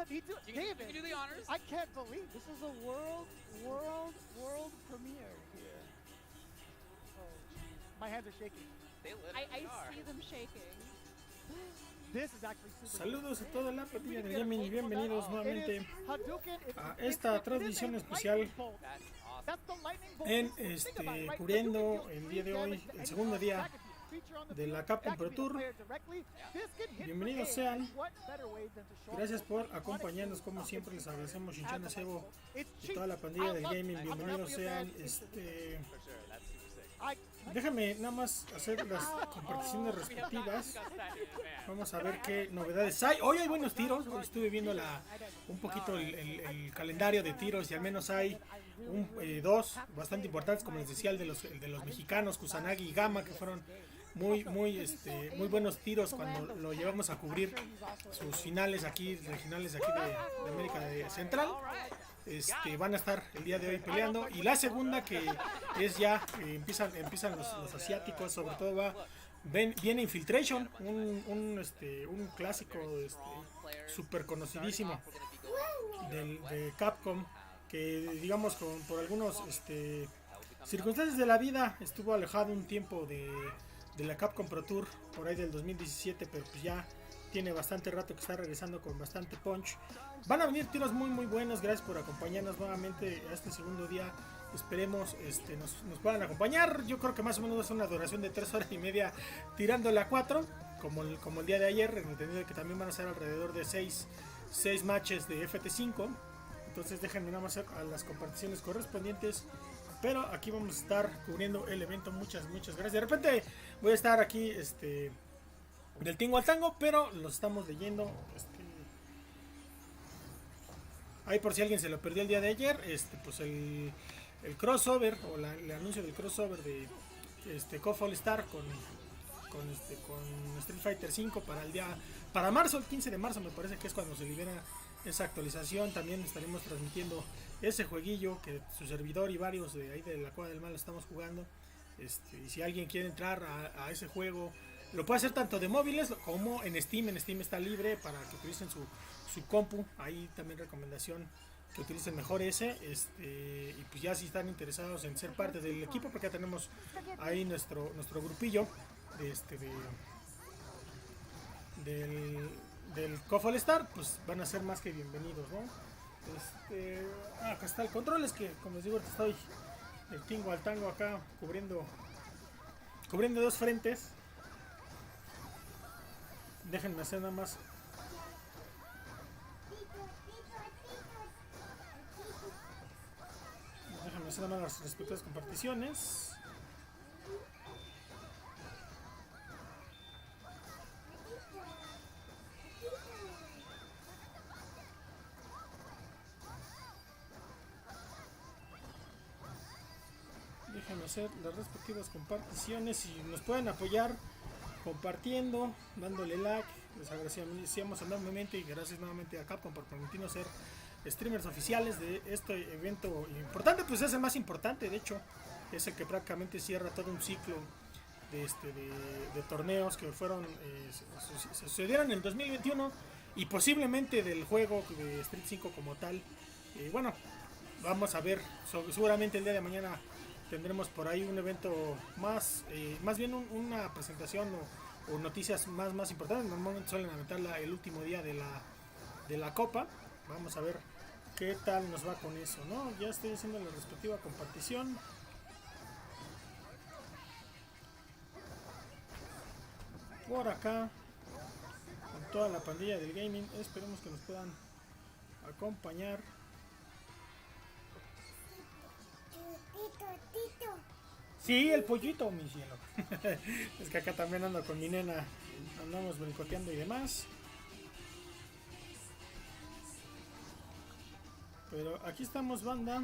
David, do the honors. I can't believe this is a world premiere here. Oh, jeez. My hands are shaking. I see them shaking. This is actually super Saludos a cool. toda la pandilla de gaming y bienvenidos nuevamente a esta transmisión especial en cubriendo el día de hoy, el segundo día de la Capcom Pro Tour. Bienvenidos sean, gracias por acompañarnos como siempre, les agradecemos Shinchana Sebo y toda la pandilla del gaming. Bienvenidos sean. Déjame nada más hacer las comparticiones respectivas. Vamos a ver qué novedades hay. Hoy hay buenos tiros. Hoy estuve viendo un poquito el calendario de tiros y al menos hay dos bastante importantes, como les decía, el de los mexicanos, Kusanagi y Gama, que fueron muy buenos tiros cuando lo llevamos a cubrir sus finales aquí, regionales aquí de América Central. Van a estar el día de hoy peleando, y la segunda, que es ya empiezan los asiáticos, sobre todo viene Infiltration, un clásico super conocidísimo de Capcom, que digamos por algunos circunstancias de la vida estuvo alejado un tiempo de la Capcom Pro Tour por ahí del 2017, pero pues ya tiene bastante rato que está regresando con bastante punch. Van a venir tiros muy buenos. Gracias por acompañarnos nuevamente a este segundo día. Esperemos nos puedan acompañar. Yo creo que más o menos es una duración de 3 horas y media tirándole a 4, como el día de ayer, en entendido que también van a ser alrededor de 6 matches de FT5. Entonces déjenme nada más hacer a las comparticiones correspondientes. Pero aquí vamos a estar cubriendo el evento. Muchas gracias. De repente voy a estar aquí del tingo al tango, pero los estamos leyendo. Ahí por si alguien se lo perdió el día de ayer, pues el crossover o el anuncio del crossover de All Star con Street Fighter 5 para marzo, el 15 de marzo me parece que es cuando se libera esa actualización. También estaremos transmitiendo ese jueguillo que su servidor y varios de ahí de la Cueva del Mal estamos jugando. Y si alguien quiere entrar a ese juego, lo puede hacer tanto de móviles como en Steam. En Steam está libre para que utilicen su compu. Ahí también recomendación que utilicen mejor ese. Y pues ya si están interesados en ser parte del equipo, porque ya tenemos ahí nuestro grupillo del All Star, pues van a ser más que bienvenidos, ¿no? Acá está el control. Es que, como les digo, estoy del tingo al tango acá cubriendo dos frentes. Déjenme hacer nada más las respectivas comparticiones. Déjenme hacer las respectivas comparticiones y nos pueden apoyar compartiendo, dándole like. Les agradecemos enormemente y gracias nuevamente a Capcom por permitirnos ser streamers oficiales de este evento importante. Pues es el más importante, de hecho es el que prácticamente cierra todo un ciclo de torneos que fueron se sucedieron en el 2021 y posiblemente del juego de Street 5 como tal. Bueno, vamos a ver, seguramente el día de mañana tendremos por ahí un evento más bien una presentación o noticias más importantes. Normalmente suelen aventarla el último día de la copa. Vamos a ver qué tal nos va con eso, ¿no? Ya estoy haciendo la respectiva compartición. Por acá, con toda la pandilla del gaming. Esperemos que nos puedan acompañar. Sí, el pollito, mi cielo. Es que acá también ando con mi nena. Andamos brincoteando y demás. Pero aquí estamos, banda.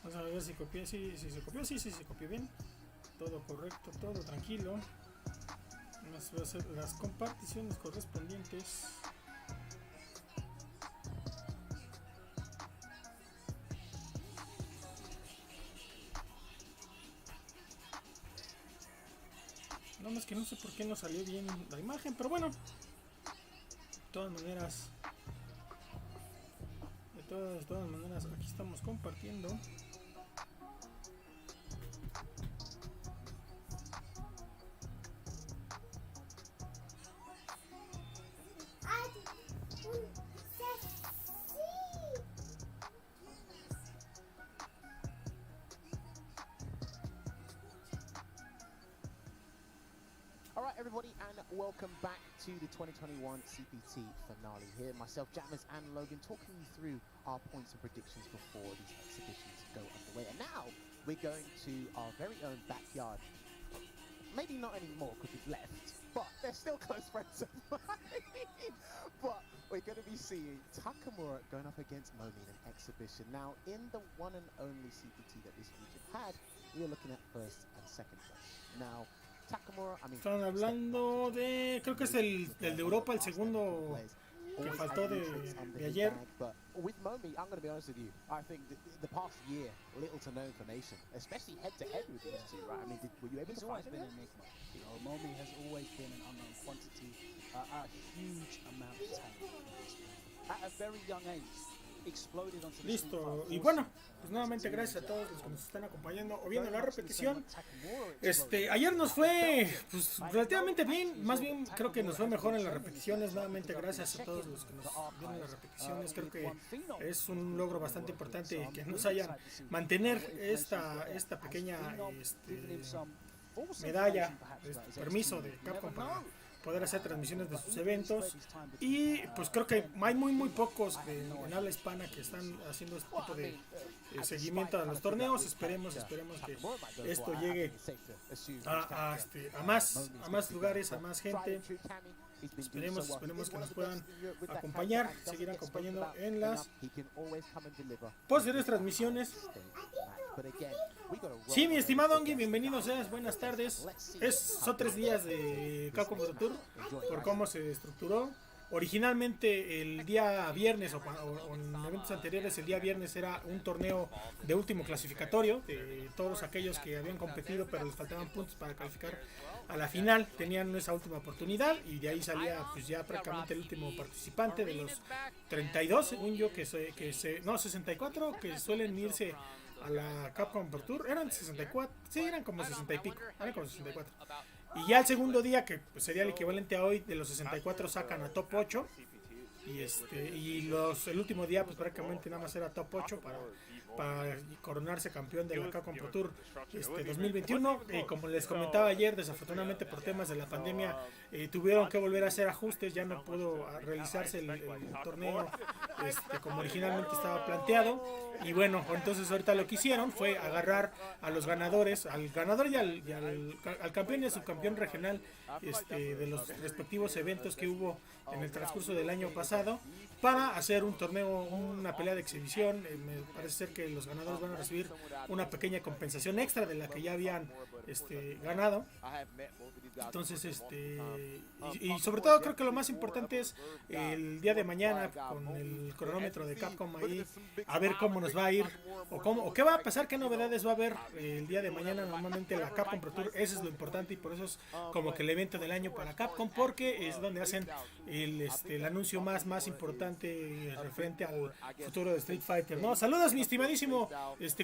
Vamos a ver si copié. Sí, se copió. Sí, se copió bien. Todo correcto, todo tranquilo. Vamos a hacer las comparticiones correspondientes. No más que no sé por qué no salió bien la imagen, pero bueno. De todas maneras, aquí estamos compartiendo. Alright everybody, and welcome back to the 2021 CPT Finale. Here, myself, Jammers and Logan, talking you through our points and predictions before these exhibitions go underway. And now, we're going to our very own backyard. Maybe not anymore because we've left, but they're still close friends of mine. But we're going to be seeing Takamura going up against Momi in an exhibition. Now, in the one and only CPT that this region had, we are looking at first and second place. Now, están hablando de, creo que es el de Europa, el segundo que faltó de ayer. With Momi, I'm going to be honest with you. I think the past year, little to no information, especially head to head with these two, right? I mean, were you able to find an enigma? You know, Momi has always been an unknown quantity, a huge amount of talent. At a very young age. Listo, y bueno, pues nuevamente gracias a todos los que nos están acompañando o viendo la repetición. Ayer nos fue pues relativamente bien, más bien creo que nos fue mejor en las repeticiones. Nuevamente gracias a todos los que nos vieron las repeticiones. Creo que es un logro bastante importante que nos hayan mantener esta pequeña medalla, permiso de Capcom para poder hacer transmisiones de sus eventos, y pues creo que hay muy pocos en habla hispana que están haciendo este tipo de seguimiento a los torneos. Esperemos que esto llegue a más lugares, a más gente. Esperemos que nos puedan acompañar, seguir acompañando en las posteriores transmisiones. Sí, mi estimado Ongi, bienvenido seas, buenas tardes. Son 3 días de Capcom Pro Tour, por cómo se estructuró. Originalmente el día viernes o en eventos anteriores, el día viernes era un torneo de último clasificatorio de todos aquellos que habían competido pero les faltaban puntos para calificar a la final, tenían esa última oportunidad, y de ahí salía pues ya prácticamente el último participante de los 32, según yo, 64 que suelen irse a la Capcom Pro Tour. Eran 64, sí, eran como 60 y pico, eran como 64. Y ya el segundo día, que pues sería el equivalente a hoy, de los 64 sacan a top 8. Y el último día pues prácticamente nada más era top 8 para coronarse campeón de la Capcom Pro Tour 2021. Como les comentaba ayer, desafortunadamente por temas de la pandemia tuvieron que volver a hacer ajustes, ya no pudo realizarse el torneo como originalmente estaba planteado. Y bueno, entonces ahorita lo que hicieron fue agarrar a los ganadores, al ganador y al campeón y al subcampeón regional de los respectivos eventos que hubo en el transcurso del año pasado, para hacer un torneo, una pelea de exhibición. Me parece ser que los ganadores van a recibir una pequeña compensación extra de la que ya habían ganado. Entonces, y sobre todo creo que lo más importante es el día de mañana, con el cronómetro de Capcom ahí, a ver cómo nos va a ir, o qué va a pasar, qué novedades va a haber el día de mañana. Normalmente la Capcom Pro Tour, eso es lo importante, y por eso es como que el evento del año para Capcom, porque es donde hacen el anuncio más importante referente al futuro de Street Fighter, ¿no? Saludos, mi estimadísimo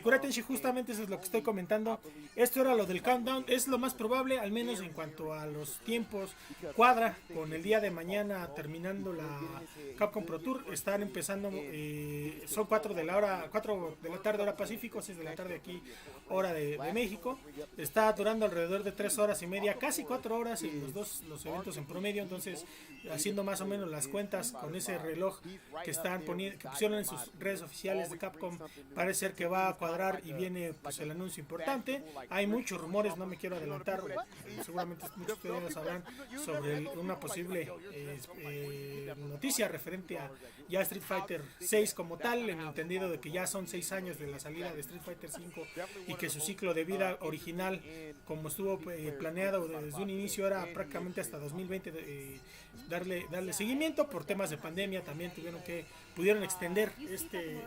Kuratenshi, justamente eso es lo que estoy comentando. Esto era lo del countdown, es lo más probable, al menos en cuanto a los tiempos, cuadra con el día de mañana terminando la Capcom Pro Tour. Están empezando, son 4 de la tarde hora Pacífico, 6 de la tarde aquí hora de México. Está durando alrededor de 3 horas y media, casi 4 horas en los eventos en promedio. Entonces, haciendo más o menos las cuentas con ese reloj que pusieron en sus redes oficiales de Capcom, parece ser que va a cuadrar, y viene pues el anuncio importante. Hay muchos rumores, no me quiero adelantar, seguramente muchos de ustedes sabrán sobre una posible noticia referente a ya Street Fighter 6 como tal, en el entendido de que ya son 6 años de la salida de Street Fighter 5, y que su ciclo de vida original, como estuvo planeado desde un inicio, era prácticamente hasta 2020 darle seguimiento. Por temas de pandemia también pudieron extender este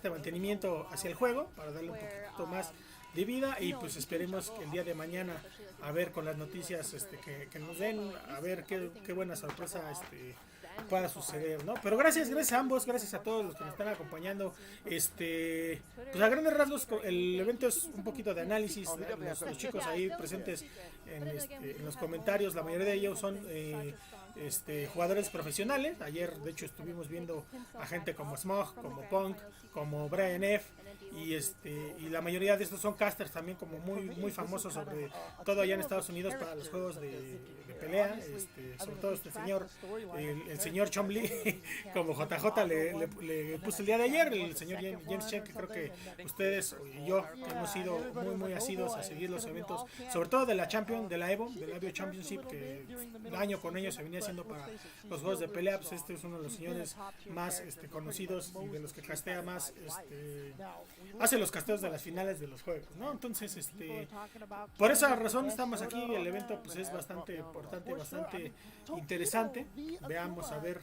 mantenimiento hacia el juego, para darle un poquito más de vida, y pues esperemos que el día de mañana a ver con las noticias que nos den, a ver qué buena sorpresa pueda suceder, ¿no? Pero gracias a ambos, gracias a todos los que nos están acompañando. Pues a grandes rasgos el evento es un poquito de análisis. Los chicos ahí presentes en los comentarios, la mayoría de ellos son jugadores profesionales. Ayer de hecho estuvimos viendo a gente como Smog, como Punk, como Brian F, y la mayoría de estos son casters también como muy famosos, sobre todo allá en Estados Unidos, para los juegos de pelea, sobre todo este señor, el señor Chomley, como JJ le puso el día de ayer, el señor James Chen, que creo que ustedes y yo hemos sido muy asiduos a seguir los eventos, sobre todo de la Champion, de la Evo Championship, que año con ellos se venía haciendo para los juegos de pelea. Pues este es uno de los señores más conocidos y de los que castea más, hace los casteos de las finales de los juegos, ¿no? Entonces, por esa razón estamos aquí. El evento pues es bastante importante, bastante interesante. Veamos a ver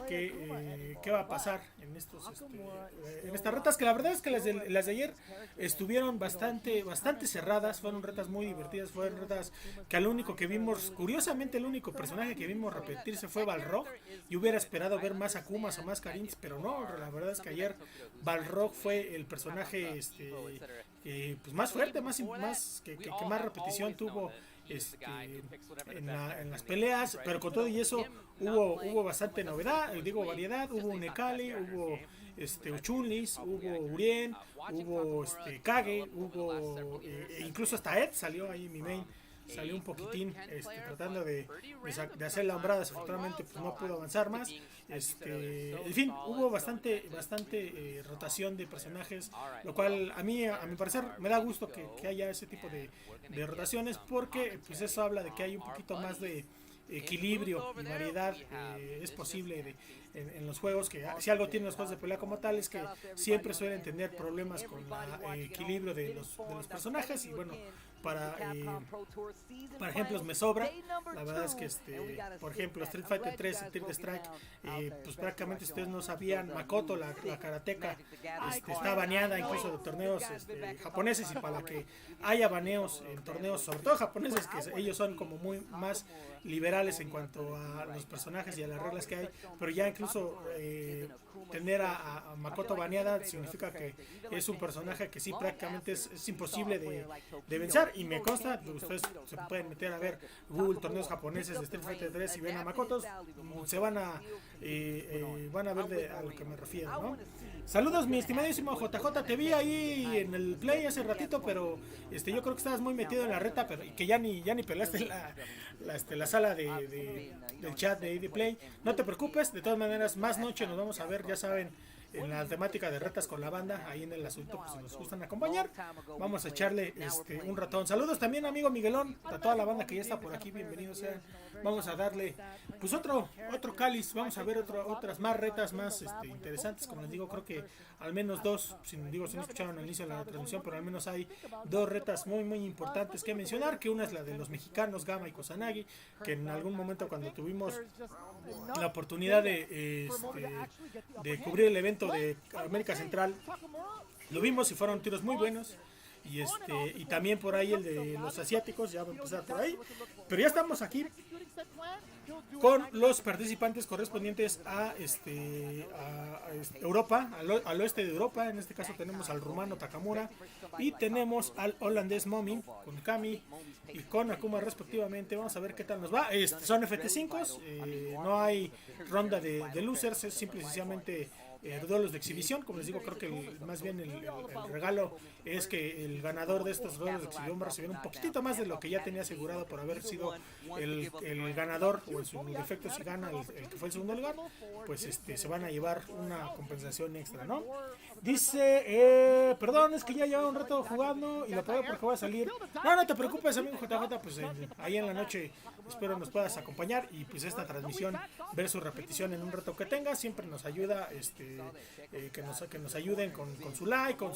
qué va a pasar en en estas retas, que la verdad es que las de ayer estuvieron bastante cerradas, fueron retas muy divertidas, fueron retas que al único que vimos, curiosamente el único personaje que vimos repetirse fue Balrog. Yo hubiera esperado ver más Akumas o más Karins, pero no, la verdad es que ayer Balrog fue el personaje pues más fuerte, que más repetición tuvo en las peleas, pero con todo y eso hubo bastante novedad, variedad. Hubo Nekali, hubo Uchunlis, hubo Urien, hubo Kage, hubo incluso hasta Ed salió ahí, mi main salió un poquitín tratando de hacer la hombrada. Desafortunadamente pues no pudo avanzar más. En fin, hubo bastante rotación de personajes, lo cual a mi parecer me da gusto que haya ese tipo de rotaciones, porque pues eso habla de que hay un poquito más de equilibrio y variedad. Es posible en los juegos, que si algo tienen los juegos de pelea como tal es que siempre suelen tener problemas con el equilibrio de los personajes. Y bueno, para ejemplos me sobra. La verdad es que por ejemplo Street Fighter 3 y Third Strike, pues prácticamente ustedes no sabían, Makoto, la karateka, está baneada incluso de torneos japoneses, y para que haya baneos en torneos, sobre todo japoneses, que ellos son como muy más liberales en cuanto a los personajes y a las reglas que hay, pero ya incluso tener a Makoto baneada significa que es un personaje que sí prácticamente es imposible de vencer. Y me consta, ustedes se pueden meter a ver Google torneos japoneses de Street Fighter 3 y ven a Makoto, se van a ver a lo que me refiero, ¿no? Saludos, mi estimadísimo JJ, te vi ahí en el play hace ratito, pero yo creo que estabas muy metido en la reta, pero y que ya ni pelaste la sala del chat de play. No te preocupes, de todas maneras, más noche nos vamos a ver, ya saben, en la temática de retas con la banda, ahí en el asunto, pues si nos gustan acompañar, vamos a echarle un ratón. Saludos también, amigo Miguelón, a toda la banda que ya está por aquí, bienvenidos sean. Vamos a darle pues otro cáliz, vamos a ver otras más retas más interesantes. Como les digo, creo que al menos dos, si no escucharon al inicio de la transmisión, pero al menos hay dos retas muy importantes que mencionar, que una es la de los mexicanos Gama y Kusanagi, que en algún momento cuando tuvimos la oportunidad de cubrir el evento de América Central, lo vimos y fueron tiros muy buenos. Y también por ahí el de los asiáticos, ya va a empezar por ahí, pero ya estamos aquí con los participantes correspondientes a Europa, al oeste de Europa. En este caso tenemos al rumano Takamura y tenemos al holandés Momi, con Kami y con Akuma respectivamente. Vamos a ver qué tal nos va. Son FT5s, no hay ronda de losers, es simple y sencillamente duelos de exhibición. Como les digo, creo que más bien el regalo es que el ganador de estos duelos de exhibición va a recibir un poquitito más de lo que ya tenía asegurado por haber sido el ganador, o en su defecto si gana el que fue el segundo lugar, pues se van a llevar una compensación extra, ¿no? Dice, perdón, es que ya lleva un rato jugando y lo pago porque voy a salir. No te preocupes, amigo JJ, pues ahí en la noche espero nos puedas acompañar, y pues esta transmisión, ver su repetición en un rato que tenga, siempre nos ayuda, que nos ayuden con su like, con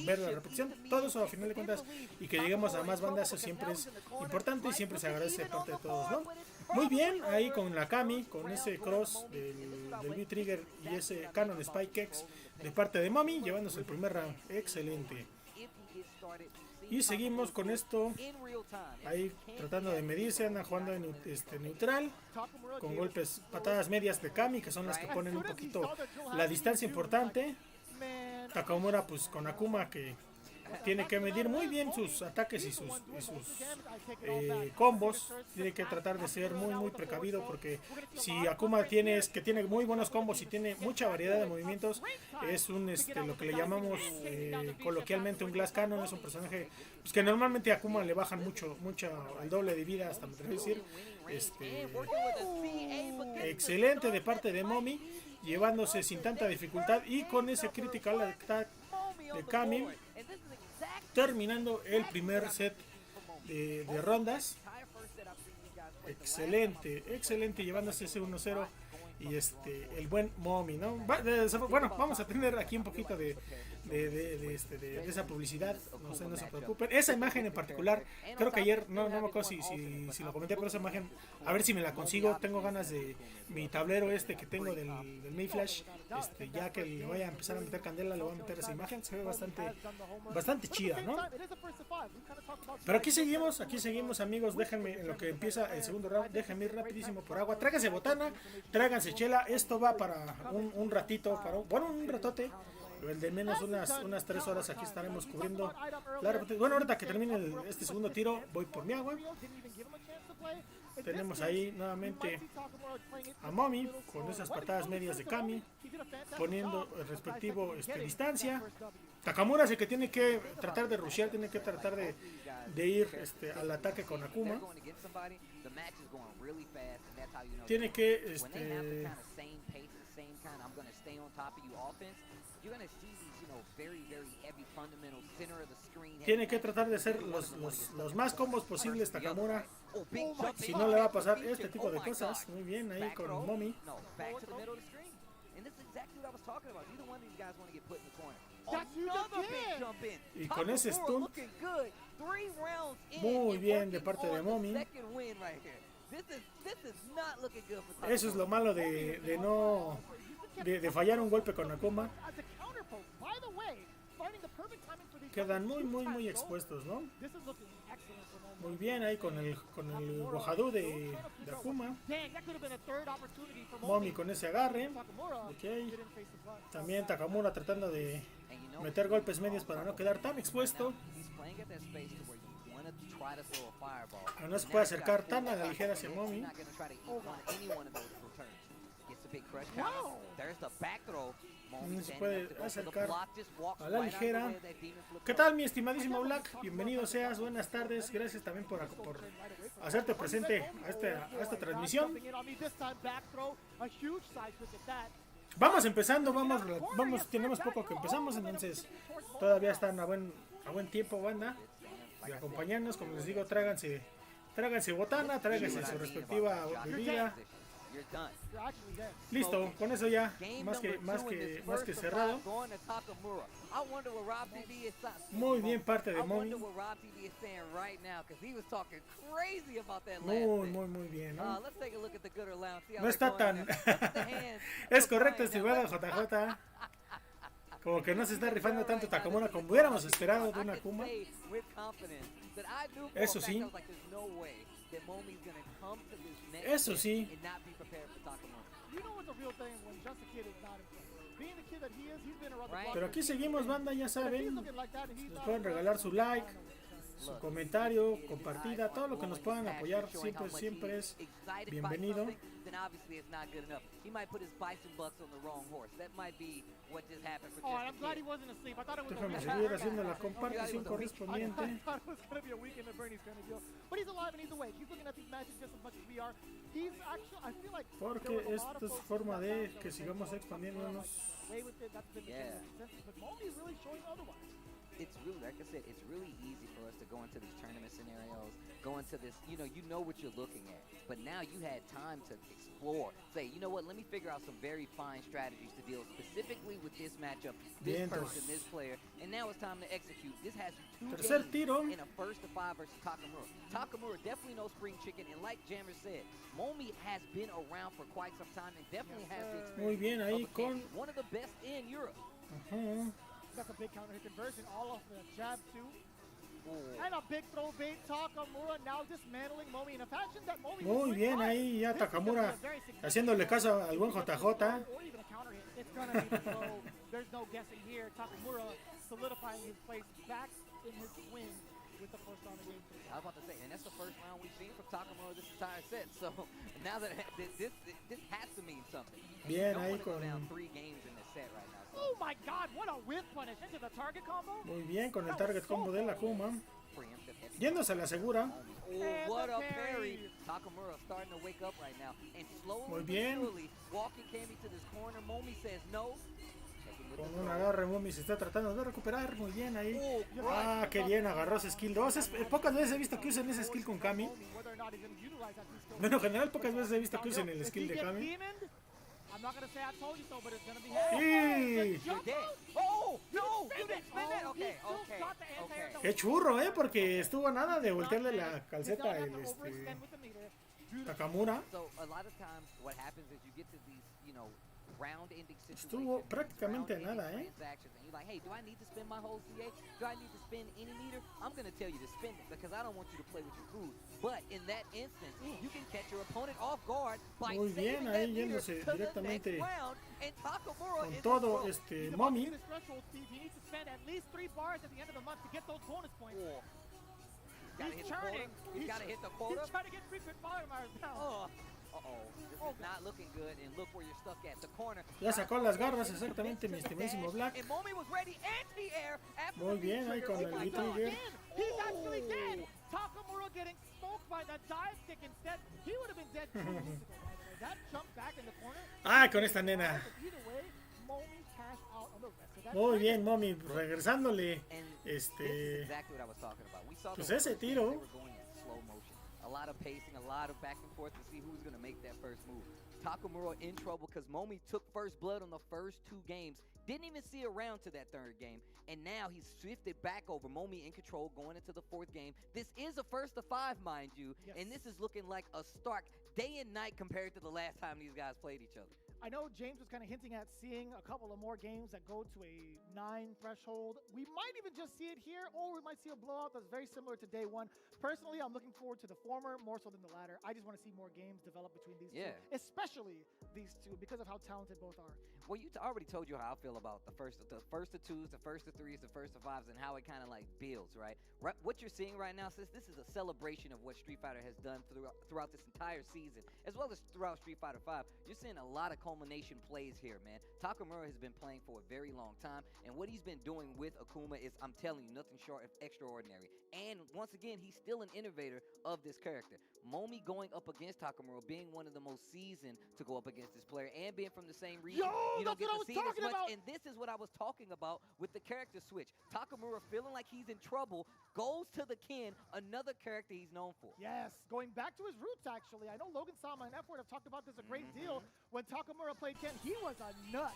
ver la repetición, todo eso a final de cuentas, y que lleguemos a más bandas, eso siempre es importante y siempre se agradece de parte de todos, ¿no? Muy bien, ahí con la Kami, con ese cross del V-Trigger y ese Canon Spike X de parte de Mommy, llevándose el primer round. Excelente. Y seguimos con esto. Ahí tratando de medirse, andan jugando en neutral. Con golpes, patadas medias de Kami, que son las que ponen un poquito la distancia importante. Takamura pues con Akuma, que tiene que medir muy bien sus ataques y sus combos. Tiene que tratar de ser muy precavido, porque si Akuma tiene muy buenos combos y tiene mucha variedad de movimientos, es un lo que le llamamos coloquialmente un glass cannon. Es un personaje pues, que normalmente a Akuma le bajan mucho el doble de vida, hasta me atrevo a decir. Excelente de parte de Momi, llevándose sin tanta dificultad, y con ese critical attack de Kami, terminando el primer set de rondas. Excelente, llevándose ese 1-0. Y el buen Momi, ¿no? Bueno, vamos a tener aquí un poquito de esa publicidad, no se preocupen. Esa imagen en particular, creo que ayer, no me acuerdo si lo comenté, pero esa imagen, a ver si me la consigo. Tengo ganas de mi tablero que tengo del Mayflash, ya que le voy a empezar a meter candela, le voy a meter esa imagen. Se ve bastante chida, ¿no? Pero aquí seguimos, amigos. Déjenme, en lo que empieza el segundo round, déjenme ir rapidísimo por agua. Tráiganse botana, tráiganse chela. Esto va para un ratito, un ratote. El de menos unas 3 horas. Aquí estaremos cubriendo bueno, ahorita que termine este segundo tiro, voy por mi agua. Tenemos ahí nuevamente a Momi con esas patadas medias de Kami, poniendo el respectivo distancia. Takamura es el que tiene que tratar de rushear, tiene que tratar de ir al ataque con Akuma. Tiene que tiene que tratar de hacer los más combos posibles Takamura, si no le va a pasar este tipo de cosas. Muy bien ahí con Momi. Y con ese stun, muy bien de parte de Momi. Eso es lo malo de fallar un golpe con Akuma. Quedan muy expuestos, ¿no? Muy bien ahí con el Gohadu de Akuma. Momi con ese agarre. Okay. También Takamura tratando de meter golpes medios para no quedar tan expuesto. No se puede acercar tan a la ligera hacia Momi. No se puede acercar a la ligera. ¿Qué tal, mi estimadísimo Black? Bienvenido seas, buenas tardes. Gracias también por hacerte presente a esta transmisión. Vamos empezando, tenemos poco que empezamos, entonces todavía están a buen tiempo, banda, de acompañarnos. Como les digo, tráiganse botana, tráiganse su respectiva bebida. Listo, con eso ya más que cerrado. Muy bien parte de Momi. Muy bien, ¿no? No está tan es correcto, estimado JJ. Como que no se está rifando tanto Takamura como hubiéramos esperado de una Akuma. Eso sí. Eso sí. Pero aquí seguimos, banda, ya saben. Nos pueden regalar su like, su comentario, compartida, todo lo que nos puedan apoyar siempre es bienvenido. Déjame seguir haciendo la compartición correspondiente. Porque esto es forma de que sigamos expandiéndonos. It's really, like I said, it's really easy for us to go into these tournament scenarios, go into this, you know what you're looking at, but now you had time to explore, say, you know what, let me figure out some very fine strategies to deal specifically with this matchup, this person, this player, and now it's time to execute. This has you 2 days in a 1st to 5 versus Takamura. Takamura definitely no spring chicken, and like Jammer said, Momi has been around for quite some time and definitely has the experience. Muy bien ahí con one of the best in Europe. That's a big counter hit conversion, all off the jab too. And a big throw bait, Takamura now dismantling Momi in a fashion that Momi Muy bien ahí ya Takamura haciéndole caso al buen JJ. or even a counter hit. It's gonna be the throw. There's no guessing here. Takamura solidifying his place back in his win with the first round of game. I was about to say, and that's the first round we've seen from Takamura this entire set. So now that this has to mean something. And Bien you don't ahí want to go con- down 3 games in this set right now. So Oh my god, what a whip punish into the target combo. Muy bien con el target combo de la Akuma. preemptive heavy. Yéndose a la segura. Oh, what a parry. Takamura starting to wake up right now. And slowly Muy but bien. surely walking Kami to this corner. Momi says no. Checking with Con the un throw. agarre, Momi se está tratando de recuperar. Muy bien ahí. Oh, Ah, qué bien, agarró ese skill 2. Pocas veces he visto que usen ese skill con Kami. Whether or not he's gonna utilize that skill. Bueno, en general, pocas veces he visto que usen el skill de Kami. I'm not gonna say I told you so, but it's gonna be Sí. You're dead. Oh, no, you didn't spin that. Okay, okay, okay. Qué churro, porque estuvo a nada de voltearle la calceta el Takamura. So a lot of times what happens is you get to these, round-ending situations. Estuvo prácticamente a round-ending nada, transactions, and you're like, hey, do I need to spend my whole CA? Do I need to spend any meter? I'm gonna tell you to spend it because I don't want you to play with your food. But in that instance, you can catch your opponent off guard by Muy bien, saving ahí that meter yéndose to the directamente next round, and Takamura con is todo in trouble. Momi. He needs to spend at least 3 bars at the end of the month to get those bonus points. Oh. Gotta He's hit the quota. turning. He's gotta hit the quota. He's trying to get frequent fire miles now. This is not looking good, and look where you're stuck at. The corner. Ya sacó las garras exactamente, mi estimadísimo Black. And Momi was ready anti-air after Muy the bien ahí trigger. con Oh el my little God. gear. He's actually dead. Takamura getting smoked by that dive kick instead. He would have been dead 2 weeks ago, by the way. That jump back in the corner. Ah, con esta nena. But either way, Momi cashed out on the rest of that. Muy bien, Momi, regresándole. And this is exactly what I was talking about. We saw Pues the ese first game, tiro. they were going in slow motion. A lot of pacing, a lot of back and forth to see who's going to make that first move. Takamura in trouble because Momi took first blood on the first 2 games. Didn't even see a round to that 3rd game. And now he's shifted back over. Momi in control going into the 4th game. This is a first to 5, mind you. Yes. And this is looking like a stark day and night compared to the last time these guys played each other. I know James was kind of hinting at seeing a couple of more games that go to a 9 threshold. We might even just see it here, or we might see a blowout that's very similar to day 1. Personally, I'm looking forward to the former more so than the latter. I just want to see more games develop between these two, especially these two, because of how talented both are. Well, you already told you how I feel about the first of 2s, the first of 3s, the first of 5s, and how it kind of like builds, right? What you're seeing right now, sis, this is a celebration of what Street Fighter has done throughout this entire season, as well as throughout Street Fighter 5. You're seeing a lot of culmination plays here, man. Takamura has been playing for a very long time, and what he's been doing with Akuma is, I'm telling you, nothing short of extraordinary. And once again, he's still an innovator of this character. Momi going up against Takamura, being one of the most seasoned to go up against this player, and being from the same region, you don't get to see it as much. And this is what I was talking about with the character switch. Takamura feeling like he's in trouble, goes to the Ken, another character he's known for. Yes, going back to his roots, actually. I know Logan Sama and F-Word have talked about this a great deal. When Takamura played Ken, he was a nut.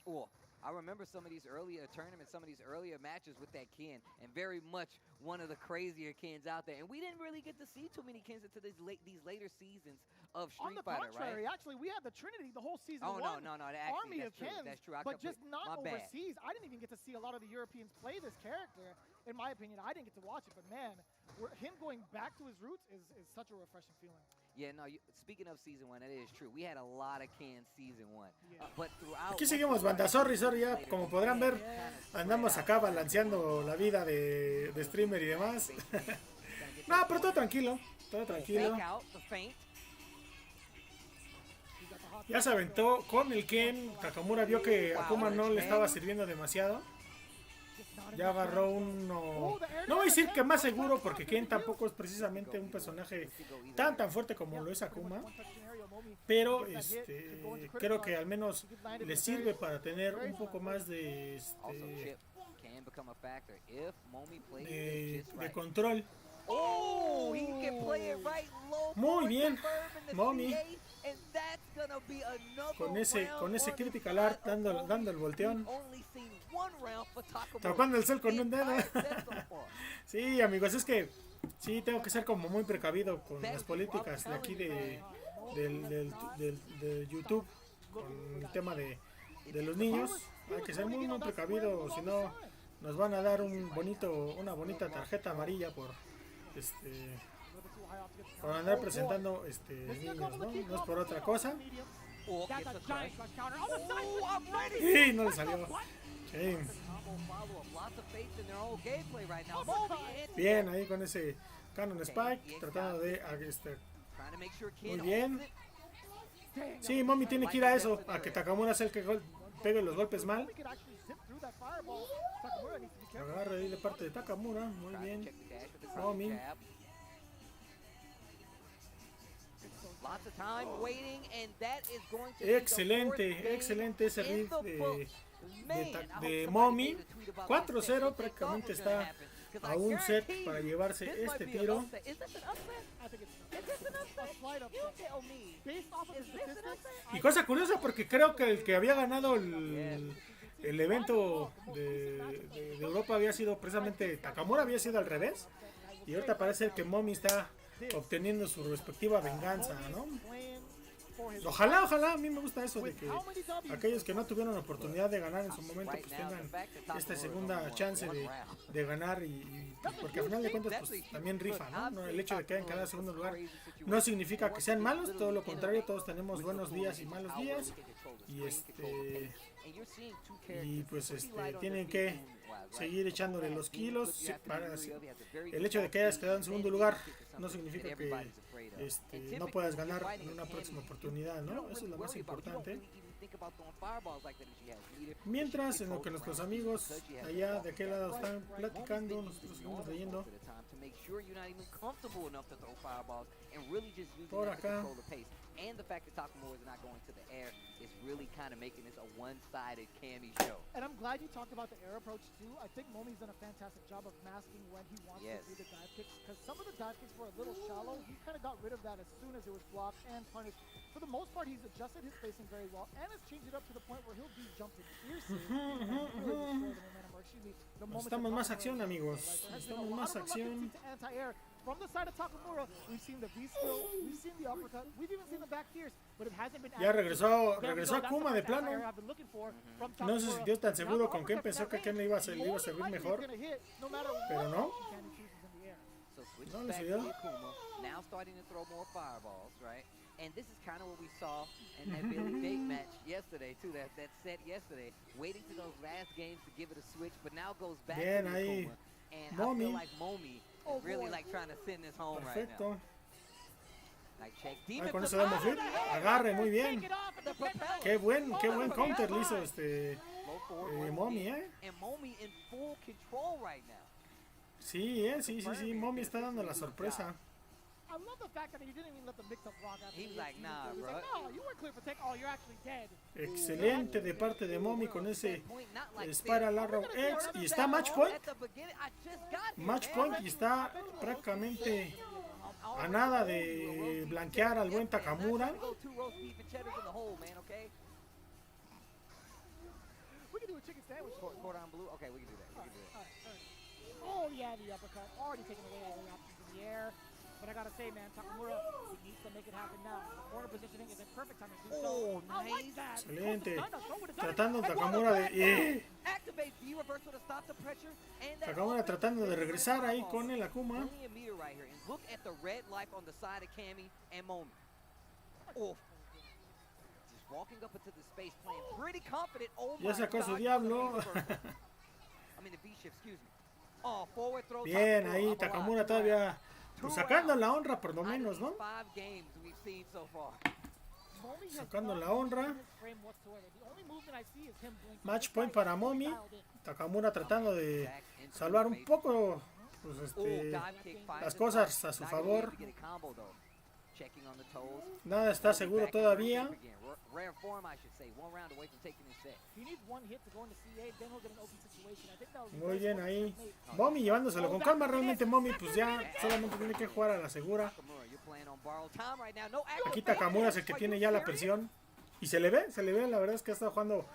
Oh, I remember some of these earlier tournaments, some of these earlier matches with that Ken, and very much one of the crazier Kens out there. And we didn't really get to see too many Kens into these later seasons of Street Fighter, right? On the contrary, actually, we had the Trinity the whole season one. No, Army of true. Kens, That's true. but just not overseas. I didn't even get to see a lot of the Europeans play this character. In my opinion, I didn't get to watch it, but man, him going back to his roots is such a refreshing feeling. Yeah, no, speaking of season 1, that is true. We had a lot of Kens season 1. But throughout... Aquí seguimos, banda. Sorry, ya, como podrán ver, andamos acá balanceando la vida de streamer y demás. No, pero todo tranquilo, todo tranquilo. Ya se aventó con el Ken. Takamura vio que Akuma no le estaba sirviendo demasiado. Ya agarró uno. No voy a decir que más seguro, porque Ken tampoco es precisamente un personaje tan fuerte como lo es Akuma. Pero creo que al menos le sirve para tener un poco más de control. Muy bien, Momi. Con ese critical art dando el volteón. Tocando el sol con un dedo. Sí, amigos, es que sí tengo que ser como muy precavido con las políticas de aquí de YouTube, con el tema de los niños. Hay que ser muy precavido, si no nos van a dar una bonita tarjeta amarilla por por andar presentando niños, ¿no? No es por otra cosa. Y no le salió. Sí. Bien, ahí con ese Canon Spike, tratando de muy bien. Sí, Mommy tiene que ir a eso, a que Takamura sea el que pegue los golpes mal. Agarra ahí de parte de Takamura, muy bien. Mommy. Excelente ese riff de Mommy. 4-0, prácticamente está a un set para llevarse este tiro. Y cosa curiosa, porque creo que el que había ganado el evento de Europa había sido precisamente Takamura, había sido al revés. Y ahorita parece que Mommy está obteniendo su respectiva venganza, ¿no? Ojalá, a mí me gusta eso de que aquellos que no tuvieron la oportunidad de ganar en su momento pues tengan esta segunda chance de ganar y porque al final de cuentas pues también rifa, ¿no? El hecho de que hayan quedado en segundo lugar no significa que sean malos, todo lo contrario, todos tenemos buenos días y malos días y pues tienen que seguir echándole los kilos. El hecho de que hayas quedado en segundo lugar no significa que no puedas ganar en una próxima oportunidad, ¿no? Eso es lo más importante. Mientras, en lo que nuestros amigos allá de aquel lado están platicando, nosotros seguimos leyendo. Por acá. And the fact that Takamura is not going to the air is really kind of making this a one-sided Cammy show. And I'm glad you talked about the air approach too. I think Momi's done a fantastic job of masking when he wants to do the dive kicks, because some of the dive kicks were a little shallow. He kind of got rid of that as soon as it was blocked and punished. For the most part, he's adjusted his spacing very well and has changed it up to the point where he'll be jumping fiercely. Necesitamos más acción, amigos. Necesitamos más acción. From the side of Takamura, we've seen the V-skill, we've seen the uppercut, we've even seen the back fierce, but it hasn't been. Ya regresó a Kuma de plano. No se sintió tan seguro con Ken, pensó que Ken le iba a servir mejor, pero no. No le sirvió. Now starting to throw more fireballs, right? And this is kind of what we saw in that Billy Bake match yesterday too. That set yesterday, waiting for those last games to give it a switch, but now goes back to ahí. Kuma. And I feel like Momi is really like trying to send this home right now. Like check deep. Con eso damos fit. Agarre, muy bien. Qué buen counter le hizo Momi, And Momi in full control right now. Sí, Momi está dando la sorpresa. I love the fact that he didn't even let the mix up rock after. He's like, nah, bro. Like, no, you weren't clear for take. Oh, you're actually dead. Excelente de parte de Momi con ese Spiral Arrow X. Y está match point y está prácticamente a nada de blanquear al buen Takamura. We can do a chicken sandwich. Cordon bleu. Okay, we can do that. Oh yeah, the uppercut already taken away all the options in the air. But I gotta say, man, Takamura, he needs to make it happen now. The corner positioning is in perfect time to do so. Oh, nice. Excelente. Tratando Takamura de... Takamura tratando de regresar ahí con el Akuma. Ya sacó su diablo. Bien, ahí Takamura todavía... Pues sacando la honra por lo menos, ¿no? Sacando la honra. Match point para Momi. Takamura tratando de salvar un poco pues, las cosas a su favor. Nada está seguro todavía. Muy bien ahí. Momi llevándoselo con calma. Realmente Momi pues ya solamente tiene que jugar a la segura. Aquí Takamura es el que tiene ya la presión. Y se le ve, la verdad es que ha estado jugando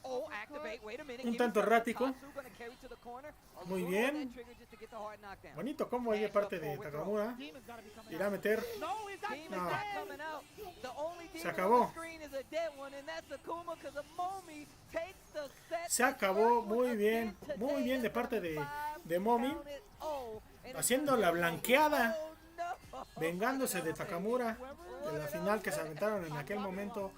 Oh, activate. Wait a minute. Un Give tanto yourself errático. Tatsu, gonna carry to the corner. A Muy little bien. on that trigger just to get the hard knockdown. Bonito combo ahí de parte de Takamura. Demon's gotta be coming Irá a out. meter. No, he's not Demon's No. not coming out. The only demon on acabó. the screen is a dead one, and that's Akuma, because Momi takes the set. Se acabó muy bien de parte de Momi, haciendo la blanqueada, vengándose de Takamura, de la final que se aventaron en aquel momento.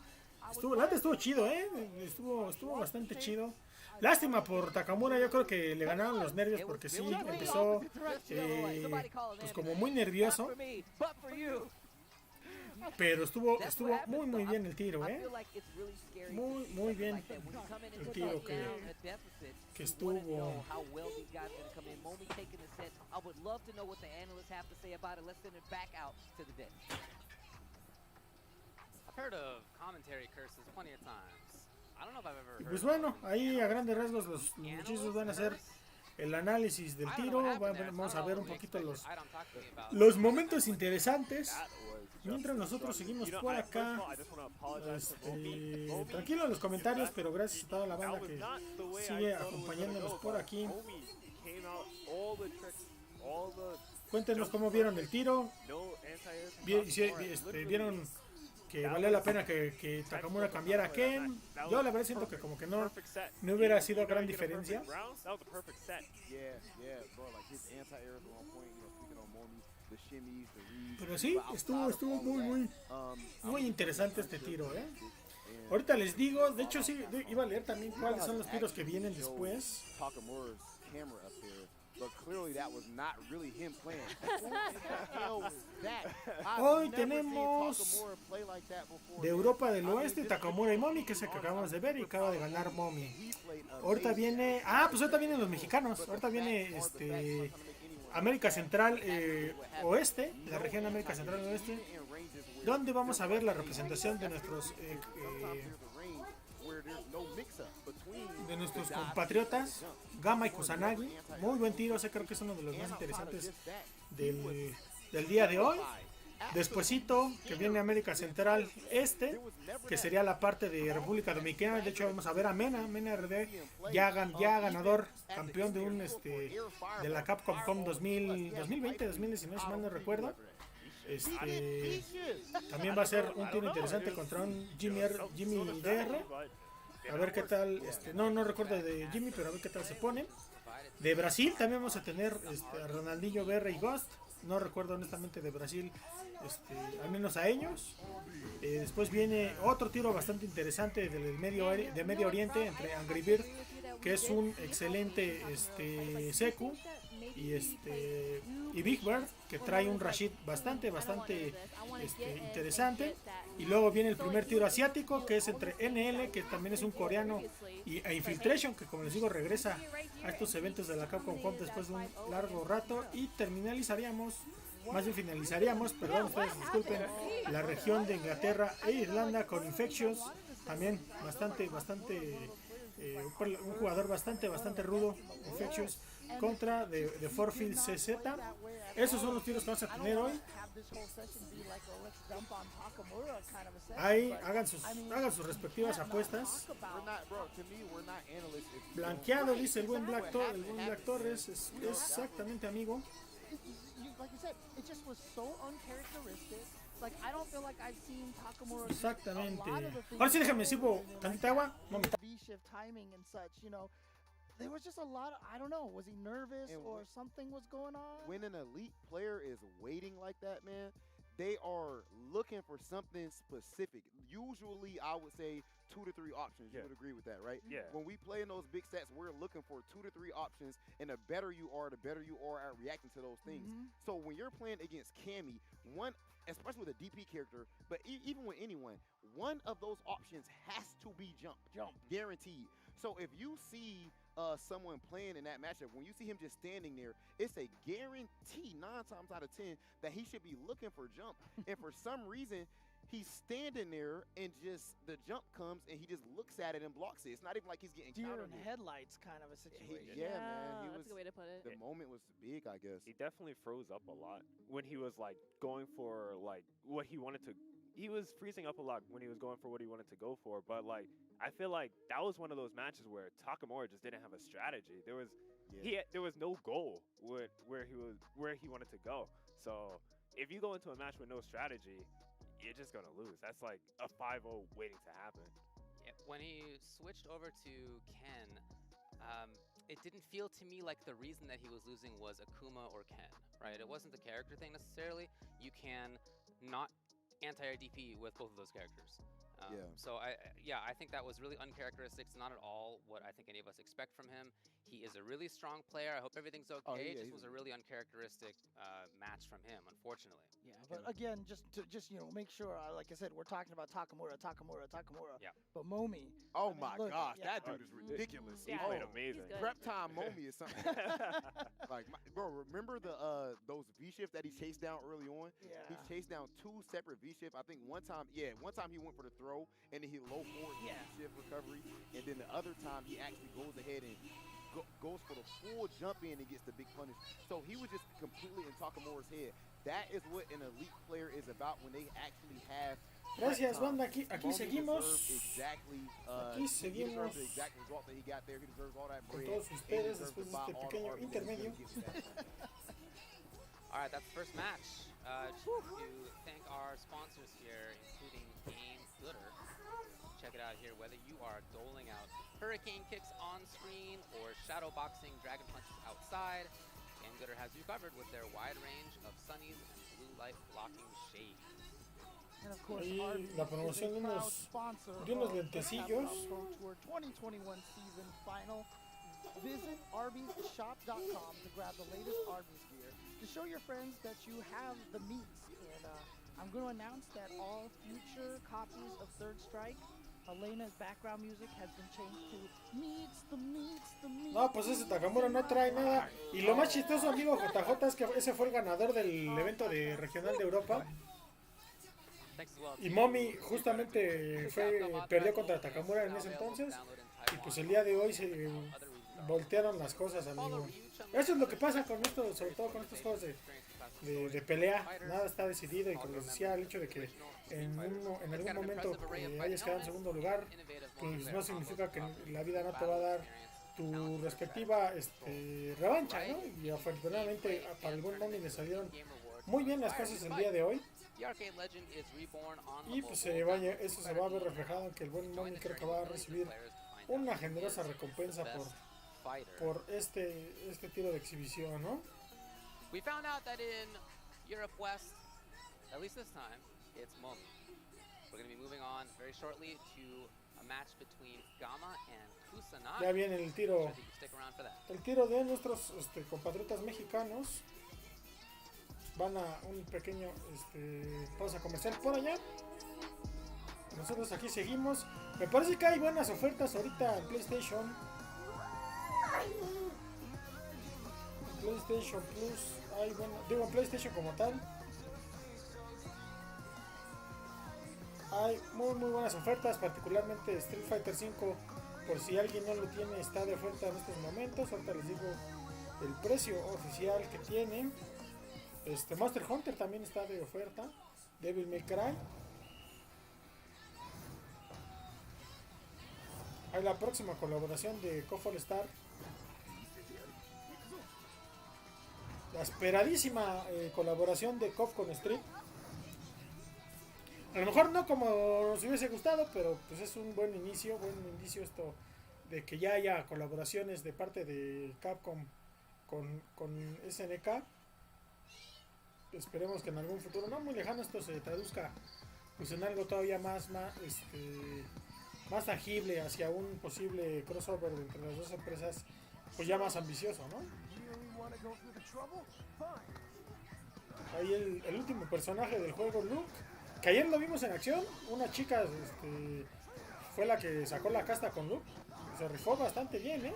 La neta estuvo chido, estuvo bastante chido. Lástima por Takamura, yo creo que le ganaron los nervios porque sí, empezó pues como muy nervioso. Pero estuvo muy bien el tiro, muy bien el tiro que estuvo. I've heard of commentary curses plenty of times. I don't know if I've ever Y heard pues of bueno, ahí a grandes rasgos los muchachos van a hacer el análisis del tiro. Vamos a ver un poquito los momentos interesantes. Mientras nosotros seguimos por acá, tranquilo en los comentarios, pero gracias a toda la banda que sigue acompañándonos por aquí. Cuéntenos cómo vieron el tiro. Vieron que valía la pena que Takamura cambiara a Ken. Yo la verdad siento que como que no hubiera sido gran diferencia. Pero sí, estuvo muy interesante este tiro, Ahorita les digo, de hecho sí, iba a leer también cuáles son los tiros que vienen después. Hoy tenemos de Europa del Oeste Takamura y Momi, que es el que acabamos de ver y acaba de ganar Momi. Ahorita viene, ahorita vienen los mexicanos. Ahorita viene América Central Oeste, la región América Central Oeste, donde vamos a ver la representación de nuestros compatriotas Gama y Kusanagi. Muy buen tiro, creo que es uno de los más interesantes del día de hoy. Despuesito que viene América Central Este, que sería la parte de República Dominicana. De hecho vamos a ver a Mena RD, ya ganador, campeón de la Capcom 2020-2019, si mal no recuerdo. También va a ser un tiro interesante contra un Jimmy DR. A ver qué tal, no recuerdo de Jimmy, pero a ver qué tal se pone. De Brasil también vamos a tener a Ronaldinho, BR y Ghost. No recuerdo honestamente de Brasil, al menos a ellos. Después viene otro tiro bastante interesante de Medio Oriente entre Angry Bird, que es un excelente Seku, y Big Bird, que trae un Rashid bastante interesante. Y luego viene el primer tiro asiático, que es entre NL, que también es un coreano, e Infiltration, que como les digo regresa a estos eventos de la Capcom Pro Tour después de un largo rato. Y finalizaríamos, perdón, ustedes disculpen, la región de Inglaterra e Irlanda con Infectious, también un jugador bastante rudo, Infectious, contra de Forfield CZ. Esos son los tiros que vamos a tener hoy. Ahí hagan sus respectivas apuestas. Blanqueado, dice el buen Black Torres, es exactamente, amigo. Exactamente. Ahora sí, déjame sirvo tantita agua. There was just a lot of, I don't know, was he nervous or something was going on? When an elite player is waiting like that, man, they are looking for something specific. Usually, I would say 2 to 3 options. You would agree with that, right? Yeah. When we play in those big sets, we're looking for 2 to 3 options, and the better you are at reacting to those things. So when you're playing against Cammy, especially with a DP character, but even with anyone, one of those options has to be jump, guaranteed. So if you see someone playing in that matchup, when you see him just standing there, it's a guarantee 9 times out of 10 that he should be looking for jump. And for some reason, he's standing there and just the jump comes and he just looks at it and blocks it. It's not even like he's getting Deer countered. in headlights kind of a situation. Man. That's a good way to put it. The moment was big, I guess. He definitely froze up a lot when he was like going for like what he wanted to he was freezing up a lot when he was going for what he wanted to go for. But like, I feel like that was one of those matches where Takamura just didn't have a strategy. There was there was no goal where he wanted to go. So if you go into a match with no strategy, you're just gonna lose. That's like a 5-0 waiting to happen. Yeah, when he switched over to Ken, it didn't feel to me like the reason that he was losing was Akuma or Ken, right? It wasn't the character thing necessarily. You can not anti-RDP with both of those characters. So I think that was really uncharacteristic. It's not at all what I think any of us expect from him. He is a really strong player. I hope everything's okay. It just was a really uncharacteristic match from him, unfortunately. Yeah, but again, just to make sure, like I said, we're talking about Takamura. Yeah. But Momi. Oh I mean, my look, gosh, yeah. that dude is ridiculous. He played amazing. Prep time Momi is something. Like, bro, remember those V shifts that he chased down early on? Yeah. He chased down 2 separate V shifts. I think one time he went for the throw and then he low forward V shift recovery, and then the other time he actually goes ahead and goes for the full jump in and gets the big punish. So he was just completely in Takamura's head. That is what an elite player is about when they actually have. Gracias, banda. Aquí seguimos. Aquí seguimos. The exact result that he got there. He deserves all that Con bread. todos ustedes después de este pequeño intermedio. All right, that's the first match. Just to thank our sponsors here, including Game Gooder. Check it out here, whether you are doling out hurricane kicks on screen or shadow boxing dragon punches outside, Game Gooder has you covered with their wide range of sunnies and blue light blocking shades. And of course, Ahí Arby's la promoción is a de proud unos sponsor of the lentecillos. Capcom Pro Tour 2021 season final. Visit arbysshop.com to grab the latest Arby's gear to show your friends that you have the meats. And I'm going to announce that all future copies of Third Strike, Elena's background music has been changed to meats, the meats, the meats. No, pues ese Takamura no trae nada. Y lo más chistoso, amigo JJ, es que ese fue el ganador del evento de regional de Europa. Y Momi justamente perdió contra Takamura en ese entonces. Y pues el día de hoy se voltearon las cosas, amigo. Eso es lo que pasa con esto, sobre todo con estos juegos de pelea. Nada está decidido, y como les decía, el hecho de que en algún momento hayas quedado en segundo lugar, pues no significa que la vida no te va a dar tu respectiva revancha, ¿no? Y afortunadamente para el buen Momi le salieron muy bien las cosas el día de hoy. Y pues eso se va a ver reflejado en que el buen Momi creo que va a recibir una generosa recompensa por este tiro de exhibición, ¿no? We found out that in Europe West, at least this time, it's Momi. We're going to be moving on very shortly to a match between Gama and Kusanagi. Ya viene el tiro. So I think you stick around for that. El tiro de nuestros compatriotas mexicanos. Van a un pequeño pausa comercial por allá. Nosotros aquí seguimos. Me parece que hay buenas ofertas ahorita en PlayStation. PlayStation Plus. Digo, en PlayStation como tal. Hay muy buenas ofertas, particularmente Street Fighter 5. Por si alguien no lo tiene, está de oferta en estos momentos. Ahorita les digo el precio oficial que tiene. Monster Hunter también está de oferta. Devil May Cry. Hay la próxima colaboración de KOF All Star. La esperadísima colaboración de KOF con Street. A lo mejor no como nos hubiese gustado, pero pues es un buen inicio esto de que ya haya colaboraciones de parte de Capcom con SNK. Esperemos que en algún futuro no muy lejano esto se traduzca pues en algo todavía más tangible hacia un posible crossover entre las dos empresas, pues ya más ambicioso, ¿no? Ahí el último personaje del juego, Luke, que ayer lo vimos en acción. Una chica fue la que sacó la casta con Luke. Se rifó bastante bien, ¿eh?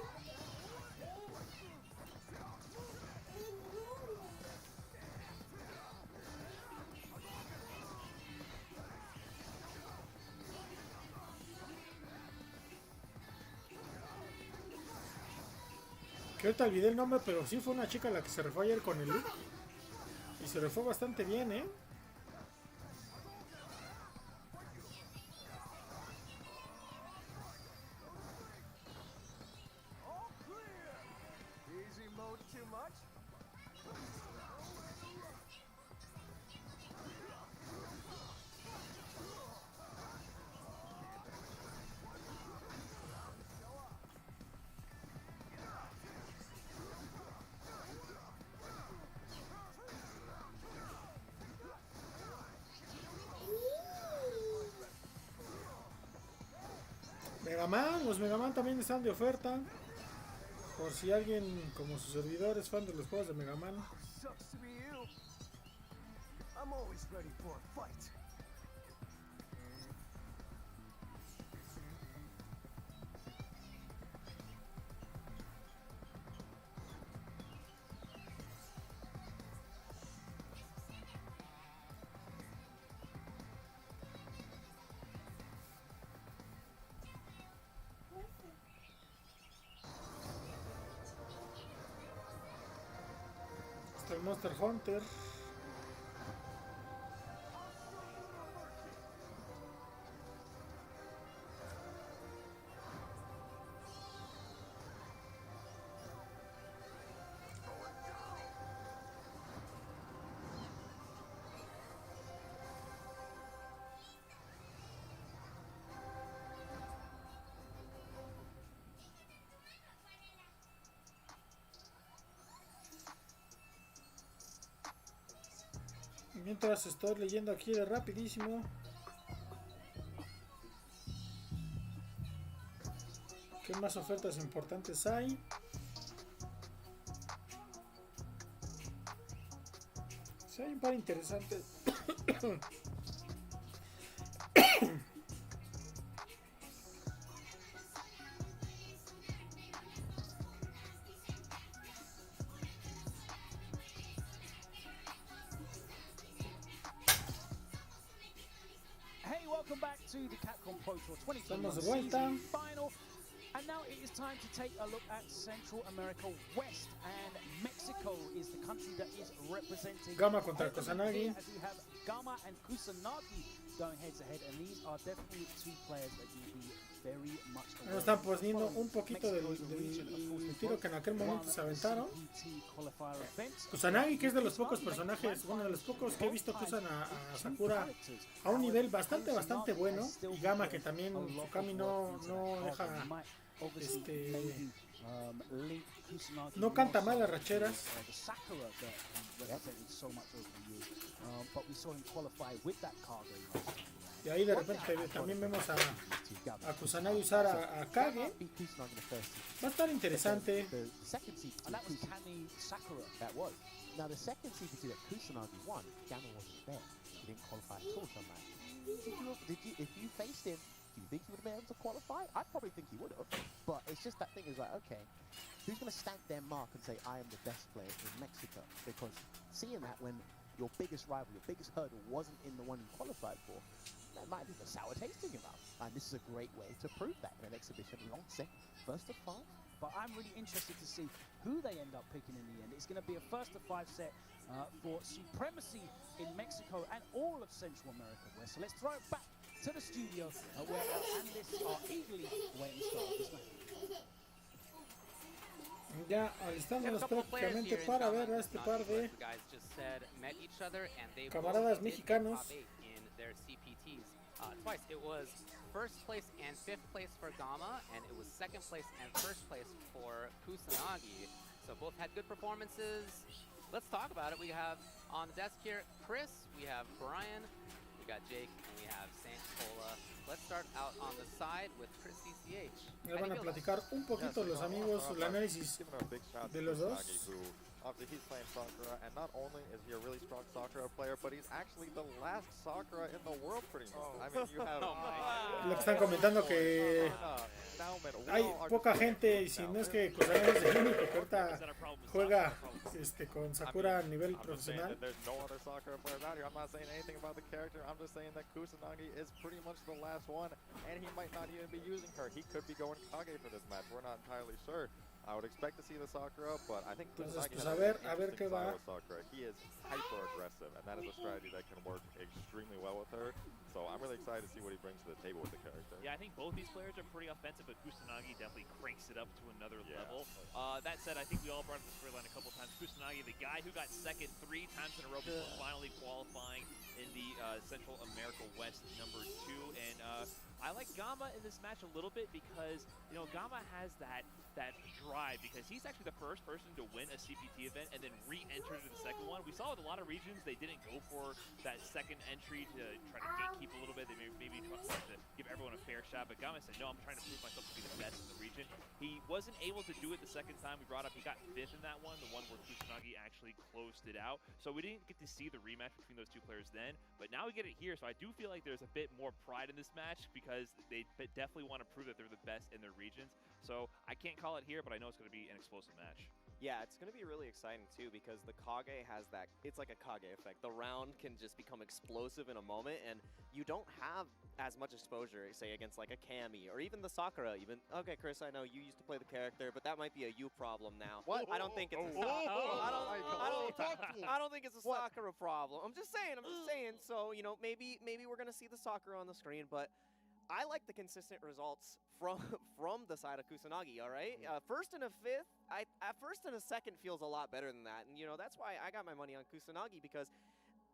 Que ahorita olvidé el nombre, pero sí fue una chica la que se rifó ayer con el Luke. Y se rifó bastante bien, ¿eh? Mega Man, los Mega Man también están de oferta. Por si alguien como su servidor es fan de los juegos de Mega Man. Está el Monster Hunter. Mientras estoy leyendo aquí de rapidísimo. ¿Qué más ofertas importantes hay? Sí, hay un par interesantes. Welcome back to the Capcom Pro Tour 2021 Estamos de vuelta. season final. And now it is time to take a look at Central America West, and Mexico is the country that is representing Gama contra Kusanagi. As we have Gama and Kusanagi going head to head, and these are definitely two players that you'll be very much aware Nos están poniendo un poquito del tiro que en aquel momento se aventaron. Kusanagi, que es de los pocos personajes, bueno, de los pocos que he visto que usan a Sakura a un nivel bastante bueno, y Gama, que también su camino no deja no canta mal las racheras. Y ahí de repente también vemos a Kusanagi usar a Kage. Va a estar interesante. Now the second CPT that Kusanagi won, Gamma wasn't there. He didn't qualify at all from that. If you faced him, do you think he would have been able to qualify? I probably think he would have. But it's just that thing is like, okay, who's going to stamp their mark and say, I am the best player in Mexico? Because seeing that when your biggest rival, your biggest hurdle wasn't in the one you qualified for, that might be the sour taste in your mouth. And this is a great way to prove that in an exhibition. Long set, first of 5. But I'm really interested to see who they end up picking in the end. It's going to be a first of 5 set for supremacy in Mexico and all of Central America West. So let's throw it back to the studio where our analysts are eagerly waiting to start this match. Ya alistándonos prácticamente para ver a este par de camaradas mexicanos. Twice. It was first place and 5th place for Gama, and it was 2nd place and 1st place for Kusanagi. So both had good performances. Let's talk about it. We have on the desk here Chris, we have Brian, we got Jake, and we have Santola. Let's start out on the side with Chris CCH. Ya van a platicar un poquito los amigos el análisis de los dos. Obviously, he's playing Sakura, and not only is he a really strong Sakura player, but he's actually the last Sakura in the world, pretty much. I mean, you have... Lo que están comentando que hay poca gente, y si no es que Kusanagi es el único que ahorita juega con Sakura a nivel profesional. There's no other Sakura players out here. I'm not saying anything about the character. I'm just saying that Kusanagi is pretty much the last one, and he might not even be using her. He could be going Kage for this match. We're not entirely sure. I would expect to see the Sakura, but I think Entonces, Kusanagi pues has a ver an qué interesting va. style with Sakura. He is hyper aggressive, and that is a strategy that can work extremely well with her. So I'm really excited to see what he brings to the table with the character. Yeah, I think both these players are pretty offensive, but Kusanagi definitely cranks it up to another Yeah. level. That said, I think we all brought up the storyline a couple times. Kusanagi, the guy who got second 3 times in a row before finally qualifying in the Central America West #2, and I like Gama in this match a little bit because, you know, Gama has that drive because he's actually the first person to win a CPT event and then re-enter to the second one. We saw with a lot of regions they didn't go for that second entry to try to gatekeep a little bit. They maybe tried to give everyone a fair shot, but Gama said, no, I'm trying to prove myself to be the best in the region. He wasn't able to do it the second time we brought up. He got 5th in that one, the one where Kusanagi actually closed it out. So we didn't get to see the rematch between those two players then, but now we get it here. So I do feel like there's a bit more pride in this match because they definitely want to prove that they're the best in their regions. So I can't call it here, but I know it's going to be an explosive match. Yeah, it's going to be really exciting too because the Kage has that, it's like a Kage effect. The round can just become explosive in a moment and you don't have as much exposure, say, against like a Cammy or even the Sakura even. Okay, Chris, I know you used to play the character, but that might be a you problem now. What? I don't think it's a I don't think it's a Sakura problem. I'm just saying. So, you know, maybe we're going to see the Sakura on the screen, but I like the consistent results from the side of Kusanagi, all right? First and a 5th, first and a 2nd feels a lot better than that. And, you know, that's why I got my money on Kusanagi because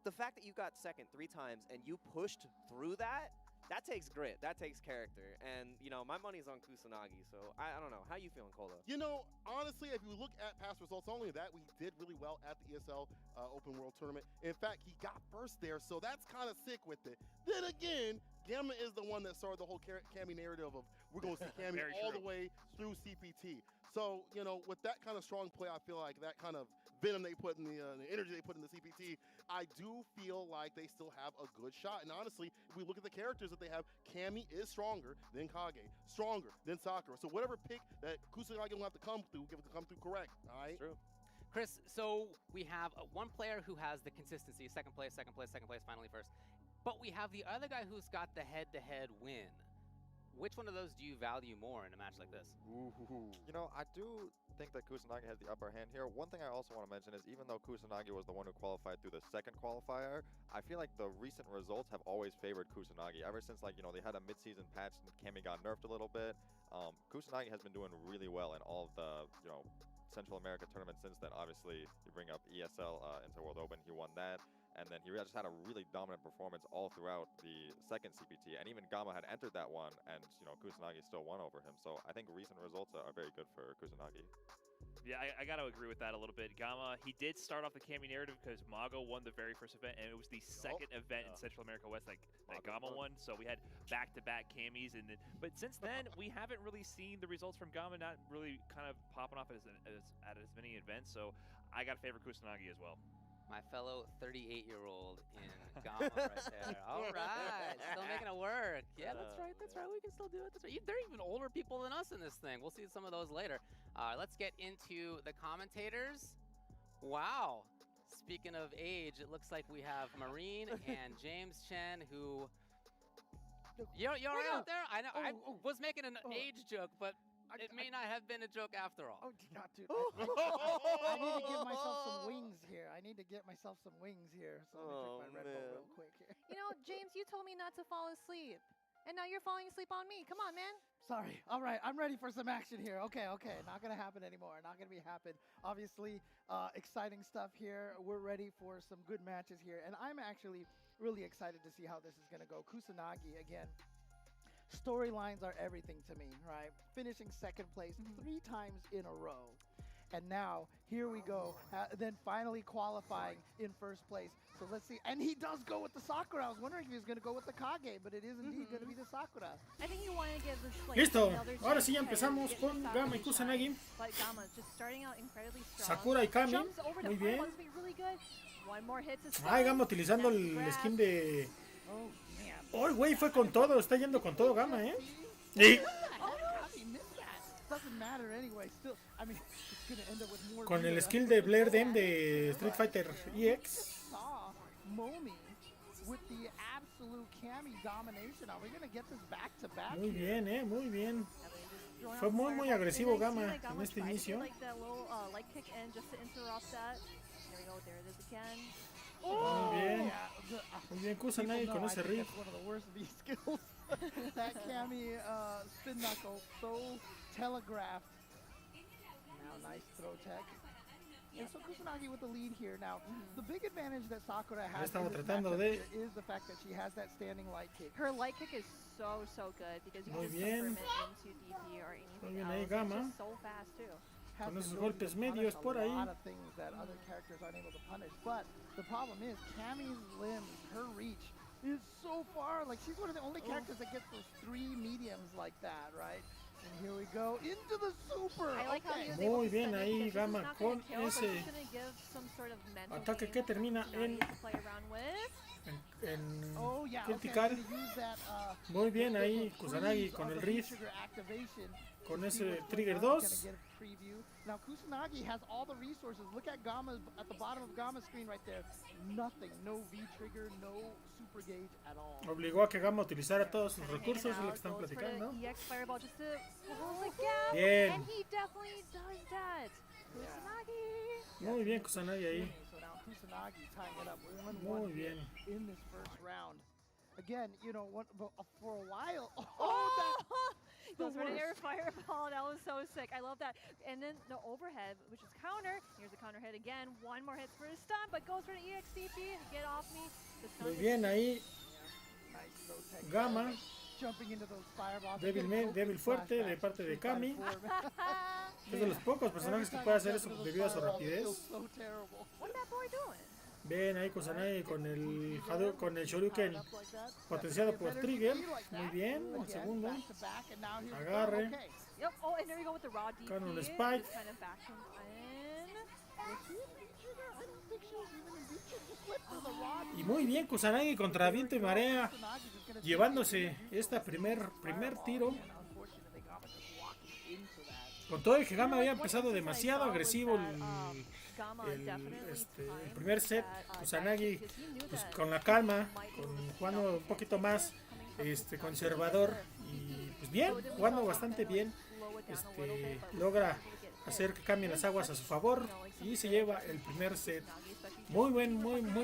the fact that you got 2nd 3 times and you pushed through that takes grit, that takes character. And, you know, my money's on Kusanagi, so I don't know. How you feeling, Kola? You know, honestly, if you look at past results, only that we did really well at the ESL Open World Tournament. In fact, he got first there, so that's kind of sick with it. Then again, Gamma is the one that started the whole Cammy narrative of we're going to see Cammy all the way through CPT. So, you know, with that kind of strong play, I feel like that kind of venom they put in the energy they put in the CPT, I do feel like they still have a good shot. And honestly, if we look at the characters that they have, Cammy is stronger than Kage, stronger than Sakura. So whatever pick that Kusanagi will have to come through, give it to come through correct, all right? True. Chris, so we have one player who has the consistency, second place, finally first. But we have the other guy who's got the head-to-head win. Which one of those do you value more in a match like this? You know, I do think that Kusanagi has the upper hand here. One thing I also want to mention is even though Kusanagi was the one who qualified through the second qualifier, I feel like the recent results have always favored Kusanagi. Ever since, like, you know, they had a mid-season patch and Cammy got nerfed a little bit, Kusanagi has been doing really well in all of the, you know, Central America tournaments since then. Obviously, you bring up ESL into World Open, he won that. And then he just had a really dominant performance all throughout the second CPT. And even Gama had entered that one, and, you know, Kusanagi still won over him. So I think recent results are very good for Kusanagi. Yeah, I got to agree with that a little bit. Gama, he did start off the Cammy narrative because Mago won the very first event, and it was the second event in Central America West that Gama won. So we had back-to-back Cammys, but since then we haven't really seen the results from Gama, not really kind of popping off at as many events. So I got to favor Kusanagi as well. My fellow 38-year-old in Gama right there. All right, still making it work. Yeah, that's right. We can still do it. That's right. There are even older people than us in this thing. We'll see some of those later. Let's get into the commentators. Wow. Speaking of age, it looks like we have Marine and James Chen, who... You're out there? I know. I was making an age joke, but... It may not have been a joke after all. Oh, God, dude. I need to give myself some wings here. So let me drink my Red Bull real quick here. You know, James, you told me not to fall asleep. And now you're falling asleep on me. Come on, man. Sorry. All right. I'm ready for some action here. Okay. Not going to happen anymore. Obviously, exciting stuff here. We're ready for some good matches here. And I'm actually really excited to see how this is going to go. Kusanagi, again. Storylines are everything to me, right? Finishing second place 3 times in a row. And now, here we go. Then finally qualifying in first place. So let's see. And he does go with the Sakura. I was wondering if he was going to go with the Kage, but it is indeed going to be the Sakura. I think you want to give this like Listo. Ahora sí ya empezamos con Gama y Kusanagi. But Gama just starting out incredibly strong. Sakura y Kami. Jumps over Muy to bien. wants to be really good. One more hit to Ay, Gama utilizando el skin de... Oh, man. Oh, el güey fue con todo. Está yendo con todo Gama, ¿eh? Sí. Doesn't matter anyway. Still, I mean, it's going to end up with more. Con el skill de Blair Dem de Street Fighter EX. Saw Momi with the absolute Cammy domination. Are we going to get this back to back? Muy bien, muy bien. Fue muy agresivo Gama en este inicio. Muy bien Kusanagi con ese riff. That Cammy spin knuckle, so telegraphed. Now nice throw tech. And so Kusanagi with the lead here. Now, the big advantage that Sakura has in this matchup is the fact that she has that standing light kick. Her light kick is so good because you can transform it into DP or anything else. Gama. It's just so fast too. Con esos golpes medios por ahí. A lot of things that other characters aren't able to punish. But the problem is Cammy's limbs, her reach is so far. Like she's one of the only characters that gets those 3 mediums like that, right? And here we go into the super. I like how he was Muy able to bien send ahí it Gama not con kill, ese give some sort of mental ataque game que termina en play around with. critical. Muy bien ahí Kusanagi con el riff. Con ese trigger 2. Now Kusanagi has all the resources. Look at Gama's at the bottom of Gama's screen right there. Nothing, no V trigger, no super gauge at all. Obligó a que Gama utilizara todos sus recursos, es lo que están platicando. Bien. And he definitely does that. Kusanagi. Muy bien Kusanagi ahí. So now Kusanagi tying it up 1-1 Muy bien. in this first round. Again, you know, for a while. Goes for the air fireball. That was so sick. I love that. And then the overhead, which is counter. Here's the counter hit again. One more hit for his stun, but goes for the EXDP. Get off me. Muy bien ahí. Gama. Débil fuerte de parte de Kami. Es de los pocos personajes que puede hacer eso debido a su rapidez. Ven ahí Kusanagi con el Shoryuken potenciado por Trigger. Muy bien, el segundo. Agarre. Con un Spike. Y muy bien Kusanagi contra viento y marea. Llevándose este primer tiro. Con todo el que Gama había empezado demasiado agresivo el primer set, Kusanagi pues, con la calma, jugando un poquito más conservador y pues bien, jugando bastante bien, logra hacer que cambien las aguas a su favor y se lleva el primer set. Muy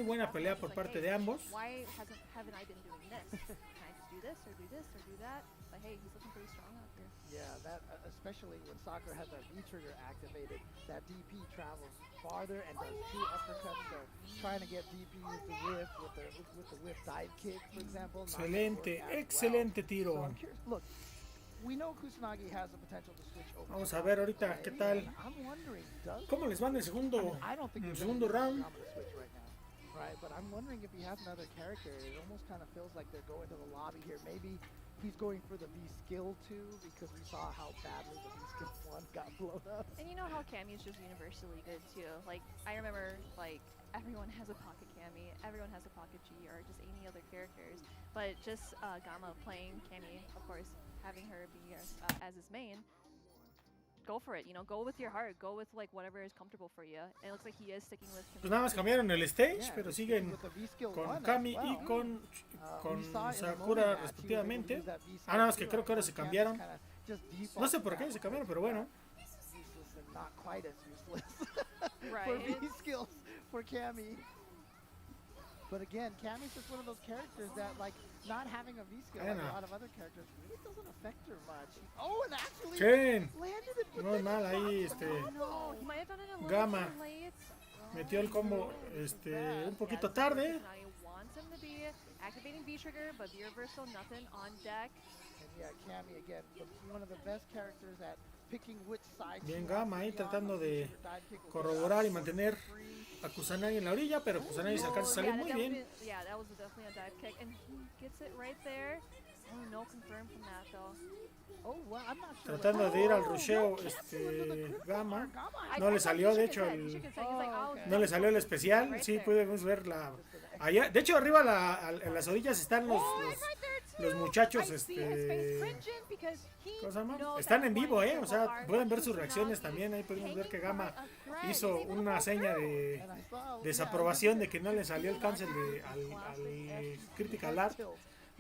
buena pelea por parte de ambos. Yeah, that especially when Sakura has that V trigger activated, that DP travels farther and does 2 uppercuts. So trying to get DP with the whip dive kick, for example. Excelente tiro. Look, we know Kusanagi has the potential to switch over. Vamos a ver ahorita qué tal. ¿Cómo les va en el segundo round? Right, but I'm wondering if he has another character. It almost kind of feels like they're going to the lobby here. Maybe he's going for the V skill 2 because we saw how badly the V skill 1 got blown up. And you know how Cammy is just universally good too. Like I remember, like everyone has a pocket Cammy, everyone has a pocket G, or just any other characters. But just Gama playing Cammy, of course, having her be as his main. Go for it, you know, go with your heart, go with like whatever is comfortable for you. And it looks like he is sticking with Pues nada más cambiaron el stage, pero siguen con Kami y con Sakura respectivamente. Nada más que creo que ahora se cambiaron. No sé por qué se cambiaron, pero bueno. For Cammy. But again, Cammy's just one of those characters that, like, not having a V skill like a lot of other characters really doesn't affect her much. Oh, and actually landed it with muy mal ahí, Gama metió el combo un poquito tarde. Activating V trigger, but the reversal, nothing on deck. And yeah, Cammy again, one of the best characters at picking which side. Bien Gama ahí tratando de corroborar y mantener a Kusanagi en la orilla, pero Kusanagi se alcanza a salir muy bien. Yeah, that was definitely a dive kick, and he gets it right there. Oh, no confirm from that though. Oh, well, I'm not sure. Tratando de ir al rusheo, Gama. No le salió, de hecho, no le salió el especial. Sí, podemos ver la. Allá, de hecho, arriba en las orillas están los muchachos, ¿cómo se llama? Están en vivo, o sea, pueden ver sus reacciones también. Ahí podemos ver que Gama hizo una seña de desaprobación de que no le salió el cancel al Critical Art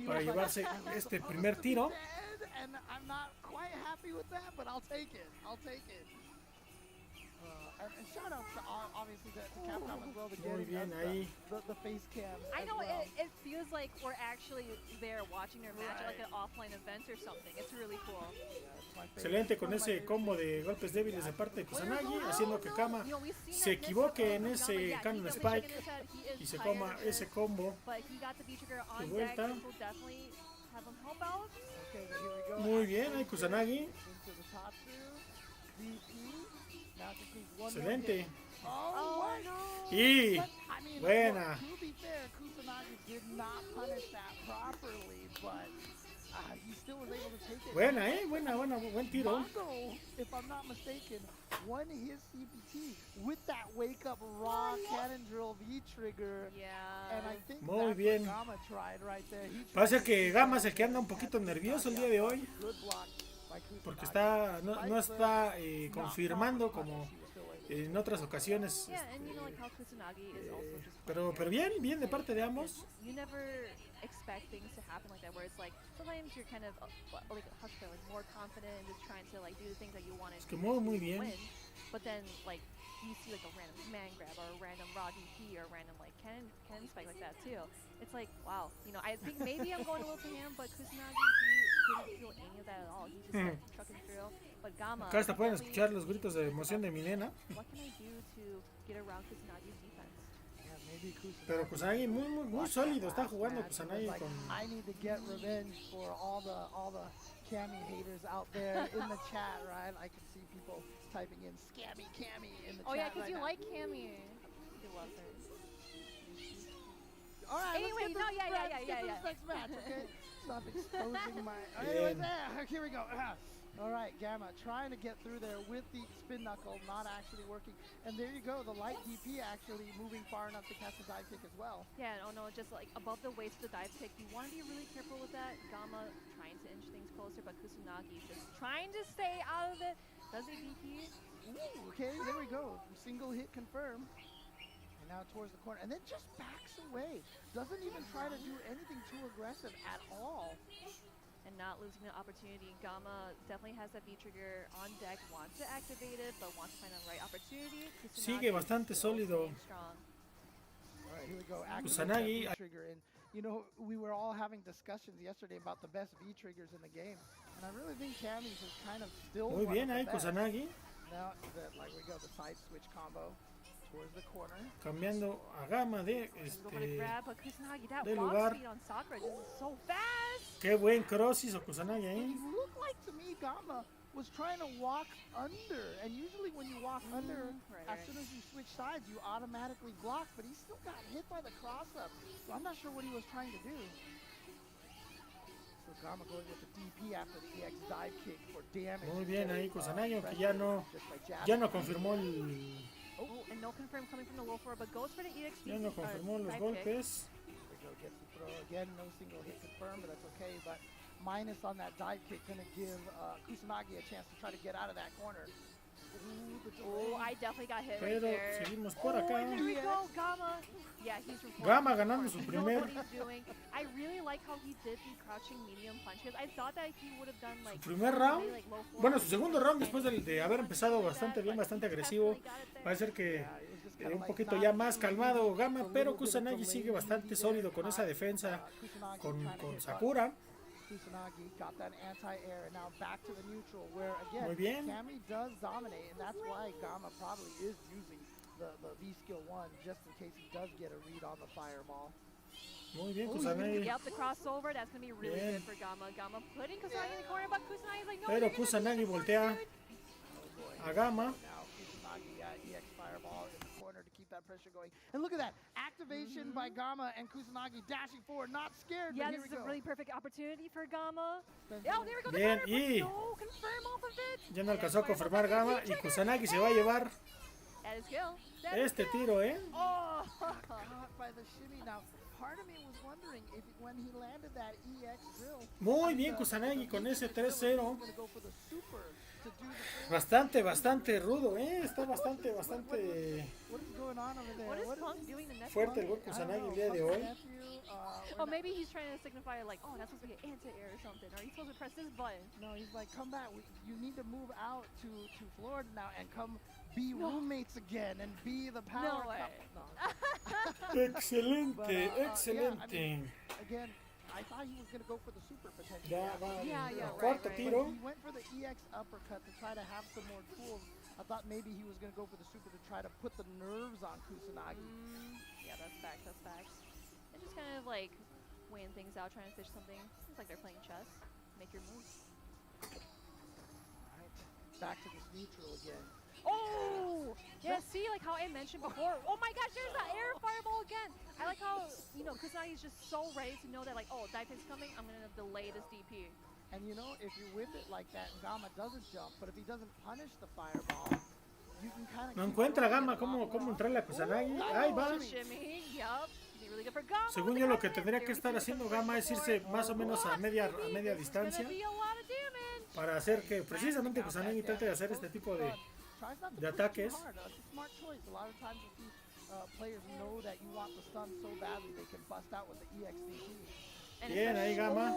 para llevarse este primer tiro. did, and I'm not quite happy with that, but I'll take it. I'll take it. And shout out to obviously to Capcom as well to Muy bien getting ahí. the face cam. I as know well. it feels like we're actually there watching their match like an offline event or something. It's really cool. Excelente con ese combo de golpes débiles de parte de Kusanagi, haciendo que Kama se equivoque en ese Cannon Spike y se coma ese combo de vuelta. Muy bien, ahí Kusanagi. Excelente. Y buena. To be fair, Kusanagi did not punish that properly, but he still was able to take it. Buena, buena, buen tiro. Mongo, if I'm not mistaken, won his CPT with that wake up raw cannon drill V trigger. Yeah. And I think Muy that's bien. what Gama tried right there. Parece que Gama es el que anda un poquito nervioso el día de hoy, Good block by porque Kusanagi. no está confirmando como en otras ocasiones. Yeah, and you know like how Kusanagi is also just Pero bien de parte de ambos. you never expect things to happen like that, where it's like sometimes you're kind of like how to say, like more confident and just trying to like do the things that you want to Es que muy bien. win, but then like you see like a random man grab or a random raw DP or a random like cannon spike like that too. It's like wow, you know, I think maybe I'm going a little to him, but Kusanagi he didn't feel any of that at all. He just like trucking through. But Gama, Acá hasta pueden escuchar los gritos de emoción de mi nena. what can I do to get around Kusanagi's defense? Yeah, maybe Kusanagi. Pero Kusanagi muy sólido está jugando Kusanagi Like, con. I need to get revenge for all the Cammy haters out there in the chat, right? I can see people typing in scammy Cammy in the Oh chat. yeah, because right you now. like Cammy. You love her. All right, Anyway, let's no, get yeah, this next match, okay? Stop exposing my. Bien. Anyway, there. Here we go. All right, Gamma trying to get through there with the spin knuckle, not actually working. And there you go, the light DP actually moving far enough to catch the dive kick as well. Yeah, oh no, just like above the waist of the dive kick. You want to be really careful with that. Gamma trying to inch things closer, but Kusanagi just trying to stay out of it. Does he DP? Ooh, okay, there we go. Single hit confirm. And now towards the corner, and then just backs away. Doesn't even try to do anything too aggressive at all. And not losing the opportunity. Gamma definitely has that V-trigger on deck, wants to activate it, but wants to find the right opportunity. Sigue bastante sólido. Strong. All right, here we go. Kusanagi. V-trigger, and you know, we were all having discussions yesterday about the best V-triggers in the game. And I really think Cammy's is kind of still Muy one bien of ahí the best. Kusanagi, Now, like we go, the side switch combo towards the corner. cambiando a Gama de Go for the grab, but Kusanagi, that de walk lugar. speed on Sakura just is so fast. Qué buen cross hizo Kusanagi ahí. It looked like to me Gamma was trying to walk under, and usually when you walk under, as soon as you switch sides, you automatically block, but he still got hit by the cross-up, so I'm not sure what he was trying to do. So Gamma going with the DP after the EX dive kick for damage. Muy bien ahí Kusanagi, aunque Just by jabbing. ya no confirmó el. Oh, and no confirm coming from the low floor, but goes for the EX. Ya no confirmó los dive kick. golpes. There we go, gets the throw again, no single hit confirmed, but that's okay, but minus on that dive kick gonna give Kusanagi a chance to try to get out of that corner. Ooh, the delay. Oh, I definitely got hit right Pero there. seguimos por Oh, acá. and there we go, Gamma. Yeah, he's Gamma ganando su He knows primer. what he's doing. I really like how he did the crouching medium punch, because I thought that he would have done like Primer round. really, like, low floor Bueno, su segundo round después de haber empezado bastante bien, bastante agresivo. Va a ser que un poquito ya más calmado Gama, pero Kusanagi sigue bastante sólido con esa defensa con Sakura. Kusanagi got that anti-air, and now back to the neutral, where again, Muy bien. Cammy does dominate, and that's why Gamma probably is using the V-Skill 1, just in case he does get a read on the fireball. Muy bien, Oh, Kusanagi. yep, the crossover, that's going to be really Bien. good for Gamma. Gamma putting Kusanagi in the corner, but Kusanagi's like, no, Pero you're gonna Kusanagi do voltea Oh boy. a Gama. Now Kusanagi, EX fireball in the corner to keep that pressure going. And look at that, activation by Gamma and Kusanagi dashing forward, not scared, Yeah, but here this we is a go. really perfect opportunity for Gamma. Oh, there we go, the Bien, counter, y but no confirm off of it. ya no alcanzó a confirmar Gama y Kusanagi se va a llevar That is kill. That is este kill. tiro, ¿eh? Oh, caught by the shimmy. Now, part of me was wondering if when he landed that EX drill. Muy bien Kusanagi con ese 3-0. Gonna go for the super to do the Bastante rudo, ¿eh? Está bastante What is going on over there? What is What Punk doing the next fuerte el one? buen Kusanagi el día de hoy. Oh, maybe he's trying to signify like, oh, that's supposed to be an anti-air or something, or he's supposed to press this button. No, he's like, come back. You need to move out to Florida now and come be roommates again and be the power couple. No. Excelente, But, excelente. yeah, I mean, again, I thought he was going to go for the super potentially. Ya va Yeah, el cuarto right. tiro. He went for the EX uppercut to try to have some more tools. I thought maybe he was going to go for the super to try to put the nerves on Kusanagi. Yeah, that's facts, that's facts. And just kind of like weighing things out, trying to fish something. Seems like they're playing chess. Make your moves. Alright, back to this neutral again. Oh! Yeah, see, like how I mentioned before. Oh my gosh, there's that air fireball again. I like how, you know, Kusanagi is just so ready to know that, like, oh, Daipin's coming, I'm going to delay this DP. And you know, if you whip it like that, Gama doesn't jump, but if he doesn't punish the fireball, you can kind of... No encuentra Gama cómo entrarle a Kusanagi. Ahí va. Shimmy, yup. Really good for Gama. Según yo, lo que tendría que estar haciendo Gama es irse más o menos a media distancia para hacer que precisamente Kusanagi trate de hacer este tipo de ataques. Bien, ahí Gama.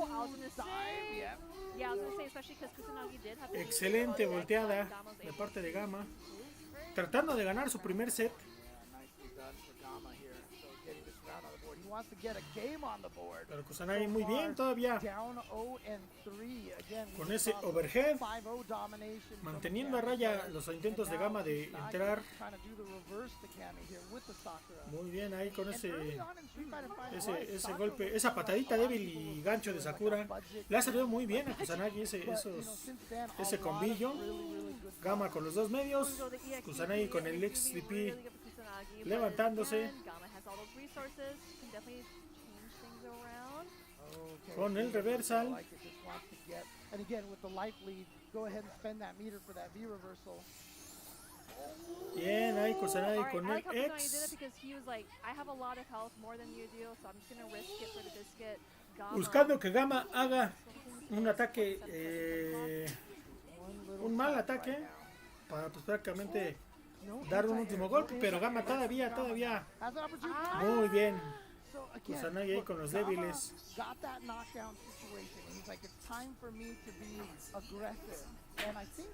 Excelente volteada de parte de Gama. Tratando de ganar su primer set. Pero Kusanagi muy bien todavía. Con ese overhead. Manteniendo a raya los intentos de Gama de entrar. Muy bien ahí con ese golpe, esa patadita débil y gancho de Sakura. Le ha salido muy bien a Kusanagi ese combillo. Gama con los dos medios. Kusanagi con el XDP levantándose. Con el reversal. Bien, ahí Kusanagi con el X. Buscando que Gama haga un ataque, un mal ataque, para pues prácticamente dar un último golpe, pero Gama todavía. Muy bien. Kusanagi ahí con los débiles. And I think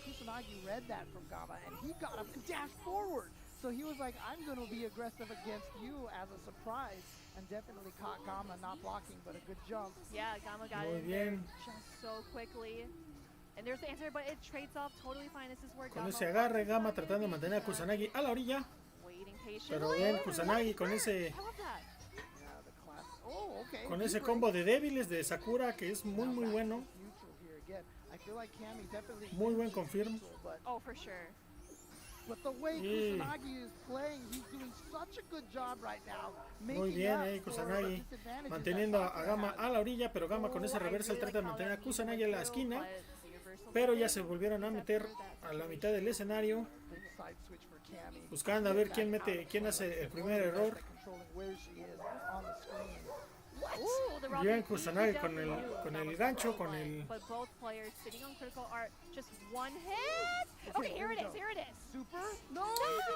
Kusanagi read that from Gama, and he got up and dashed forward. So he was like, I'm going to be aggressive against you as a surprise, and definitely caught Gama not blocking, but a good jump. Yeah, Gama got it in there just so quickly. And there's the answer, but it trades off totally fine. This is where Con ese agarre, Gama tratando de mantener a Kusanagi a la orilla. Pero bien, Kusanagi con ese... Con ese combo de débiles de Sakura, que es muy bueno. Muy buen confirm. Oh, for sure. Muy bien, Kusanagi manteniendo a Gama a la orilla, pero Gama con ese reversal trata de mantener a Kusanagi en la esquina, pero ya se volvieron a meter a la mitad del escenario, buscando a ver quién hace el primer error. Bien, Kusanagi con el gancho, con el...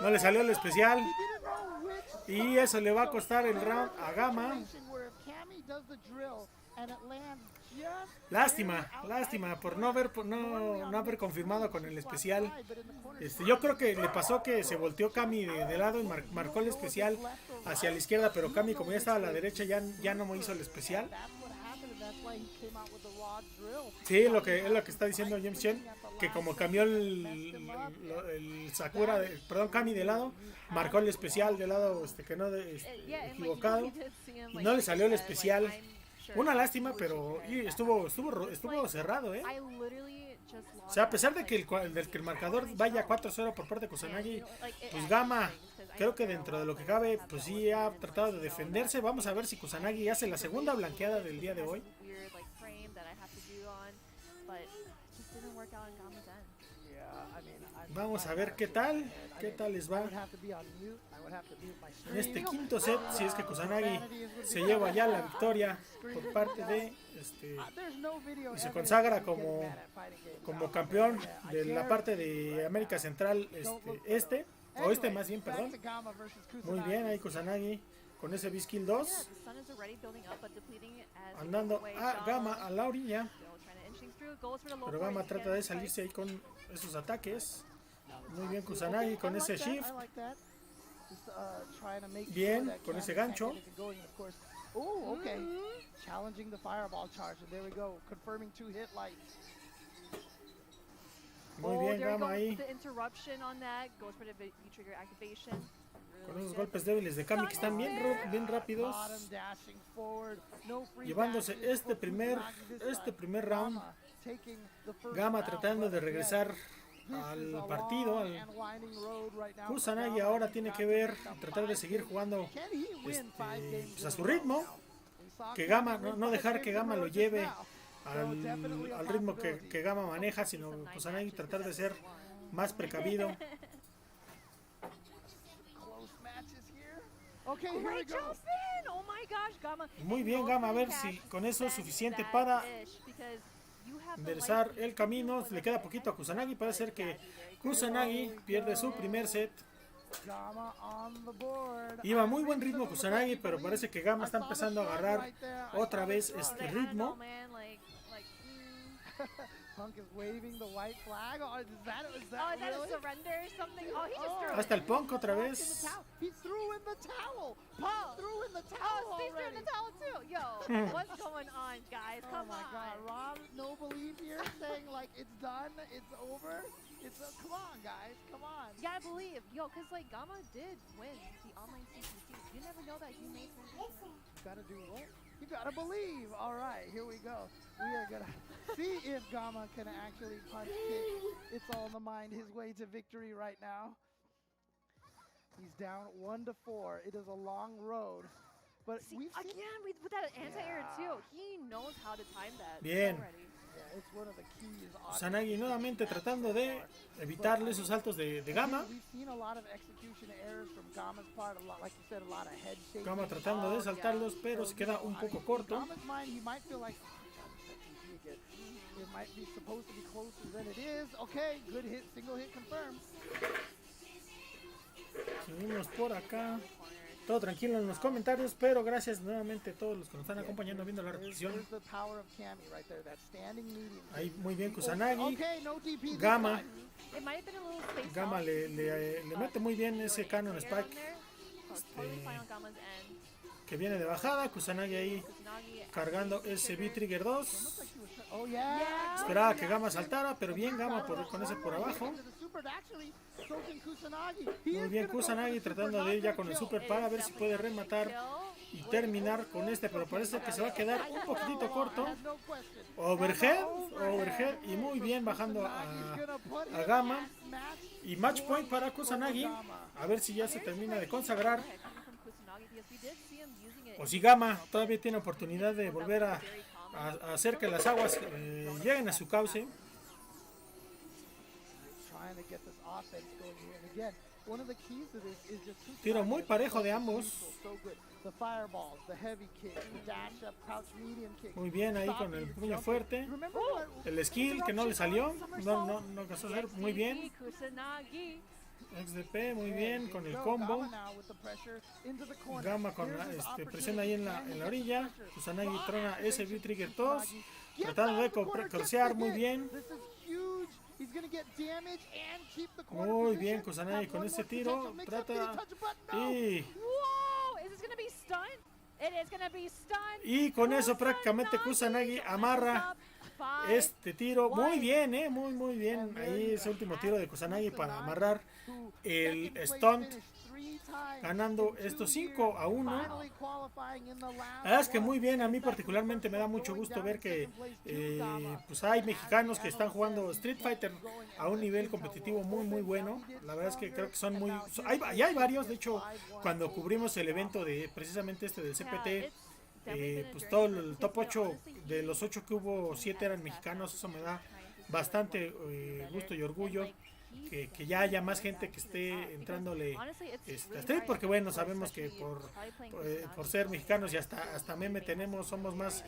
No le salió el especial. Y eso le va a costar el round a Gama. Lástima por no haber confirmado con el especial. Yo creo que le pasó que se volteó Kami de lado y marcó el especial hacia la izquierda, pero Kami como ya estaba a la derecha ya no me hizo el especial. Sí, es lo que está diciendo James Chen, que como cambió el Sakura, Kami de lado, marcó el especial de lado que no equivocado y no le salió el especial. Una lástima, pero estuvo cerrado, O sea, a pesar de que el marcador vaya 4-0 por parte de Kusanagi, pues Gama, creo que dentro de lo que cabe, pues sí ha tratado de defenderse. Vamos a ver si Kusanagi hace la segunda blanqueada del día de hoy. Vamos a ver qué tal les va en este quinto set, si es que Kusanagi se lleva ya la victoria por parte de y se consagra como campeón de la parte de América Central oeste más bien, perdón. Muy bien ahí Kusanagi con ese B-Skill 2. Andando a Gama a la orilla. Pero Gama trata de salirse ahí con esos ataques. Muy bien Kusanagi con ese shift. Bien, con ese gancho. Challenging the fireball charge, and there we go, confirming 2 hit lights. Muy bien, Gama ahí. Con unos golpes débiles de Kami que están bien rápidos. Llevándose este primer round. Gama tratando de regresar al partido. Kusanagi ahora tiene que ver, tratar de seguir jugando pues a su ritmo. Que Gama, no dejar que Gama lo lleve al ritmo que Gama maneja, sino Kusanagi tratar de ser más precavido. Muy bien Gama, a ver si con eso es suficiente para enderezar el camino. Le queda poquito a Kusanagi, parece ser que Kusanagi pierde su primer set. Iba muy buen ritmo Kusanagi, pero parece que Gama está empezando a agarrar otra vez este ritmo. Punk is waving the white flag. Is that a surrender or something? Oh, he just threw Hasta el Punk otra vez. He threw in the towel. Punk threw in the towel. Steve threw in the towel too. Yo, what's going on, guys? Come on. Oh my God, Rob, no belief here, saying like it's done, it's over. Come on, guys, come on. You gotta believe, yo, cause like Gama did win the online CPT. You never know that he made. You gotta do what? You gotta believe. All right, here we go. We are gonna see if Gama can actually punch kick. It's all in the mind, his way to victory right now. He's down 1-4. It is a long road. But see, again, with that anti-air too, he knows how to time that. Bien. Yeah, it's one of the keys. Kusanagi nuevamente tratando de evitarle esos saltos de Gama. We've seen a lot of execution errors from Gama's part, a lot, like you said, a lot of head shaking. Gama tratando de saltarlos, pero se queda un poco corto. Gama's mind, he might feel like, it might be supposed to be closer than it is. Okay, good hit, single hit confirmed. Seguimos por acá. Todo tranquilo en los comentarios, pero gracias nuevamente a todos los que nos están acompañando viendo la repetición. Ahí muy bien Kusanagi. Gama. Gama le mete muy bien ese Cannon Spike. Que viene de bajada. Kusanagi ahí cargando ese B-Trigger 2. Esperaba que Gama saltara, pero bien Gama con ese por abajo. Muy bien Kusanagi tratando de ir ya con el super para ver si puede rematar y terminar con este, pero parece que se va a quedar un poquitito corto. Overhead y muy bien bajando a Gama. Y match point para Kusanagi. A ver si ya se termina de consagrar. O si Gama todavía tiene oportunidad de volver a hacer que las aguas lleguen a su cauce. Tiro muy parejo de ambos. Muy bien ahí con el puño fuerte. El skill que no le salió. No alcanzó a hacer. Muy bien. XDP, muy bien con el combo. Gama con presión ahí en la orilla. Kusanagi trona ese B-Trigger 2. Tratando de crocear muy bien. Muy bien Kusanagi con este tiro. Trata y con eso prácticamente Kusanagi amarra este tiro. Muy bien, muy bien. Ahí ese último tiro de Kusanagi para amarrar el stunt, ganando estos 5-1. La verdad es que muy bien, a mí particularmente me da mucho gusto ver que pues hay mexicanos que están jugando Street Fighter a un nivel competitivo muy bueno. La verdad es que creo que son muy... hay varios, de hecho, cuando cubrimos el evento de precisamente este del CPT, pues todo el top 8, de los 8 que hubo, 7 eran mexicanos. Eso me da bastante gusto y orgullo. que ya haya más gente que esté entrándole a Street, porque bueno, sabemos que por ser mexicanos y hasta meme tenemos, somos más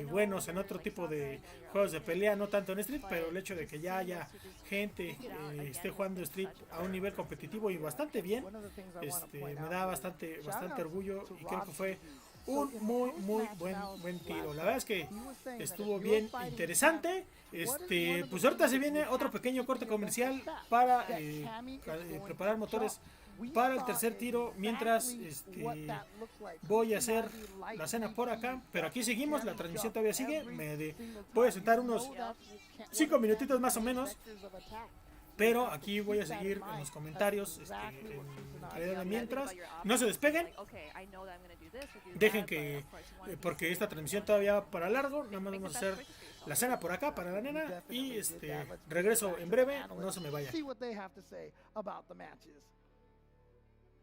buenos en otro tipo de juegos de pelea, no tanto en Street, pero el hecho de que ya haya gente esté jugando Street a un nivel competitivo y bastante bien, me da bastante orgullo, y creo que fue un muy buen tiro. La verdad es que estuvo bien interesante. Pues ahorita se viene otro pequeño corte comercial para preparar motores para el tercer tiro, mientras voy a hacer la cena por acá, pero aquí seguimos, la transmisión todavía sigue. Voy a sentar unos 5 minutitos más o menos, pero aquí voy a seguir en los comentarios en calidad de mientras. No se despeguen, dejen que porque esta transmisión todavía va para largo. Nada más vamos a hacer la cena por acá para la nena y regreso en breve, no se me vaya.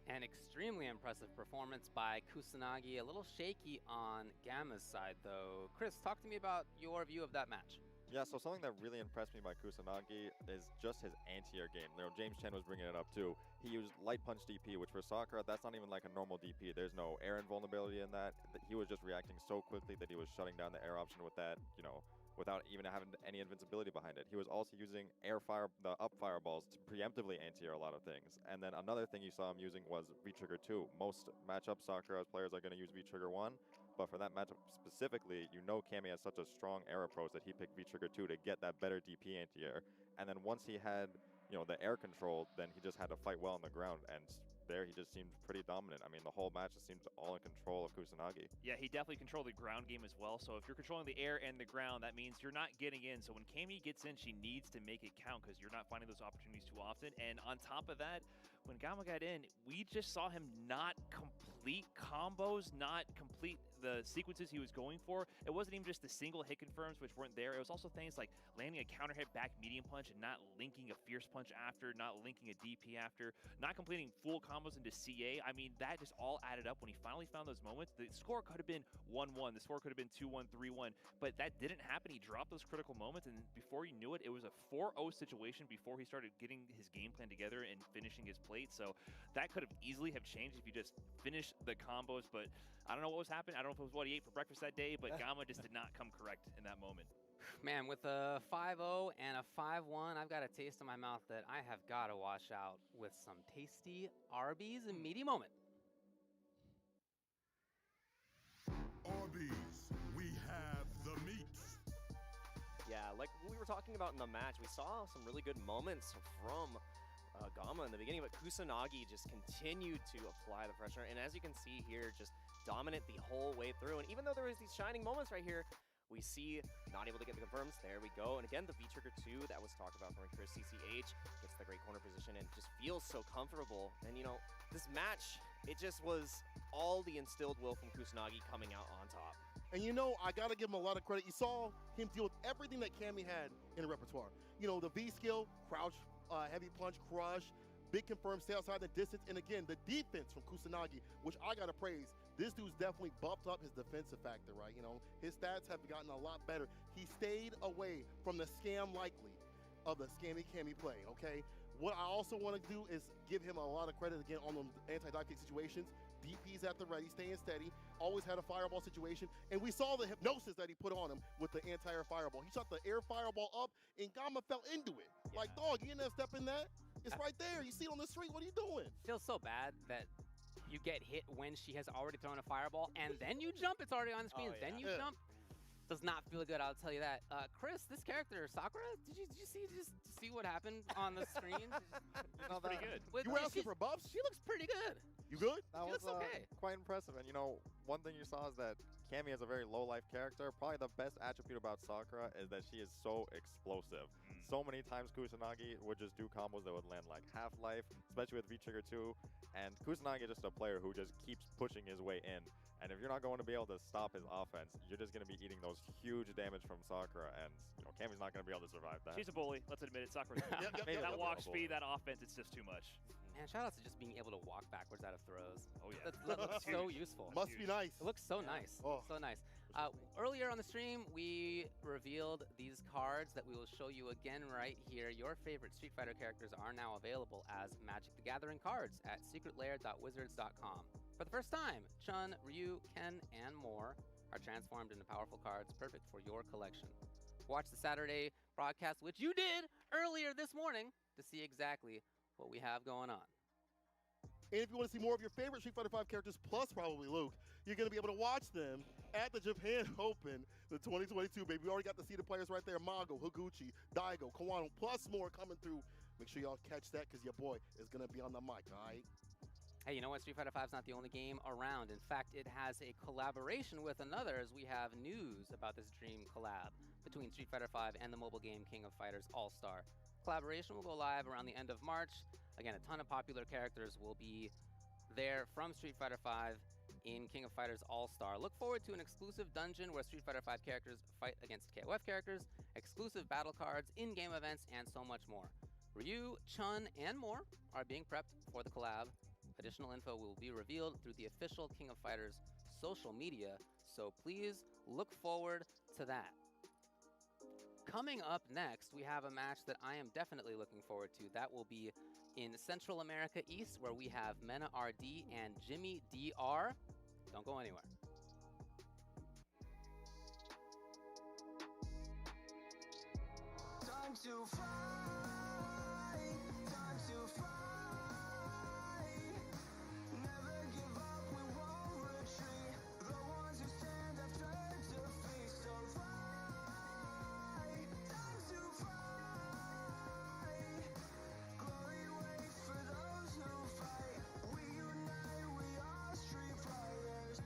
An extremely impressive performance by Kusanagi. A little shaky on Gamma's side, though. Chris, talk to me about your view of that match. Yeah, so something that really impressed me by Kusanagi is just his anti-air game. You know, James Chen was bringing it up too. He used light punch DP, which for Sakura, that's not even like a normal DP. There's no air invulnerability in that. He was just reacting so quickly that he was shutting down the air option with that, you know, without even having any invincibility behind it. He was also using the up fireballs to preemptively anti-air a lot of things. And then another thing you saw him using was V-Trigger 2. Most matchup Sakura players are going to use V-Trigger 1, but for that matchup specifically, you know Cammy has such a strong air approach that he picked V-Trigger 2 to get that better DP anti-air. And then once he had, you know, the air control, then he just had to fight well on the ground, and there he just seemed pretty dominant. I mean, the whole match just seemed all in control of Kusanagi. Yeah, he definitely controlled the ground game as well. So if you're controlling the air and the ground, that means you're not getting in. So when Cammy gets in, she needs to make it count because you're not finding those opportunities too often. And on top of that, when Gamma got in, we just saw him not complete combos, not complete the sequences he was going for. It wasn't even just the single hit confirms, which weren't there. It was also things like landing a counter hit back medium punch and not linking a fierce punch after, not linking a DP after, not completing full combos into CA. I mean, that just all added up. When he finally found those moments, the score could have been 1-1. The score could have been 2-1, 3-1, but that didn't happen. He dropped those critical moments, and before you knew it, it was a 4-0 situation before he started getting his game plan together and finishing his plate. So that could have easily have changed if you just finished the combos, but I don't know what was happening. I don't know if it was what he ate for breakfast that day, but Gamma just did not come correct in that moment. Man, with a 5-0 and a 5-1, I've got a taste in my mouth that I have got to wash out with some tasty Arby's and meaty moment. Arby's, we have the meat. Yeah, like we were talking about in the match, we saw some really good moments from Gamma in the beginning, but Kusanagi just continued to apply the pressure. And as you can see here, just dominant the whole way through. And even though there was these shining moments right here, we see not able to get the confirms. There we go. And again, the V-Trigger 2 that was talked about from Chris CCH gets the great corner position and just feels so comfortable. And you know, this match, it just was all the instilled will from Kusanagi coming out on top. And you know, I gotta give him a lot of credit. You saw him deal with everything that Cammy had in the repertoire. You know, the V skill, crouch, heavy punch, crush, big confirm, stay outside the distance, and again, the defense from Kusanagi, which I gotta praise. This dude's definitely bumped up his defensive factor, right? You know, his stats have gotten a lot better. He stayed away from the scam likely of the scammy Cammy play, okay? What I also want to do is give him a lot of credit again on those anti-dive kick situations. DP's at the ready, staying steady, always had a fireball situation, and we saw the hypnosis that he put on him with the anti-air fireball. He shot the air fireball up, and Gamma fell into it. Yeah. Like, dog, you didn't have step in that? It's right there. You see it on the street. What are you doing? Feels so bad that you get hit when she has already thrown a fireball, and then you jump. It's already on the screen. Then you jump. Does not feel good, I'll tell you that. Chris, this character, Sakura, did you see what happened on the screen? That's pretty good. You were asking for buffs? She looks pretty good. You good? That was okay. Quite impressive. And you know, one thing you saw is that Cammy is a very low life character. Probably the best attribute about Sakura is that she is so explosive. So many times Kusanagi would just do combos that would land like half life, especially with V-Trigger 2. And Kusanagi is just a player who just keeps pushing his way in. And if you're not going to be able to stop his offense, you're just going to be eating those huge damage from Sakura. And you know, Cammy's not going to be able to survive that. She's a bully. Let's admit it. Sakura's that walk speed, that offense, it's just too much. Man, shout out to just being able to walk backwards out of throws. Oh, yeah. That looks so useful. Must be nice. It looks so nice. Oh. So nice. Earlier on the stream, we revealed these cards that we will show you again right here. Your favorite Street Fighter characters are now available as Magic the Gathering cards at secretlair.wizards.com. For the first time, Chun, Ryu, Ken, and more are transformed into powerful cards perfect for your collection. Watch the Saturday broadcast, which you did earlier this morning, to see exactly what we have going on. And if you want to see more of your favorite Street Fighter V characters, plus probably Luke, you're going to be able to watch them at the Japan Open, the 2022, baby. We already got to see the players right there. Mago, Higuchi, Daigo, Kawano, plus more coming through. Make sure y'all catch that because your boy is going to be on the mic, all right? Hey, you know what? Street Fighter V is not the only game around. In fact, it has a collaboration with another, as we have news about this dream collab between Street Fighter V and the mobile game King of Fighters All-Star. Collaboration will go live around the end of March. Again, a ton of popular characters will be there from Street Fighter V in King of Fighters All-Star. Look forward to an exclusive dungeon where Street Fighter V characters fight against KOF characters, exclusive battle cards, in-game events, and so much more. Ryu, Chun, and more are being prepped for the collab. Additional info will be revealed through the official King of Fighters social media, so please look forward to that. Coming up next, we have a match that I am definitely looking forward to. That will be in Central America East, where we have Mena RD and Jimmy DR. Don't go anywhere. Time to fly, time to fly. Never give up, we won't retreat. The ones who stand have turned to feast. So fly, time to fly. Glory waits for those who fight. We unite, we are Street Fighters.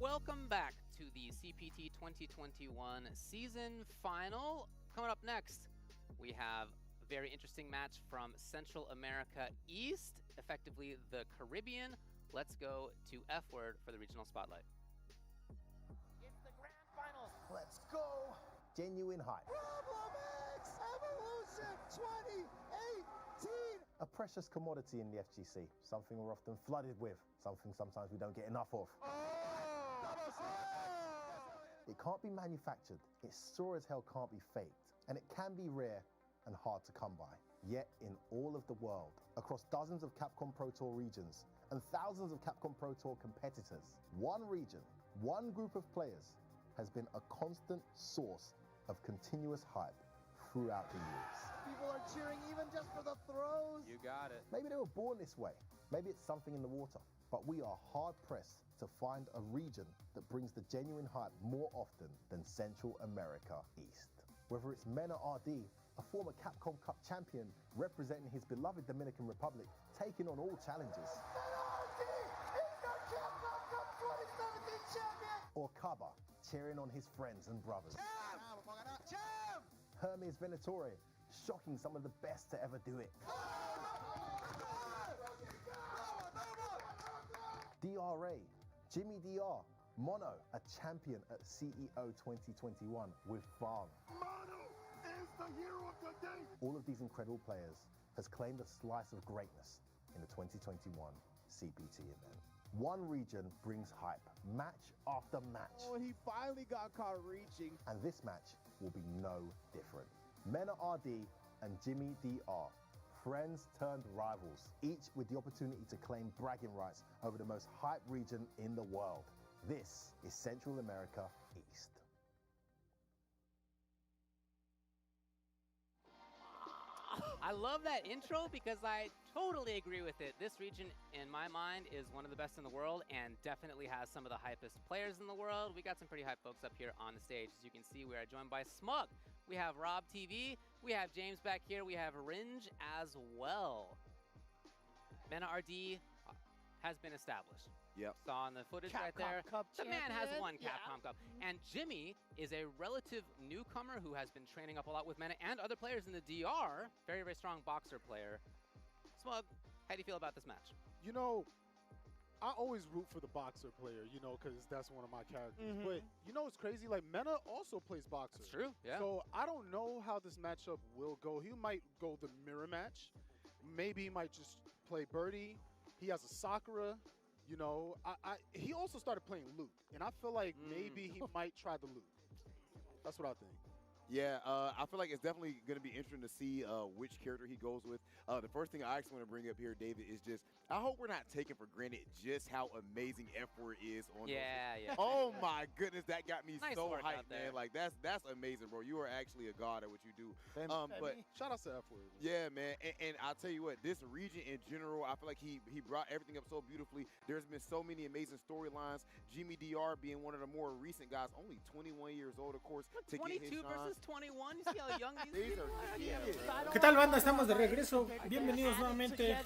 Welcome back to the CPT 2021 season final. Coming up next, we have a very interesting match from Central America East, effectively the Caribbean. Let's go to F word for the regional spotlight. It's the grand finals. Let's go. Genuine hype. Problem X Evolution 2018. A precious commodity in the FGC. Something we're often flooded with. Something sometimes we don't get enough of. It can't be manufactured. It sure as hell can't be faked. And it can be rare and hard to come by. Yet in all of the world, across dozens of Capcom Pro Tour regions and thousands of Capcom Pro Tour competitors, one region, one group of players has been a constant source of continuous hype throughout the years. People are cheering even just for the throws. You got it. Maybe they were born this way. Maybe it's something in the water. But we are hard-pressed to find a region that brings the genuine hype more often than Central America East. Whether it's Mena RD, a former Capcom Cup champion representing his beloved Dominican Republic, taking on all challenges. Or Kaba, cheering on his friends and brothers. Hermes Venatore, shocking some of the best to ever do it. DRA, Jimmy DR, Mono, a champion at CEO 2021 with Fang. Mono is the hero of the day. All of these incredible players has claimed a slice of greatness in the 2021 CPT event. One region brings hype, match after match. Oh, he finally got caught reaching. And this match will be no different. Mena RD and Jimmy DR, friends turned rivals, each with the opportunity to claim bragging rights over the most hyped region in the world. This is Central America East. I love that intro because I totally agree with it. This region, in my mind, is one of the best in the world and definitely has some of the hypest players in the world. We got some pretty hype folks up here on the stage. As you can see, we are joined by Smug. We have Rob TV. We have James back here. We have Ringe as well. Mena RD has been established. Yep. Saw in the footage Capcom right there. Cup The man has champion. won Capcom Cup. And Jimmy is a relative newcomer who has been training up a lot with Mena and other players in the DR. Very, very strong boxer player. Smug, how do you feel about this match? You know, I always root for the boxer player, you know, because that's one of my characters. But you know what's crazy? Like, Mena also plays boxer. That's true, yeah. So I don't know how this matchup will go. He might go the mirror match. Maybe he might just play Birdie. He has a Sakura. You know, he also started playing Luke, and I feel like maybe he might try the Luke. That's what I think. Yeah, I feel like it's definitely going to be interesting to see which character he goes with. The first thing I actually want to bring up here, David, is just I hope we're not taking for granted just how amazing F-word is on. Yeah. Oh my goodness, that got me Nice so work out hyped, there. man. Like that's amazing, bro. You are actually a god at what you do. But shout out to F-word. yeah, man, and I'll tell you what, this region in general, I feel like he brought everything up so beautifully. There's been so many amazing storylines. Jimmy DR being one of the more recent guys, only 21 years old, of course. To 22 get his shine. versus 21. You see how young these people are? ¿Qué tal, banda? Estamos de regreso. Bienvenidos nuevamente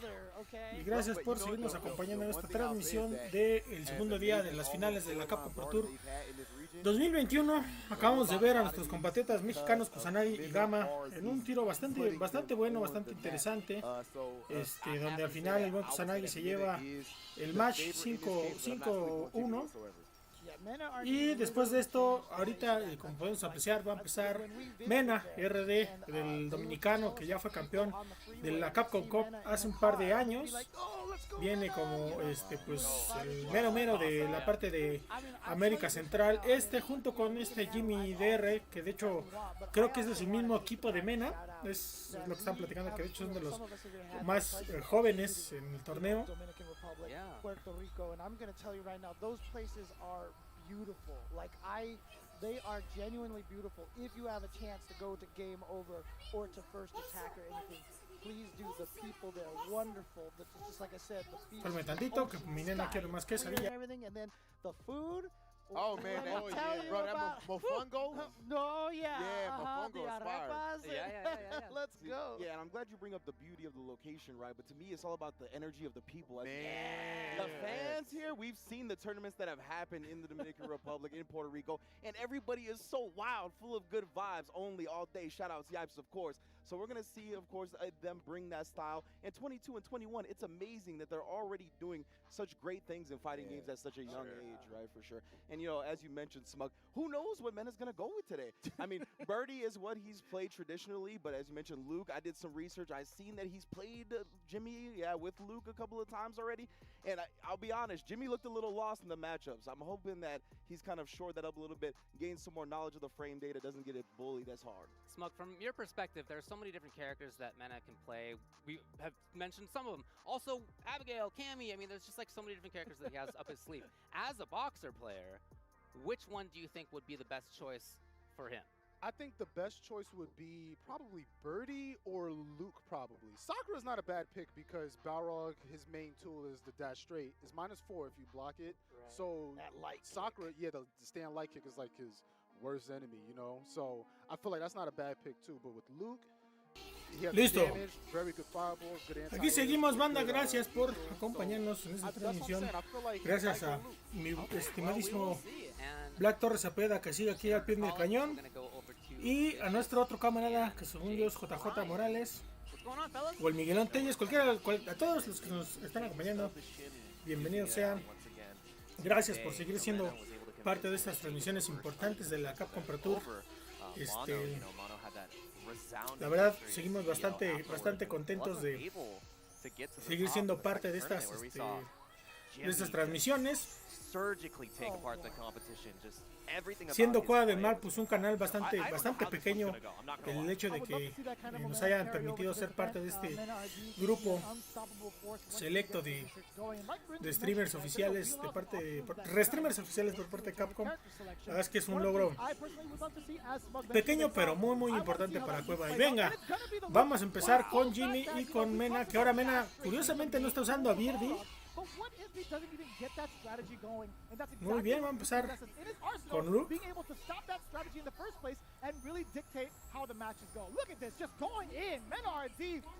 y gracias por seguirnos acompañando en esta transmisión del segundo día de las finales de la Capcom Pro Tour 2021. Acabamos de ver a nuestros compatriotas mexicanos Kusanagi y Gama en un tiro bastante bueno, bastante interesante, donde al final el buen Kusanagi se lleva el match 5-1. Y después de esto, ahorita, como podemos apreciar, va a empezar Mena RD, del dominicano que ya fue campeón de la Capcom Cup hace un par de años. Viene como pues el mero de la parte de América Central, junto con Jimmy DR, que de hecho creo que es de su mismo equipo de Mena. Es lo que están platicando, que de hecho son de los más jóvenes en el torneo. Puerto Rico, and I'm going to tell you right now, those places are beautiful. Like they are genuinely beautiful. If you have a chance to go to Game Over or to First Attack or anything, please do. The people there are wonderful. Just like I said, the Espérame tantito, que mi nena quiere más quesadilla. Everything, and then the food. Oh man, Let me tell you bro, that about- Mofongo. No, yeah. Yeah, Mofongo the inspired. arepas. Let's See, go. Yeah, and I'm glad you bring up the beauty of the location, right? But to me, it's all about the energy of the people. Man. The fans here, we've seen the tournaments that have happened in the Dominican Republic, in Puerto Rico, and everybody is so wild, full of good vibes only all day. Shout out to Yipes, of course. So we're going to see, of course, them bring that style. And 22 and 21, it's amazing that they're already doing such great things in fighting games at such a young age, right? For sure. And, you know, as you mentioned, Smug, who knows what Mena's going to go with today? I mean, Birdie is what he's played traditionally, but as you mentioned, Luke, I did some research. I've seen that he's played Jimmy, with Luke a couple of times already. And I'll be honest, Jimmy looked a little lost in the matchups. I'm hoping that he's kind of shored that up a little bit, gained some more knowledge of the frame data, doesn't get it bullied as hard. Smug, from your perspective, there are so many different characters that Mena can play. We have mentioned some of them. Also, Abigail, Cammy, I mean, there's just like so many different characters that he has up his sleeve. As a boxer player, which one do you think would be the best choice for him? I think the best choice would be probably Birdie or Luke, probably. Sakura's not a bad pick because Balrog, his main tool is the dash straight. It's -4 if you block it. Right. So That light Sakura, the stand light kick is like his worst enemy, you know? So I feel like that's not a bad pick too. But with Luke, he has Listo. damage, very good fireballs, good anti-air, Aquí seguimos, banda. good, Gracias por control. acompañarnos en esta That's what I'm transmisión. saying. I feel like Gracias I a go Luke. mi Well, we estimadísimo will see. And Black Torres Zapeda, que sigue aquí al pie del cañón. we're gonna go over to Y a nuestro otro camarada, que según yo es JJ Morales, what's going on, fellas? o el Miguelón Telles, a todos los que nos están acompañando, bienvenidos sean. Gracias por seguir siendo parte de estas transmisiones importantes de la Capcom Pro Tour. La verdad, seguimos bastante contentos de seguir siendo parte de estas transmisiones. Siendo Cuadra del Mar, pues un canal bastante pequeño. El hecho de que nos hayan permitido ser parte de este grupo selecto de streamers oficiales restreamers oficiales por parte de Capcom, la verdad es que es un logro pequeño pero muy importante para Cueva. Y venga, vamos a empezar con Jimmy y con Mena, que ahora Mena curiosamente no está usando a Birdie. Muy bien, vamos a empezar con Luke.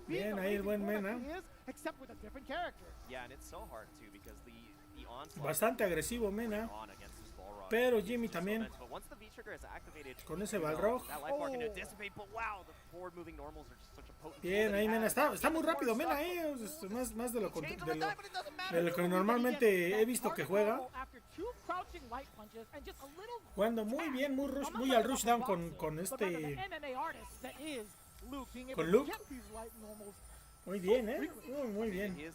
Bien, ahí el buen Mena. Bastante agresivo Mena. Pero Jimmy también con ese Balrog. Bien, ahí Mena está muy rápido Mena, más de lo que normalmente he visto que juega. Jugando muy bien, muy al rushdown con Luke. Muy bien, muy bien.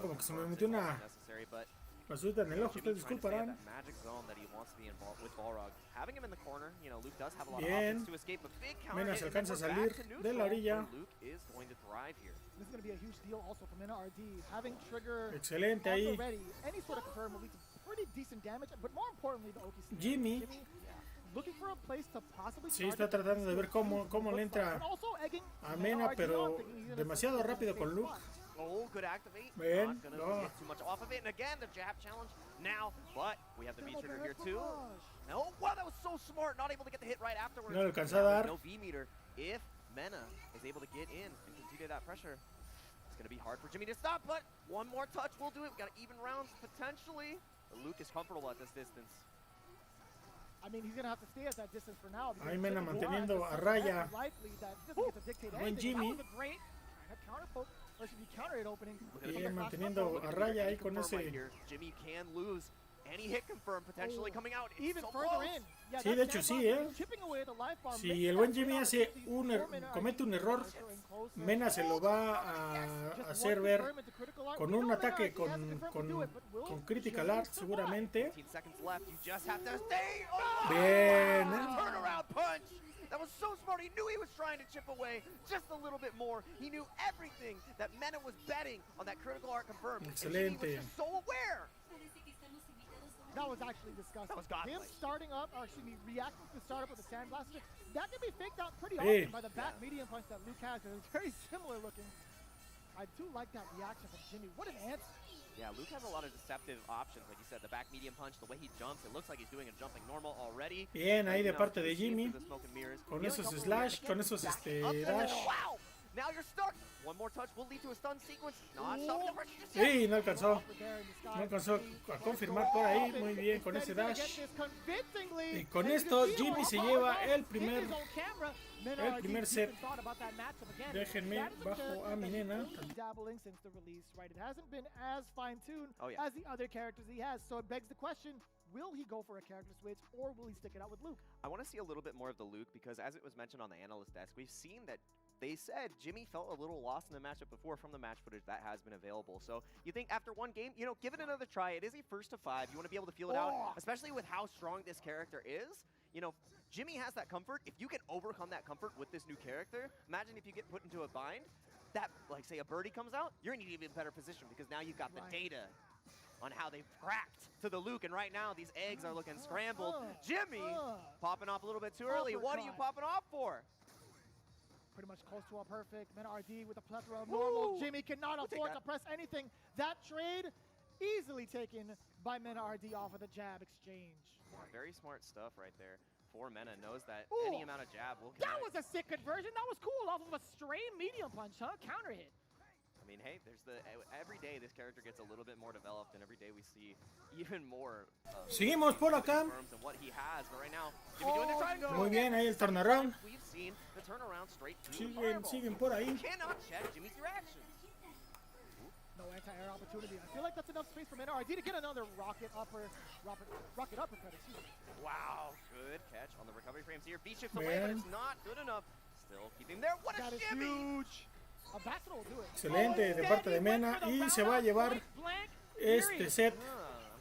Como que se me metió una resulta en el ojo, ustedes disculparán. Bien. Mena se alcanza a salir de la orilla. Excelente ahí. Jimmy. Sí, está tratando de ver cómo le entra a Mena, pero demasiado rápido con Luke. Oh, good activate. Man, Not gonna get too much off of it. And again, the jab challenge now, but we have the V trigger here too. No, wow, that was so smart. Not able to get the hit right afterwards. No le alcanzó a dar. No V meter. If Mena is able to get in and continue that pressure, it's gonna be hard for Jimmy to stop. But one more touch will do it. We got even rounds potentially. But Luke is comfortable at this distance. I mean, he's gonna have to stay at that distance for now. Ahí Mena manteniendo a raya. Buen Jimmy. Bien, manteniendo a raya ahí con ese. Jimmy can lose. Any hit confirm potentially coming out. Even further in. Sí, de hecho sí, Si el buen Jimmy comete un error, Mena se lo va a hacer ver con un ataque con Critical Art seguramente. Bien. That was so smart. He knew he was trying to chip away just a little bit more. He knew everything that Mena was betting on that critical art confirmed. Excelente. And he was just so aware. That was actually disgusting. That was godlike. Him starting up, or excuse me, reacting to start up with the Sandblaster, that can be faked out pretty often by the back medium punch that Luke has, because it's very similar looking. I do like that reaction from Jimmy. What an answer. Yeah, Luke has a lot of deceptive options. Like you said, the back medium punch, the way he jumps, it looks like he's doing a jumping normal already. Bien, ahí de parte de Jimmy. Con esos slash, con esos dash. Wow! Now you're stuck. One more touch will lead to a stun sequence. Not stopping the pressure just Sí, yet. no alcanzó. No alcanzó a confirmar por ahí. Muy bien con ese dash. Y con esto Jimmy se lleva el primer set. Déjenme bajo a mi nena. Dabbling since the release, right? It hasn't been as fine-tuned Oh, yeah. as the other characters he has. So it begs the question, will he go for a character switch or will he stick it out with Luke? I want to see a little bit more of the Luke because as it was mentioned on the analyst desk, we've seen that they said Jimmy felt a little lost in the matchup before from the match footage that has been available. So you think after one game, you know, give it another try. It is a first to 5. You want to be able to feel it out, especially with how strong this character is. You know, Jimmy has that comfort. If you can overcome that comfort with this new character, imagine if you get put into a bind, that, like say a birdie comes out, you're in an even better position because now you've got the data on how they've cracked to the Luke, and right now these eggs are looking scrambled. Jimmy popping off a little bit too early. What are you popping off for? Pretty much close to a perfect. Men RD with a plethora of normals. Jimmy cannot afford to press anything. That trade easily taken by Men RD off of the jab exchange. Yeah, very smart stuff right there. For Mena knows that any amount of jab will That was a sick conversion. That was cool off of a straight medium punch, huh? Counter hit. I mean, hey, there's every day this character gets a little bit more developed, and every day we see even more. Seguimos por acá. And what he has, but right now, Jimmy doing the try. Muy bien, ahí el turnaround. We've seen the turnaround straight through the Siguen por ahí. You cannot check Jimmy's reactions. No anti-air opportunity. I feel like that's enough space for Men RD to get another rocket uppercut. Excuse me. Wow, good catch on the recovery frames here. B shifts away, but it's not good enough. Still keeping there. What a shimmy! Huge. A backthrow will do it. Excelente de parte de Mena y se va a llevar este set. I'm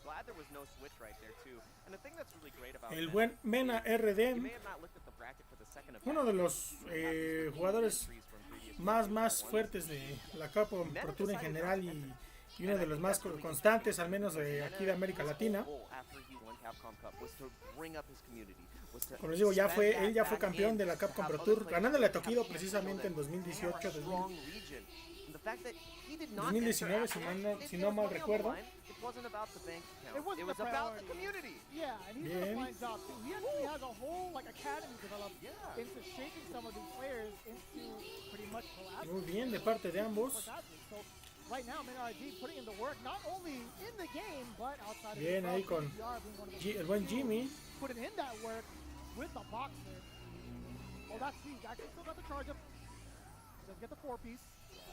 glad there was no switch right there too. And the thing that's really great about El buen Mena RD, uno de los jugadores más fuertes de la Capcom Pro Tour en general y uno de los más constantes, al menos de aquí de América Latina. Como les digo, él ya fue campeón de la Capcom Pro Tour, ganándole a Tokido precisamente en 2018, 2019, si no mal recuerdo. Wasn't about the bank account. It was about the community. Yeah, and he's done a fine job too. He actually has a whole academy developed into shaping some of these players into pretty much collapse. Muy bien de parte de ambos. So right now, Men RD putting in the work not only in the game but outside bien of the ahí con el buen Jimmy. Putting in that work with the boxer. Oh, that's huge. Actually still got the charge up. Does get the 4-piece.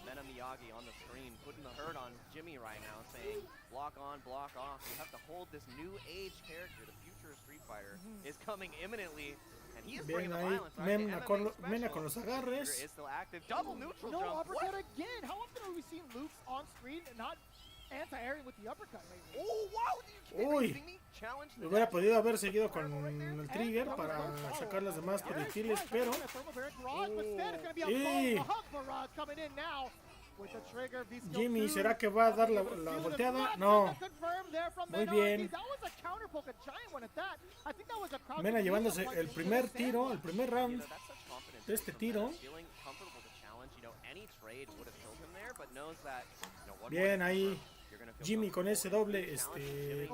Mena Miyagi on the screen, putting the hurt on Jimmy right now, saying block on, block off. You have to hold this new age character. The future of Street Fighter is coming imminently, and he is bringing the violence. Mena con los agarres. Is still active. Double neutral no jump. Uppercut again. How often have we seen Luke's on screen and not anti-airing with the uppercut lately? Oh wow! Uy, hubiera podido haber seguido con el trigger para sacar las demás proyectiles, pero Jimmy, ¿será que va a dar la volteada? No. Muy bien. Mena llevándose el primer tiro, el primer round de este tiro. Bien ahí. Jimmy con ese doble straight,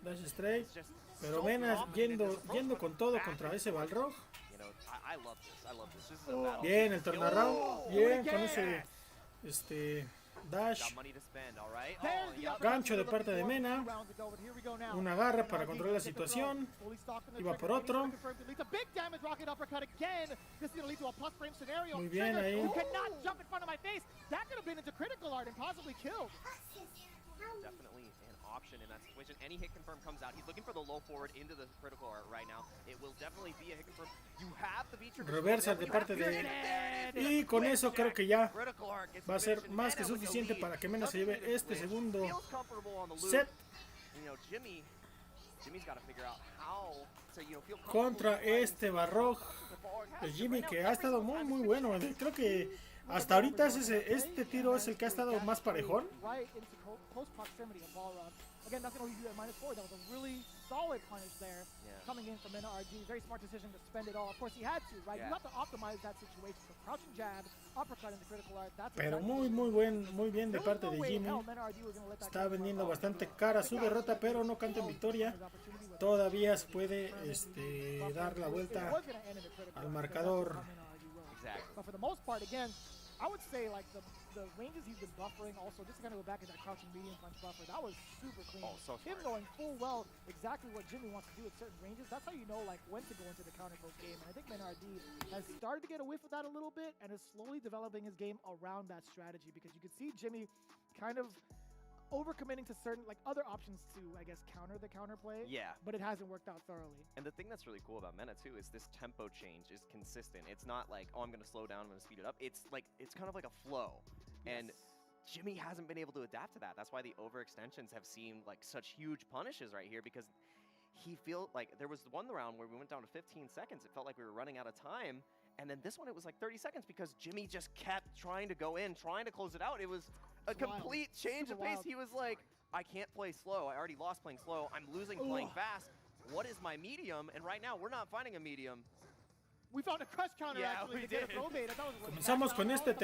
dash straight, pero Mena yendo con todo contra ese Balrog. Bien el turnaround, bien con ese dash, gancho de parte de Mena, una garra para controlar la situación, iba por otro. Muy bien ahí. Definitely an option in that situation. Any hit confirm comes out. He's looking for the low forward into the critical art right now. It will definitely be a hit confirm. You have the feature. Reversa de parte de... Y con eso creo que ya va a ser más que suficiente para que Mena se lleve este segundo set contra este Balrog de Jimmy, que ha estado muy bueno. Creo que Hasta ahorita este tiro es el que ha estado más parejón. Right into close proximity of Balrog. Again, that's going to leave you at -4. That was a really solid punish there coming in from NRG. Very smart decision to spend it all. Of course, he had to, right? You have to optimize that situation. So crouching jab, uppercut into critical art. That's Pero muy bien de parte de Jimmy. Está vendiendo bastante cara su derrota, pero no canta en victoria. Todavía se puede dar la vuelta al marcador. But for the most part, again, I would say like the ranges he's been buffering also, just to kind of go back in that crouching medium punch buffer, that was super clean. Him knowing full well exactly what Jimmy wants to do at certain ranges, that's how you know like when to go into the counter post game. And I think NRD has started to get a whiff of that a little bit and is slowly developing his game around that strategy, because you can see Jimmy kind of overcommitting to certain like other options to, I guess, counter the counterplay. Yeah. But it hasn't worked out thoroughly. And the thing that's really cool about Mena too is this tempo change is consistent. It's not like, oh, I'm gonna slow down, I'm gonna speed it up. It's kind of like a flow. And Jimmy hasn't been able to adapt to that. That's why the overextensions have seemed like such huge punishes right here, because he feels like there was one round where we went down to 15 seconds. It felt like we were running out of time. And then this one, it was like 30 seconds because Jimmy just kept trying to go in, trying to close it out. It was a complete change of pace. He was like, I can't play slow. I already lost playing slow. I'm losing playing fast. What is my medium? And right now, we're not finding a medium. We found a crush counter actually to get a throw bait. Comenzamos con este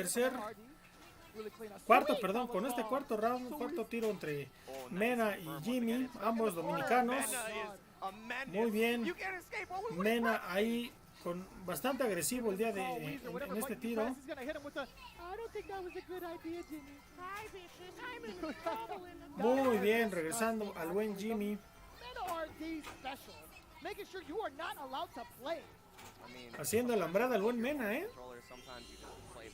con este cuarto round, cuarto tiro entre Mena y Jimmy, ambos dominicanos. Muy bien. Mena ahí con bastante agresivo el día de en este tiro. Muy bien, regresando al buen Jimmy. Haciendo la hambrada al buen Mena,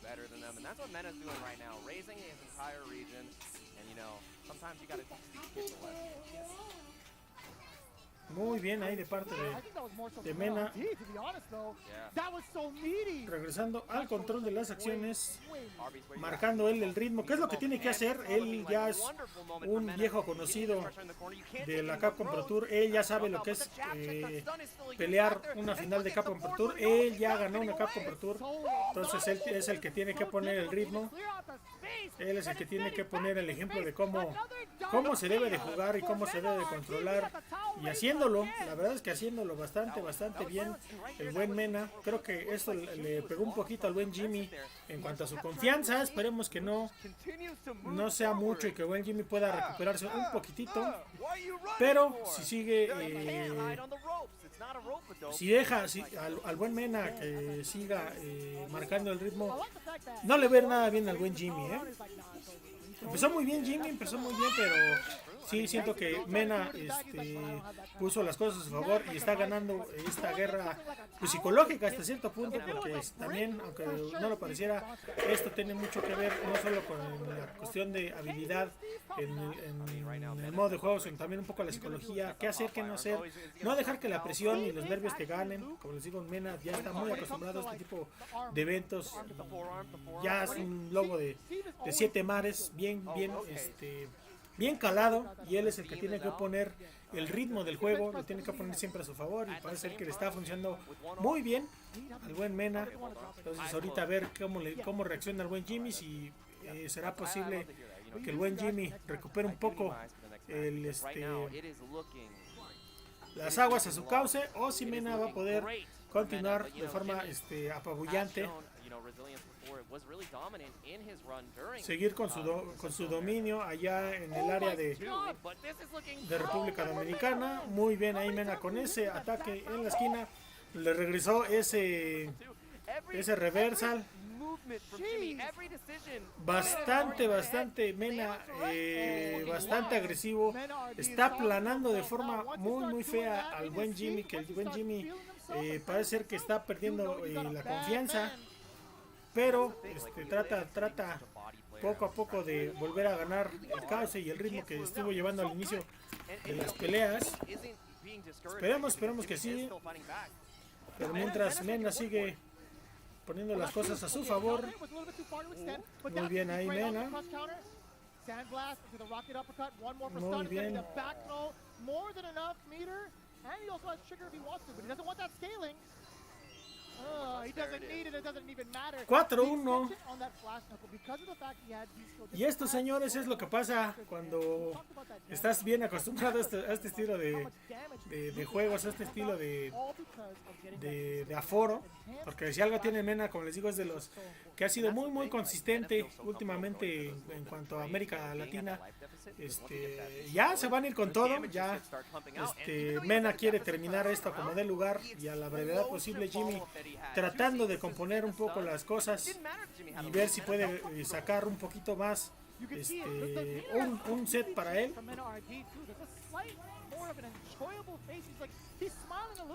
Better than them, and that's what Mena's doing right now, raising his entire region, and you know, sometimes you gotta teach these kids a lesson. Muy bien ahí de parte de Mena. Regresando al control de las acciones, marcando él el ritmo. ¿Qué es lo que tiene que hacer? Él ya es un viejo conocido de la Capcom Pro Tour. Él ya sabe lo que es pelear una final de Capcom Pro Tour. Él ya ganó una Capcom Pro Tour. Entonces él es el que tiene que poner el ritmo. Él es el que tiene que poner el ejemplo de cómo se debe de jugar y cómo se debe de controlar. Y haciéndolo, la verdad es que haciéndolo bastante bien el buen Mena. Creo que esto le pegó un poquito al buen Jimmy en cuanto a su confianza. Esperemos que no sea mucho y que el buen Jimmy pueda recuperarse un poquitito. Pero si sigue, si deja al buen Mena que siga marcando el ritmo, no le ve nada bien al buen Jimmy, Empezó muy bien Jimmy, pero sí siento que Mena puso las cosas a su favor y está ganando esta guerra psicológica hasta cierto punto, porque también, aunque no lo pareciera, esto tiene mucho que ver no solo con la cuestión de habilidad en el modo de juego, sino también un poco la psicología, qué hacer, qué no hacer, no dejar que la presión y los nervios te ganen. Como les digo, Mena ya está muy acostumbrado a este tipo de eventos, ya es un lobo de 7 mares, bien calado, y él es el que tiene que poner el ritmo del juego, lo tiene que poner siempre a su favor, y parece ser que le está funcionando muy bien al buen Mena. Entonces ahorita a ver cómo reacciona el buen Jimmy, si será posible que el buen Jimmy recupere un poco las aguas a su cauce, o si Mena va a poder continuar de forma apabullante, seguir con su dominio allá en el área de República Dominicana. Muy bien ahí Mena con ese ataque en la esquina, le regresó ese reversal. Bastante Mena, bastante agresivo, está aplanando de forma muy fea al buen Jimmy, que el buen Jimmy parece ser que está perdiendo la confianza, pero trata poco a poco de volver a ganar el cauce y el ritmo que estuvo llevando al inicio de las peleas. Esperemos que sí, pero mientras Mena sigue poniendo las cosas a su favor. Muy bien ahí Mena. Muy bien. He doesn't need it. It doesn't even matter. 4-1. He kept it on that flash knuckle because of the fact he had these skills. Y esto, señores, es lo que pasa cuando estás bien acostumbrado a este estilo de juegos, a este estilo de aforo. Porque si algo tiene Mena, como les digo, es de los que ha sido muy consistente últimamente en cuanto a América Latina. Ya se van a ir con todo. Ya Mena quiere terminar esto como de lugar y a la brevedad posible. Jimmy tratando de componer un poco las cosas y ver si puede sacar un poquito más un set para él.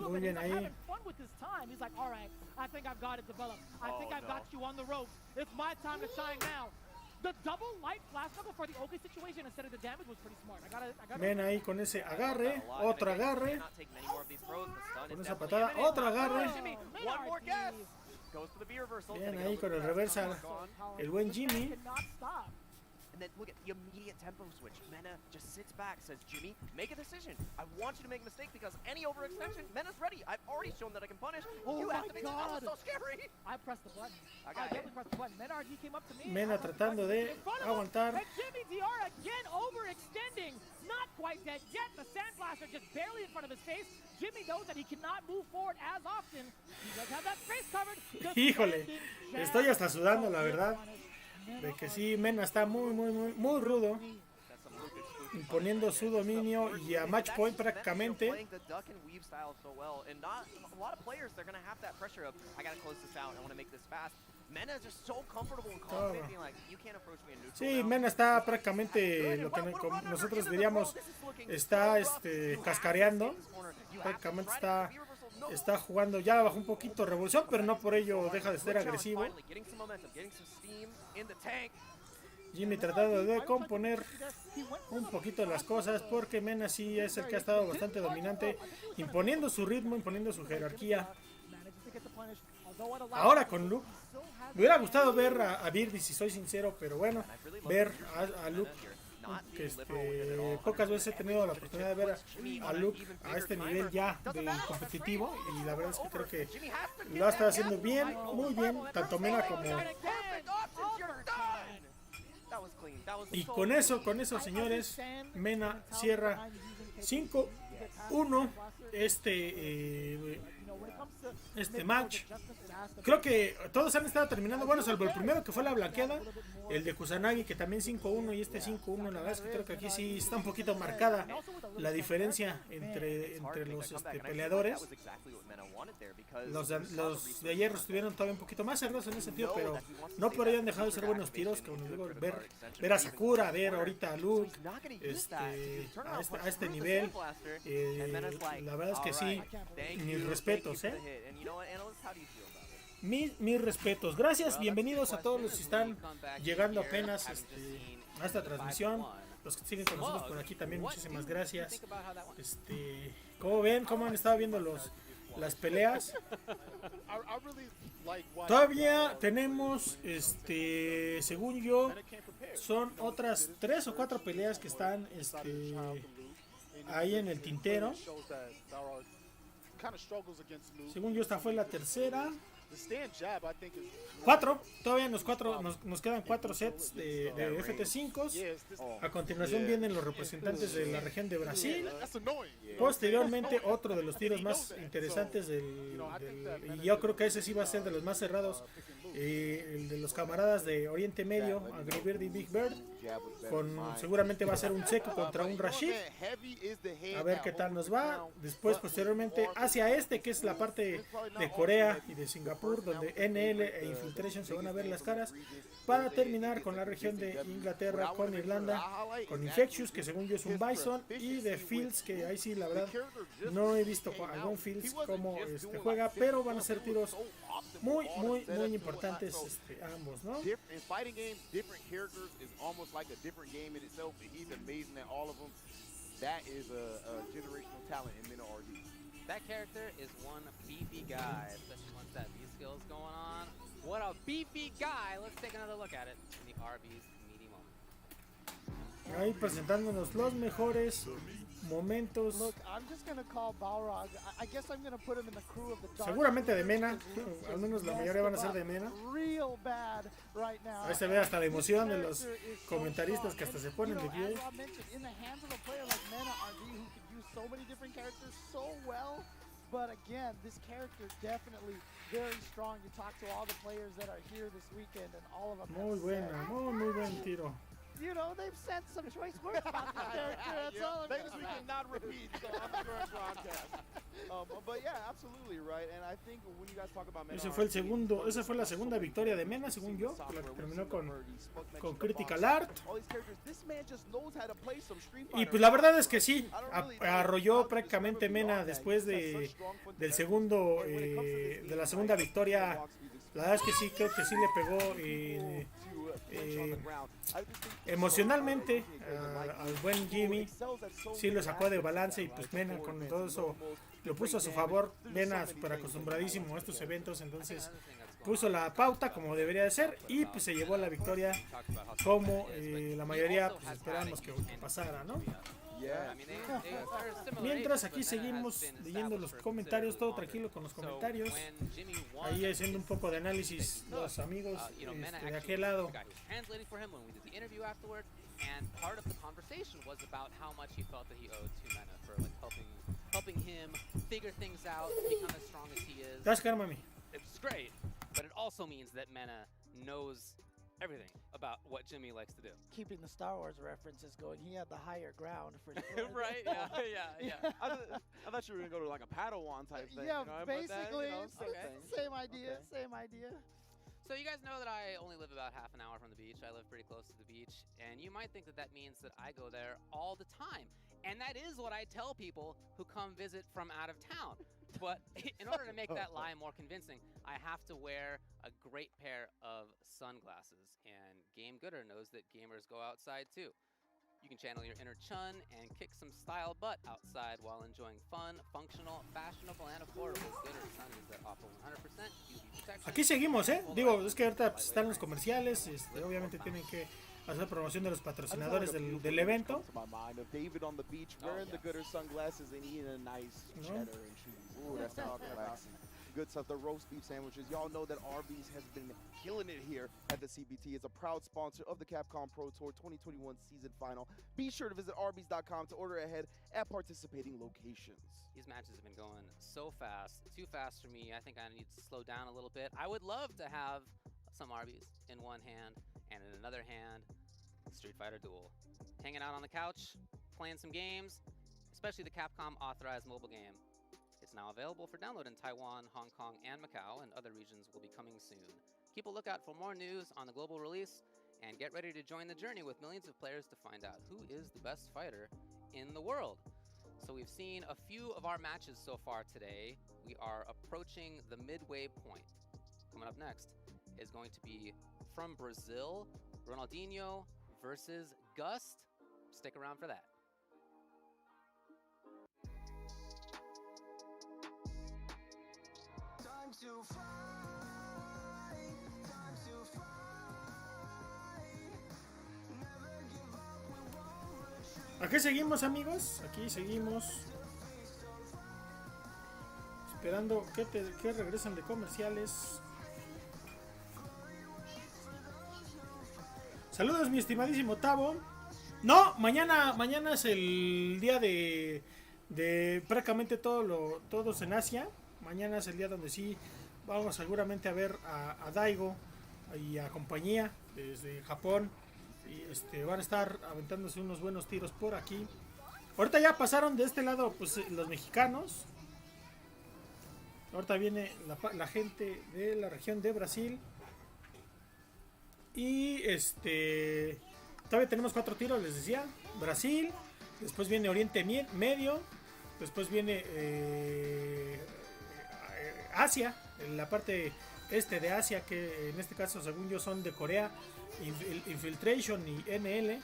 Muy bien ahí. Ven ahí con ese agarre, otro agarre, con esa patada, otro agarre. Bien ahí con el reversal, el buen Jimmy. And then look at the immediate tempo switch. Mena just sits back, says, Jimmy, make a decision. I want you to make a mistake because any overextension, Mena's ready. I've already shown that I can punish. You have to make this so scary. I pressed the button. I definitely pressed the button. Mena RG came up to me. Mena tratando de aguantar. And Jimmy DR again overextending. Not quite dead yet. The Sand Blaster just barely in front of his face. Jimmy knows that he cannot move forward as often. He does have that face covered. Híjole, estoy hasta sudando, la verdad. De que sí, Mena está muy rudo, imponiendo su dominio y a match point prácticamente. Sí, Mena está prácticamente lo que nosotros diríamos está cascareando. Prácticamente está jugando, ya bajó un poquito revolución, pero no por ello deja de ser agresivo. Jimmy tratando de componer un poquito las cosas, porque Mena sí es el que ha estado bastante dominante, imponiendo su ritmo, imponiendo su jerarquía. Ahora con Luke, me hubiera gustado ver a Birdie, si soy sincero, pero bueno, ver a Luke, que pocas veces he tenido la oportunidad de ver a Luke a este nivel ya de competitivo, y la verdad es que creo que lo ha estado haciendo bien, muy bien, tanto Mena como... Y con eso señores, Mena cierra 5-1 este match. Creo que todos han estado terminando, bueno, salvo el primero que fue la blanqueada, el de Kusanagi, que también 5-1, y este 5-1. La verdad es que creo que aquí sí está un poquito marcada la diferencia entre los peleadores. Los de ayer estuvieron todavía un poquito más cerrados en ese sentido, pero no por ello han dejado de ser buenos tiros. Como digo, ver a Sakura, ver ahorita a Luke a este nivel, la verdad es que sí, mis respetos, mis respetos. Gracias, bienvenidos a todos los que están llegando apenas a esta transmisión, los que siguen con nosotros por aquí también, muchísimas gracias. ¿Cómo ven? ¿Cómo han estado viendo las peleas? Todavía tenemos, según yo, son otras 3 o 4 peleas que están ahí en el tintero. Según yo, esta fue la tercera. 4, todavía nos quedan 4 sets de FT5s. A continuación vienen los representantes de la región de Brasil. Posteriormente, otro de los tiros más interesantes y yo creo que ese sí va a ser de los más cerrados, el de los camaradas de Oriente Medio, Angry Bird y Big Bird, seguramente va a ser un seco contra un Rashid, a ver qué tal nos va. Después, posteriormente, hacia que es la parte de Corea y de Singapur, donde NL e Infiltration se van a ver las caras, para terminar con la región de Inglaterra, con Irlanda, con Infectious, que según yo es un Bison, y de Fields, que ahí sí la verdad no he visto a algún Fields cómo juega, pero van a ser tiros muy importantes ambos, ¿no? That character is one beefy guy, especially once that V skill's going on. What a beefy guy! Let's take another look at it in the RB's meaty moment. Ahí presentándonos los mejores momentos. Look, I'm just gonna call Balrog. I guess I'm gonna put him in the crew of the Dark Seguramente de Troopers, Mena, because al menos la he mayoría van a messed ser de up Mena. real bad right now. Ahí se ve hasta la This emoción de los character is so comentaristas strong. que hasta And, se ponen you de know, pie. as Rob mentioned, in the hands of a player like Mena RD, who could use so many different characters so well. But again, this character definitely very strong. You talk to all the players that are here this weekend, and all of them Muy have buena, said, muy buen tiro. you know, they've said some choice words about this character. That's all I'm Things gonna we say. cannot repeat, so I'm sure it's broadcast. But yeah, absolutely right. And I think when you guys talk about Mena, Esa fue la segunda victoria de Mena, según yo, la que terminó con Critical Art. Y pues la verdad es que sí, arrolló prácticamente Mena después de la segunda victoria. La verdad es que sí, creo que sí le pegó emocionalmente al buen Jimmy. Sí lo sacó de balance y pues Mena con todo eso lo puso a su favor. Mena súper acostumbradísimo a estos eventos, entonces puso la pauta como debería de ser y pues se llevó la victoria como la mayoría pues esperamos que pasara, ¿no? Mientras aquí seguimos leyendo los comentarios, todo tranquilo con los comentarios, ahí haciendo un poco de análisis los amigos de aquel lado. And part of the conversation was about how much he felt that he owed to Mena for like helping him figure things out, become as strong as he is. That's good, mami. It's great, but it also means that Mena knows everything about what Jimmy likes to do. Keeping the Star Wars references going, he had the higher ground for sure. Right? Yeah. I thought you were gonna go to like a Padawan type thing. Yeah, you know, basically, but that, same idea, same idea. So you guys know that I only live about half an hour from the beach. I live pretty close to the beach, and you might think that that means that I go there all the time. And that is what I tell people who come visit from out of town. But in order to make that lie more convincing, I have to wear a great pair of sunglasses. And Game Gooder knows that gamers go outside too. You can channel your inner Chun and kick some style butt outside while enjoying fun, functional, fashionable, and affordable Gooder sunnies that offer 100% UV protection. Aquí seguimos, digo, es que ahorita pues, están los comerciales, obviamente tienen que hacer promoción de los patrocinadores del evento. David on the beach wearing the Gooder sunglasses and eating a nice cheddar and cheese. Ooh, that's talking about good stuff. The roast beef sandwiches. Y'all know that Arby's has been killing it here at the CPT. It's a proud sponsor of the Capcom Pro Tour 2021 season final. Be sure to visit Arby's.com to order ahead at participating locations. These matches have been going so fast, too fast for me. I think I need to slow down a little bit. I would love to have some Arby's in one hand and in another hand, Street Fighter Duel. Hanging out on the couch, playing some games, especially the Capcom authorized mobile game. It's now available for download in Taiwan, Hong Kong, and Macau, and other regions will be coming soon. Keep a lookout for more news on the global release, and get ready to join the journey with millions of players to find out who is the best fighter in the world. So we've seen a few of our matches so far today. We are approaching the midway point. Coming up next is going to be from Brazil, Ronaldinho versus Gust. Stick around for that. Aquí seguimos, amigos, aquí seguimos esperando que regresen de comerciales. Saludos, mi estimadísimo Tavo. No, mañana es el día de prácticamente todos en Asia. Mañana es el día donde sí vamos seguramente a ver a Daigo y a compañía desde Japón. Y van a estar aventándose unos buenos tiros por aquí. Ahorita ya pasaron de este lado pues los mexicanos. Ahorita viene la gente de la región de Brasil. Y todavía tenemos 4 tiros, les decía. Brasil, después viene Oriente Medio, después viene Asia, en la parte este de Asia, que en este caso según yo son de Corea, Infiltration y NL.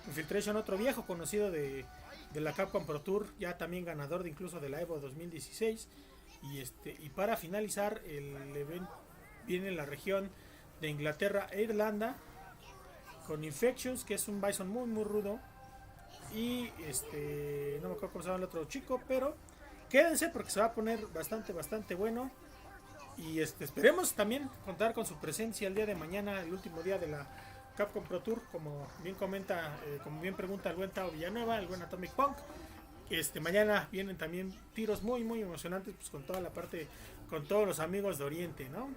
Infiltration, otro viejo conocido de la Capcom Pro Tour, ya también ganador de incluso de la Evo 2016. Y para finalizar el evento viene la región de Inglaterra e Irlanda con Infections, que es un Bison muy muy rudo. Y no me acuerdo cómo se llama el otro chico, pero quédense porque se va a poner bastante bueno. Y esperemos también contar con su presencia el día de mañana, el último día de la Capcom Pro Tour, como bien comenta, como bien pregunta el buen Tao Villanueva, el buen Atomic Punk. Mañana vienen también tiros muy emocionantes, pues con toda la parte, con todos los amigos de Oriente, ¿no?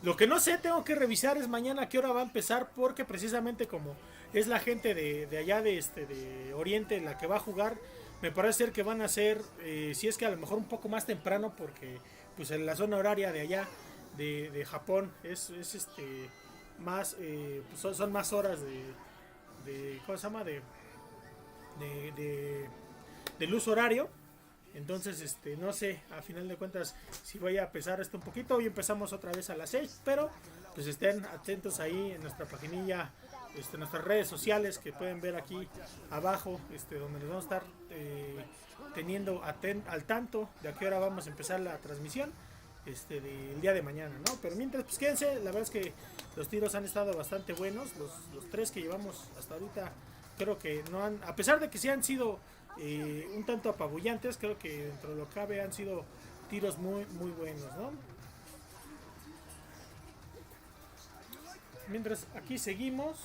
Lo que no sé, tengo que revisar es mañana a qué hora va a empezar, porque precisamente como es la gente de allá de Oriente la que va a jugar, me parece ser que van a ser, si es que a lo mejor un poco más temprano, porque pues en la zona horaria de allá de Japón es más, pues son más horas de ¿cómo se llama? De luz horario. Entonces no sé, a final de cuentas, si voy a pesar esto un poquito. Hoy empezamos otra vez a las 6, pero pues estén atentos ahí en nuestra paginilla, en nuestras redes sociales, que pueden ver aquí abajo, donde nos vamos a estar teniendo al tanto de a qué hora vamos a empezar la transmisión del día de mañana, ¿no? Pero mientras, pues quédense. La verdad es que los tiros han estado bastante buenos, los 3 que llevamos hasta ahorita. Creo que no han, a pesar de que sí han sido un tanto apabullantes, creo que dentro de lo que cabe han sido tiros muy buenos, ¿no? Mientras aquí seguimos.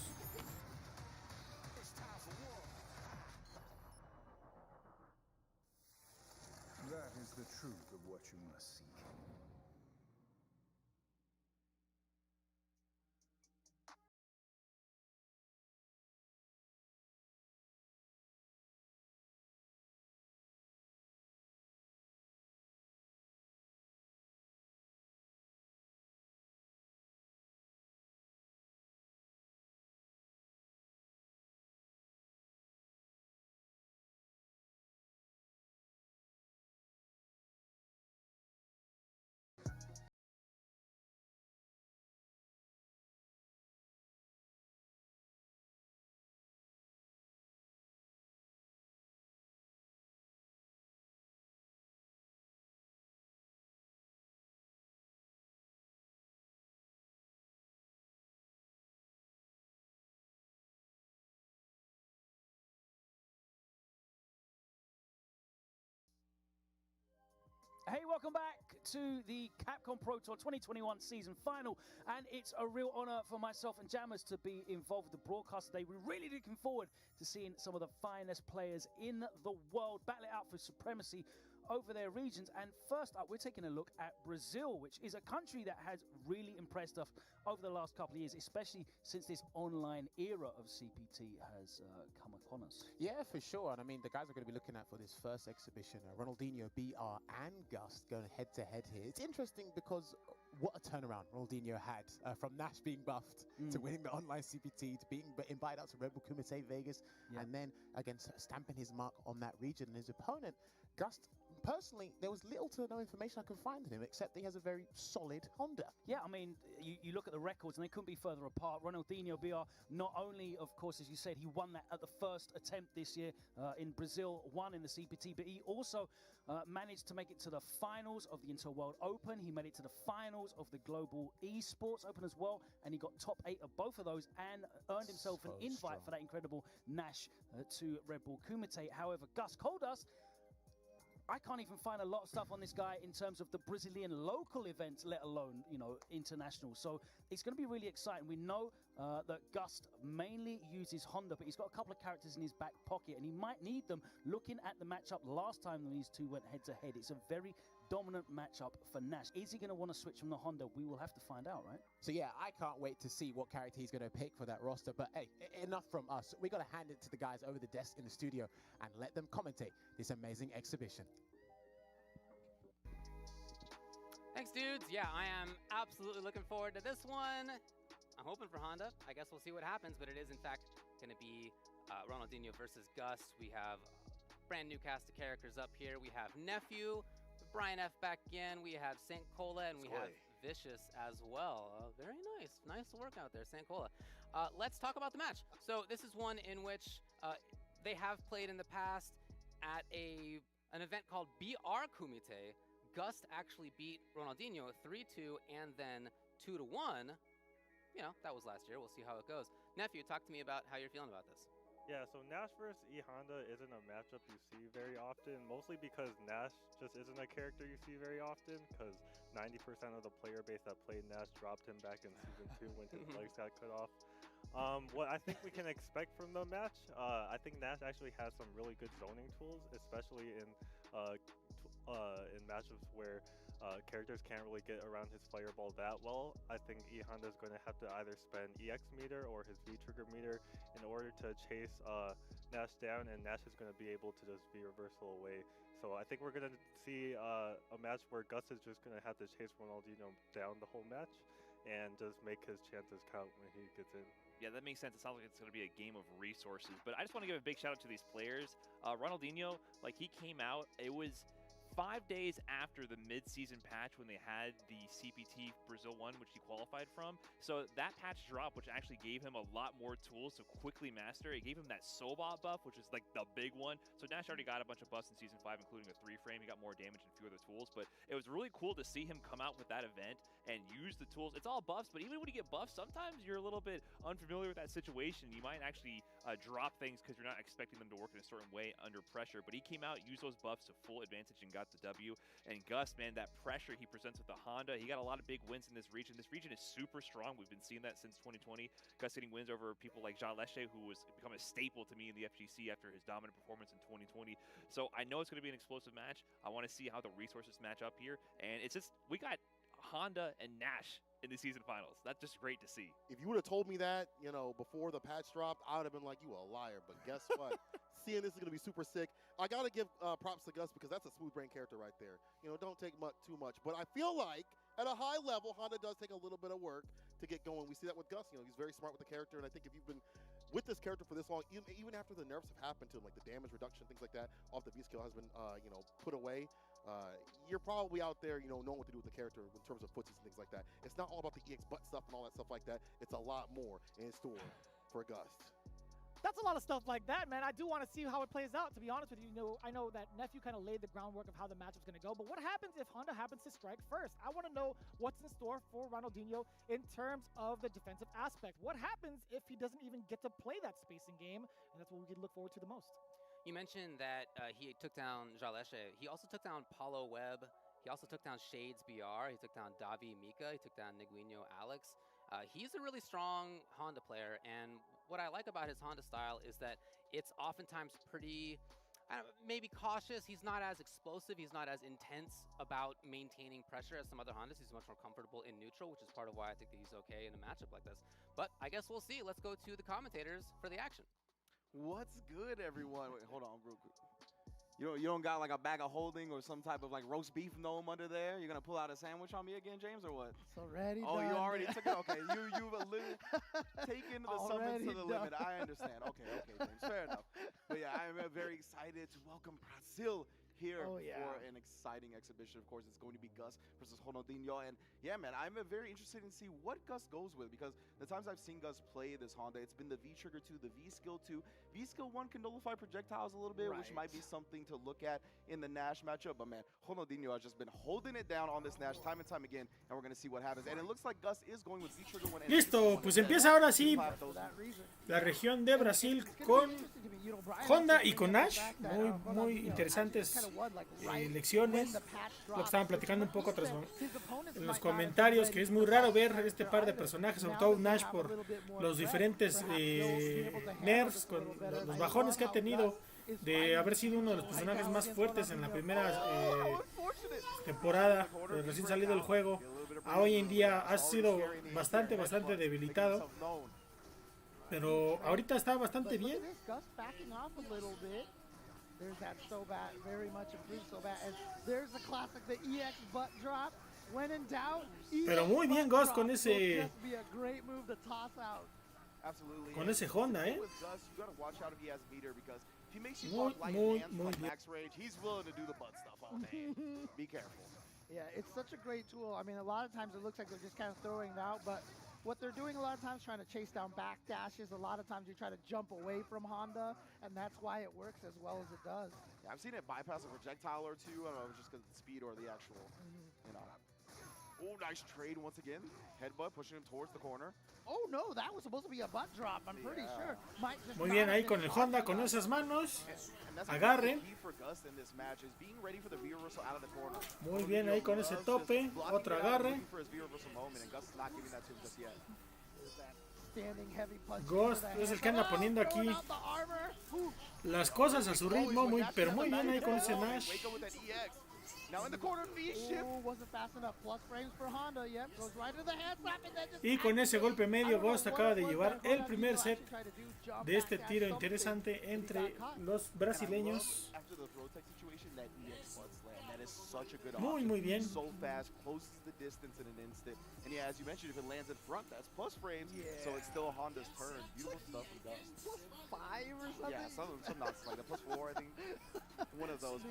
That is the truth of what you must seek. Hey, welcome back to the Capcom Pro Tour 2021 season final, and it's a real honor for myself and Jammers to be involved with the broadcast today. We're really looking forward to seeing some of the finest players in the world battle it out for supremacy over their regions. And first up, we're taking a look at Brazil, which is a country that has really impressed us over the last couple of years, especially since this online era of CPT has come upon us. Yeah, for sure. And I mean, the guys we're going to be looking at for this first exhibition, Ronaldinho, BR, and Gust going head-to-head here. It's interesting because what a turnaround Ronaldinho had from Nash being buffed to winning the online CPT, to being invited out to Red Bull Kumite Vegas, and then again stamping his mark on that region. And his opponent, Gust, personally, there was little to no information I could find in him, except he has a very solid Honda. Yeah, I mean, you look at the records and they couldn't be further apart. Ronaldinho BR, not only, of course, as you said, he won that at the first attempt this year in Brazil, won in the CPT, but he also managed to make it to the finals of the Intel World Open. He made it to the finals of the Global Esports Open as well, and he got top 8 of both of those and earned himself an invite for that incredible Nash to Red Bull Kumite. However, Gus Koldust, I can't even find a lot of stuff on this guy in terms of the Brazilian local events, let alone, international. So it's going to be really exciting. We know that Gust mainly uses Honda, but he's got a couple of characters in his back pocket, and he might need them. Looking at the matchup last time when these two went head-to-head, it's a very dominant matchup for Nash. Is he going to want to switch from the Honda? We will have to find out, right? So yeah, I can't wait to see what character he's going to pick for that roster. But hey, enough from us. We got to hand it to the guys over the desk in the studio and let them commentate this amazing exhibition. Thanks, dudes. Yeah, I am absolutely looking forward to this one. I'm hoping for Honda. I guess we'll see what happens, but it is, in fact, going to be Ronaldinho versus Gus. We have brand new cast of characters up here. We have Nephew, Brian F. back again. We have St. Cola, and we have Vicious as well. Very nice. Nice work out there, St. Cola. Let's talk about the match. So this is one in which they have played in the past at an event called BR Kumite. Gust actually beat Ronaldinho 3-2 and then 2-1. you know, that was last year. We'll see how it goes. Nephew, talk to me about how you're feeling about this. Yeah, so Nash versus E Honda isn't a matchup you see very often, mostly because Nash just isn't a character you see very often, because 90% of the player base that played Nash dropped him back in Season 2 when his legs got cut off. What I think we can expect from the match, I think Nash actually has some really good zoning tools, especially in matchups where characters can't really get around his fireball that well. I think E Honda is going to have to either spend EX meter or his V trigger meter in order to chase Nash down, and Nash is going to be able to just V reversal away. So I think we're going to see a match where Gus is just going to have to chase Ronaldinho down the whole match and just make his chances count when he gets in. Yeah, that makes sense. It sounds like it's going to be a game of resources. But I just want to give a big shout out to these players. Ronaldinho, like, he came out, it was 5 days after the mid-season patch when they had the CPT Brazil 1, which he qualified from. So that patch drop, which actually gave him a lot more tools to quickly master. It gave him that Sobot buff, which is like the big one. So Nash already got a bunch of buffs in Season 5, including a 3-frame. He got more damage and a few other tools. But it was really cool to see him come out with that event and use the tools. It's all buffs, but even when you get buffs, sometimes you're a little bit unfamiliar with that situation. You might actually drop things because you're not expecting them to work in a certain way under pressure. But he came out, used those buffs to full advantage and got the W. And Gus, man, that pressure he presents with the Honda, he got a lot of big wins in this region. This region is super strong. We've been seeing that since 2020. Gus getting wins over people like Jean Leche, who was become a staple to me in the FGC after his dominant performance in 2020. So I know it's going to be an explosive match. I want to see how the resources match up here. And it's just, we got Honda and Nash in the season finals. That's just great to see. If you would have told me that, you know, before the patch dropped, I would have been like, you a liar. But guess what? Seeing this is going to be super sick. I got to give props to Gus because that's a smooth brain character right there. You know, don't take too much. But I feel like at a high level, Honda does take a little bit of work to get going. We see that with Gus. You know, he's very smart with the character. And I think if you've been with this character for this long, even after the nerfs have happened to him, like the damage reduction, things like that, off the V-skill has been, you know, put away. You're probably out there, you know, knowing what to do with the character in terms of footsies and things like that. It's not all about the EX butt stuff and all that stuff like that. It's a lot more in store for Gus. That's a lot of stuff like that, man. I do want to see how it plays out, to be honest with you. I know that Nephew kind of laid the groundwork of how the matchup's going to go, but what happens if Honda happens to strike first? I want to know what's in store for Ronaldinho in terms of the defensive aspect. What happens if he doesn't even get to play that spacing game? And that's what we can look forward to the most. You mentioned that he took down Jaleshe. He also took down Paulo Webb. He also took down Shades BR. He took down Davi Mika. He took down Niguinho Alex. He's a really strong Honda player, and what I like about his Honda style is that it's oftentimes pretty, maybe cautious. He's not as explosive. He's not as intense about maintaining pressure as some other Hondas. He's much more comfortable in neutral, which is part of why I think that he's okay in a matchup like this. But I guess we'll see. Let's go to the commentators for the action. What's good, everyone? Wait, hold on real quick. You don't got like a bag of holding or some type of like roast beef gnome under there? You're gonna pull out a sandwich on me again, James, or what? It's already done. You already took it. Okay, you've taken the summons to the limit. I understand. Okay, James, fair enough. But yeah, I'm very excited to welcome Brazil here for an exciting exhibition. Of course, it's going to be Gus versus Ronaldinho. And yeah, man, I'm very interested in see what Gus goes with, because the times I've seen Gus play this Honda, it's been the V trigger 2, the V skill 2. V skill 1 can nullify projectiles a little bit, which might be something to look at in the Nash matchup. But man, Ronaldinho has just been holding it down on this Nash time and time again, and we're going to see what happens. And it looks like Gus is going with V trigger 1. Listo, pues empieza ahora sí la región de Brasil con Honda y con Nash. Muy interesantes lecciones. Lo que estaban platicando un poco en los comentarios, que es muy raro ver este par de personajes, sobre todo Nash, por los diferentes nerfs, con los bajones que ha tenido de haber sido uno de los personajes más fuertes en la primera temporada, recién salido del juego, a hoy en día ha sido bastante debilitado, pero ahorita está bastante bien. There's that Sobat, very much improved Sobat, and there's the classic, the EX butt drop. When in doubt, pero muy bien Gus con ese, con ese Honda, muy max range, he's willing to do the butt stuff all day. Be careful. Yeah, it's such a great tool. I mean, a lot of times it looks like they're just kind of throwing it out, but what they're doing a lot of times, trying to chase down back dashes. A lot of times you try to jump away from Honda, and that's why it works as well as it does. Yeah, I've seen it bypass a projectile or two. I don't know if it's just because of the speed or the actual, you know. Oh, nice trade once again. Headbutt pushing him towards the corner. Oh no, that was supposed to be a butt drop, I'm pretty sure. Might just Muy not bien have ahí been con el shot Honda, con enough. esas manos. And that's Agarren. the key for Gus in this match is being ready for the V-reversal out of the corner. Muy bien ahí con ese tope. Otro agarre. For his V-reversal moment, and Gus is not giving that to him just yet. Standing heavy punch Ghost into the es el hand. que anda poniendo aquí Throwing out the armor. Ooh. las cosas a su ritmo, pero muy bien ahí con ese Nash. Wake up with that EX. Now in the corner, V-shift. Ooh, wasn't fast enough. Plus frames for Honda. Yep, goes right to the hand slap and then just Y con ese golpe medio, Ghost acaba de llevar el primer set de este tiro interesante entre los brasileños. After the throw tech situation, that EX butt slam, that is such a good Muy, option. muy bien. So fast, closes the distance in an instant. And yeah, as you mentioned, if it lands in front, that's plus frames. So it's still Honda's turn. Beautiful stuff from Gus. Plus 5 or something? Yeah, some nonsense like that. Plus 4, I think. One of those.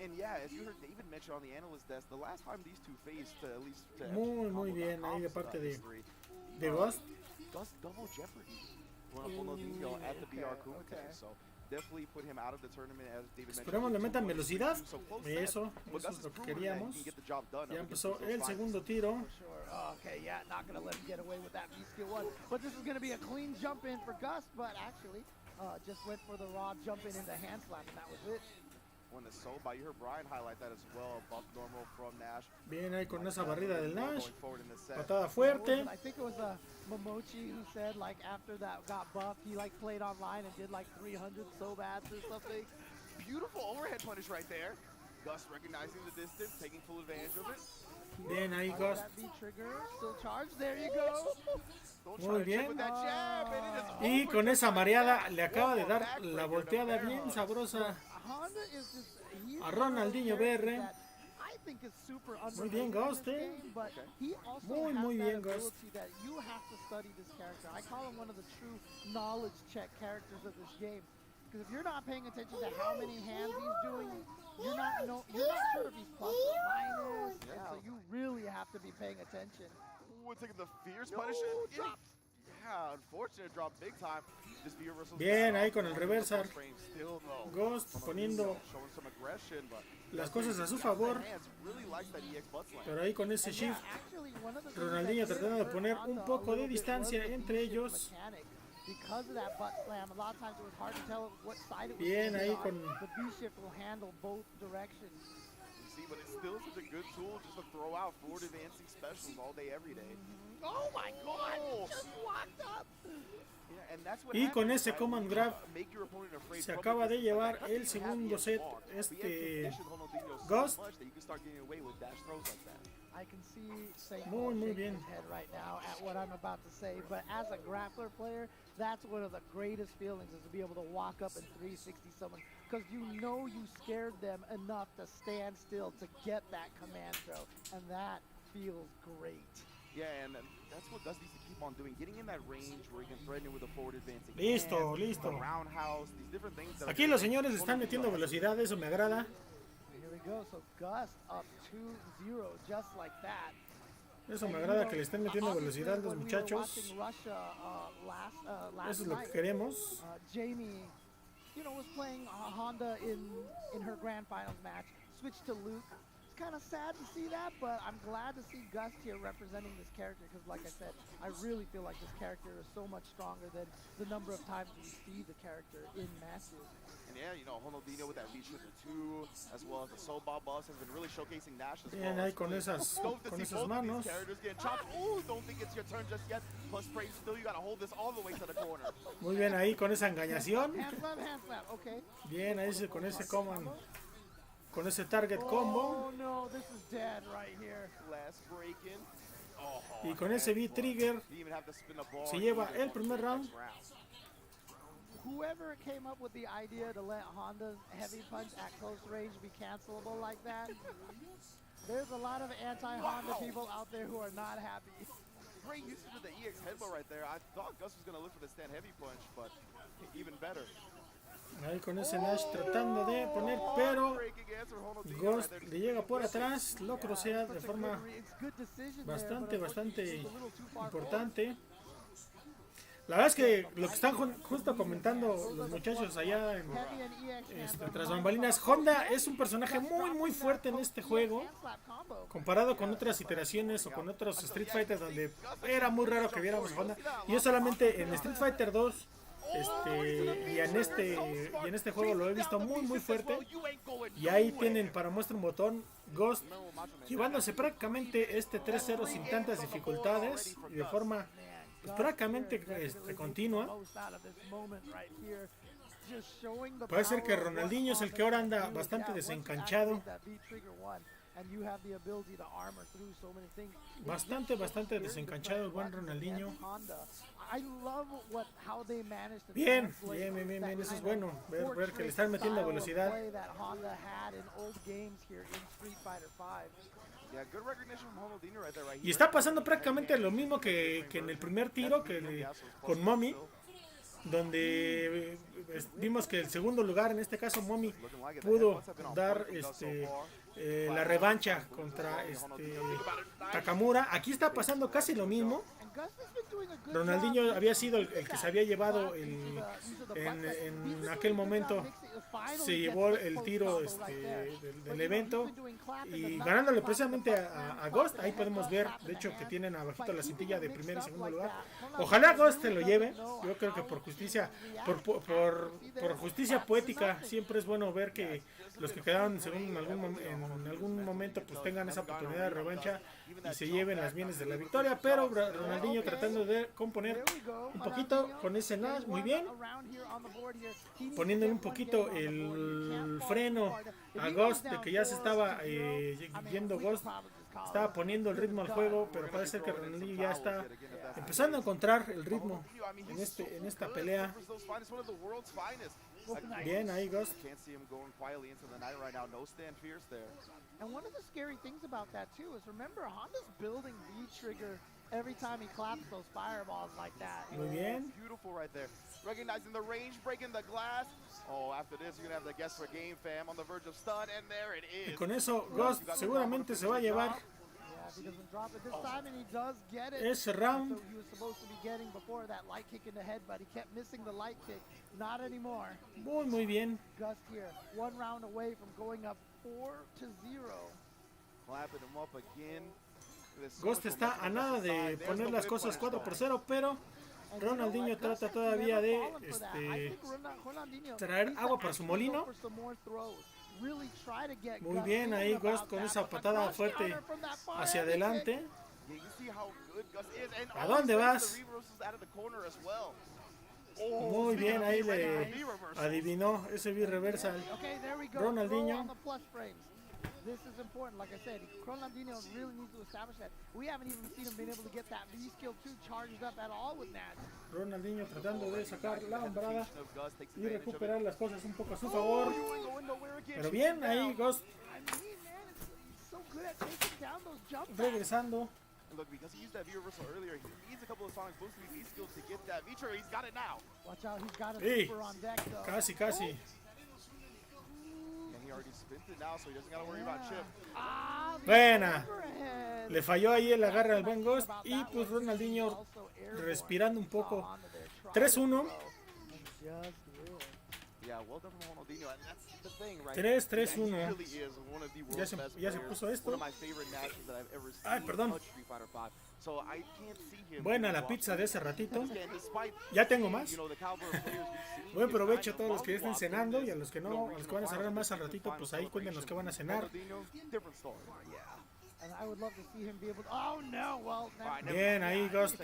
And yeah, as you heard David mention on the analyst desk, the last time these two faced, at least to Muy bien ahí de parte de Ghost. Gus double jeopardy. Ronaldinho at the BR Kumite. So definitely put him out of the tournament, as David mentioned. Esperemos le metan velocidad. Eso But Gus es lo que has proven that queríamos. he can get the job done Ya up against empezó those el finals. segundo tiro. Okay, yeah, not going to let him get away with that V-skill one. But this is going to be a clean jump in for Gus, but actually just went for the raw jump in into hand slap, and that was it. When the Soba, you heard Brian highlight that as well. Buff normal from Nash. Bien ahí con esa barrida del Nash. Going forward in the set. Patada fuerte. I think it was Momochi who said, like, after that got buffed, he, like, played online and did, like, 300 Sobats or something. Beautiful overhead punish right there. Gus recognizing the distance, taking full advantage of it. Bien ahí, Ghost. That V-trigger, still charged, there you go. Muy bien. Y con esa mareada le acaba de dar la volteada bien sabrosa Honda is just, he's a Ronaldinho BR. I think is super Muy bien, underrated Ghost, in this game, but he also Muy, has muy that bien, Ghost. ability that you have to study this character. I call him one of the true knowledge check characters of this game. Because if you're not paying attention to how many hands he's doing, you're not sure if he's plus or minus. And so you really have to be paying attention. Ooh, taking the fierce punish. Yeah, unfortunate drop big time. Just be reversal. Bien ahí con el reversal. Still though. Ghost poniendo showing some aggression, but las cosas a su favor. really likes that EX butt slam. Pero ahí con ese shift, Ronaldinho tratando de poner un poco de distancia entre ellos. Because of that butt slam, a lot of times it was hard to tell what side it was. Bien ahí con The V-shift will handle both directions. You see, but it's still such a good tool just to throw out forward advancing specials all day, every day. Oh my God! Just walked up. Yeah, and that's what Y con happens, ese right? command You grab make your opponent afraid se public acaba de distance. llevar Like, el you segundo have the set advantage, but este you have conditioned Ronaldinho so Ghost. much that you can start getting away with dash throws like that. I can see Saint Muy, muy shaking bien. his head right now at what I'm about to say, but as a grappler player, that's one of the greatest feelings is to be able to walk up and 360 someone because you know you scared them enough to stand still to get that command throw, and that feels great. Yeah, and that's what Gus needs to keep on doing, getting in that range where he can threaten it with a forward advancing Listo, hand, listo. the roundhouse, these different things that Aquí los señores están metiendo velocidad, eso me agrada. Here we go, so Gus up 2-0 just like that. Eso me agrada que le estén metiendo velocidad a los muchachos. Eso es lo que queremos. Jamie, was playing Honda in her grand finals match. Switched to Luke. It's kind of sad to see that, but I'm glad to see Gus here representing this character because, like I said, I really feel like this character is so much stronger than the number of times we see the character in matches. And yeah, Ronaldinho with that V-trigger too, as well as the Soba bus has been really showcasing Nash as Bien well. ahí con esas manos. Ooh, don't think it's your turn just yet. Plus frame still, you gotta hold this all the way to the corner. Muy bien ahí con esa engañación. Hand slap, okay. Bien ahí con ese command, con ese target combo. Oh no, this is dead right here. Last break-in. Y con ese V-trigger se lleva el primer round. Whoever came up with the idea to let Honda's heavy punch at close range be cancelable like that, there's a lot of anti-Honda people out there who are not happy. Great usage of the EX headbutt right there. I thought Gus was going to look for the stand heavy punch, but even better. Ahí con ese Nash tratando de poner, pero Ghost le llega por atrás, lo crucea de forma bastante importante. La verdad es que lo que están justo comentando los muchachos allá en tras bambalinas, Honda es un personaje muy fuerte en este juego, comparado con otras iteraciones o con otros Street Fighter donde era muy raro que viéramos a Honda. Y yo solamente en Street Fighter 2 y en este juego lo he visto muy fuerte. Y ahí tienen para muestra un botón Ghost llevándose prácticamente este 3-0 sin tantas dificultades y de forma pues prácticamente continua. Puede ser que Ronaldinho es el que ahora anda bastante desencanchado. Bastante desencanchado el buen Ronaldinho. Bien, eso es bueno, ver que le están metiendo velocidad. Y está pasando prácticamente lo mismo que en el primer tiro con Mommy, donde vimos que el segundo lugar, en este caso Mommy, pudo dar la revancha contra Takamura. Aquí está pasando casi lo mismo. Ronaldinho había sido el que se había llevado en aquel momento, se llevó el tiro del evento y ganándole precisamente a Ghost. Ahí podemos ver de hecho que tienen abajito la cintilla de primer y segundo lugar. Ojalá Ghost se lo lleve. Yo creo que por justicia poética siempre es bueno ver que los que quedaron en algún momento pues tengan esa oportunidad de revancha y se lleven las bienes de la victoria. Pero Ronaldinho tratando de componer un poquito con ese Nash, muy bien, poniéndole un poquito el freno a Ghost, de que ya se estaba yendo Ghost, estaba poniendo el ritmo al juego, pero parece ser que Ronaldinho ya está empezando a encontrar el ritmo en esta pelea. Bien, ahí Ghost. And one of the scary things about that too is remember Honda's building V-trigger every time he claps those fireballs like that. Muy bien. Beautiful right there. Recognizing the range, breaking the glass. Oh, after this you're going to have the guess for game fam on the verge of stun, and there it is. Y con eso Ghost seguramente se va a llevar ese round. Muy bien. Ghost está a nada de poner las cosas 4-0, pero Ronaldinho trata todavía de traer agua para su molino. Muy bien ahí Ghost con esa patada fuerte hacia adelante. ¿A dónde vas? Muy bien, ahí le adivinó ese V-reversal Ronaldinho. This is important, like I said. Ronaldinho really needs to establish that. We haven't even seen him being able to get that V skill 2 charged up at all with Nash. Ronaldinho tratando de sacar la hombrada y recuperar las cosas un poco a su favor. Pero bien, ahí Ghost regresando. Look, because he used that V-reversal earlier, he needs a couple of sonic boosts to V skills to get that V-trigger. He's got it now. Watch out, he's got a super on deck though. Casi. Buena. Le falló ahí el agarre al buen Ghost y pues Ronaldinho respirando un poco. 3-1. 3-3-1. Ya se puso esto. Ay, perdón. Buena la pizza de ese ratito. Ya tengo más. Buen provecho a todos los que ya estén cenando y a los que no, a los que van a cenar más al ratito, pues ahí cuéntenos qué van a cenar. Bien, ahí Ghost.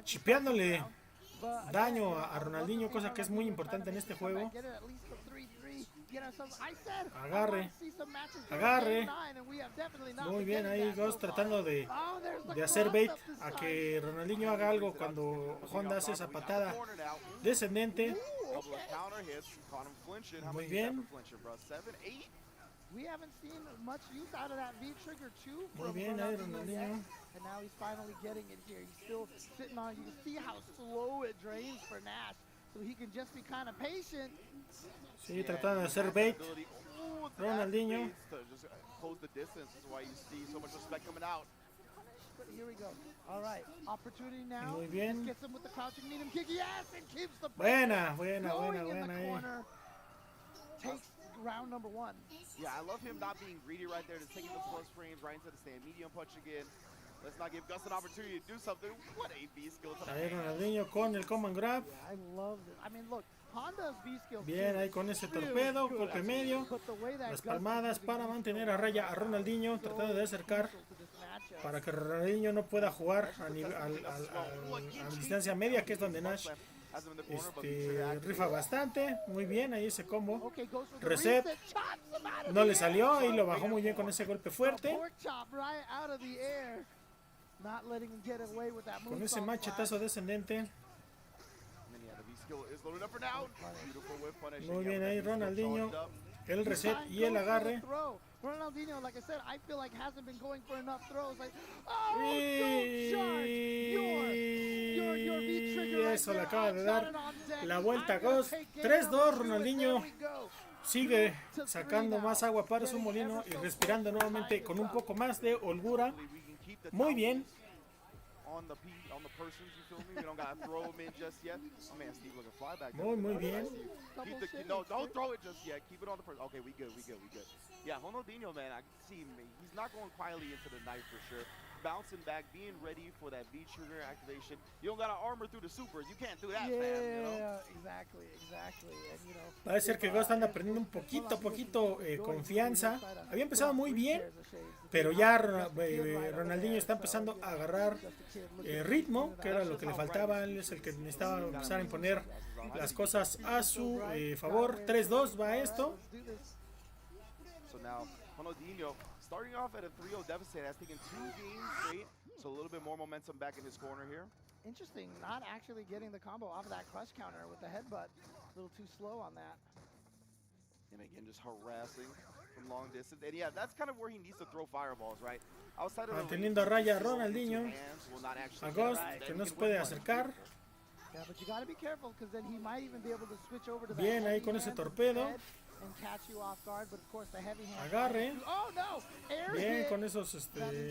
Chipeándole daño a Ronaldinho, cosa que es muy importante en este juego. Agarre. Muy bien ahí Ghost tratando de hacer bait a que Ronaldinho haga algo cuando Honda hace esa patada descendente. Muy bien. Muy bien ahí Ronaldinho. And now he's finally getting it here. He's still sitting on. You can see how slow it drains for Nash, so he can just be kind of patient. Sí, tratando de hacer bait. Ronaldinho. go. All right, opportunity now. Muy bien. Gets him with the crouching medium kick. Yes, and keeps the Buena going in the ahí. corner. Takes round number 1. Yeah, I love him not being greedy right there, just taking the plus frames right into the stand. Medium punch again. Let's not give Gus an opportunity to do something. What a V-skill. Ahí Ronaldinho con el command grab. I love it. I mean, look, Honda's V-skills. Bien, ahí con ese torpedo, golpe medio. Las palmadas para mantener a raya a Ronaldinho, tratando de acercar para que Ronaldinho no pueda jugar a distancia media, que es donde Nash rifa bastante. Muy bien, ahí ese combo. Reset. No le salió y lo bajó muy bien con ese golpe fuerte. Con ese machetazo descendente. Muy bien ahí Ronaldinho. El reset y el agarre. Ronaldinho, like I said, I feel like hasn't been going for enough throws. Like, Y eso le acaba de dar la vuelta a Ghost. 3-2, Ronaldinho sigue sacando más agua para su molino y respirando nuevamente con un poco más de holgura. Muy bien. Muy bien. No, don't throw it just yet. Keep it on the person. Okay, we good. Yeah, Ronaldinho, man, I see him. He's not going quietly into the knife for sure. Bouncing back, being ready for that V trigger activation. You don't got to armor through the supers. You can't do that, fast, you know? Yeah, exactly. And, you know, Parece ser que Ghost anda perdiendo un poquito confianza. Había empezado muy bien, pero ya Ronaldinho está empezando a agarrar ritmo, que era lo que le faltaba. Él es el que necesitaba empezar a imponer las cosas a su favor. 3-2 va esto. So now, Ronaldinho starting off at a 3-0 deficit, has taken 2 games straight, so a little bit more momentum back in his corner here. Interesting, not actually getting the combo off of that crush counter with the headbutt. A little too slow on that. And again, just harassing from long distance. And yeah, that's kind of where he needs to throw fireballs, right? Outside of manteniendo a raya a Ronaldinho, a Ghost, que no se puede acercar. Yeah, but you gotta be careful because then he might even be able to switch over to the bien ahí con ese torpedo. And catch you off guard, but of course the heavy hand. Agarre. Oh, no. Air bien hit. con esos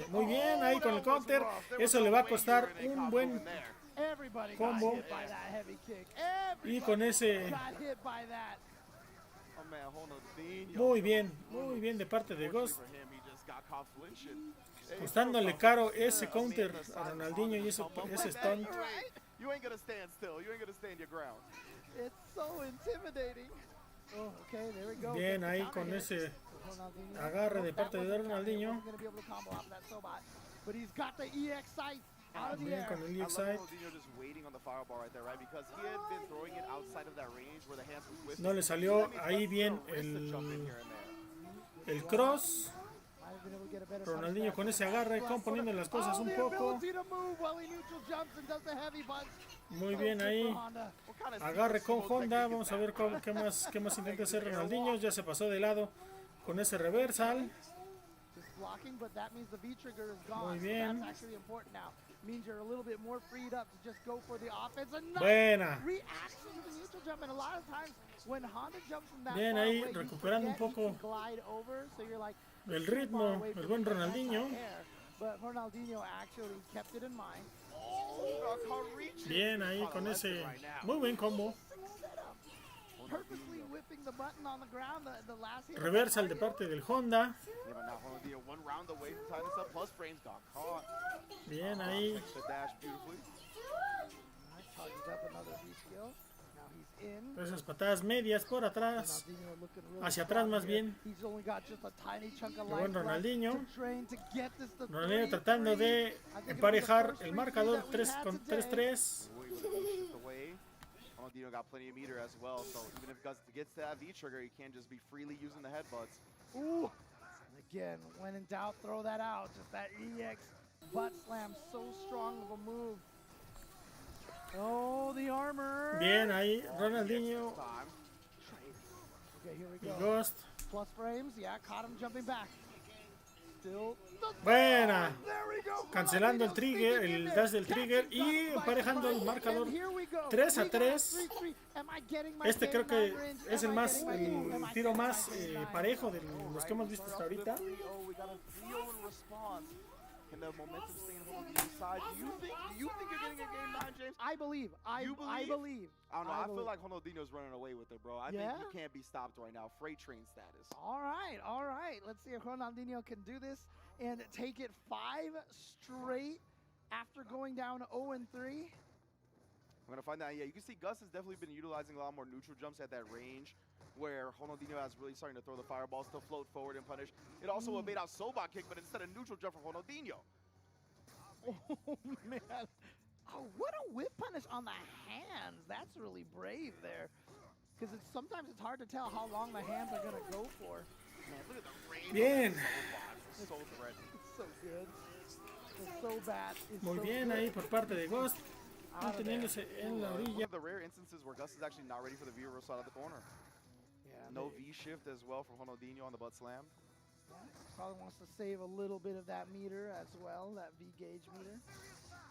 muy bien ahí con el counter. Eso le va a costar un buen combo. Y con ese muy bien de parte de Ghost. Costándole caro ese counter a Ronaldinho y ese stunt. You ain't gonna stand still. You ain't gonna stand your ground. It's so intimidating. Oh, okay, there we go. Bien ahí con ese agarre de parte de Ronaldinho. Bien con el EX sight. No le salió ahí bien el cross. Ronaldinho con ese agarre componiendo las cosas un poco. Muy bien ahí. Agarre con Honda. Vamos a ver qué más intenta hacer Ronaldinho. Ya se pasó de lado con ese reversal. Muy bien. Buena. Bien ahí recuperando un poco el ritmo, el buen Ronaldinho. Bien ahí con ese muy buen combo. Reversal de parte del Honda. Bien ahí. Esas patadas medias por atrás, hacia atrás más bien. El buen Ronaldinho. Ronaldinho tratando de emparejar el marcador 3-3. Ronaldinho got plenty of meter as well, so even if Gus gets to that V trigger, he can't just be freely using the headbutts. Ooh! Again, when in doubt, throw that out. Just that EX butt slam, so strong of a move. Oh, the armor. Bien ahí, Ronaldinho. Okay, here we y go. Ghost. Plus frames, yeah, caught him jumping back. Still. Buena. Cancelando el trigger, el dash del trigger y emparejando el marcador 3-3. Este creo que es el tiro más parejo de los que hemos visto hasta ahorita. side. Do you think you're getting a game 9, James? I believe. I believe. I don't know. I feel like Ronaldinho's running away with it, bro. I think he can't be stopped right now. Freight train status. All right. Let's see if Ronaldinho can do this and take it 5 straight after going down 0-3. We're going to find out. Yeah, you can see Gus has definitely been utilizing a lot more neutral jumps at that range, where Ronaldinho has really starting to throw the fireballs to float forward and punish. It also will bait out Sobot kick, but instead a neutral jump from Ronaldinho. Oh, man. Oh, what a whip punish on the hands. That's really brave there. Because sometimes it's hard to tell how long the hands are going to go for. Man, look at the range. Bien. It's so threatening. It's so good. It's so bad. It's Muy so bien good. ahí por parte de Ghost. Manteniéndose en la One orilla. of the rare instances where Gus is actually not ready for the V reversal out of the corner. Yeah, No V shift as well from Ronaldinho on the butt slam. Probably wants to save a little bit of that meter as well, that V gauge meter.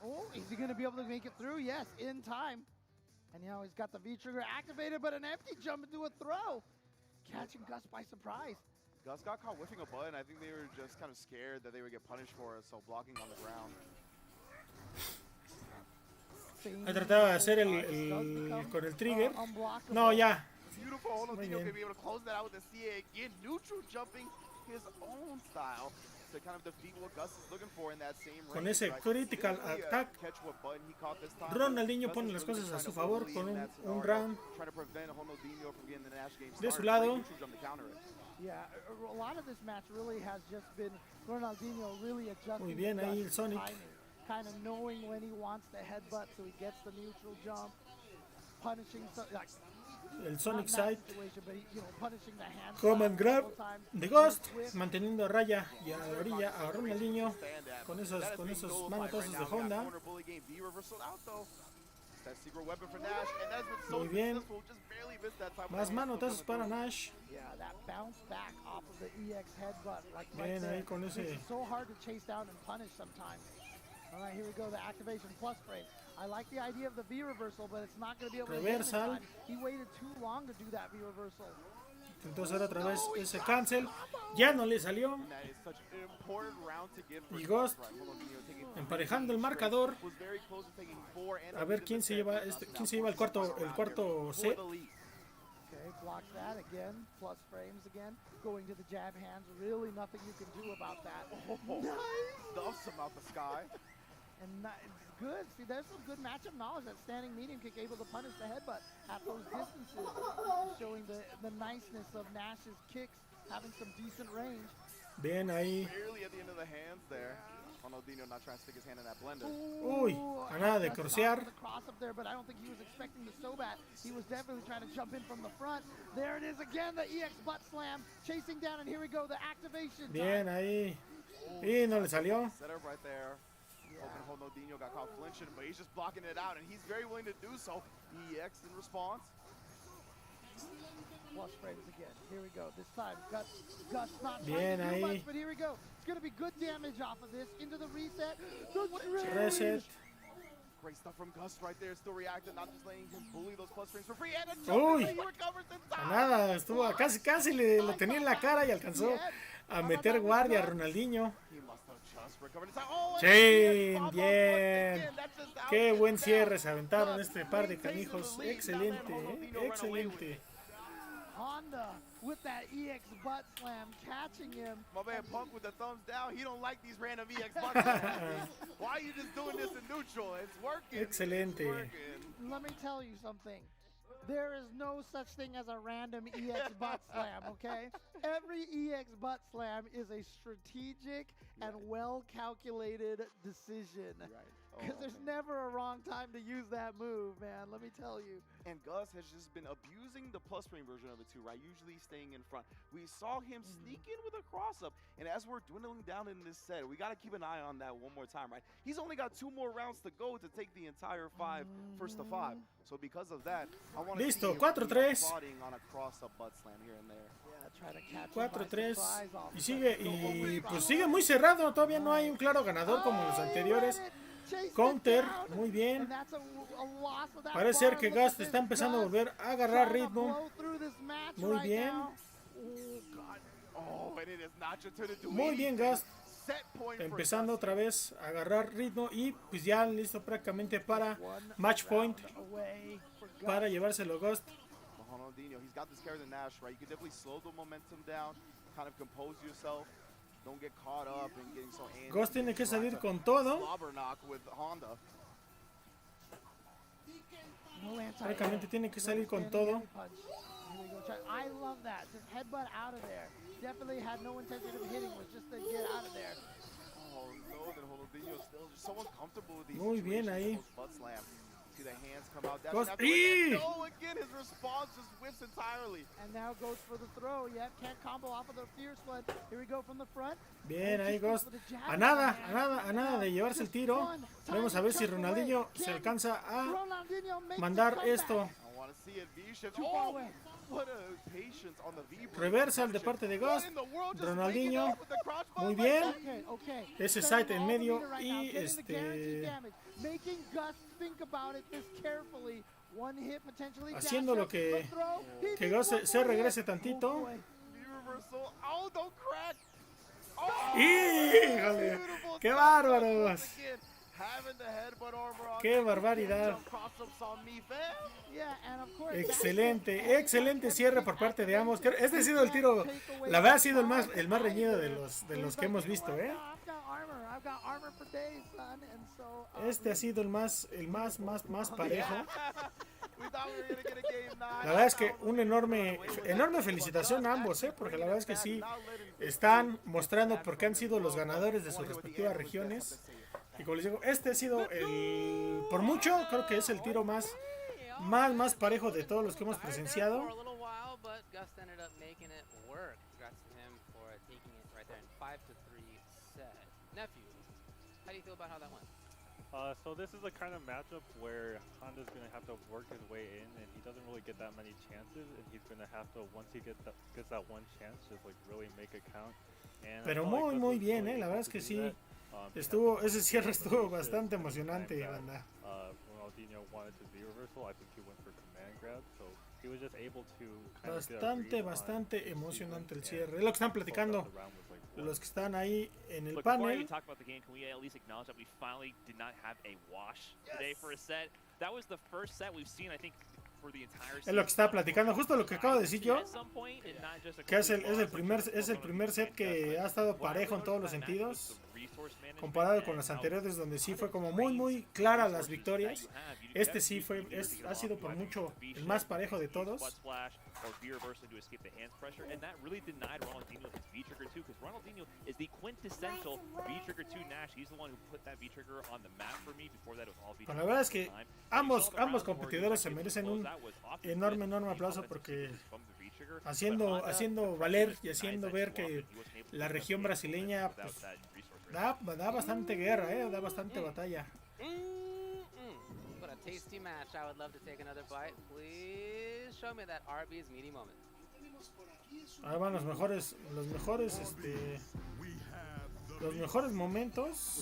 Oh, is he going to be able to make it through? Yes, in time. And now he's got the V trigger activated, but an empty jump into a throw. Catching Gus by surprise. Gus got caught whiffing a butt, and I think they were just kind of scared that they would get punished for it, so blocking on the ground. Ahí trataba de hacer con el trigger. No, ya. Beautiful. Ronaldinho can be able to close that out with the CA again. Neutral jumping his own style to kind of defeat what Gus is looking for in that same range. Con ese critical attack, Ronaldinho pone las cosas a su favor con un round de su lado. Yeah, a lot of this match really has just been Ronaldinho really adjusting. Muy bien ahí el Sonic. Kind of knowing when he wants the headbutt, so he gets the neutral jump, punishing like el Sonic Side. But he, punishing the hand. Command grab de Ghost, manteniendo a raya y a la orilla a Ronaldinho con esos manotazos de Honda. Muy bien. Más manotazos para Nash. Bien ahí con ese. So hard to chase down and punish sometimes. All right, here we go, the activation plus frame. I like the idea of the V reversal, but it's not going to be able to hit him. He waited too long to do that V reversal. Entonces ahora otra vez ese cancel. Ya no le salió. Y Ghost emparejando el marcador. A ver quién se lleva el cuarto set. Okay, blocks that again, plus frames again. Going to the jab hands, really nothing you can do about that. Nice! Stuffs him out the sky. And it's good. See, there's some good matchup knowledge. That standing medium kick able to punish the headbutt at those distances, showing the niceness of Nash's kicks, having some decent range. Bien ahí. Barely at the end of the hands there. Ronaldinho not trying to stick his hand in that blender. Uy, a nada de crucear. The cross up there, but I don't think he was expecting the Sobat. He was definitely trying to jump in from the front. There it is again, the EX butt slam, chasing down, and here we go, the activation. Bien ahí. Y no le salió. Set up right there. Hoping Ronaldinho got caught flinching, but he's just blocking it out, and he's very willing to do so. EX in response. Plus frames again. Here we go. This time, Gus not Bien trying to do ahí. much, but here we go. It's going to be good damage off of this. Into the reset. Reset. Great stuff from Gus right there. Still reacting, not just letting him bully those plus frames for free. And a Uy, jump, he recovers in a time. nada, estuvo casi lo tenía en la cara y alcanzó a meter guardia a Ronaldinho. He must have just recovered in time. Oh, Sí, bien. Qué buen cierre se aventaron este par de canijos. Excelente, excelente. Honda with that EX butt slam, catching him. My man Punk with the thumbs down. He don't like these random EX butt slams. Why are you just doing this in neutral? It's working. Excelente. It's working. Let me tell you something. There is no such thing as a random EX butt slam, okay? Every EX butt slam is a strategic and well-calculated decision. Right. Because there's never a wrong time to use that move, man. Let me tell you. And Gus has just been abusing the plus frame version of it too, right? Usually staying in front. We saw him sneak in with a cross-up. And as we're dwindling down in this set, we got to keep an eye on that one more time, right? He's only got 2 more rounds to go to take the entire 5 first to 5. So because of that, I want to see him plotting on a cross-up butt slam here and there. Yeah, try to catch him by 4-3 surprise off y sigue muy cerrado, todavía no hay un claro ganador como los anteriores. Counter, muy bien. Parece ser que Gus está empezando a volver a agarrar ritmo. Muy bien. Muy bien, Gus. empezando otra vez a agarrar ritmo y pues ya listo prácticamente para match point para llevárselo Ghost. Ronaldinho, he's got this carry the Nash, right? You can definitely slow the momentum down, kind of compose yourself. Don't get caught up in getting so antsy. Ghost tiene que salir con todo. Prácticamente tiene que salir con todo. I love that. Just headbutt out of there. Definitely had no intention of hitting, was just to get out of there. Oh no, then Ronaldinho still just so uncomfortable with these Muy bien ahí. butt slam. See the hands come out. Ghost. No, again, his response just whiffs entirely. And now goes for the throw. Yep, can't combo off of the fierce one. Here we go from the front. Bien ahí Ghost. A nada de llevarse el tiro. Vamos a ver si Ronaldinho se alcanza a mandar esto. Reversal de parte de Ghost. Ronaldinho. Muy bien. Ese side en medio y haciendo lo que Ghost se regrese tantito. ¡Híjole! ¡Qué bárbaros! ¡Qué barbaridad! Excelente cierre por parte de ambos. Este ha sido el tiro, la verdad ha sido el más reñido de los que hemos visto, ¿eh? Este ha sido el más parejo. La verdad es que una enorme felicitación a ambos, porque la verdad es que sí están mostrando por qué han sido los ganadores de sus respectivas regiones. Y como les digo, este ha sido por mucho, creo que es el tiro más parejo de todos los que hemos presenciado. So this is the kind of matchup where Honda's going to have to work his way in, and he doesn't really get that many chances, and he's going to have to, once he gets that one chance, just like really make it count. And pero muy bien, la verdad es que sí. Ese cierre estuvo bastante emocionante, banda. Ronaldinho wanted to be reversal. I think he went for command grab, so he was just able to bastante emocionante el cierre. Es lo que están platicando los que están ahí en el panel. Es lo que estaba platicando, justo lo que acabo de decir yo, que es el primer set que ha estado parejo en todos los sentidos, comparado con los anteriores donde sí fue como muy clara las victorias. Este sí ha sido por mucho el más parejo de todos. Or V reversal to escape the hands pressure, and that really denied Ronaldinho his V trigger too, because Ronaldinho is the quintessential V trigger 2 Nash. He's the one who put that V trigger on the map for me. Before that, it was all V trigger. La verdad es que ambos competidores se merecen un enorme aplauso porque haciendo valer y haciendo ver que la región brasileña pues, da bastante guerra, da bastante batalla. Tasty match. I would love to take another bite. Please show me that Arby's meaty moment. Ahí van los mejores momentos.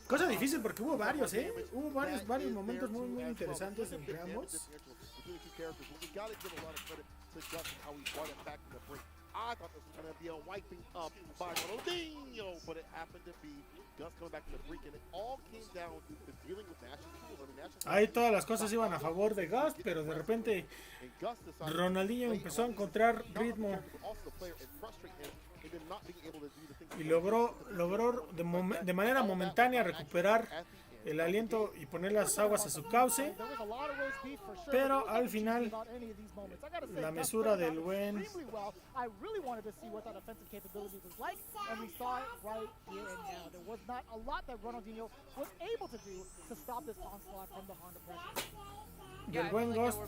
Cosa difícil porque hubo varios, hubo varios momentos muy interesantes entre ambos. I thought this was going to be a wiping up by Ronaldinho, but it happened to be Gus coming back to the brink, and it all came down to dealing with Nash. Ahí todas las cosas iban a favor de Gus, pero de repente Ronaldinho empezó a encontrar ritmo y logró de manera momentánea recuperar el aliento y poner las aguas a su cauce, pero al final la mesura del buen Ghost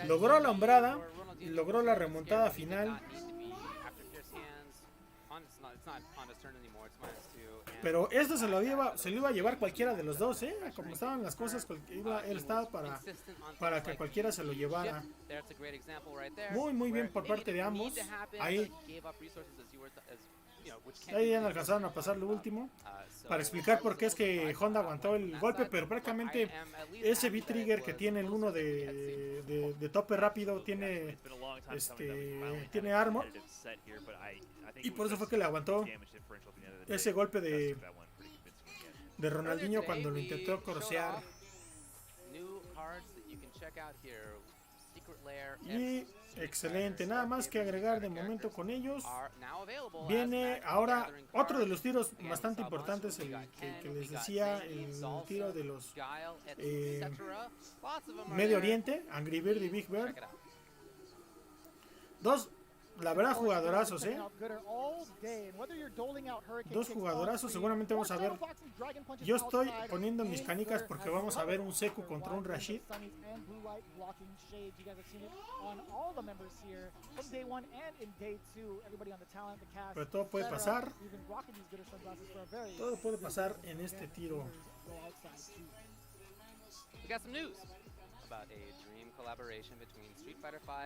logró la hombrada y logró la remontada final. Pero esto se lo iba a llevar cualquiera de los dos, como estaban las cosas, él estaba para que cualquiera se lo llevara. Muy bien por parte de ambos. Ahí Ahí ya no alcanzaron a pasar lo último para explicar por qué es que Honda aguantó el golpe, pero prácticamente ese V-Trigger que tiene el uno de tope rápido tiene tiene armor, y por eso fue que le aguantó ese golpe de Ronaldinho cuando lo intentó crossear. Y excelente, nada más que agregar de momento con ellos. Viene ahora otro de los tiros bastante importantes, el que les decía, el tiro de los Medio Oriente, Angry Bird y Big Bird. Dos, la verdad, jugadorazos, Dos jugadorazos, seguramente vamos a ver. Yo estoy poniendo mis canicas porque vamos a ver un Seku contra un Rashid. Pero todo puede pasar. Todo puede pasar en este tiro.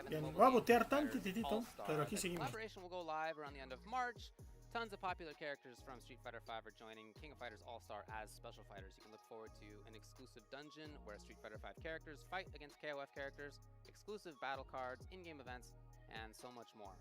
Bien, va a botear tantitito, pero aquí seguimos. Tons of popular characters from Street Fighter V are joining King of Fighters All-Star as special fighters. You can look forward to an exclusive dungeon where Street Fighter V characters fight against KOF characters, exclusive battle cards, in-game events, and so much more.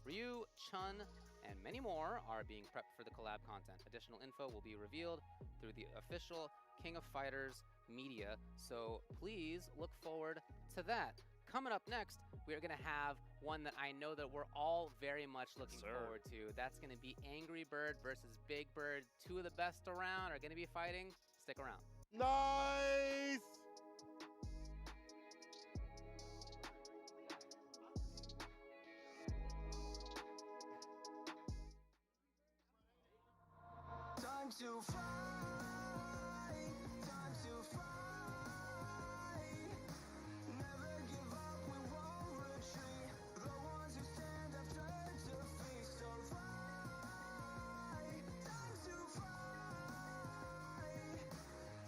Ryu, Chun, and many more are being prepped for the collab content. Additional info will be revealed through the official King of Fighters media, so please look forward to that. Coming up next, we are going to have one that I know that we're all very much looking forward to. That's going to be Angry Bird versus Big Bird. Two of the best around are going to be fighting. Stick around. Nice! Time to fly, time to fly. Never give up, we won't retreat. The ones who stand after defeat. So fly, time to fly.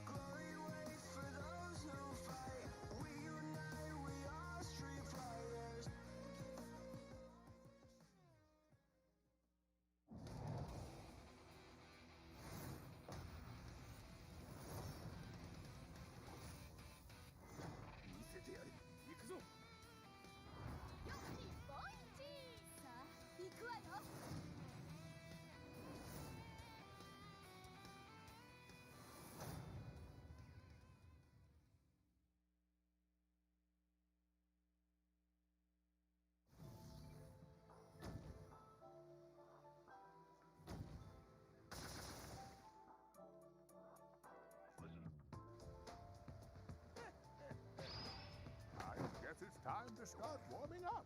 Glory waits for those who fight. We unite, we are street fighters. Guess it's time to start warming up.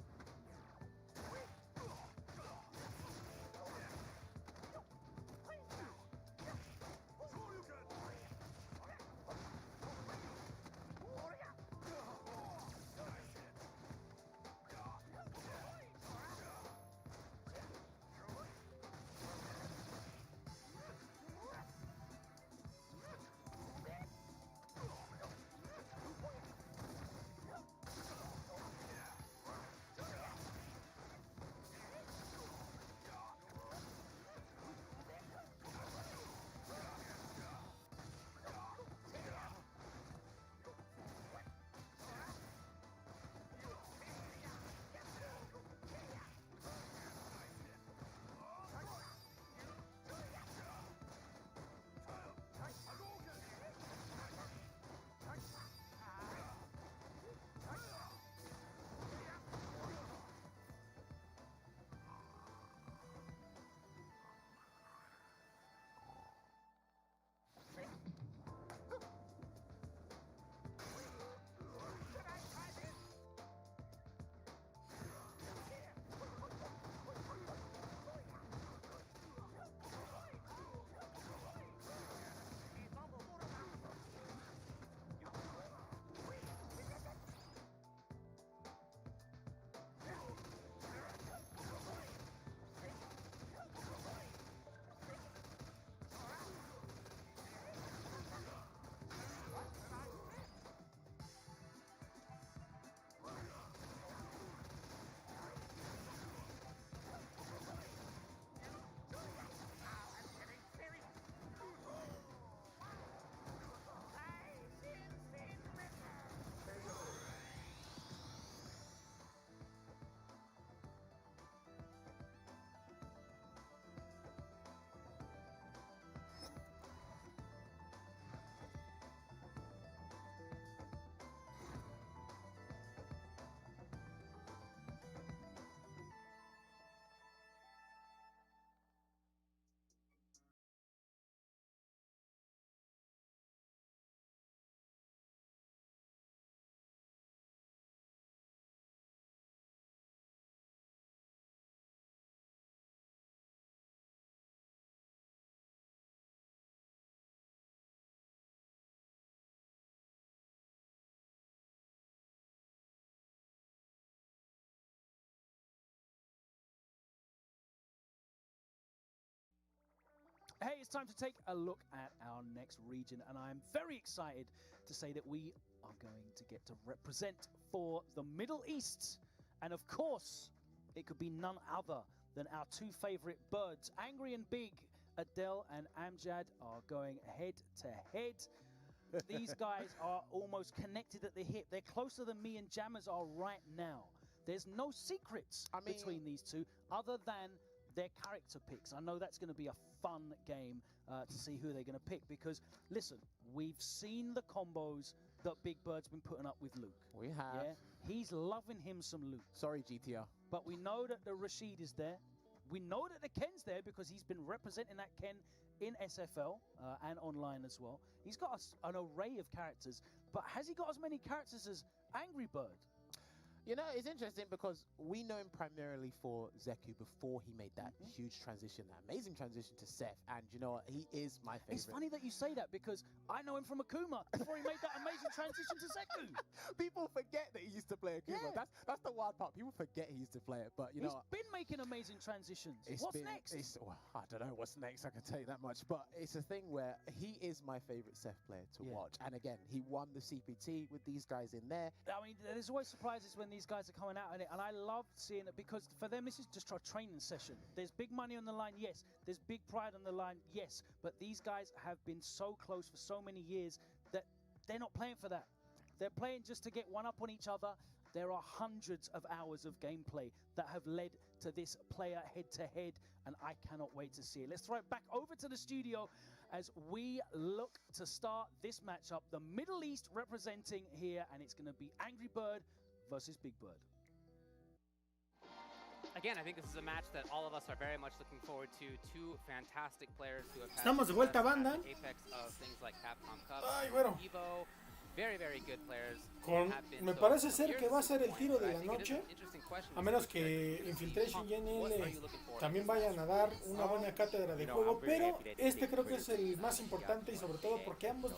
Hey, it's time to take a look at our next region, and I'm very excited to say that we are going to get to represent for the Middle East. And of course, it could be none other than our two favorite birds, Angry and Big. Adele and Amjad are going head to head. These guys are almost connected at the hip. They're closer than me and Jammers are right now. There's no secrets between these two other than their character picks. I know that's going to be a fun game to see who they're going to pick because, listen, we've seen the combos that Big Bird's been putting up with Luke. We have. Yeah? He's loving him some Luke. Sorry, GTR. But we know that the Rashid is there. We know that the Ken's there because he's been representing that Ken in SFL and online as well. He's got an array of characters, but has he got as many characters as Angry Bird? You know, it's interesting because we know him primarily for Zeku before he made that huge transition, that amazing transition to Seth. And you know what? He is my favorite. It's funny that you say that because I know him from Akuma before he made that amazing transition to Zeku. People forget that he used to play Akuma. Yeah. That's the wild part. People forget he used to play it, but you know, he's been making amazing transitions. What's next? Well, I don't know what's next. I can tell you that much. But it's a thing where he is my favorite Seth player to watch. And again, he won the CPT with these guys in there. I mean, there's always surprises when these guys are coming out in it, and I love seeing it because for them this is just a training session. There's big money on the line, yes. There's big pride on the line, yes. But these guys have been so close for so many years that they're not playing for that. They're playing just to get one up on each other. There are hundreds of hours of gameplay that have led to this player head-to-head, and I cannot wait to see it. Let's throw it back over to the studio as we look to start this matchup. The Middle East representing here, and it's going to be Angry Bird versus Big Bird. Again, I think this is a match that all of us are very much looking forward to. Two fantastic players who have had Estamos de vuelta, success at banda. the apex of things like Capcom Cup, Ay, bueno. Evo. Very, very good players. Me parece ser que va a ser el tiro de la noche, a menos que Infiltration y NL también vayan a dar una buena cátedra de juego, pero este creo que es el más importante y sobre todo porque ambos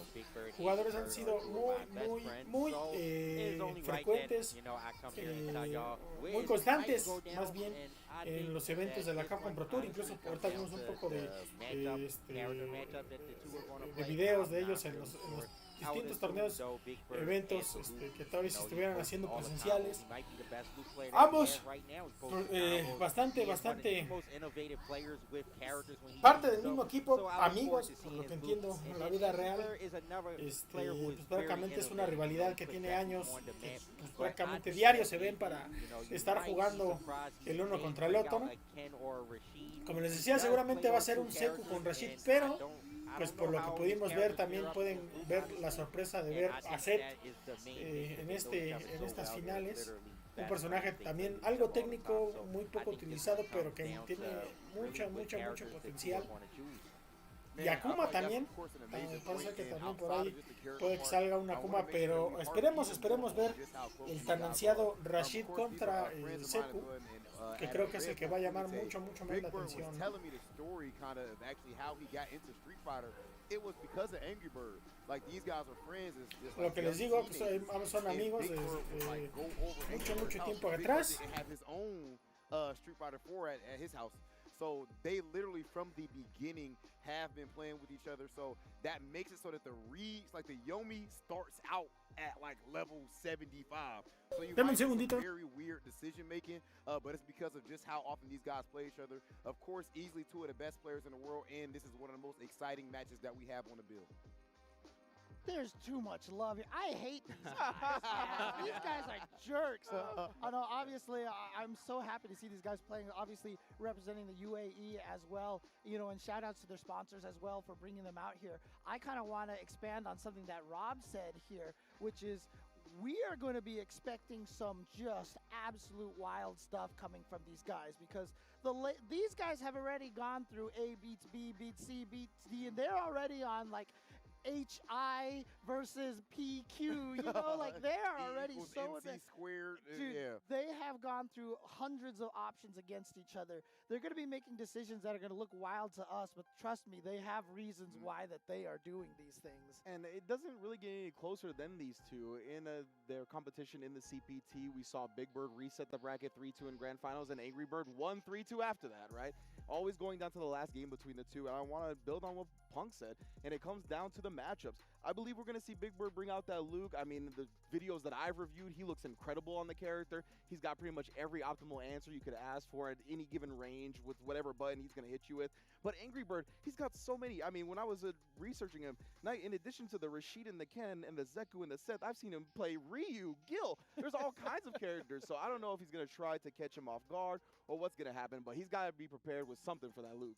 jugadores han sido muy frecuentes, muy constantes más bien en los eventos de la Capcom Pro Tour. Incluso ahorita vimos un poco de videos de ellos en los distintos torneos, eventos que tal vez estuvieran haciendo presenciales. Ambos bastante parte del mismo equipo, amigos, por lo que entiendo en la vida real. Pues prácticamente es una rivalidad que tiene años, que pues prácticamente diario se ven para estar jugando el uno contra el otro, ¿no? Como les decía, seguramente va a ser un Zeku con Rashid, pero pues por lo que pudimos ver también pueden ver la sorpresa de ver a Seth en estas finales, un personaje también algo técnico, muy poco utilizado, pero que tiene mucho potencial. Y Akuma también, parece que también por ahí puede que salga una Akuma, pero esperemos ver el tan ansiado Rashid contra Zeku, que creo que es el que va a llamar mucho más la atención. Lo que les digo, pues son amigos desde mucho tiempo atrás. So they literally from the beginning have been playing with each other. So that makes it so that the reads, like the Yomi starts out at like level 75. So you might see some very weird decision making, but it's because of just how often these guys play each other. Of course, easily two of the best players in the world, and this is one of the most exciting matches that we have on the bill. There's too much love here. I hate these guys. These guys are jerks. I know, obviously, I'm so happy to see these guys playing, obviously representing the UAE as well, you know, and shout outs to their sponsors as well for bringing them out here. I kind of want to expand on something that Rob said here, which is we are going to be expecting some just absolute wild stuff coming from these guys because these guys have already gone through A beats B, beats C, beats D, and they're already on like HI versus PQ, you know, like they're already so squared. Dude, they have gone through hundreds of options against each other. They're going to be making decisions that are going to look wild to us, but trust me, they have reasons why that they are doing these things. And it doesn't really get any closer than these two. In their competition in the CPT, we saw Big Bird reset the bracket 3-2 in Grand Finals, and Angry Bird won 3-2 after that, right? always going down to the last game between the two, and I want to build on what Punk said, and it comes down to the matchups. I believe we're going to see Big Bird bring out that Luke. I mean, the videos that I've reviewed, he looks incredible on the character. He's got pretty much every optimal answer you could ask for at any given range with whatever button he's going to hit you with. But Angry Bird, he's got so many. I mean, when I was researching him, in addition to the Rashid and the Ken and the Zeku and the Seth, I've seen him play Ryu, Gil. There's all kinds of characters, so I don't know if he's going to try to catch him off guard or what's going to happen, but he's got to be prepared with something for that Luke.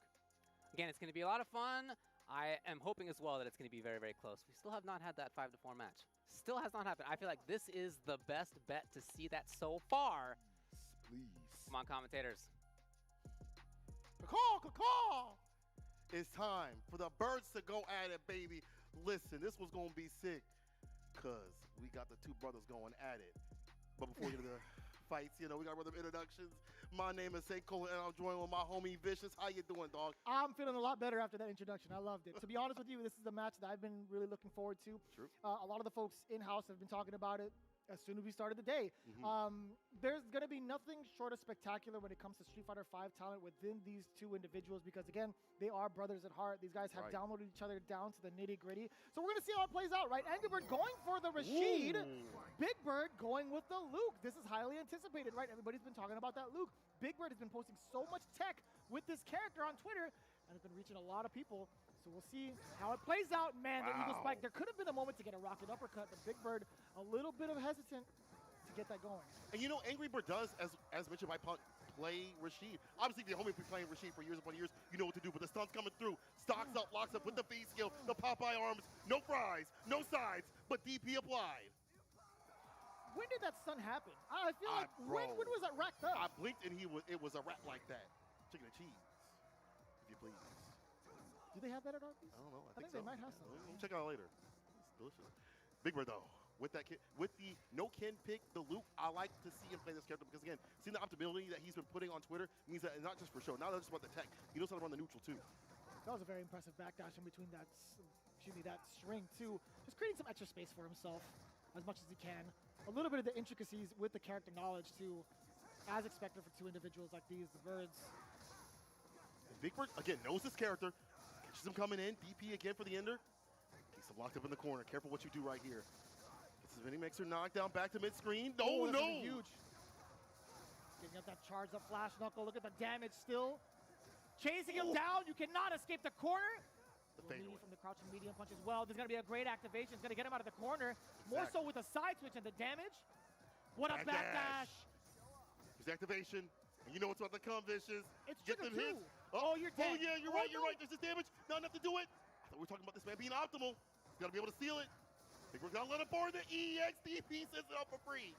Again, it's going to be a lot of fun. I am hoping as well that it's going to be very, very close. We still have not had that 5-4 match. Still has not happened. I feel like this is the best bet to see that so far. Please. Come on, commentators. Caw. It's time for the birds to go at it, baby. Listen, this was going to be sick because we got the two brothers going at it. But before we get to the fights, we got rhythm introductions. My name is Seiko, and I'm joined with my homie Vicious. How you doing, dog? I'm feeling a lot better after that introduction. I loved it. To be honest with you, this is the match that I've been really looking forward to. True. A lot of the folks in-house have been talking about it as soon as we started the day. There's going to be nothing short of spectacular when it comes to Street Fighter V talent within these two individuals because, again, they are brothers at heart. These guys have downloaded each other down to the nitty-gritty. So we're going to see how it plays out, right? Angry Bird going for the Rashid. Big Bird going with the Luke. This is highly anticipated, right? Everybody's been talking about that Luke. Big Bird has been posting so much tech with this character on Twitter, and it's been reaching a lot of people. So we'll see how it plays out. Man, the Eagle Spike, there could have been a moment to get a rocket uppercut, but Big Bird a little bit of hesitant to get that going. And Angry Bird does, as mentioned by Punk, play Rashid. Obviously, the homie been playing Rashid for years upon years. You know what to do, but the stun's coming through. Stocks up, locks up with the V skill, the Popeye arms, no fries, no sides, but DP applied. When did that stun happen? I feel like, when was that racked up? I blinked and it was a wrap like that. Chicken and cheese, if you please. Do they have that at Arby's? I don't know. I think they so. might have some. We'll check it out later. It's delicious. Big Bird, though, with the no Ken pick, the Luke, I like to see him play this character because, again, seeing the optimality that he's been putting on Twitter means that it's not just for show, not just about the tech. He knows how to run the neutral, too. That was a very impressive backdash in between that string, too. Just creating some extra space for himself as much as he can. A little bit of the intricacies with the character knowledge, too, as expected for two individuals like these, the Birds. And Big Bird, again, knows this character. Catches him coming in. DP again for the ender. Keeps him locked up in the corner. Careful what you do right here. Gets his mini mixer knocked down back to mid-screen. No. Huge. Getting up that charged up flash knuckle. Look at the damage still. Chasing him down. You cannot escape the corner. From the crouching medium punch as well. There's going to be a great activation. It's going to get him out of the corner. More so with a side switch and the damage. What a backdash. His activation. And you know what's about to come, Vicious. It's trigger 2. Hits. Oh, you're dead. Oh, yeah, you're right. There's this damage. Not enough to do it. I thought we were talking about this man being optimal. He's got to be able to seal it. Big Bird's got to let him board the EXDP sends it up for free.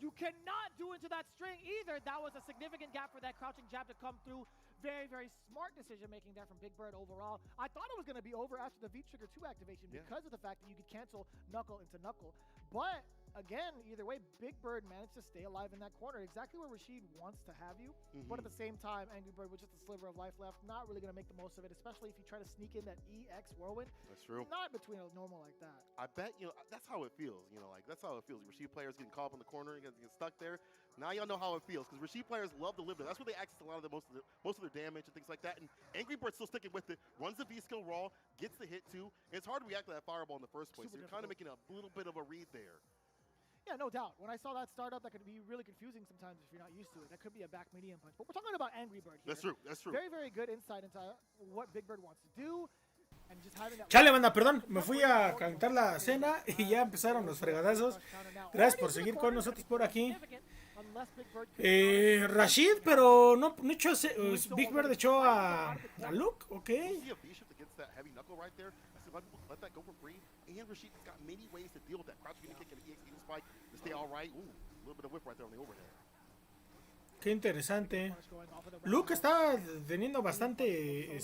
You cannot do into that string either. That was a significant gap for that crouching jab to come through. Very, very smart decision-making there from Big Bird overall. I thought it was going to be over after the V-Trigger 2 activation because of the fact that you could cancel knuckle into knuckle. But, again, either way, Big Bird managed to stay alive in that corner. Exactly where Rashid wants to have you. But at the same time, Angry Bird with just a sliver of life left, not really going to make the most of it, especially if you try to sneak in that EX whirlwind. That's true. Not between a normal like that. I bet, that's how it feels. That's how it feels. Rashid players getting caught up in the corner and getting stuck there. Now y'all know how it feels because Rashid players love to live there. That's where they access a lot of most of their damage and things like that. And Angry Bird's still sticking with it. Runs the V skill raw, gets the hit too. And it's hard to react to that fireball in the first place. So you're kind of making a little bit of a read there. Yeah, no doubt. When I saw that start up, that could be really confusing sometimes if you're not used to it. That could be a back medium punch. But we're talking about Angry Bird here. That's true. Very, very good insight into what Big Bird wants to do. And just having that Chale, banda, perdón. Me fui a calentar la cena y ya empezaron los fregadazos. Gracias por seguir con nosotros por aquí. Rashid, pero no echó Big Bird echó a Luke, ok. Let that go for free. And Rashid's got many ways to deal with that. Crouch kick and the EX spike to stay all right. Ooh, a little bit of whip right there on the overhead. Qué interesante. Luke está teniendo bastante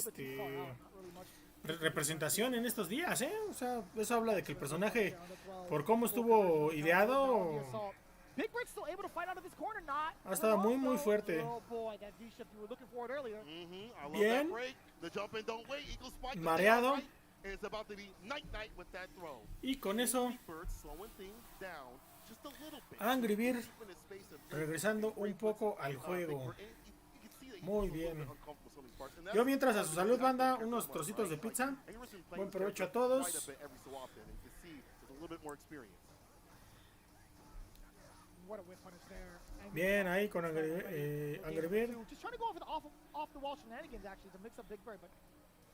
representación en estos días, ¿eh? O sea, eso habla de que el personaje, por cómo estuvo ideado, ha estado muy, muy fuerte. Bien. Mareado. Y con eso, Angry Bird regresando un poco al juego. Muy bien. Yo mientras a su salud, banda, unos trocitos de pizza. Buen provecho a todos. Bien, ahí con Angry Bird. Just trying to go off the wall shenanigans actually to mix up Big Bird, but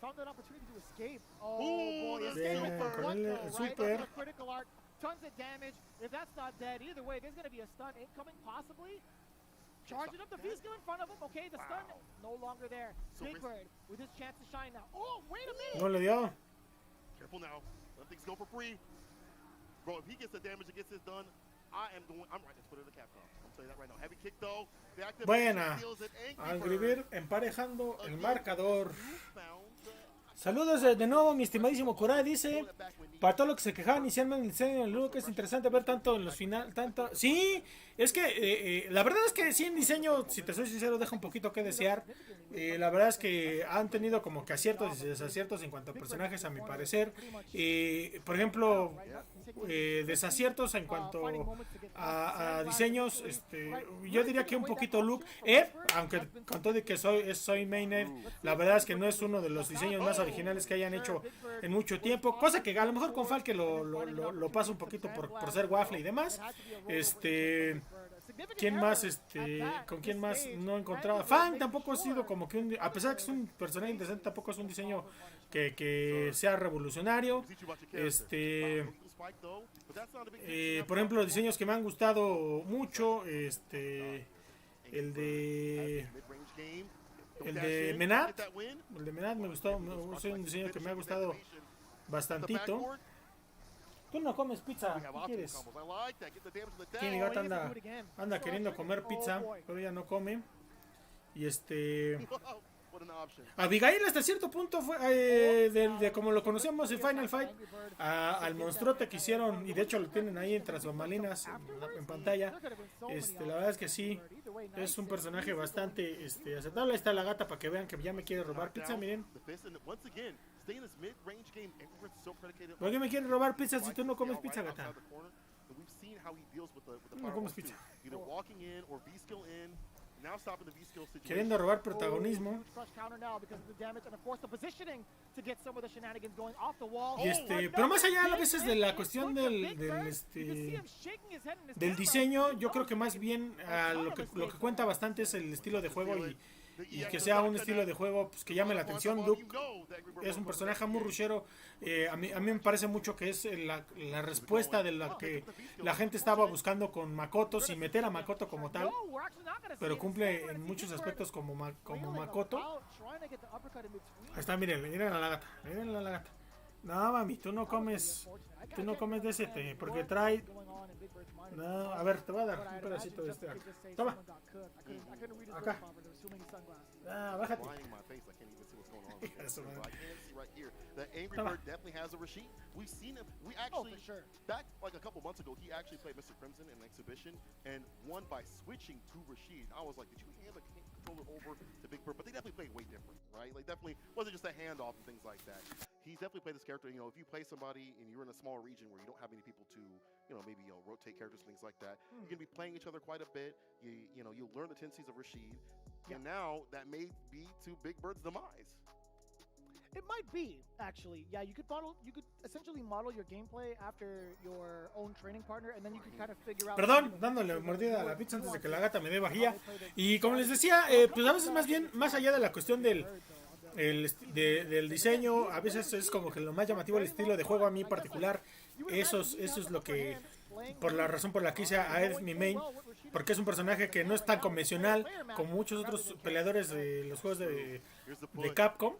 found that opportunity to escape. Oh boy, escape with what though, right? That's a critical arc. Tons of damage. If that's not dead, either way, there's gonna be a stun incoming possibly. Charging up the V-skill in front of him. Okay, the stun no longer there. Big Bird with his chance to shine now. Oh, wait a minute. No le dio. Careful now. Let things go for free. Bro, if he gets the damage and gets this done, I'm right to Twitter to Capcom. I'm telling you that right now. Heavy kick though. Buena. Angry Bird emparejando el marcador. Saludos de nuevo, mi estimadísimo Cura. Dice, para todo lo que se quejaba inicialmente en el diseño del look, es interesante ver tanto en los finales, tanto... Sí, es que la verdad es que sí, en diseño, si te soy sincero, deja un poquito que desear. La verdad es que han tenido como que aciertos y desaciertos en cuanto a personajes, a mi parecer. Por ejemplo, desaciertos en cuanto a diseños, yo diría que un poquito look. Aunque con todo y que soy mainer, la verdad es que no es uno de los diseños más originales que hayan hecho en mucho tiempo, cosa que a lo mejor con Falke lo pasa un poquito por ser waffle y demás. ¿Quién más? ¿Con quién más no encontraba? Fan tampoco ha sido como que a pesar de que es un personaje interesante, tampoco es un diseño que sea revolucionario. Por ejemplo, diseños que me han gustado mucho, el de Menat. El de Menat me gustó, es un diseño que me ha gustado bastantito. Tú no comes pizza, ¿qué quieres? Kenny Gata anda queriendo comer pizza, pero ella no come. Y Abigail hasta cierto punto fue de como lo conocíamos en Final Fight al monstruote que hicieron, y de hecho lo tienen ahí entre bambalinas en pantalla. La verdad es que sí, es un personaje bastante aceptable. Ahí está la gata para que vean que ya me quiere robar pizza, miren. ¿Por qué me quiere robar pizza si tú no comes pizza, gata? No comes pizza. Queriendo robar protagonismo. Y pero más allá a veces de la cuestión del diseño, yo creo que más bien lo que cuenta bastante es el estilo de juego y que sea un estilo de juego pues, que llame la atención. Duke es un personaje muy rushero. A mí me parece mucho que es la respuesta de la que la gente estaba buscando con Makoto, sin meter a Makoto como tal, pero cumple en muchos aspectos como Makoto. Ahí está, miren a la gata. No, mami, tú no comes DST, porque trae... No, a ver, te voy a dar un pedacito de Toma. Acá. Bájate. The Angry Bird definitely has a Rashid. We've seen him. We actually, back like a couple months ago, he actually played Mr. Crimson in an exhibition and won by switching to Rashid. I was like, did you hand the controller over to Big Bird? But they definitely played way different, right? Like, definitely wasn't just a handoff and things like that. He's definitely played this character. You know, if you play somebody and you're in a small region where you don't have many people to, maybe rotate characters and things like that, you're gonna be playing each other quite a bit. You'll learn the tendencies of Rashid, and now that may be to Big Bird's demise. It might be, actually. Yeah, you could essentially model your gameplay after your own training partner, and then you can kind of figure out... Perdón, dándole mordida a la pizza antes de que la gata me dé vajilla. Y como les decía, pues a veces más allá de la cuestión del diseño, a veces es como que lo más llamativo el estilo de juego a mí en particular. Eso es lo que, por la razón por la que hice a Ed mi main, porque es un personaje que no es tan convencional como muchos otros peleadores de los juegos de Capcom.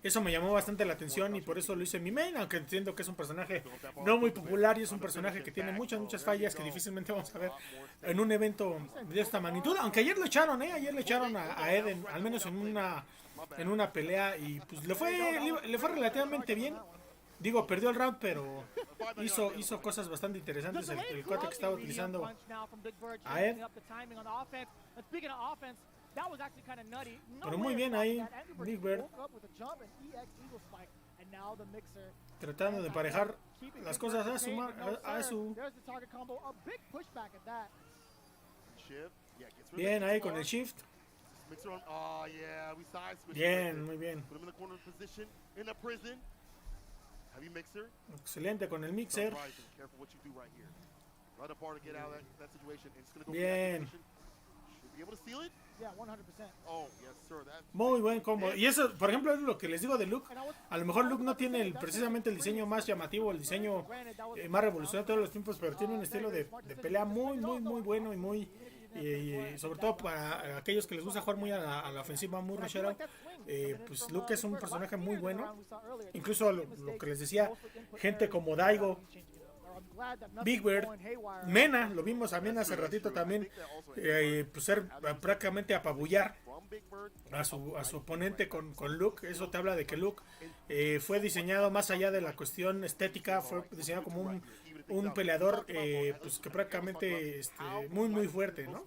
Eso me llamó bastante la atención y por eso lo hice en mi main, aunque entiendo que es un personaje no muy popular y es un personaje que tiene muchas fallas que difícilmente vamos a ver en un evento de esta magnitud. Aunque ayer lo echaron, a Ed, al menos en una pelea, y pues le fue relativamente bien. Digo, perdió el round, pero hizo cosas bastante interesantes el cuate que estaba utilizando a Ed. Pero muy bien ahí, Big Bird, tratando de emparejar las cosas a su... Bien ahí con el shift. Mixer on. Oh, yeah, we side switch. Bien, muy bien. Put him in the corner position, in the prison. Heavy mixer. Excelente con el mixer. Careful what you do right here. Right up bar to get out of that situation. And it's going to go Bien. Should be able to seal it. Yeah, 100%. Oh, yes, sir. That's Muy buen combo. Y eso, por ejemplo, es lo que les digo de Luke. A lo mejor Luke no tiene precisamente el diseño más llamativo, el diseño más revolucionario de todos los tiempos, pero tiene un estilo de pelea muy bueno y muy... Y sobre todo para aquellos que les gusta jugar muy a la ofensiva, muy rushero, pues Luke es un personaje muy bueno. Incluso lo que les decía, gente como Daigo, Big Bird, Mena, lo vimos a Mena hace ratito también, pues ser prácticamente apabullar a su oponente con Luke. Eso te habla de que Luke fue diseñado más allá de la cuestión estética, fue diseñado como un peleador pues que prácticamente muy fuerte, ¿no?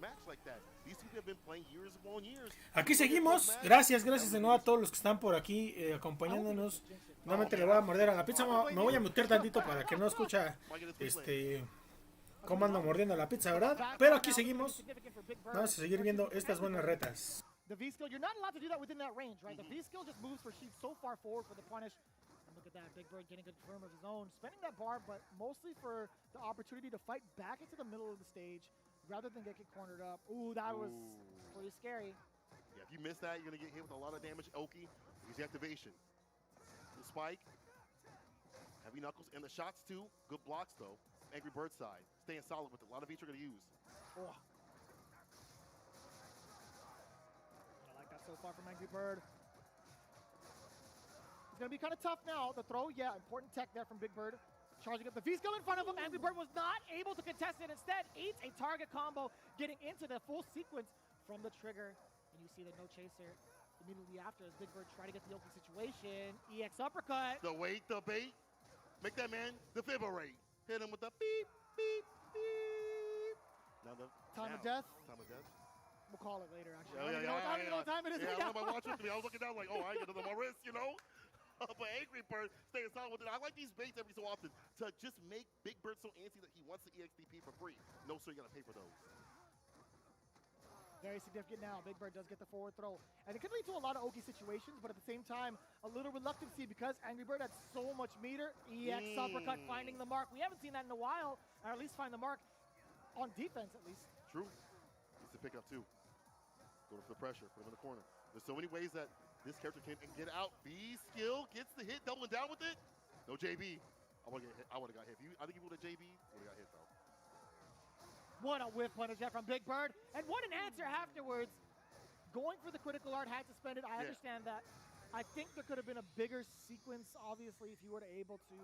Aquí seguimos. Gracias de nuevo a todos los que están por aquí acompañándonos. Nuevamente le voy a morder a la pizza. Me voy a mutear tantito para que no escucha cómo ando mordiendo la pizza, ¿verdad? Pero aquí seguimos. Vamos a seguir viendo estas buenas retas. The V skill, you're not allowed to do that within that range, right? The V skill just moves for Sheep so far forward for the punish. And look at that, Big Bird getting a good firm of his own, spending that bar, but mostly for the opportunity to fight back into the middle of the stage rather than get cornered up. Ooh, that was pretty scary. Yeah, if you miss that, you're going to get hit with a lot of damage. Oki, use the activation. The spike. Heavy knuckles, and the shots too. Good blocks though. Angry Bird side. Staying solid with it. A lot of each are going to use. Oh. So far from Angry Bird. It's going to be kind of tough now. The throw, yeah, important tech there from Big Bird. Charging up the V-skill in front of him. Angry Bird was not able to contest it. Instead, eats a target combo, getting into the full sequence from the trigger. And you see the no chaser immediately after as Big Bird try to get the open situation. EX uppercut. The wait, the bait. Make that man defibrillate. Hit him with the beep, beep, beep. Now the time of death. Time of death. We'll call it later, actually. I don't even know what time it is right I now. my watch with me. I was looking down like, oh, I ain't gonna do my wrist, you know? But Angry Bird staying solid with it. I like these baits every so often to just make Big Bird so antsy that he wants the EXDP for free. No, sir, you gotta pay for those. Very significant now. Big Bird does get the forward throw. And it could lead to a lot of Oki situations, but at the same time, a little reluctancy because Angry Bird had so much meter. EX uppercut finding the mark. We haven't seen that in a while, or at least find the mark on defense, at least. True. Needs to pick up too. Going for the pressure, put him in the corner. There's so many ways that this character can get out. B skill gets the hit, doubling down with it. No JB. I would have got hit. I think if he would have JB, would have got hit though. What a whiff punish there from Big Bird. And what an answer afterwards. Going for the critical art, had to spend it. I understand that. I think there could have been a bigger sequence, obviously, if you were able to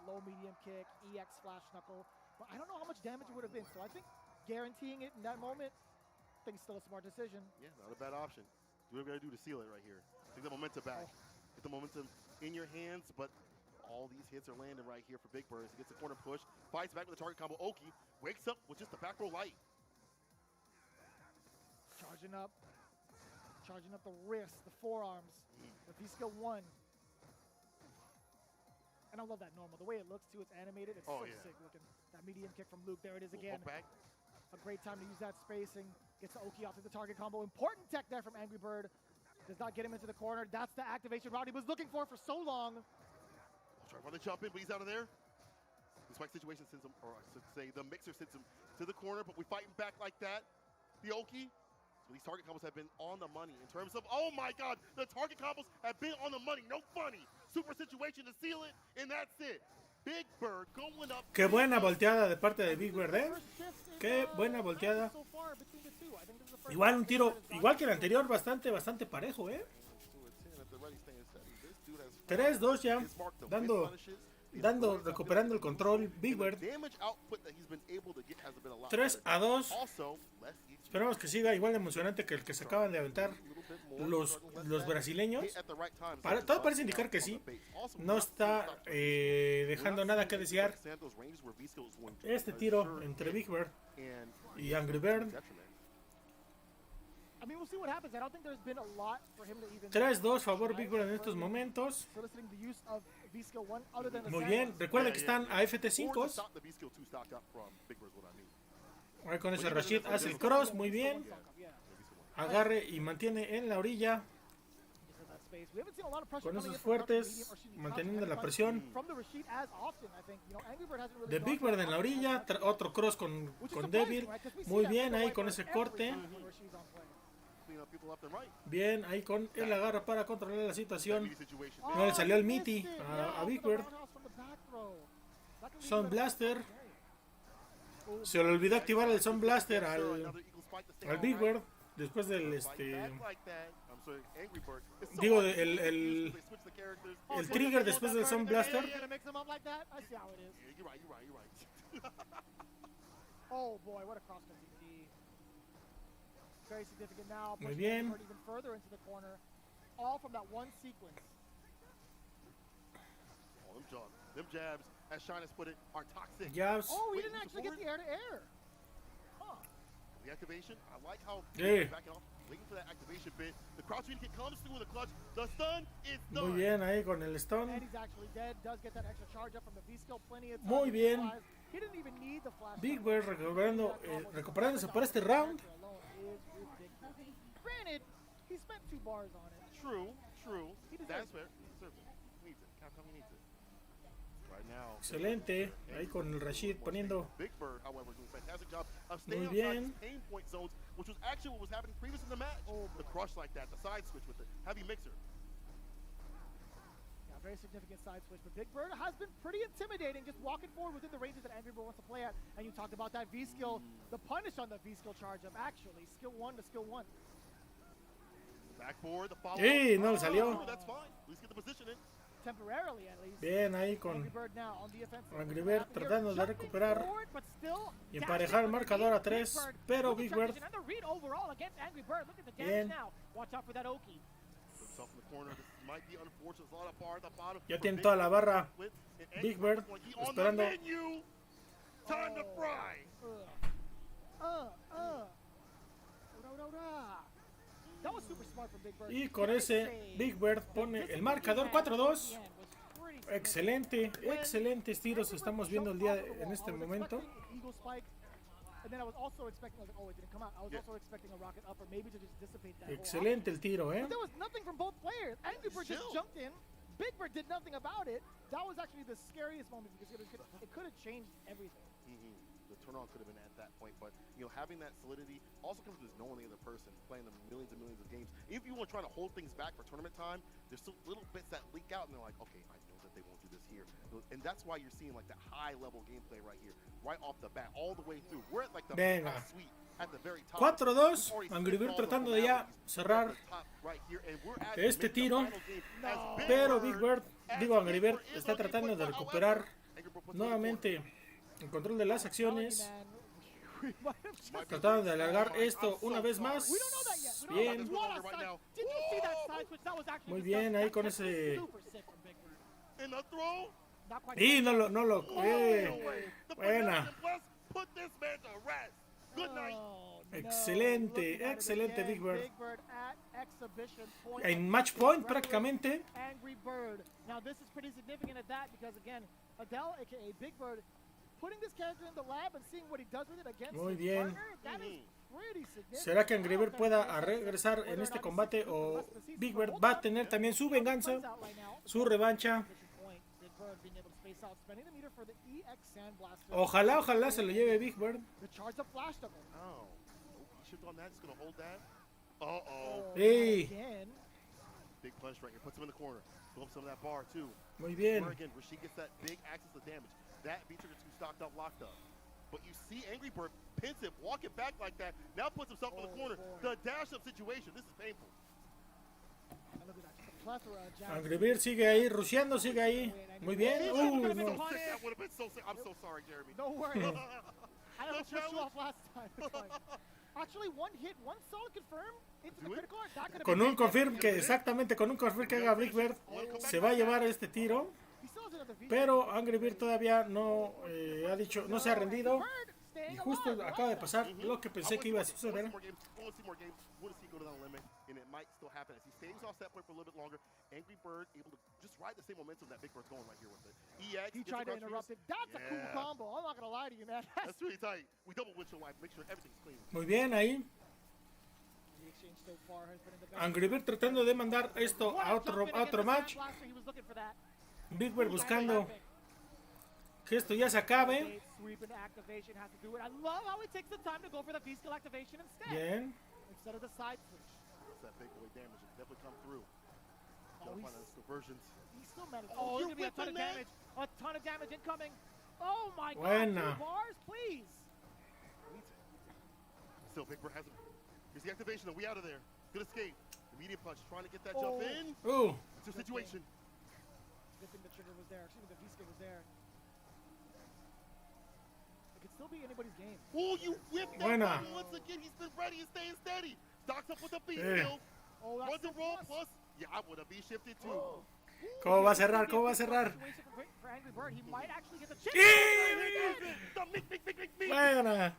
low medium kick, EX flash knuckle. But I don't know how much damage it would have been. So I think guaranteeing it in that moment, I think it's still a smart decision. Yeah, not a bad option. Do what we gotta do to seal it right here. Take the momentum back. Get the momentum in your hands, but all these hits are landing right here for Big Bird. He gets a corner push, fights back with the target combo. Oki wakes up with just the back row light. Charging up the wrist, the forearms. The V-skill 1. And I love that normal. The way it looks too, it's animated. It's so sick looking. That medium kick from Luke. There it is again. Back. A great time to use that spacing. Gets the Oki off to the target combo. Important tech there from Angry Bird. Does not get him into the corner. That's the activation route he was looking for so long. Trying to jump in, but he's out of there. The spike situation sends him, or I should say, the mixer sends him to the corner, but we fighting back like that. The Oki. So these target combos have been on the money in terms of, oh my God, the target combos have been on the money. No funny. Super situation to seal it, and that's it. Big Bird going up. Qué buena volteada de parte de Big Bird, ¿eh? Qué buena volteada. Igual un tiro, igual que el anterior, bastante parejo, ¿eh? 3-2 ya, recuperando el control, Big Bird. 3-2. Esperamos que siga igual de emocionante que el que se acaban de aventar los brasileños. Todo parece indicar que sí. No está dejando nada que desear este tiro entre Big Bird y Angry Bird. 3-2 favor Big Bird en estos momentos. Muy bien, recuerden que están a FT5. Ahora con ese Rashid hace el cross, muy bien. agarre y mantiene en la orilla. Con esos fuertes, manteniendo la presión. De Big Bird en la orilla, otro cross con Devil. Muy bien ahí con ese corte. Bien ahí con el agarre para controlar la situación. No le salió el Mitty a Big Bird. Sound Blaster. Se le olvidó activar el Sound Blaster al Big Bird. Después del digo, el trigger después del Sound Blaster. Muy bien. Jabs. Oh, he didn't actually get the air-to-air. The activation, I like how Yeah. backing off, waiting for that activation bit. The crouch kick comes through with a clutch. The stun is done. Muy bien ahí con el stun. And he's actually dead. Does get that extra charge up from the V-skill. Plenty of time. Muy bien. He didn't even need the flash. Big Bird recuperándose para este round. Granted, he spent 2 bars on it. True. He deserves That's it. fair. He deserves it. He needs it. Capcom needs it. Right now. Excelente. Ahí con el Rashid poniendo. Big Bird, however, doing a fantastic job of Muy staying bien. outside his pain point zones, which was actually what was happening previous in the match. The crush like that, the side switch with the heavy mixer. Yeah, very significant side switch. But Big Bird has been pretty intimidating, just walking forward within the ranges that Angry Bird wants to play at. And you talked about that V-skill, the punish on the V-skill charge up, actually. Skill 1 to skill 1. Backboard, the follow. No le salió. That's fine. At least get the position in. Temporarily, at least. Bien ahí con Angry Bird now on the offensive. Angry Bird tratando de recuperar But still, y emparejar el marcador a 3, pero Big Bird and the read overall against Angry Bird. Look at the Bien. damage now. Watch out for that Oki. Himself in the corner. This might be unfortunate. There's a lot of bar at the bottom. ya for tiene Big toda la Bird barra. with an Big Angry Bird Bird he on the esperando. menu. Time to fry. That was super smart from Big Bird. Y con ese Big Bird pone el marcador 4-2. Excelente, excelentes tiros estamos viendo el día en este momento. Eagle spike. And then I was also expecting, like, oh, it didn't come out. I was also expecting a rocket upper, maybe to just dissipate that. Excelente el tiro, But there was nothing from both players. Angry Bird just jumped in. Big Bird did nothing about it. That was actually the scariest moment because it could have changed everything. The turn-on could have been at that point, but having that solidity also comes with knowing the other person, playing them millions and millions of games. Even if you want to try to hold things back for tournament time, there's still little bits that leak out, and they're like, okay, I know that they won't do this here, and that's why you're seeing like that high-level gameplay right here, right off the bat, all the way through. We're at like the suite at the very top. 4-2, Angry Bird tratando de ya cerrar este tiro, pero Big Bird, Angry Bird está tratando de recuperar nuevamente el control de las acciones, tratando de alargar esto una vez más. Bien, muy bien ahí con ese. Y no lo. Buena. Excelente Big Bird. En match point prácticamente. Angry Bird. Now this is pretty significant at that because again, Adele, aka Big Bird, putting this character in the lab and seeing what he does with it against Muy his bien. partner, that is pretty significant. ¿Será que Angry Bird pueda regresar en este combate o Big Bird va a tener también su venganza, su revancha? Ojalá se lo lleve Big Bird. Hey. Big punch right here, puts him in the corner. Go up some of that bar too. Muy bien. Where again, Rashid gets that big access to damage. That V-trigger too stocked up, locked up. But you see Angry Bird pins him, walking back like that. Now puts himself in the corner. The dash up situation. This is painful. Angry Bird sigue ahí, rusheando, sigue ahí. Muy bien. That would have been so sick. I'm so sorry, Jeremy. No worries. I almost pushed you off last time. Actually, one hit, one solid confirm into the critical art. That could have Con been un confirm que exactamente con un confirm que haga Big Bird se va a llevar este tiro. Pero Angry Bird todavía no ha dicho, no se ha rendido. Y justo acaba de pasar lo que pensé que iba a suceder. And it might still happen as he stays off that point for a little bit longer. Angry Bird able to just ride the same momentum that Big Bird's going right here with it. EX, he tried to interrupt it. That's a cool combo. I'm not gonna lie to you, man. That's really tight. We double windshield wipe, make sure everything's clean. Muy bien ahí. The exchange so far has been in the back. Angry Bird tratando de mandar esto a otro match. He was looking for that. Big Bird buscando que esto ya se acabe. Sweep and activation has to do it. I love how he takes the time to go for the V-skill activation instead. Bien. Instead of the side switch. That's that big boy damage. It definitely come through. Oh, Gotta find those conversions. He still managed. Oh, Oh, you there's gonna be a ton of whipping, man? damage. A ton of damage incoming. Oh my Buena. God, 2 bars, please. Still, Big Bird has it. Here's the activation. We out of there. Good escape. Immediate punch. Trying to get that Oh. jump in. Ooh. It's a situation. Good thing the trigger was there. Excuse me, the V-skill was there. It could still be anybody's game. Oh, you whipped that Buena. button once again. He's been ready and staying steady. Stocks up with the beat Eh. skill. Oh, that's Runs and roll plus. Yeah, I would have be shifted too. ¿Cómo va a cerrar? ¿Cómo va a cerrar? For Angry Bird, he might actually get the chip. Buena.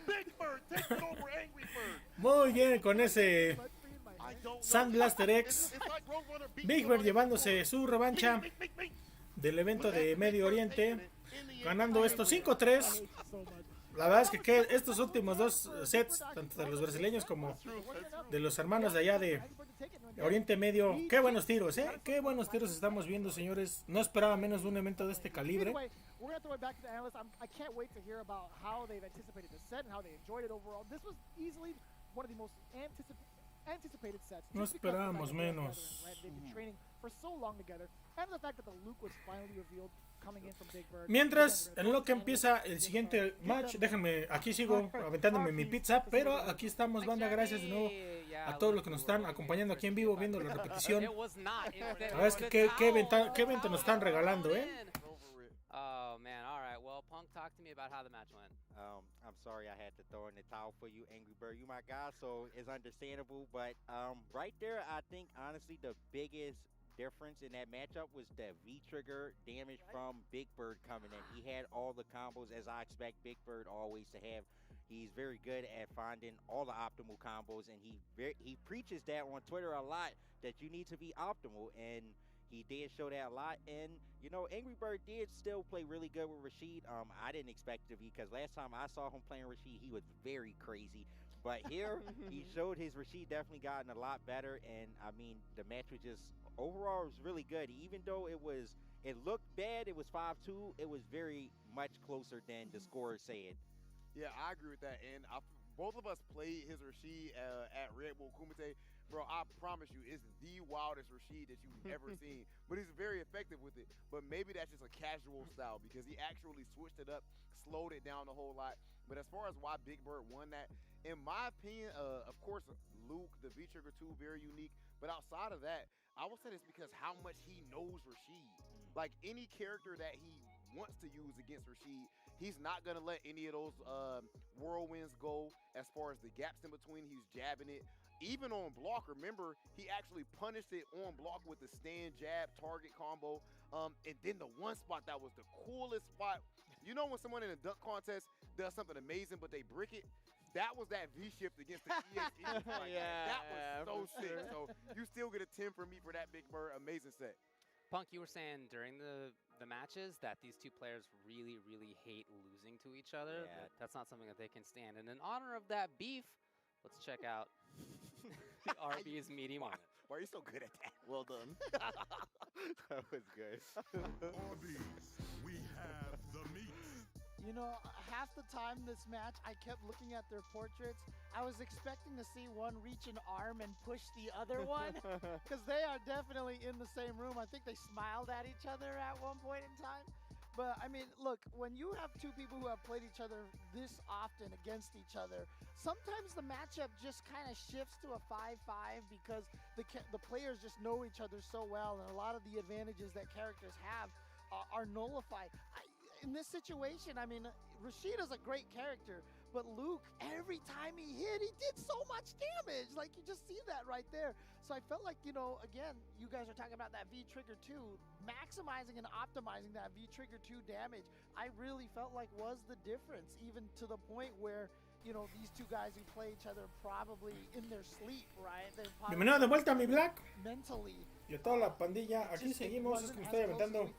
Big Bird takes it over Angry Bird. Muy bien con ese Sandblaster X. Big Bird llevándose su revancha del evento de Medio Oriente, ganando estos 5-3. La verdad es que estos últimos 2 sets, tanto de los brasileños como de los hermanos de allá de Oriente Medio, qué buenos tiros, qué buenos tiros estamos viendo, señores. No esperaba menos de un evento de este calibre. We're going to throw it back to the analysts. I can't wait to hear about how they've anticipated the set and how they enjoyed it overall. This was easily one of the most anticipated sets. No just because of the fact esperábamos that they're menos. together and they've been training for so long together, and the fact that the Luke was finally revealed coming in from Big Bird. Mientras, en lo que empieza el siguiente match, déjenme, aquí sigo aventándome mi pizza, pero aquí estamos, banda, gracias de nuevo a todos los que nos están acompañando aquí en vivo, viendo la repetición. La verdad es que qué evento nos están regalando, Oh man, all right. Well, Punk, talk to me about how the match went. I'm sorry I had to throw in the towel for you, Angry Bird. You my guy, so it's understandable. But right there, I think honestly the biggest difference in that matchup was the V-trigger damage from Big Bird coming in. He had all the combos as I expect Big Bird always to have. He's very good at finding all the optimal combos, and he preaches that on Twitter a lot, that you need to be optimal, and he did show that a lot. And you know, Angry Bird did still play really good with Rashid. I didn't expect it, because last time I saw him playing Rashid, he was very crazy. But here, he showed his Rashid definitely gotten a lot better, and I mean, the match was just overall it was really good. Even though it looked bad, it was 5-2. It was very much closer than the score said. Yeah, I agree with that. And both of us played his Rashid at Red Bull Kumite. Bro, I promise you, it's the wildest Rashid that you've ever seen. But he's very effective with it. But maybe that's just a casual style, because he actually switched it up, slowed it down a whole lot. But as far as why Big Bird won that, in my opinion, of course, Luke, the V-Trigger 2, very unique. But outside of that, I would say it's because how much he knows Rashid. Like, any character that he wants to use against Rashid, he's not going to let any of those whirlwinds go. As far as the gaps in between, he's jabbing it. Even on block, remember, he actually punished it on block with the stand, jab, target combo. And then the one spot that was the coolest spot. You know when someone in a dunk contest does something amazing, but they brick it? That was that V-shift against the EXE. That was so sick. So you still get a 10 from me for that, Big Bird. Amazing set. Punk, you were saying during the matches that these two players really, really hate losing to each other. Yeah. That's not something that they can stand. And in honor of that beef, let's check out the RB's meaty moment. Why are you so good at that? Well done. That was good. Arby's, we have the meat. You know, half the time this match, I kept looking at their portraits. I was expecting to see one reach an arm and push the other one, because they are definitely in the same room. I think they smiled at each other at one point in time. But, I mean, look, when you have two people who have played each other this often against each other, sometimes the matchup just kind of shifts to a 5-5 because the players just know each other so well, and a lot of the advantages that characters have are nullified. In this situation, I mean, Rashid is a great character, but Luke, every time he hit, he did so much damage. Like, you just see that right there. So I felt like, you know, again, you guys are talking about that V-Trigger 2, maximizing and optimizing that V-Trigger 2 damage, I really felt like was the difference, even to the point where, you know, these two guys who play each other probably in their sleep, right? They're probably Bienvenido de vuelta, mi Black. mentally y a toda la pandilla. Aquí seguimos, es que me estoy aventando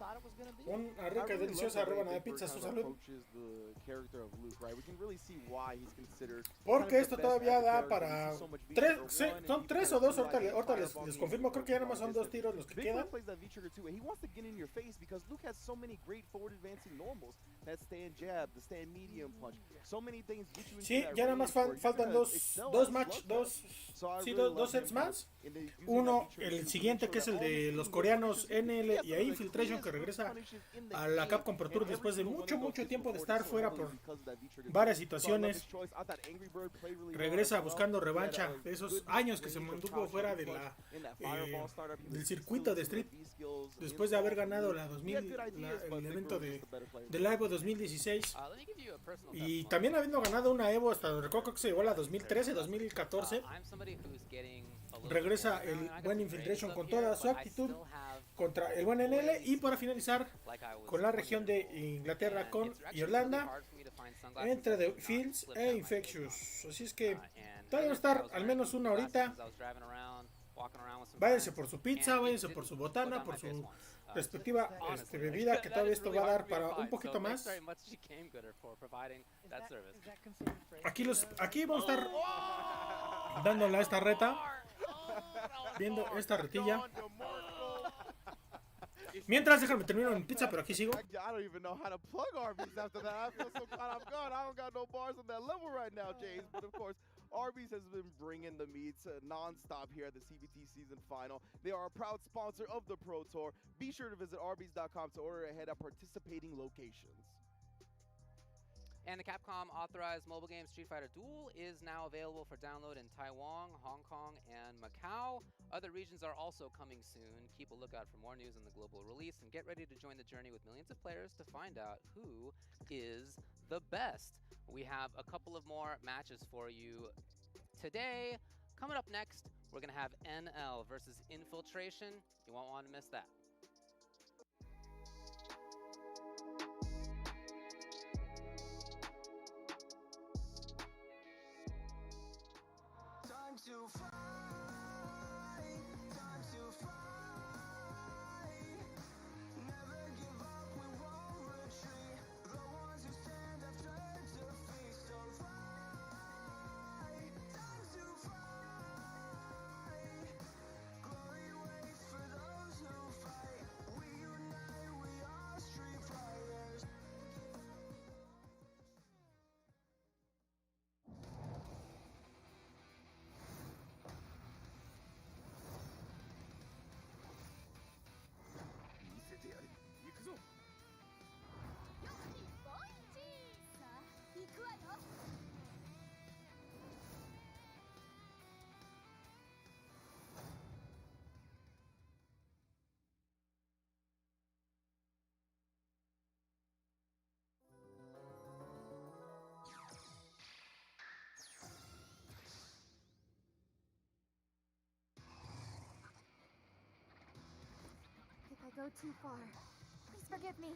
una rica y deliciosa rebanada de pizza a su salud. Porque esto todavía da para tres, son 3 o 2, ahorita les confirmo, creo que ya nomás son 2 tiros los que quedan. Sí, ya nada más faltan dos sets más. Uno, el siguiente, que es el de los coreanos NL y a Infiltration, que regresa a la Capcom Pro Tour después de mucho tiempo de estar fuera por varias situaciones. Regresa buscando revancha de esos años que se mantuvo fuera de del circuito de Street después de haber ganado el evento de la Evo 2016 y también habiendo ganado una Evo hasta donde recuerdo que se llegó a la 2013, 2014. Regresa el buen Infiltration con toda su actitud contra el buen NL, y para finalizar con la región de Inglaterra con Irlanda entre The Fields e Infectious. Así es que todavía va a estar al menos una horita. Váyanse por su pizza, váyanse por su botana, por su respectiva bebida, que todavía esto va a dar para un poquito más. Aquí vamos a estar dándole a esta reta, viendo esta retilla. Mientras, déjame terminar mi pizza, pero aquí sigo. I don't even know how to plug Arby's after that. I feel so caught off guard. I don't got no bars on that level right now, James. But of course, Arby's has been bringing the meats non-stop here at the CPT season final. They are a proud sponsor of the Pro Tour. Be sure to visit Arby's.com to order ahead at participating locations. And the Capcom authorized mobile game Street Fighter Duel is now available for download in Taiwan, Hong Kong, and Macau. Other regions are also coming soon. Keep a lookout for more news on the global release, and get ready to join the journey with millions of players to find out who is the best. We have a couple of more matches for you today. Coming up next, we're going to have NL versus Infiltration. You won't want to miss that. Time to fly, time to fly. Never give up, we won't retreat. The ones who stand have turned to feast. So fly, time to fly. Glory waits for those who fight. We unite, we are street fighters. If I go too far, please forgive me.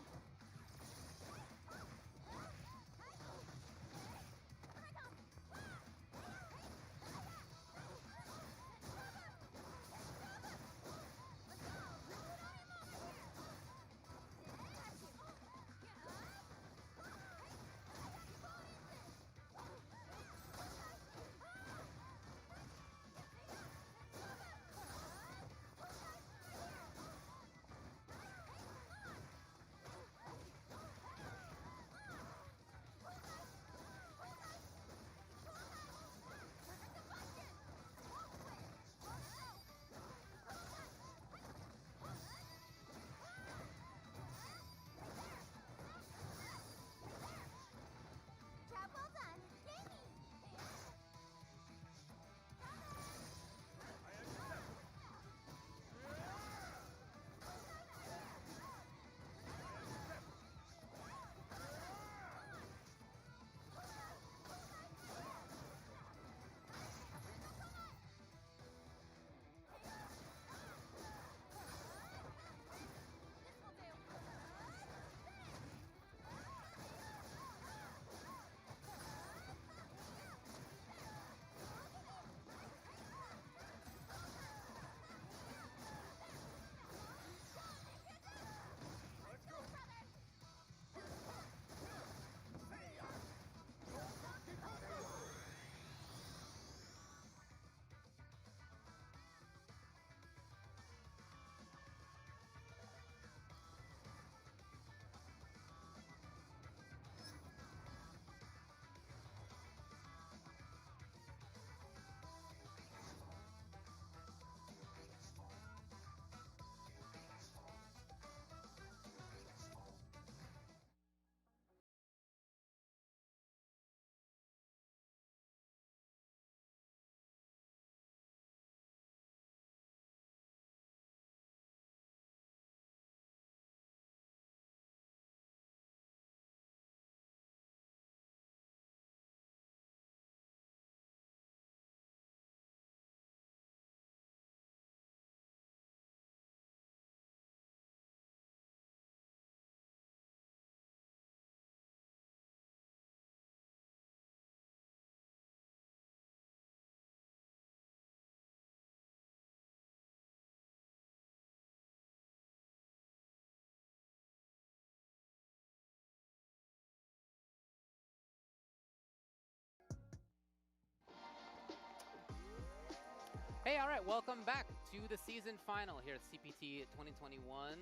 Hey, all right, welcome back to the season final here at CPT 2021.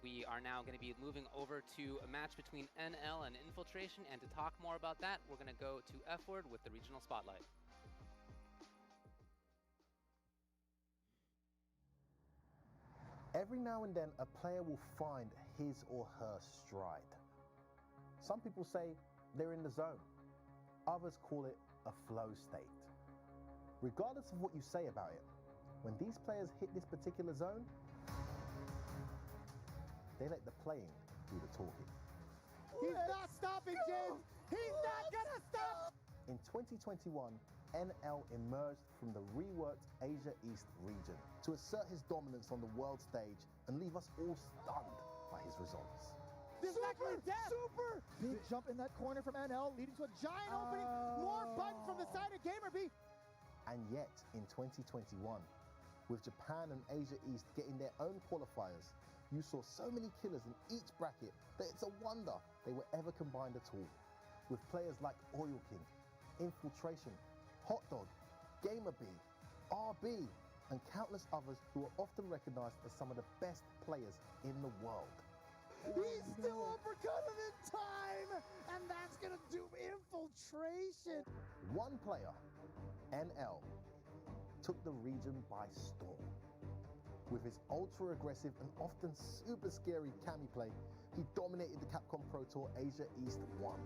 We are now going to be moving over to a match between NL and Infiltration, and to talk more about that, we're going to go to F-Word with the regional spotlight. Every now and then, a player will find his or her stride. Some people say they're in the zone. Others call it a flow state. Regardless of what you say about it, when these players hit this particular zone, they let the playing do the talking. He's not stopping, James. He's not gonna stop. In 2021, NL emerged from the reworked Asia East region to assert his dominance on the world stage and leave us all stunned by his results. This super, super! Big jump in that corner from NL, leading to a giant opening. More buttons from the side of GamerB. And yet, in 2021, with Japan and Asia East getting their own qualifiers, you saw so many killers in each bracket that it's a wonder they were ever combined at all. With players like Oil King, Infiltration, Hot Dog, GamerB, RB, and countless others who are often recognized as some of the best players in the world. He's still uppercut him in time, and that's gonna do Infiltration. One player, NL, took the region by storm. With his ultra-aggressive and often super scary cami play, he dominated the Capcom Pro Tour Asia East 1.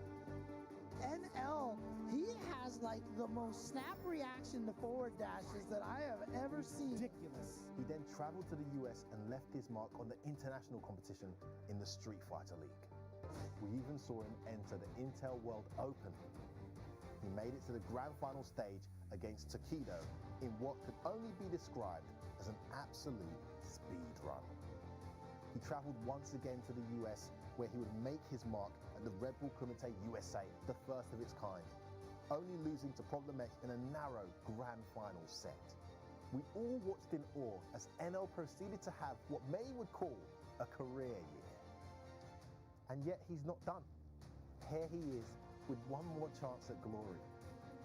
NL, he has like the most snap reaction to forward dashes that I have ever seen. Ridiculous. He then traveled to the US and left his mark on the international competition in the Street Fighter League. We even saw him enter the Intel World Open. He made it to the grand final stage against Takedo in what could only be described as an absolute speed run. He traveled once again to the US, where he would make his mark at the Red Bull Kumite USA, the first of its kind, only losing to Problemech in a narrow grand final set. We all watched in awe as NL proceeded to have what many would call a career year. And yet he's not done. Here he is with one more chance at glory,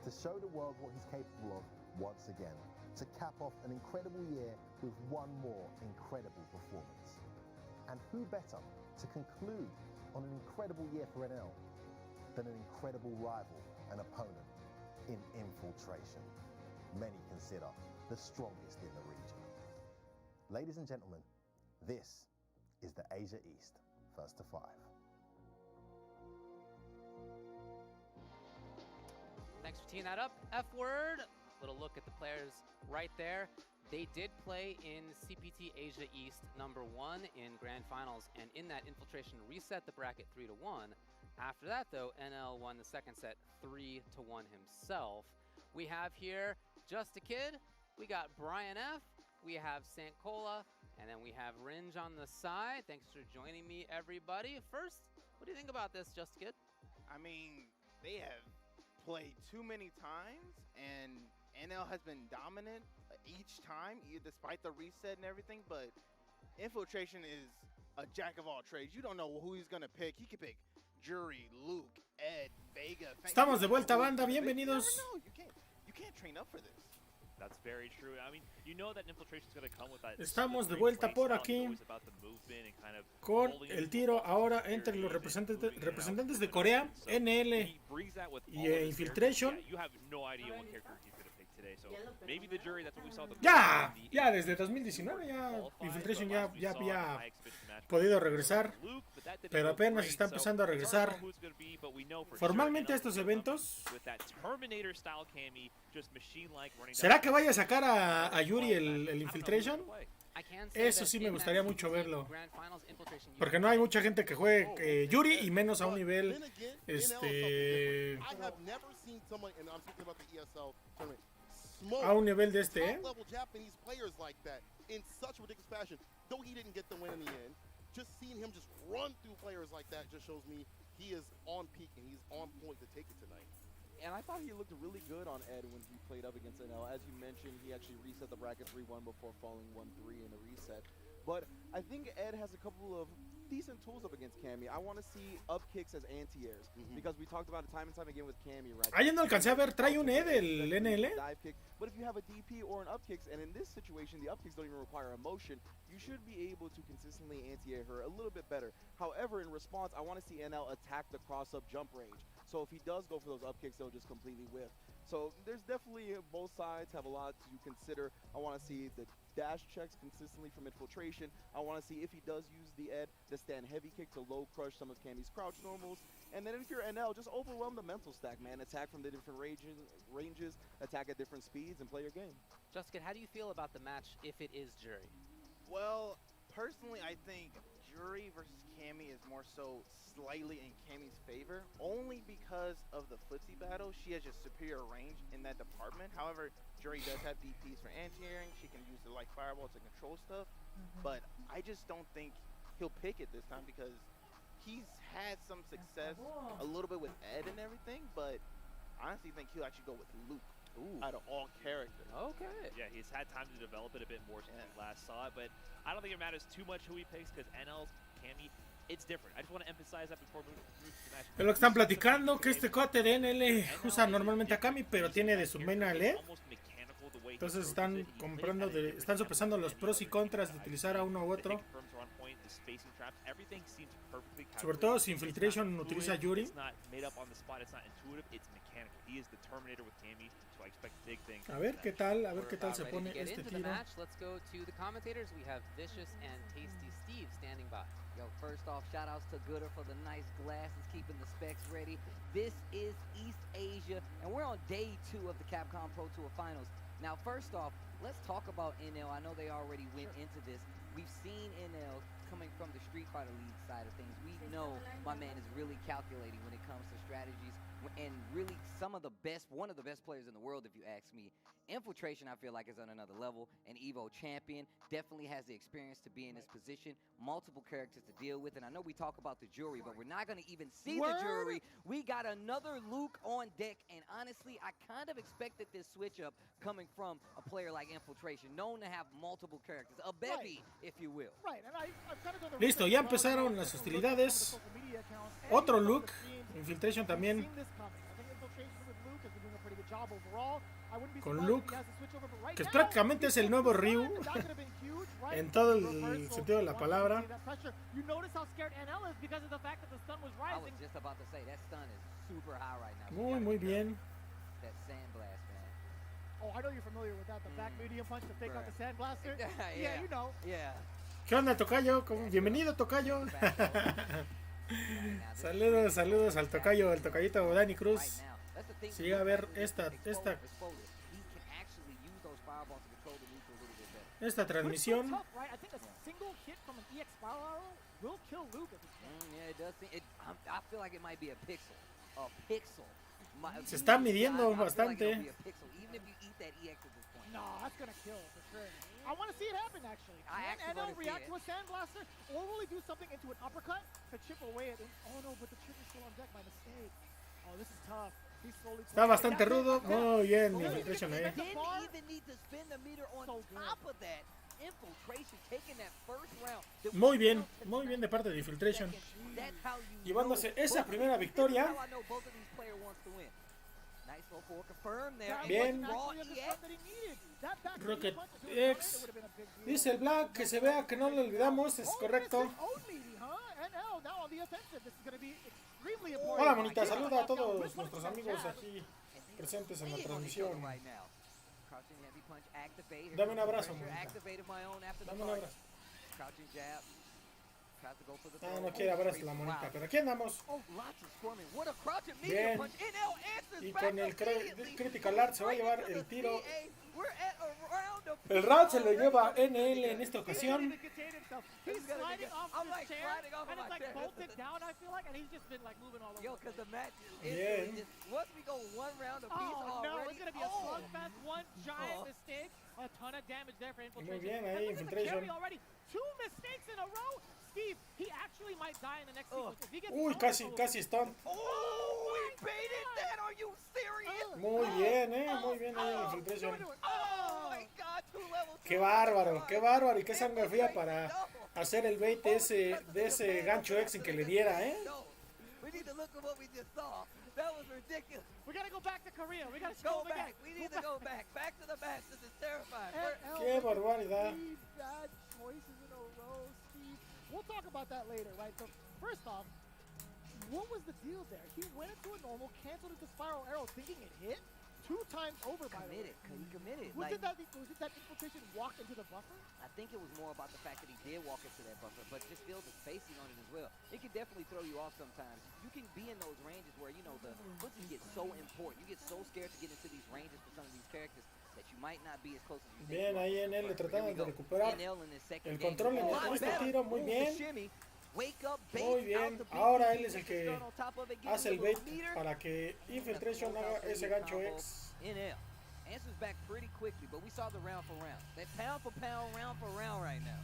to show the world what he's capable of once again, to cap off an incredible year with one more incredible performance. And who better to conclude on an incredible year for NL than an incredible rival and opponent in Infiltration, many consider the strongest in the region. Ladies and gentlemen, this is the Asia East First to 5. Thanks for teeing that up, F-Word. Little look at the players right there. They did play in CPT Asia East #1 in grand finals, and in that Infiltration reset the bracket 3-1. After that, though, NL won the second set 3-1 himself. We have here Just a Kid, we got Brian F, we have Sant Cola, and then we have Ringe on the side. Thanks for joining me, everybody. First, what do you think about this, Just a Kid? I mean, they have played too many times, and NL has been dominant each time, despite the reset and everything, but Infiltration is a jack of all trades. You don't know who he's going to pick. He could pick Jury, Luke, Ed, Vega. Estamos de vuelta, banda. Bienvenidos. You can't train up for this. That's very true. I mean, you know that Infiltration's going to come with that. Estamos de vuelta por aquí con el tiro ahora entre los representantes de Corea, NL y Infiltration. Ya desde 2019 ya Infiltration ya había podido regresar, pero apenas está empezando a regresar formalmente a estos eventos. ¿Será que vaya a sacar a Yuri el Infiltration? Eso sí me gustaría mucho verlo, porque no hay mucha gente que juegue Yuri, y menos a un nivel a un nivel de este, Just seeing him just run through players like that just shows me he is on peak and he's on point to take it tonight. And I thought he looked really good on Ed when he played up against NL. As you mentioned, he actually reset the bracket 3-1 before falling 1-3 in the reset. But I think Ed has a couple of decent tools up against Cammy. I want to see up kicks as anti-airs because we talked about it time and time again with Cammy, right? Ayer no alcancé a ver, trae un E del NL. Dive kick. But if you have a DP or an up kicks, and in this situation, the up kicks don't even require a motion, you should be able to consistently anti-air her a little bit better. However, in response, I want to see NL attack the cross-up jump range. So if he does go for those up kicks, they'll just completely whiff. So there's definitely both sides have a lot to consider. I want to see the dash checks consistently from Infiltration. I want to see if he does use the Ed to stand heavy kick to low crush some of Cammy's crouch normals. And then if you're NL, just overwhelm the mental stack, man. Attack from the different ranges, attack at different speeds, and play your game. Justin, how do you feel about the match if it is Jury? Well, personally, I think Jury versus Cammy is more so slightly in Cammy's favor, only because of the footsie battle. She has just superior range in that department. However, Jury does have DPs for anti-airing. She can use the like fireball to control stuff. But I just don't think he'll pick it this time because he's had some success a little bit with Ed and everything, but I honestly think he'll actually go with Luke. Out of all characters. Okay. Yeah, he's had time to develop it a bit more since we last saw it, but I don't think it matters too much who he picks because NL's Cammy, it's different. I just want to emphasize that before we move to the match. Es lo que están platicando, que este cuate de NL usa normalmente a Kami, pero tiene de su main a LED. Entonces están comprando, están sopesando los pros y contras de utilizar a uno u otro. Sobre todo si Infiltration utiliza a Yuri. A ver qué tal se pone este tiro. Let's go to the commentators. We have Vicious and Tasty Steve standing by. Yo, first off, shout outs to Gooder for the nice glasses, keeping the specs ready. This is East Asia, and we're on day 2 of the Capcom Pro Tour Finals. Now, first off, let's talk about NL. I know they already went into this. We've seen NL coming from the Street Fighter League side of things. We know my man is really calculating when it comes to strategies, and really one of the best players in the world, if you ask me. Infiltration, I feel like, is on another level. An Evo champion, definitely has the experience to be in this position. Multiple characters to deal with, and I know we talk about the jury, but we're not going to even see the jury. We got another Luke on deck, and honestly, I kind of expected this switch up coming from a player like Infiltration, known to have multiple characters, a bevy, if you will. Listo, ya empezaron las hostilidades. Otro Luke, Infiltration también. Con Luke, que prácticamente es el nuevo Ryu en todo el sentido de la palabra. Muy bien. ¿Qué onda, tocayo? Bienvenido, tocayo. Saludos al tocayo, el tocayito Dani Cruz. Sí, a ver esta transmisión. Se está midiendo bastante. No, that's gonna kill for sure. I want to see it happen actually. Can NL react to a Sand Blaster, or will he do something into an uppercut to chip away at it? Oh no, but the chip is still on deck by mistake. Oh, this is tough. He's slowly. Está bastante rudo. Muy bien, Infiltration ahí. Didn't even need to spin the meter on top of that. Infiltration taking that first round. Muy bien de parte de Infiltration. Llevándose esa primera victoria. Bien. Rocket X. Dice el Black que se vea que no lo olvidamos, es correcto. Hola, monita, saluda a todos nuestros amigos aquí presentes en la transmisión. Dame un abrazo, monita. Dame un abrazo. No quiere abrazar la monita, pero aquí andamos. Bien. Y con el Critical Art se va a llevar el tiro. El round se lo lleva NL en esta ocasión. Bien. Muy bien ahí, Infiltration. Uy, casi stun. Muy bien ahí el Infiltration. Qué bárbaro y qué sangre fría para hacer el bait de ese gancho X en que le diera, ¿eh? We need to look at what we just saw. That was ridiculous. We gotta go back to Korea. We gotta Go back. We need to go back. Back to the match. This is terrifying. Qué barbaridad. Three bad choices in a row, Steve. We'll talk about that later, right? So first off, what was the deal there? He went into a normal, canceled into spiral arrow, thinking it hit. 2 times over, by the way. He committed. Was it that infiltration walk into the buffer? I think it was more about the fact that he did walk into that buffer, but just feel the spacing on it as well. It can definitely throw you off sometimes. You can be in those ranges where, you know, the footsies get so important. You get so scared to get into these ranges for some of these characters that you might not be as close as you think. Bien, ahí en él le trataban de recuperar el control en este tiro, muy bien. Muy bien, ahora él es el que hace el bait para que Infiltration haga ese gancho X. NL answers back pretty quickly, but we saw the round for round. That pound for pound, round for round right now.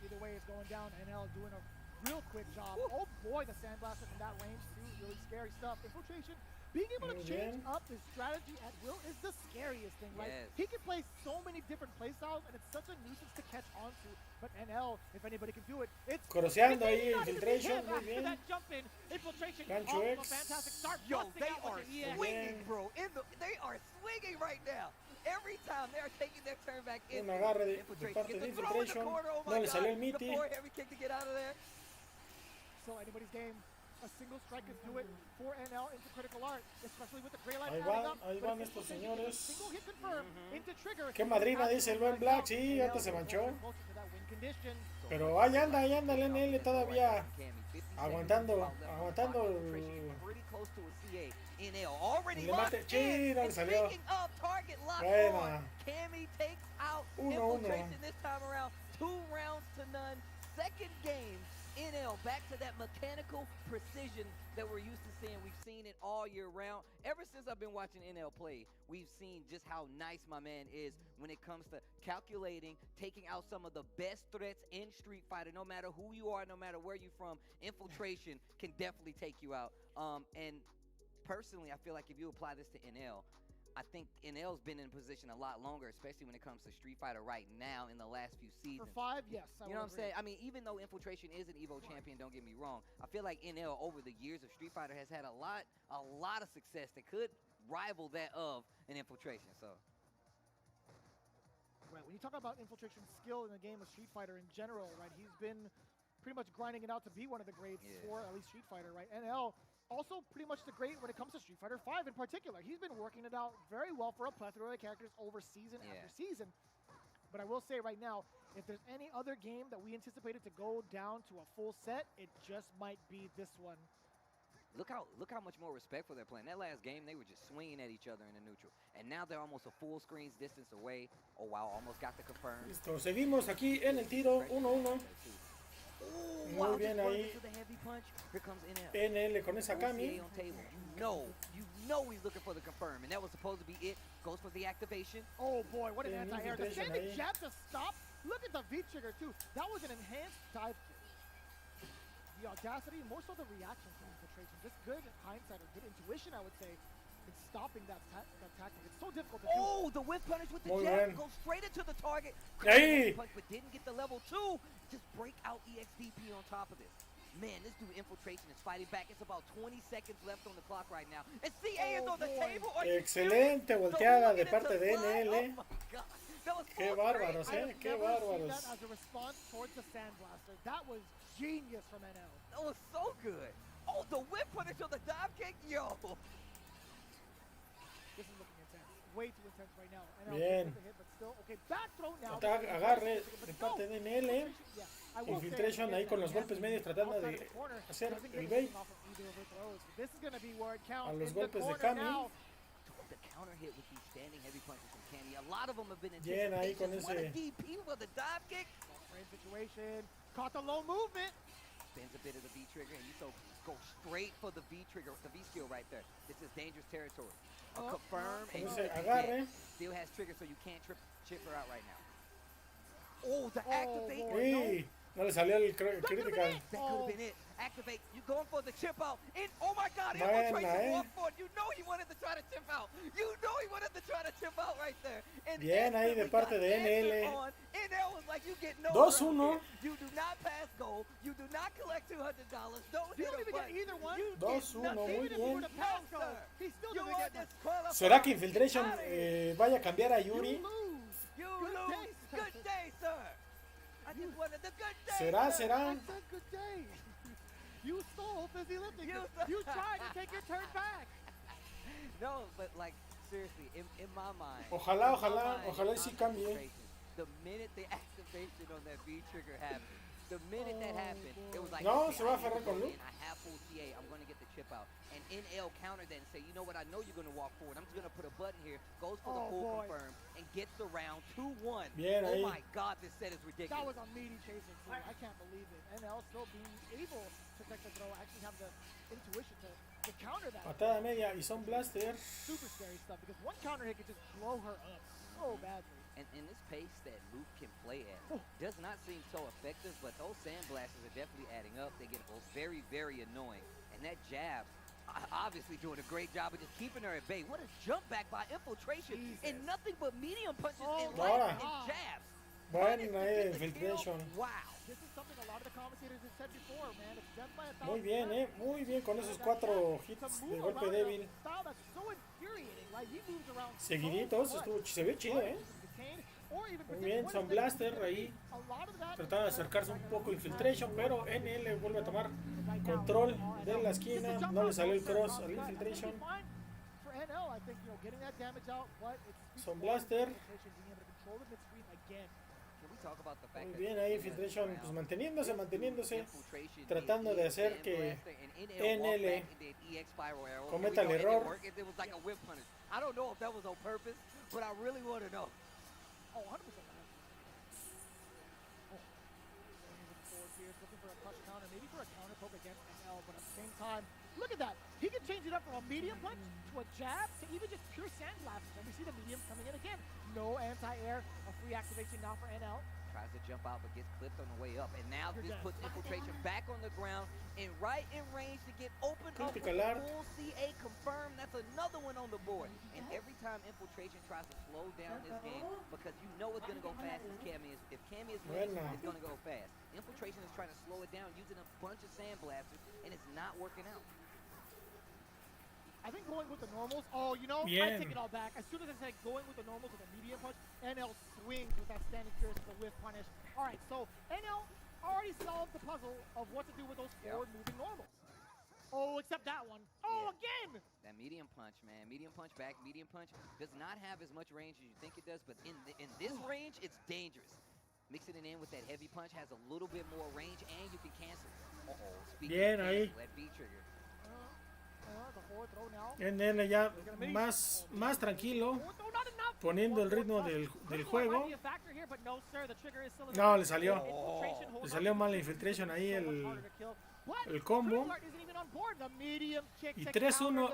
Either way, it's going down. NL doing a real quick job. Oh boy, the sandblaster from that range too. Really scary stuff. Infiltration. Being able to change up his strategy at will is the scariest thing, right? Yes. He can play so many different playstyles, and it's such a nuisance to catch onto. But NL, if anybody can do it, it's Coroseando ahí Infiltration, muy bien. That jump in, Infiltration, Gancho X. a fantastic start. Yo, they out are with the EX. swinging, bro. They are swinging right now. Every time they are taking their turn back in. Un agarre de parte de Infiltration. No le salió el miti. The heavy kick to get out of there. So anybody's game. A single strike could do it for NL into critical art, especially with the gray light Ahí van estos señores. Single hit confirmed into trigger. Qué madrina, dice el buen Black. Sí, antes se manchó. Pero ahí anda el NL todavía aguantando el mate. Sí, no le salió. Buena. 1-1. Two rounds to none. Second game. NL back to that mechanical precision that we're used to seeing. We've seen it all year round. Ever since I've been watching NL play, we've seen just how nice my man is when it comes to calculating, taking out some of the best threats in Street Fighter. No matter who you are, no matter where you're from, Infiltration can definitely take you out. And personally, I feel like if you apply this to NL, I think NL's been in position a lot longer, especially when it comes to Street Fighter right now in the last few seasons. For 5, yes. You know what I'm saying? I mean, even though Infiltration is an Evo champion, don't get me wrong, I feel like NL over the years of Street Fighter has had a lot of success that could rival that of an Infiltration. So, right, when you talk about Infiltration's skill in the game of Street Fighter in general, right, he's been pretty much grinding it out to be one of the greats for at least Street Fighter, right? NL also pretty much the great when it comes to Street Fighter 5 in particular. He's been working it out very well for a plethora of characters over season after season. But I will say right now, if there's any other game that we anticipated to go down to a full set, it just might be this one. Look how much more respectful they're playing. That last game, they were just swinging at each other in the neutral. And now they're almost a full screen's distance away. Oh, wow, almost got the confirm. Listo, seguimos aquí en el tiro, 1-1. Muy bien ahí. NL con esa Kami. You know he's looking for the confirm, and that was supposed to be it. Goes for the activation. Oh boy, what an anti-air. The standing jab to stop. Look at the V-trigger too. That was an enhanced dive kick. The audacity, more so the reaction from Infiltration. Just good hindsight or good intuition, I would say, in stopping that tactic. It's so difficult to do. Oh, the whip punish with the Muy jab. bien. Goes straight into the target. Ahí. Punch, but didn't get the level 2. Just break out EXDP on top of this. Man, this dude Infiltration is fighting back. It's about 20 seconds left on the clock right now. And CA is on the table. Excelente volteada de parte de NL. Oh my God. That was Qué bárbaros, Qué bárbaros. That as a response towards the Sandblaster. That was genius from NL. That was so good. Oh, the whip punish on the dive kick. Yo. This is looking intense. Way too intense right now. Bien. Hit, but still, okay, back throw now. Agarre de parte de NL. Infiltration ahí con los golpes medios tratando de hacer el bait a los golpes de Kami. Bien ahí con ese. Caught the low movement. Spends a bit of the V trigger, and you go straight for the V trigger with the V skill right there. This is dangerous territory. Confirm and still has trigger, so you can't chip her out right now. Oh, the activate. Boy, No le salió el critical. That could have been it. Activate. You going for the chip out. And oh my God, Buena, Infiltration walked forward. You know he wanted to try to chip out. You know he wanted to try to chip out right there. And Bien ahí de parte de NL. NL was like, you get no 2-1. You do not pass goal. You do not collect $200. Don't You hit don't a even get button. either one. You 2-1, muy Even if you were bien. to pass go, he still You doesn't are get much. disqualified. ¿Será que Infiltration vaya a cambiar a Yuri? You lose. Good day, sir. I just wanted the good day. ¿Será? sir. ¿Será? I said good day. You stole Fizzy Lifting. You tried to take your turn back. No, but like seriously, in my mind. Ojalá, in my ojalá, mind, ojalá the sí cambie. concentration, The minute the activation on that V trigger happened, the minute that happened, it was like, No, okay, se va a I need aferrar to con go Luke. in. I have full CA. I'm going to get the chip out. And NL countered that and say, you know what? I know you're going to walk forward. I'm just going to put a button here. Goes for the full confirm and gets the round 2-1. Bien oh ahí. my God, this set is ridiculous. That was a meaty chasing too. I can't believe it. NL still being able to take the throw. Actually have the intuition to counter that. Patada media y son blaster. Super scary stuff because one counter hit could just blow her up so badly. And this pace that Luke can play at does not seem so effective, but those sandblasters are definitely adding up. They get very, very annoying. And that jab, obviously doing a great job of just keeping her at bay. What a jump back by Infiltration. And nothing but medium punches and light and jabs. Buena ahí de Infiltration. Wow. This is something a lot of the commentators have said before, man. It's death by a thousand Muy bien, cuts. muy bien con esos 4 hits de golpe débil. Style that's so infuriating, right? He moves around Seguiditos, se ve chido, Muy bien, son blaster ahí. Tratando de acercarse un poco Infiltration, pero NL vuelve a tomar control de la esquina. No le salió el cross al Infiltration. For NL, I think, getting that damage out, but it's Son blaster. being able to control the mid-screen again. Can we talk about the fact Muy that bien ahí Infiltration, pues manteniéndose, tratando de hacer que NL cometa el error. It was like a whip punish. I don't know if that was on purpose, but I really want to know. Oh, 100%. Looking for a crush counter, maybe for a counter poke against NL, but at the same time, look at that. He can change it up from a medium punch to a jab to even just pure sandblast. And we see the medium coming in again. No anti-air, a free activation now for NL. Tries to jump out, but gets clipped on the way up. And now this puts Infiltration back on the ground and right in range to get open up with the full CA confirmed. That's another one on the board. And every time Infiltration tries to slow down this game, because you know it's going to go fast if Cammy is winning, it's going to go fast. Infiltration is trying to slow it down using a bunch of sandblasters, and it's not working out. I think going with the normals, I take it all back. As soon as I said going with the normals with a medium punch, NL swings with that standing fierce to the whiff punish. All right, so NL already solved the puzzle of what to do with those forward-moving normals. Oh, except that one. Oh, again! That medium punch, man. Medium punch back, medium punch does not have as much range as you think it does, but in this range, it's dangerous. Mixing it in with that heavy punch has a little bit more range, and you can cancel. Bien ahí. That B trigger. NL ya más tranquilo, poniendo el ritmo del juego. No, le salió mal la Infiltration ahí el combo. Y 3-1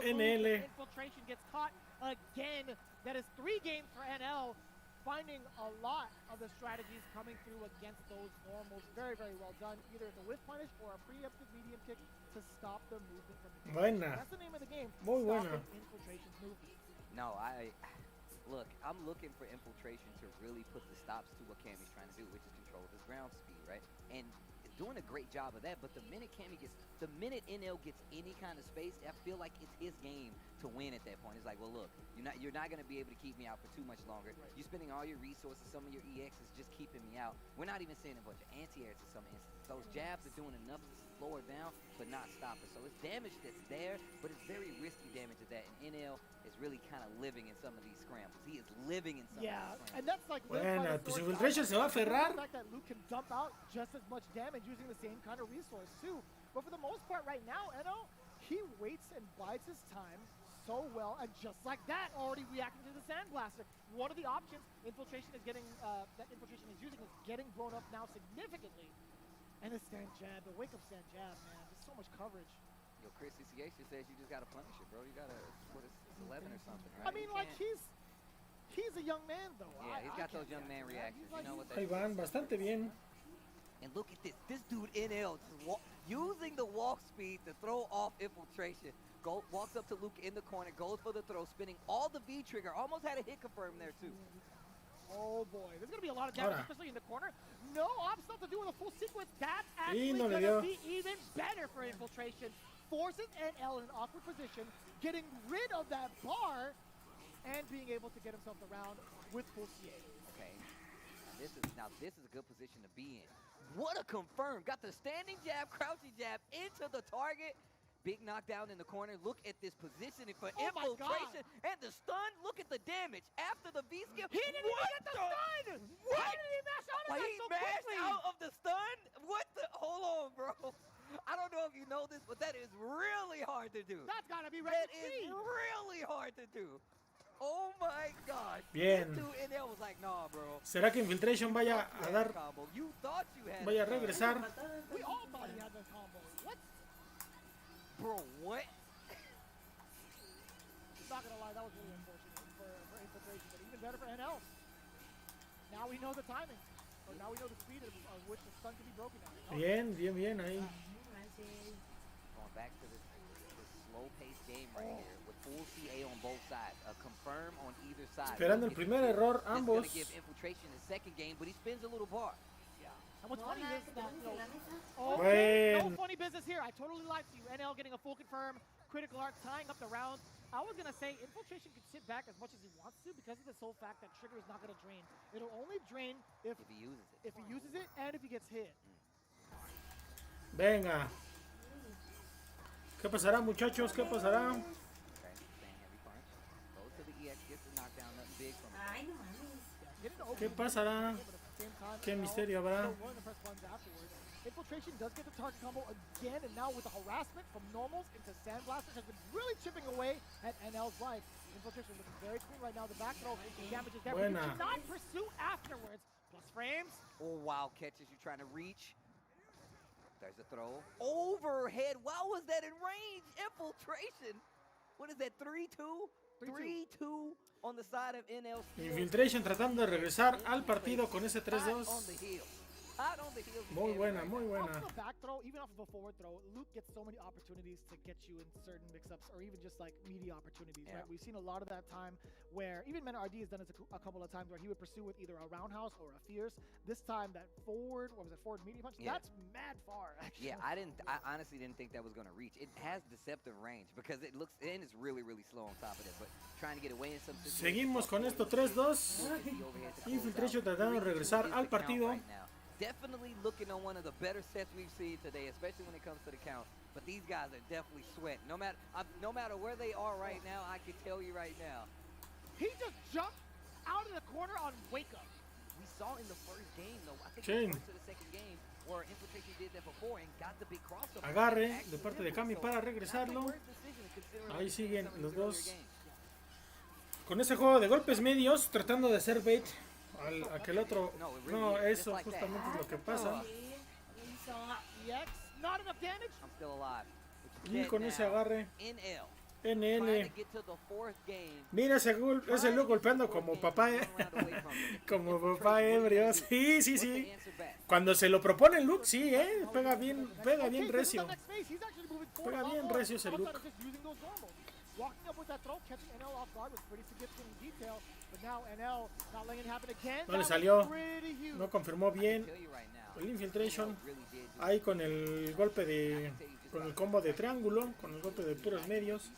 NL. Finding a lot of the strategies coming through against those normals. Very, very well done. Either it's a whiff punish or a preemptive medium kick to stop the movement from the Buena. That's the name of the game. Muy buena. Infiltration's movement. No, look, I'm looking for Infiltration to really put the stops to what Cammy's trying to do, which is control his ground speed, right? And doing a great job of that, but the minute NL gets any kind of space, I feel like it's his game to win at that point. It's like, well, look, you're not going to be able to keep me out for too much longer. You're spending all your resources, some of your EXs just keeping me out. We're not even seeing a bunch of anti-airs in some instances. Those jabs are doing enough to slow her down, but not stop her. So it's damage that's there, but it's very risky damage at that. And NL is really kind of living in some of these scrambles. He is living in some of these scrambles. And that's like Buena, pues Infiltration se va a aferrar. The fact that Luke can dump out just as much damage using the same kind of resource too. But for the most part right now, NL, he waits and bides his time so well, and just like that, already reacting to the Sandblaster. One of the options Infiltration is getting, that Infiltration is using, is getting blown up now significantly. And the stand jab, the wake up stand jab, man, there's so much coverage. Yo, Chris CCH just says you just gotta punish it, bro. You gotta, it's 11 or something, right? I mean, like, he's a young man, though. Yeah, he's got those young man reactions. You know what Ahí van, bastante bien. And look at this. This dude NL just using the walk speed to throw off Infiltration. Walks up to Luke in the corner, goes for the throw, spinning all the V trigger. Almost had a hit confirm there too. Oh boy, there's gonna be a lot of damage, Ahora. especially in the corner. No optional to do with a full sequence. That's actually no le gonna dio. be even better for Infiltration. Forces NL in an awkward position, getting rid of that bar, and being able to get himself around with full CA. Okay. Now this is a good position to be in. What a confirm. Got the standing jab, crouching jab into the target. Big knockdown in the corner. Look at this positioning for Infiltration and the stun. Look at the damage after the V skill. He didn't even get the stun! What? How did he mash out of Like that he so mashed quickly? out of the stun? What the? Hold on, bro. I don't know if you know this, but that is really hard to do. That's gotta be That rated is C. really hard to do. Oh my gosh. Bien. This dude in there was like, nah, bro. ¿Será que Infiltration vaya a dar, Combo. You thought you had vaya a it. regresar? We all thought he had the combo. What? Bro, what? Not gonna lie, that was really unfortunate for Infiltration, but even better for NL. Now we know the timing, or now we know the speed of which the stun can be broken at. Bien, bien, bien ahí. Going back to this slow-paced game right here with full CA on both sides. A confirm on either side. Esperando el primer error This is ambos. gonna give Infiltration his second game, but he spins a little bar. And what's funny is that, no funny business here. I totally lied to you. NL getting a full confirm, critical art, tying up the rounds. I was gonna say Infiltration could sit back as much as he wants to because of the sole fact that Trigger is not gonna drain. It'll only drain if he uses it. If he uses it and if he gets hit. Venga. ¿Qué pasará, muchachos? ¿Qué pasará? Okay, staying heavy punch. Goes to the EX, gets the knockdown, nothing big from it. ¿Qué pasará? ¿Qué misterio habrá? Infiltration does get the target combo again, and now with the harassment from normals into Sandblasters has been really chipping away at NL's life. Infiltration looking very cool right now. The back throw damage is there, but you cannot pursue afterwards. Plus frames. Oh, wild catches. You're trying to reach. There's a throw. Overhead. Wow, was that in range? Infiltration. What is that, 3-2? 3-2 on the side of NL. Infiltration tratando de regresar al partido con ese 3-2. Muy buena, muy buena. Off the back throw, even off of a forward throw, Luke gets so many opportunities to get you in certain mix-ups or even just like meaty opportunities, right? We've seen a lot of that time where even Men RD has done this a couple of times where he would pursue with either a roundhouse or a fierce. This time that forward, what was it, forward meaty punch? Yeah. That's mad far, actually. Yeah, I honestly didn't think that was going to reach. It has deceptive range because it looks, and it's really, really slow on top of it, but trying to get away in some situations. Seguimos con esto 3-2. Infiltration tratando de regresar al partido. Definitely looking on one of the better sets we've seen today, especially when it comes to the count. But these guys are definitely sweating. No matter where they are right now, I can tell you right now. He just jumped out of the corner on wake up. We saw in the first game, though. I think Chain. the first to the second game, where Infiltration did that before and got the big crossover. Agarre de parte de Kami para regresarlo. Ahí siguen los dos. Con ese juego de golpes medios, tratando de hacer bait a que el otro. No, eso justamente es lo que pasa. Y con ese agarre. NL. Mira ese Luke golpeando como papá, como papá ebrio. Sí, sí, sí. Cuando se lo propone el Luke, sí, pega bien recio. Pega bien recio ese Luke. Walking up with that throw, catching NL off guard was pretty significant in detail, but now NL not letting it happen again. No le salió, no confirmó bien el Infiltration. Ahí con el golpe con el combo de triángulo, con el golpe de puros medios.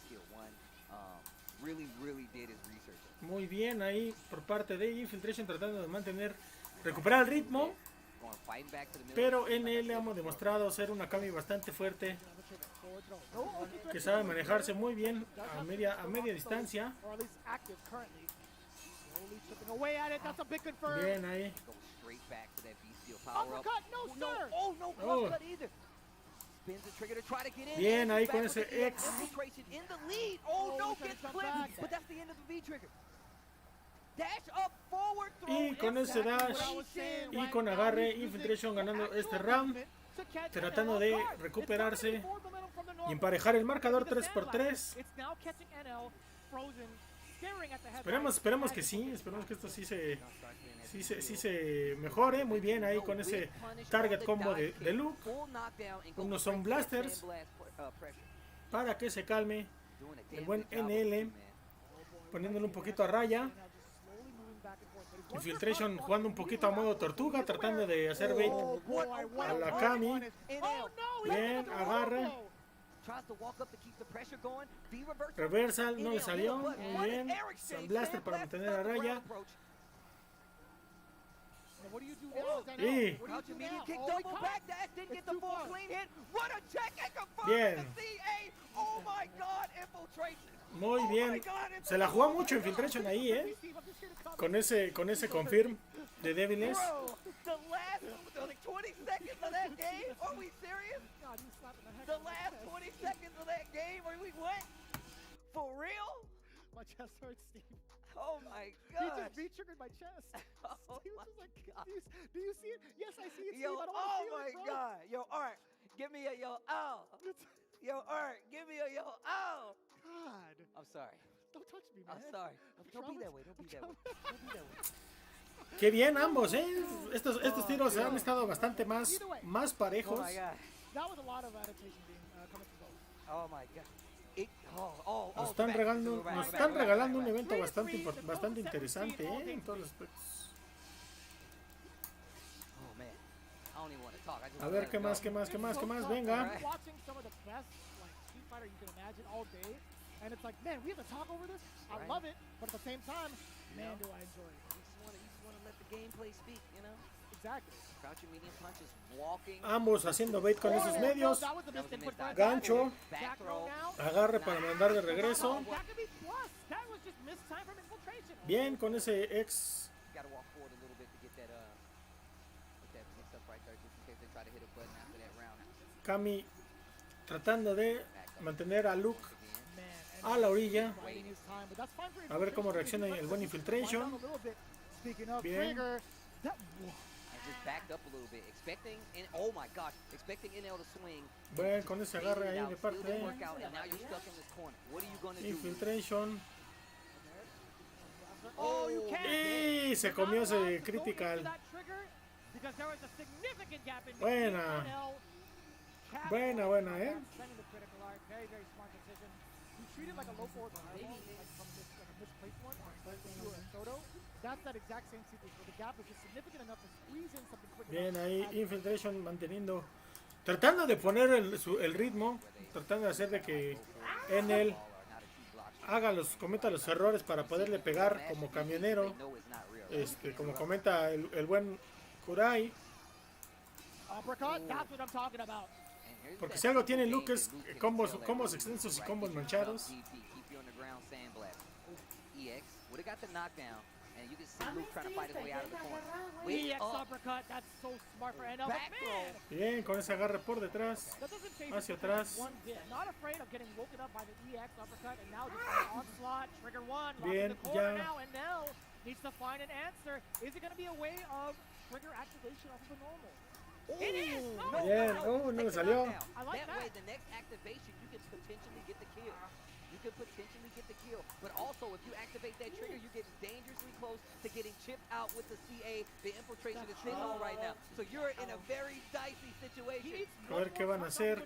Muy bien ahí por parte de Infiltration tratando de recuperar el ritmo. Pero NL hemos demostrado ser una Kami bastante fuerte, que sabe manejarse muy bien a media distancia. Bien ahí. Bien ahí con ese X. Y con ese dash y con agarre, Infiltration ganando este round, tratando de recuperarse y emparejar el marcador 3-3. Esperemos que sí, esperemos que esto sí se mejore muy bien ahí con ese target combo de Luke. Unos son blasters para que se calme el buen NL, poniéndole un poquito a raya. Infiltration jugando un poquito a modo tortuga, tratando de hacer bait a la Cami. Bien, agarra. Reversal, no le salió. Muy bien. Sun Blaster para mantener a raya. Y bien. Muy bien. Se la jugó mucho Infiltration ahí, con ese confirm de Deviles. The last 20 seconds of that game, are we what? For real? My chest hurts, Steve. Oh my He god. just V-triggered my chest. Oh Steve my was like, god. do you see it? Yes, I see it, Yo, Steve. I don't oh want to my feel it, bro. god. Yo, Art, give me a yo, oh. Yo, Art, give me a yo, oh. God. I'm sorry. Don't touch me, man. I'm sorry. Don't be that way. Don't be that way. Don't be that way. Qué bien ambos, estos tiros han estado bastante más parejos. Oh my god. That was a lot of adaptation being coming from both. Oh my god. Nos están regalando un evento bastante interesante, en todos los aspectos. A ver, ¿qué más? Venga. Watching some of the best Street Fighter you can imagine all day, and it's like, man, we have to talk over this. I love it, but at the same time, man, do I enjoy it. You just want to let the gameplay speak, you know? Exactly. Crouching medium punches, walking. Ambos haciendo bait con esos medios. Gancho. Agarre para mandar de regreso. Bien con ese ex. Cami tratando de mantener a Luke a la orilla. A ver cómo reacciona el buen Infiltration. Bien. Bueno, con ese agarre ahí de parte de Infiltration. Y se comió ese critical. Buena, Bien ahí Infiltration tratando de poner el ritmo, tratando de hacer de que en él cometa los errores para poderle pegar como camionero, como comenta el buen Kurai. Porque si algo tiene Luke es combos extensos y combos manchados. And you can see Luke trying to fight his way out of the corner. EX uppercut, that's so smart for NL. Bien, con ese agarre por detrás, hacia atrás. Not afraid of getting woken up by the EX uppercut, and now just an onslaught, trigger one, bien, the corner now, and NL needs to find an answer. Is it going to be a way of trigger activation off of the normal? It is! Bien, no le salió. I like that way, the next activation, you can potentially get the kill. You could potentially get the kill, but also if you activate that trigger, you get dangerously close to getting chipped out with the CA. The infiltration is sitting on right now, so you're in a very dicey situation. A ver qué van a hacer,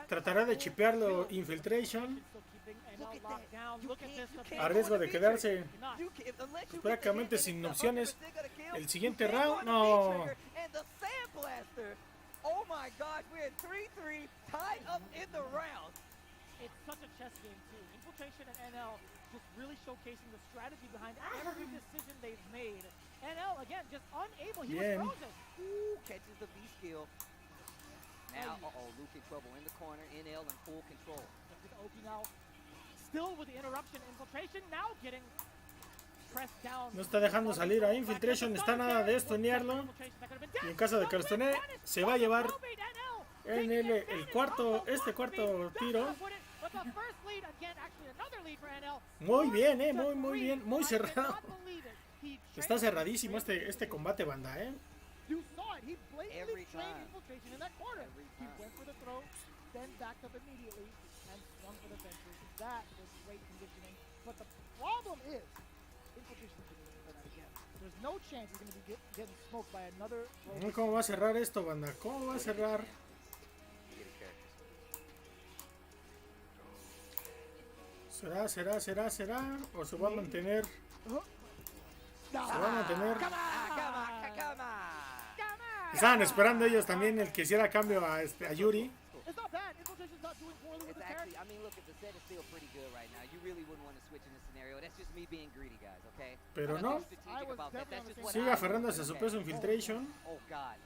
Tratará de chipearlo Infiltration. A riesgo de quedarse prácticamente sin opciones. El siguiente round, no. Oh my gosh, we're at 3-3, tied up in the round. It's such a chess game too. Infiltration and NL just really showcasing the strategy behind every decision they've made. NL again just unable. He was frozen. Ooh, catches the V skill. Now, Luke in trouble in the corner. NL in full control. Oki now still with the interruption. Infiltration now getting pressed down. No está dejando salir a Infiltration, está nada de estonearlo. Y en caso de que lo estonee, se va a llevar en este cuarto tiro. Muy bien, muy bien, muy cerrado. Está cerradísimo este combate, banda, then backed up immediately and swung for the fences. That was great conditioning. But the problem is, Infiltration is going to do that again. There's no chance he's going to be getting smoked by another. ¿Cómo va a cerrar esto, banda? ¿Cómo va a cerrar? ¿Será? ¿O se va a mantener? Se va a mantener. Estaban esperando ellos también el que hiciera cambio a Yuri. It's not bad. Infiltration's not doing poorly with It's the character. actually, I mean, look, the set is still pretty good right now. You really wouldn't want to switch in this scenario. That's just me being greedy, guys, okay? Pero I'm no. not strategic about that. That's just what Sigue I would aferrándose do, a su okay? peso Infiltration. Oh, God.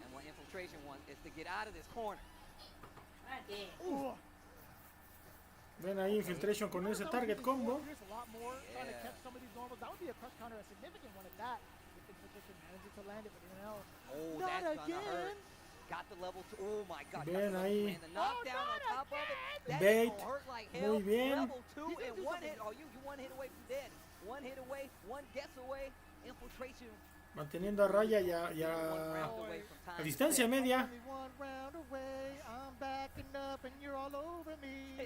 And what Infiltration wants is to get out of this corner. Ven ahí Infiltration con ese target combo. Here's a lot more trying to catch some of these normals. That would be a crush counter, a significant one at that. If Infiltration manages to land it, but no. Oh, Not that's gonna hurt. again. Got the level 2. Oh, my God. Bien ahí. And the knockdown on top of it. That Bait. is gonna hurt like hell. Muy bien. Level 2 and one hit. Oh, you one hit away from dead. One hit away, one guess away. Infiltration. Manteniendo a raya y a distancia media. One round away, I'm backing up and you're all over me.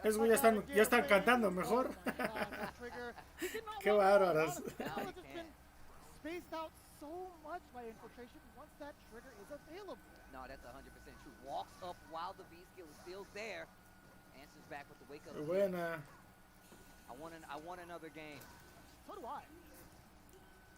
Esos güey ya están cantando mejor. Qué bárbaros. Spaced out so much by Infiltration once that trigger is available. No, that's 100% true. Walks up while the V skill is still there. Answers back with the wake up. Buena. I want another game. So do I.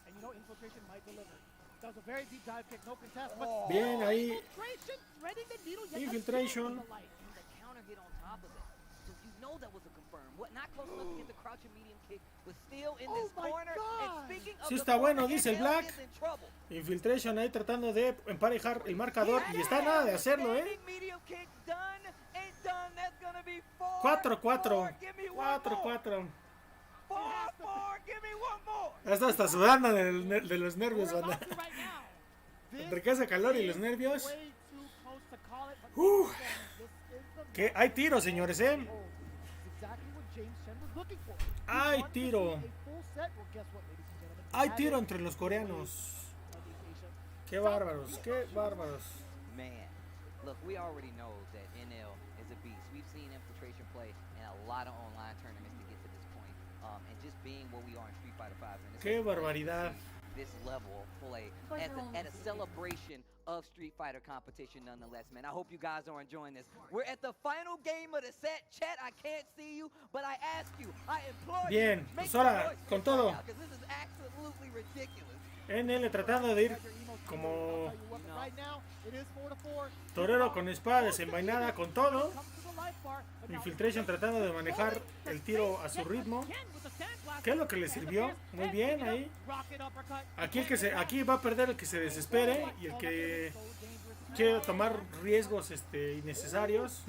And you know, Infiltration might deliver. That was a very deep dive kick, no contest. But Bien ahí. Infiltration threading the needle yet Infiltration. again with the light. And the counter hit on top of it. So you know that was a confirm. What? Not close enough to get the crouching medium kick, but still in this corner. And speaking of Sí the está corner, bueno, dice el NL Black. is in trouble. Infiltration ahí tratando de emparejar el marcador y está nada de hacerlo, Medium kick done. Ain't done. That's gonna be 4-4. Give me one 4-4. 4-4. Give me one more. Esto está sudando de los nervios, banda. Entre que hace calor y los nervios. Que hay tiro, señores, Hay tiro. Hay tiro entre los coreanos. Qué bárbaros, qué bárbaros. Man, look, we already know that NL is a beast. We've seen Infiltration play in a lot of online tournaments to get to this point. And just being where we are in Street Fighter 5. Qué barbaridad. This level of play at a celebration of Street Fighter competition nonetheless, man. I hope you guys are enjoying this. We're at the final game of the set. Chat, I can't see you, but I ask you, I implore Bien, you, make pues ahora, the choice con right todo. now, 'cause this is absolutely ridiculous. NL tratando de ir como torero con espada desenvainada con todo. Infiltration tratando de manejar el tiro a su ritmo. ¿Qué es lo que le sirvió? Muy bien ahí. Aquí va a perder el que se desespere y el que quiere tomar riesgos innecesarios.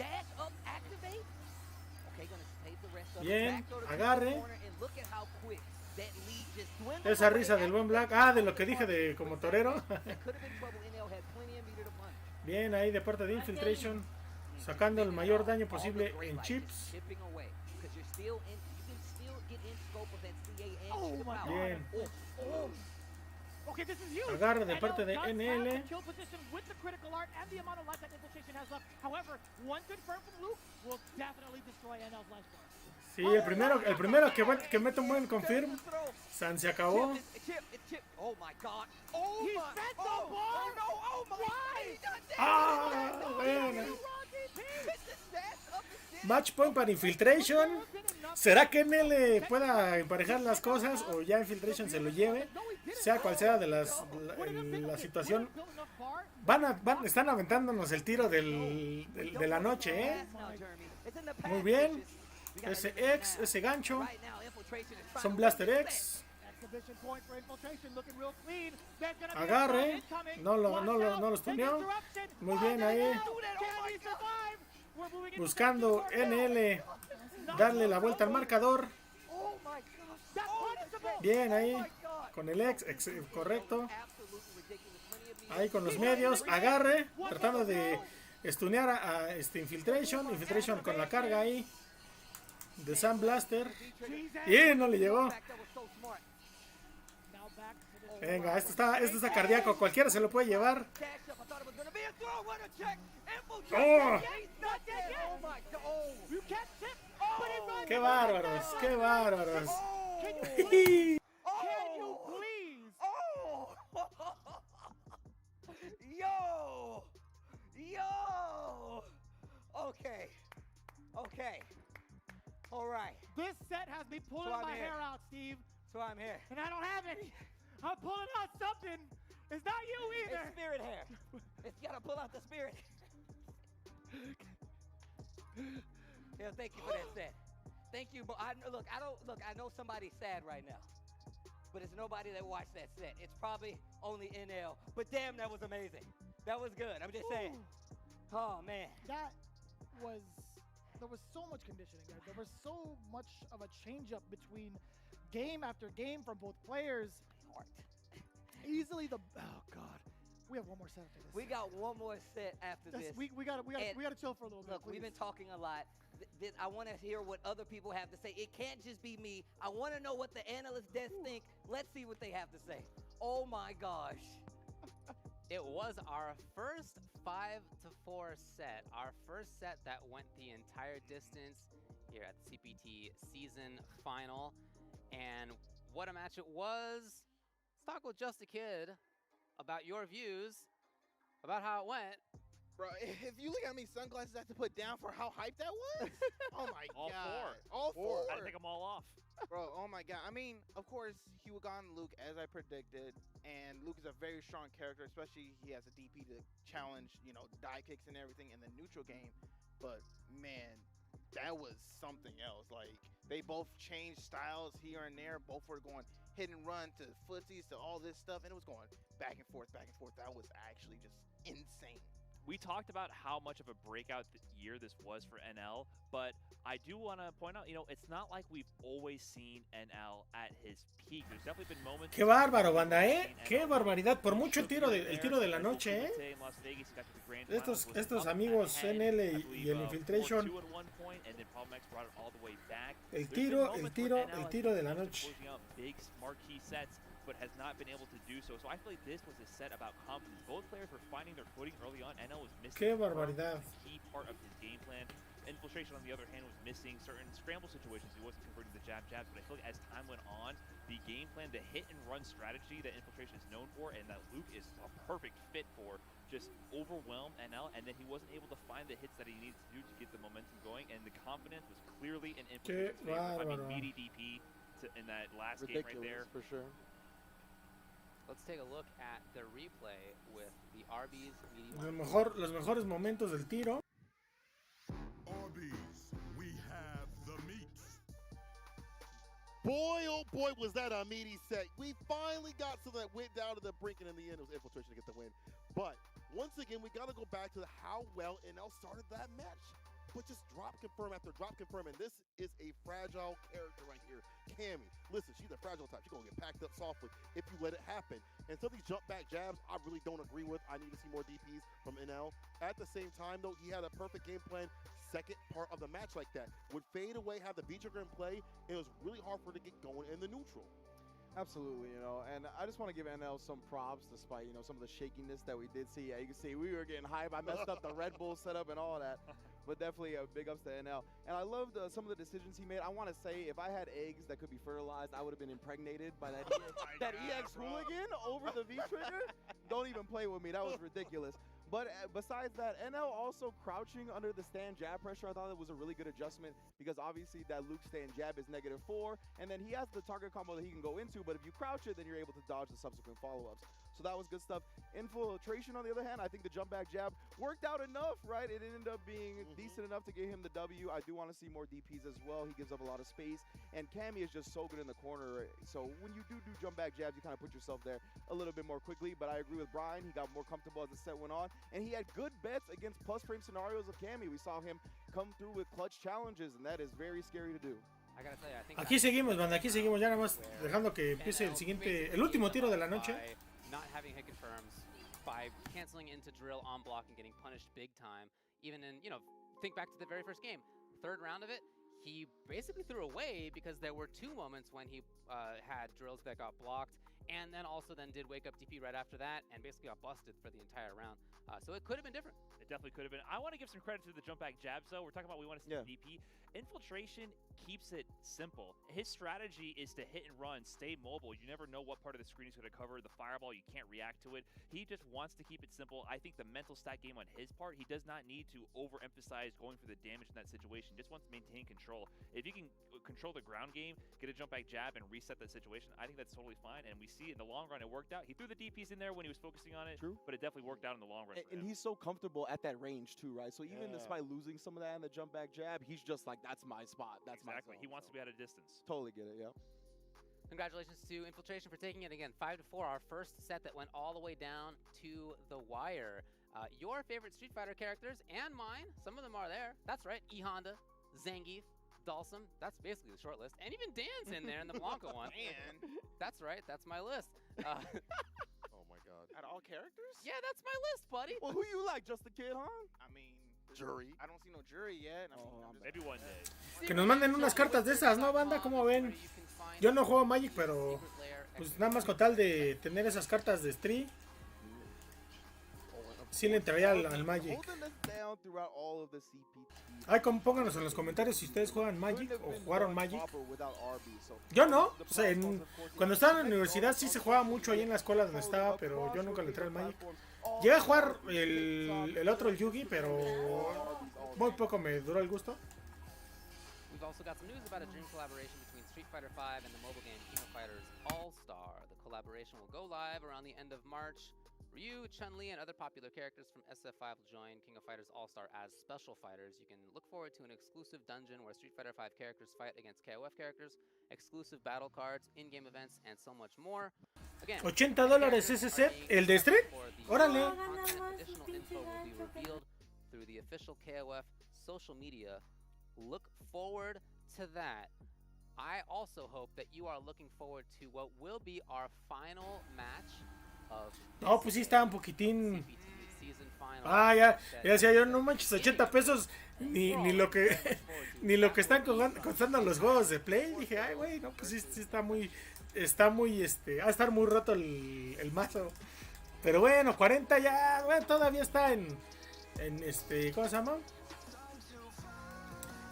Bien, agarre. Esa risa del buen Black. Ah, de lo que dije de como torero. Bien ahí de parte de Infiltration. Sacando el mayor daño posible en chips. Bien. Agarre de parte de NL. Sí, el primero que mete un buen confirm. San se acabó. Ah, bueno. Match point para Infiltration. ¿Será que NL pueda emparejar las cosas o ya Infiltration se lo lleve? Sea cual sea de la situación. Están aventándonos el tiro de la noche, Muy bien. Ese gancho. Son Blaster X. Agarre. No los tuneó. Muy bien ahí. Buscando NL darle la vuelta al marcador. Bien ahí. Con el X, correcto. Ahí con los medios. Agarre. Tratando de stunear a Infiltration. Infiltration con la carga ahí. De Sam Blaster. Y no le llegó. Venga, esto está cardíaco. Cualquiera se lo puede llevar. ¡Oh! ¡Qué bárbaros! ¡Qué bárbaros! Can you please? Yo! Okay. All right. This set has me pulling So I'm my here. hair out, Steve. So I'm here. And I don't have any. I'm pulling out something. It's not you either. It's spirit hair. It's gotta pull out the spirit. Yeah, thank you for that set. Thank you, but I know somebody's sad right now. But it's nobody that watched that set. It's probably only NL. But damn, that was amazing. That was good. I'm just saying. Oh man. There was so much conditioning, guys. There was so much of a change-up between game after game from both players. Easily oh God. We have one more set after this. We got one more set after this. We gotta chill for a little bit. Look, we've been talking a lot. I want to hear what other people have to say. It can't just be me. I want to know what the analyst desk think. Let's see what they have to say. Oh my gosh. It was our first 5-4 set, our first set that went the entire distance here at the CPT season final. And what a match it was. Let's talk with Just a Kid about your views, about how it went. Bro, if you look at me, sunglasses I have to put down for how hyped that was. Oh my All god. four. All four. I had to take them all off. Bro, oh my god. I mean, of course, he would gone Luke as I predicted, and Luke is a very strong character, especially he has a DP to challenge, die kicks and everything in the neutral game. But man, that was something else. Like, they both changed styles here and there. Both were going hit and run to footsies to all this stuff, and it was going back and forth, back and forth. That was actually just insane. We talked about how much of a breakout year this was for NL, but I do want to point out, it's not like we've always seen NL at his peak. There's definitely been moments. Qué bárbaro, banda, qué barbaridad. Por mucho el tiro de la noche, Estos amigos NL y el Infiltration. El tiro de la noche. But has not been able to do so. So I feel like this was a set about confidence. Both players were finding their footing early on. NL was missing Qué barbaridad. a key part of his game plan. Infiltration, on the other hand, was missing certain scramble situations. He wasn't converting the jabs, but I feel like as time went on, the game plan, the hit and run strategy that Infiltration is known for and that Luke is a perfect fit for, just overwhelmed NL, and then he wasn't able to find the hits that he needed to do to get the momentum going, and the confidence was clearly in Infiltration's favor. I mean, meaty DP in that last game right there. For sure. Let's take a look at the replay with the Arby's meeting. Los mejores momentos del tiro. Arby's, we have the meat. Boy, oh boy, was that a meaty set. We finally got something that went down to the brink, and in the end, it was Infiltration to get the win. But once again, we got to go back to how well NL started that match. But just drop confirm after drop confirm, and this is a fragile character right here. Cammy, listen, she's a fragile type. She's going to get packed up softly if you let it happen. And some of these jump back jabs, I really don't agree with. I need to see more DPs from NL. At the same time, though, he had a perfect game plan. Second part of the match like that would fade away, have the V trigger in play, and it was really hard for her to get going in the neutral. Absolutely, and I just want to give NL some props despite, some of the shakiness that we did see. Yeah, you can see we were getting hype. I messed up the Red Bull setup and all that, but definitely big ups to NL. And I loved some of the decisions he made. I want to say if I had eggs that could be fertilized, I would have been impregnated by that, that EX hooligan over the V trigger. Don't even play with me. That was ridiculous. But besides that, NL also crouching under the stand jab pressure, I thought it was a really good adjustment because obviously that Luke stand jab is -4, and then he has the target combo that he can go into, but if you crouch it, then you're able to dodge the subsequent follow-ups. So that was good stuff. Infiltration, on the other hand, I think the jump back jab worked out enough, right? It ended up being decent enough to get him the W. I do want to see more DPs as well. He gives up a lot of space, and Cammy is just so good in the corner. So when you do jump back jabs, you kind of put yourself there a little bit more quickly, but I agree with Brian. He got more comfortable as the set went on, and he had good bets against plus frame scenarios of Cammy. We saw him come through with clutch challenges, and that is very scary to do. I gotta tell you, I think Aquí seguimos, banda, aquí seguimos, ya nada más dejando que empiece el último tiro de la noche. Not having hit confirms, by canceling into drill on block and getting punished big time. Even in, think back to the very first game, third round of it, he basically threw away because there were 2 moments when he had drills that got blocked, and then also did wake up DP right after that, and basically got busted for the entire round. So it could have been different. It definitely could have been. I want to give some credit to the jump back jabs, though. We're talking about we want to see the DP. Infiltration keeps it simple. His strategy is to hit and run, stay mobile. You never know what part of the screen he's going to cover. The fireball, you can't react to it. He just wants to keep it simple. I think the mental stat game on his part, he does not need to overemphasize going for the damage in that situation. He just wants to maintain control. If you can control the ground game, get a jump back jab, and reset that situation, I think that's totally fine. And we see in the long run it worked out. He threw the DPs in there when he was focusing on it, but it definitely worked out in the long run. And he's so comfortable at that range too, right? So even despite losing some of that in the jump back jab, he's just like, that's my spot. That's exactly. my zone. He wants to be at a distance. Totally get it, yeah. Congratulations to Infiltration for taking it again 5-4. Our first set that went all the way down to the wire. Your favorite Street Fighter characters and mine, some of them are there. That's right, E Honda, Zangief, Dalsum. That's basically the short list. And even Dan's in there in the Blanca one. And that's right, that's my list. Oh my god. Out of all characters? Yeah, that's my list, buddy. Well, who you like? Just the kid, huh? I mean, Jury. I don't see no jury yet. I mean, maybe one day. Que nos manden unas cartas de esas, ¿no, banda? ¿Cómo ven? Yo no juego Magic, pero pues nada más con tal de tener esas cartas de Street, sí le entraría al Magic. Ay, pónganos en los comentarios si ustedes juegan Magic o jugaron Magic. Yo no, o sea, cuando estaba en la universidad sí se jugaba mucho ahí en la escuela donde estaba, pero yo nunca le entré al Magic. Llegué a jugar el otro, el Yugi, pero muy poco me duró el gusto. We've also got some news about a dream collaboration between Street Fighter V and the mobile game King of Fighters All-Star. The collaboration will go live around the end of March. Ryu, Chun-Li, and other popular characters from SF5 will join King of Fighters All-Star as special fighters. You can look forward to an exclusive dungeon where Street Fighter V characters fight against KOF characters, exclusive battle cards, in-game events, and so much more. Again, $80 ese set, el de Street. Órale. Additional info will be revealed through the official KOF social media. Look forward to that. I also hope that you are looking forward to what will be our final match of No, pues sí estaba un poquitín. CPT season final. Ah, ya decía yo, no manches, 80 pesos ni lo que ni lo que están costando los juegos de Play. Dije, ay, güey, no, pues sí está muy va a estar muy roto el mazo. Pero bueno, 40 ya, bueno, todavía está en ¿cómo se llama?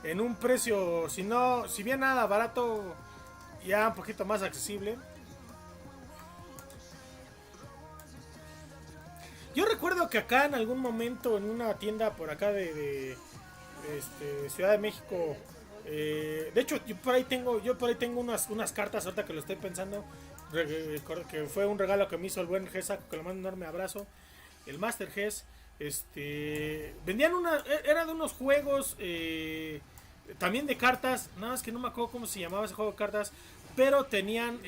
En un precio, si bien nada barato, ya un poquito más accesible. Yo recuerdo que acá en algún momento en una tienda por acá de Ciudad de México, de hecho yo por ahí tengo unas cartas ahorita que lo estoy pensando, que fue un regalo que me hizo el buen Gesa, que le mando un enorme abrazo, el Master Ges. Vendían era de unos juegos también de cartas, nada más que no me acuerdo cómo se llamaba ese juego de cartas, pero tenían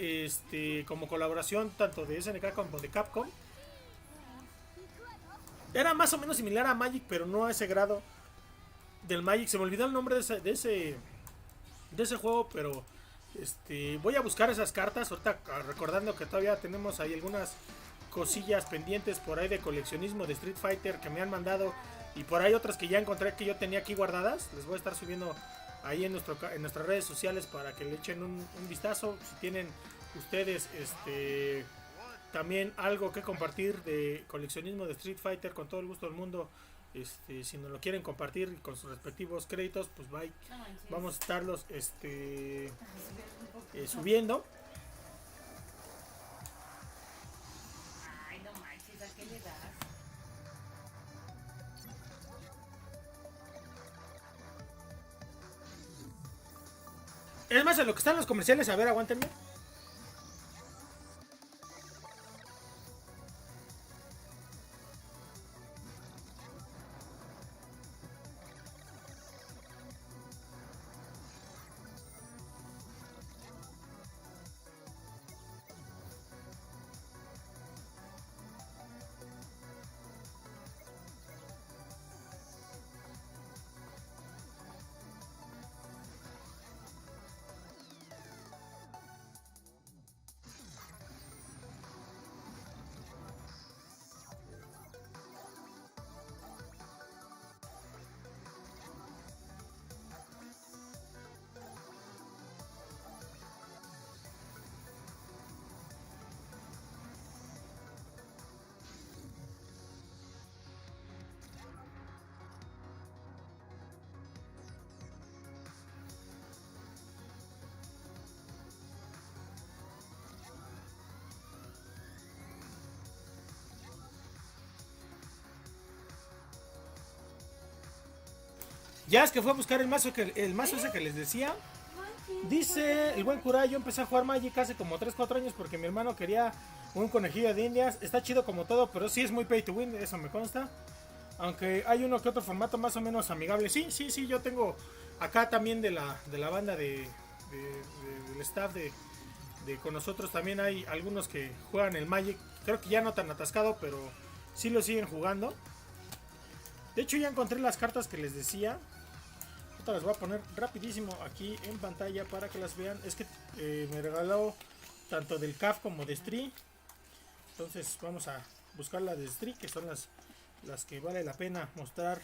como colaboración tanto de SNK como de Capcom. Era más o menos similar a Magic, pero no a ese grado del Magic. Se me olvidó el nombre de ese juego, pero voy a buscar esas cartas ahorita, recordando que todavía tenemos ahí algunas cosillas pendientes por ahí de coleccionismo de Street Fighter que me han mandado, y por ahí otras que ya encontré que yo tenía aquí guardadas. Les voy a estar subiendo ahí en nuestras redes sociales para que le echen un vistazo. Si tienen ustedes también algo que compartir de coleccionismo de Street Fighter, con todo el gusto del mundo, si nos lo quieren compartir con sus respectivos créditos, pues vamos a estarlos subiendo. Ay, no manches, ¿a qué le das? Es más, en lo que están los comerciales, a ver, aguántenme. Ya es que fue a buscar el mazo ese que les decía. Dice el buen cura, yo empecé a jugar Magic hace como 3-4 años porque mi hermano quería un conejillo de indias. Está chido como todo, pero sí es muy pay to win, eso me consta. Aunque hay uno que otro formato más o menos amigable. Sí, yo tengo acá también de la banda del staff de con nosotros. También hay algunos que juegan el Magic. Creo que ya no tan atascado, pero sí lo siguen jugando. De hecho ya encontré las cartas que les decía. Ahorita las voy a poner rapidísimo aquí en pantalla para que las vean. Es que me regaló tanto del CAF como de Stree. Entonces vamos a buscar las de Stree, que son las que vale la pena mostrar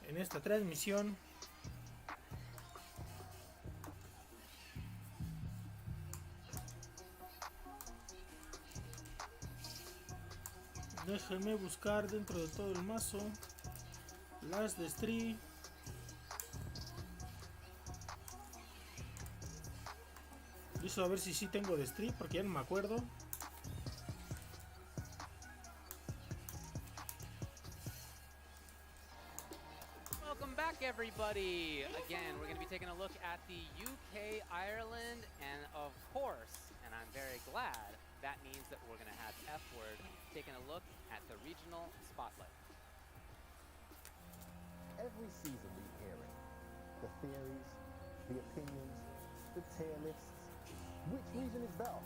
en esta transmisión. Déjenme buscar dentro de todo el mazo las de Stree. Listo, a ver si sí tengo de Stree, porque ya no me acuerdo. Welcome back, everybody. Again, we're going to be taking a look at the UK, Ireland, and of course, and I'm very glad, that means that we're going to have F-Word taking a look at the regional spotlight. Every season we hear it. The theories, the opinions, the tier lists. Which region is better?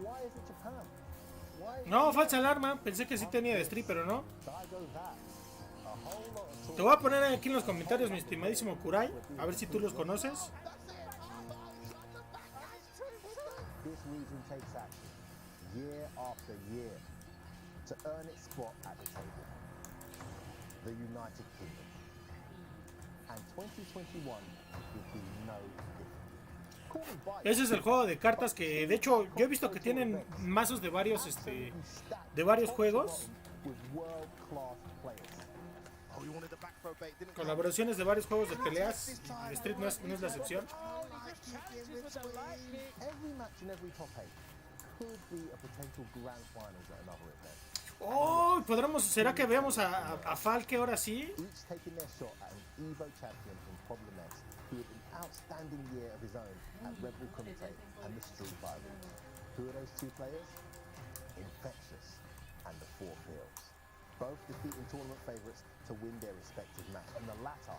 Why is it Japan? Why No, falsa alarma. Pensé que sí tenía de Stree, pero no. Te voy a poner aquí en los comentarios, mi estimadísimo Kurai. A ver si tú los conoces. This region takes action year after year to earn its spot at the table. The United Kingdom. And 2021 will be no different. Ese es el juego de cartas que, de hecho, yo he visto que tienen mazos de varios juegos. Colaboraciones de varios juegos de peleas. Street no es la excepción. Oh, podremos, ¿será que veamos a Falke ahora sí? Outstanding year of his own at Red Bull Commentate and the Street Rival. Who are those two players? Infectious and the Four Fields. Both defeating tournament favourites to win their respective match. And the latter.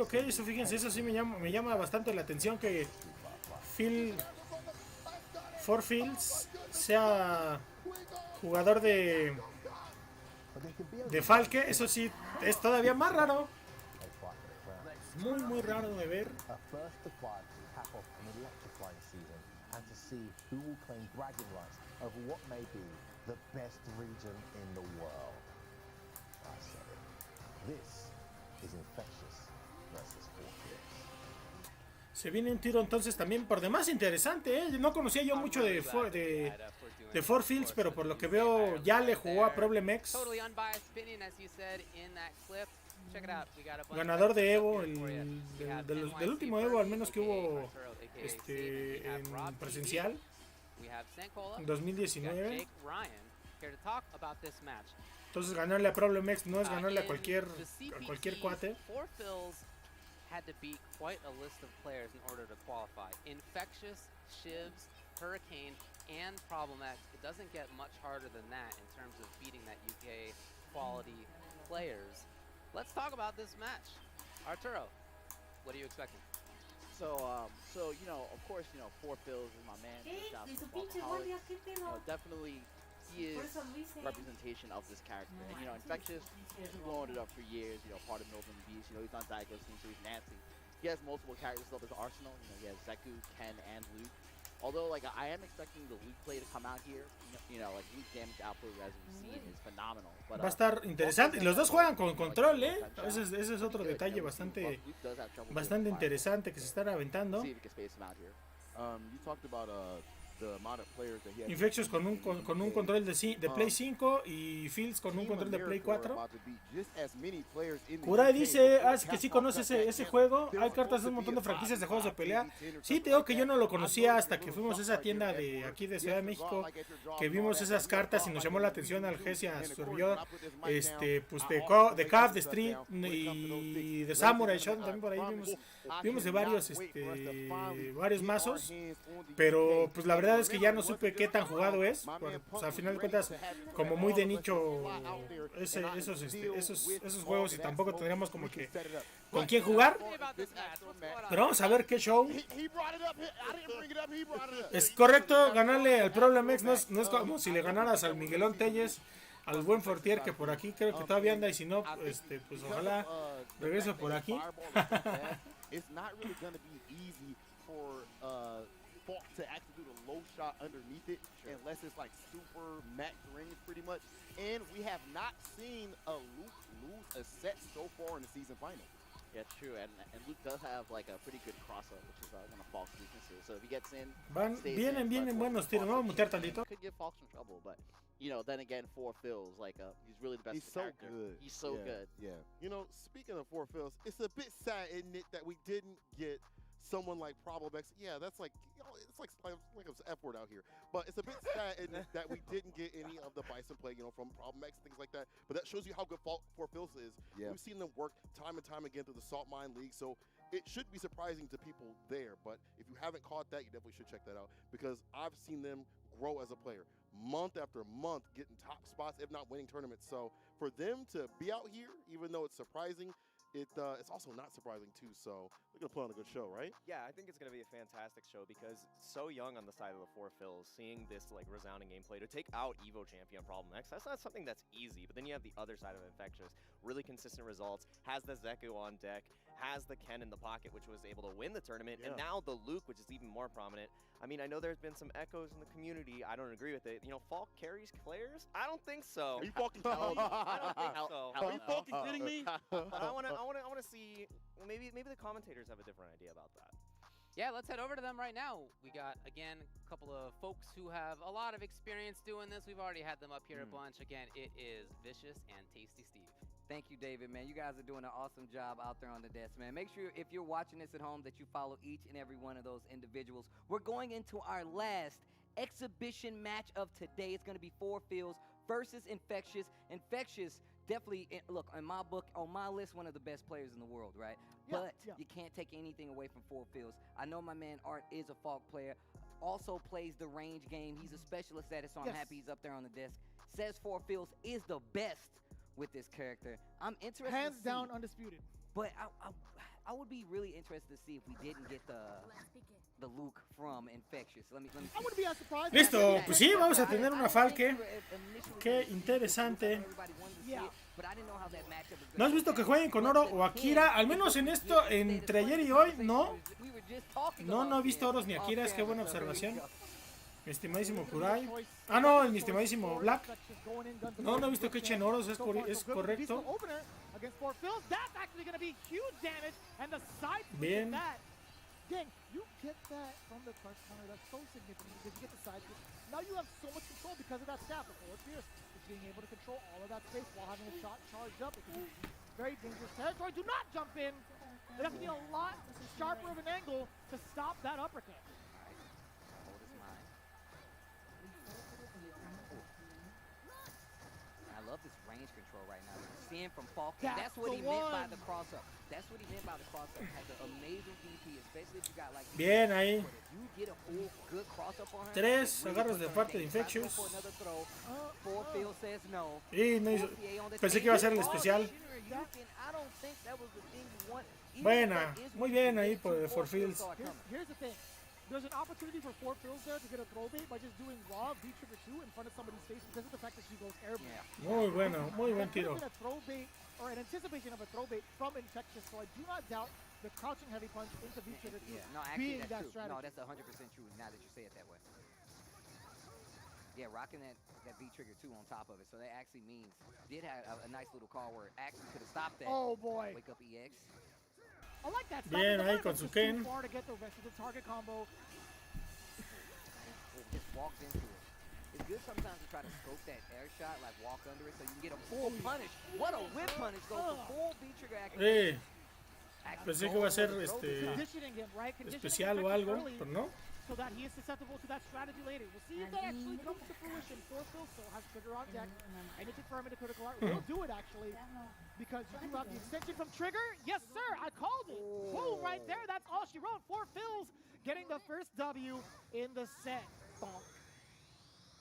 Ok, eso fíjense, eso sí me llama bastante la atención que Four Fields sea jugador de Falke. Eso sí es todavía más raro. Muy raro de ver. Se viene un tiro entonces también por demás interesante, ¿eh? No conocía yo mucho de Four Fields, pero por lo que veo ya le jugó a Problem X. Ganador de Evo, del último Evo, al menos que hubo en presencial, en 2019. Entonces ganarle a Problem X no es ganarle a cualquier cuate. Had to beat quite a list of players in order to qualify. Infectious, Shivs, Hurricane, and Problem X. It doesn't get much harder than that in terms of beating that UK quality players. Let's talk about this match. Arturo, what are you expecting? So you know, of course, you know, Four Fields is my man. Definitely, he is representation of this character. And, you know, Infectious, he's blown it up for years. You know, part of Northern Beast. You know, he's on Diagos, so he's nasty. He has multiple characters up his arsenal. You know, he has Zeku, Ken, and Luke. Although, like, I am expecting the Luke play to come out here. You know, like, Luke damage output, as we've seen, is phenomenal. But, va a estar interesante. Los dos juegan con control, ¿eh? Ese es otro detalle bastante interesante que se están aventando. You talked about the amount of players that he has. Infectious con un control de Play 5 y Fields con un control de Play 4. Kurai dice que sí conoce ese juego. Hay cartas de un montón de franquicias de juegos de pelea. Sí, te digo que yo no lo conocía hasta que fuimos a esa tienda de aquí de Ciudad de México, que vimos esas cartas y nos llamó la atención al Jesse y a su servidor. Pues de Cav, de Street y de Samurai Shot también por ahí vimos de varios mazos, pero pues la verdad es que ya no supe qué tan jugado es, porque pues, al final de cuentas como muy de nicho esos juegos, y tampoco tendríamos como que con quién jugar, pero vamos a ver qué show. Es correcto, ganarle al Problem X no es como si le ganaras al Miguelón Telles, al buen Fortier, que por aquí creo que todavía anda, y si no, pues ojalá regrese por aquí. It's not really going to be easy for Falk to actually do the low shot underneath it, unless it's like super max range pretty much. And we have not seen a Luke lose a set so far in the season final. Yeah, true, and Luke does have like a pretty good crossover, which is one of Falk's weaknesses. So if he gets in, Vienen buenos tiros. Vamos a mutear tantito. Could give Falk some trouble, but you know, then again, Four Phil's like he's really the best. He's so character. good. He's so good. Yeah. You know, speaking of Four Phil's, it's a bit sad, isn't it, that we didn't get someone like Problem X. Yeah, that's like, you know, it's like an F word out here. But it's a bit sad, isn't it, that we didn't get any of the Bison play, you know, from Problem X, things like that. But that shows you how good Four Phil's is. Yeah. We've seen them work time and time again through the Salt Mine League, so it should be surprising to people there. But if you haven't caught that, you definitely should check that out, because I've seen them grow as a player. Month after month, getting top spots, if not winning tournaments. So for them to be out here, even though it's surprising, it's also not surprising too. So we're gonna put on a good show, right? Yeah, I think it's gonna be a fantastic show, because so young on the side of the Four Phils, seeing this like resounding gameplay to take out Evo champion Problem X, that's not something that's easy. But then you have the other side of Infectious, really consistent results, has the Zeku on deck, has the Ken in the pocket, which was able to win the tournament, and now the Luke, which is even more prominent. I mean, I know there's been some echoes in the community. I don't agree with it. You know, Falk carries players? I don't think so. Are you fucking telling me? I don't think so. Are you fucking kidding me? But I wanna see. Well, maybe the commentators have a different idea about that. Yeah, let's head over to them right now. We got, again, a couple of folks who have a lot of experience doing this. We've already had them up here a bunch. Again, it is Vicious and Tasty Steve. Thank you, David, man. You guys are doing an awesome job out there on the desk, man. Make sure if you're watching this at home that you follow each and every one of those individuals. We're going into our last exhibition match of today. It's going to be Four Phils versus Infectious. Infectious, definitely, look, in my book, on my list, one of the best players in the world, right? But you can't take anything away from Four Phils. I know my man Art is a Falk player, also plays the range game. He's a specialist at it, so I'm happy he's up there on the desk. Says Four Phils is the best with this character. I'm interested. Hands down, undisputed. But I would be really interested to see if we didn't get the Luke from Infectious. Let me I wouldn't be as surprised. Listo, pues sí, vamos a tener una Falke. Qué interesante. ¿No has visto que jueguen con Oro o Akira? Al menos en esto, entre ayer y hoy, no. No he visto Oros ni Akiras, qué buena observación. Mi estimadísimo Kurai. Ah, no, mi estimadísimo Black. No he visto que echen Oros, es correcto. Bien. Gang, you get that from the crush counter. That's so significant because you get the side switch. Now you have so much control because of that staff. Before Fierce is being able to control all of that space while having a shot charged up. It can be very dangerous territory. Do not jump in. It has to be a lot sharper of an angle to stop that uppercut. I love this range control right now. Seeing from Falk. That's what he meant by the cross-up. That's what he meant by the cross-up. Has an amazing VP, especially if you got like. Bien ahí. You get a full good cross-up on him. 3 agarros de parte de Infectious. Four Phil says no. Y no hizo. Pensé que iba a ser el especial. Buena, muy bien ahí por Four Phils. Here's the thing. There's an opportunity for Four Phils there to get a throw bait by just doing raw V-trigger 2 in front of somebody's face because of the fact that she goes airborne. Muy bueno, muy buen tiro. A throw bait or an anticipation of a throw bait from Infectious, so I do not doubt the crouching heavy punch into V-trigger 2 no, actually, being that true. strategy. No, that's 100% true now that you say it that way. Yeah, rocking that V-trigger 2 on top of it, so that actually means did have a nice little call where it actually could have stopped that. Oh boy. Wake up EX. I like that. Bien ahí con su Ken. walks into it. It's good sometimes to try to scope that air shot, like walk under it, so you can get a full punish. What a whip punish goes for full V-trigger activation. Pensé que iba a ser Conditioning him, right? especial o algo, pero no. So that he is susceptible to that strategy later. We'll see if that actually comes to fruition. Phil still has trigger on deck. And to confirm into critical art, will do it actually. Because you do have the extension from trigger. Yes, sir, I called it. Boom, right there. That's all she wrote. 4 Phils getting the first W in the set. Bonk.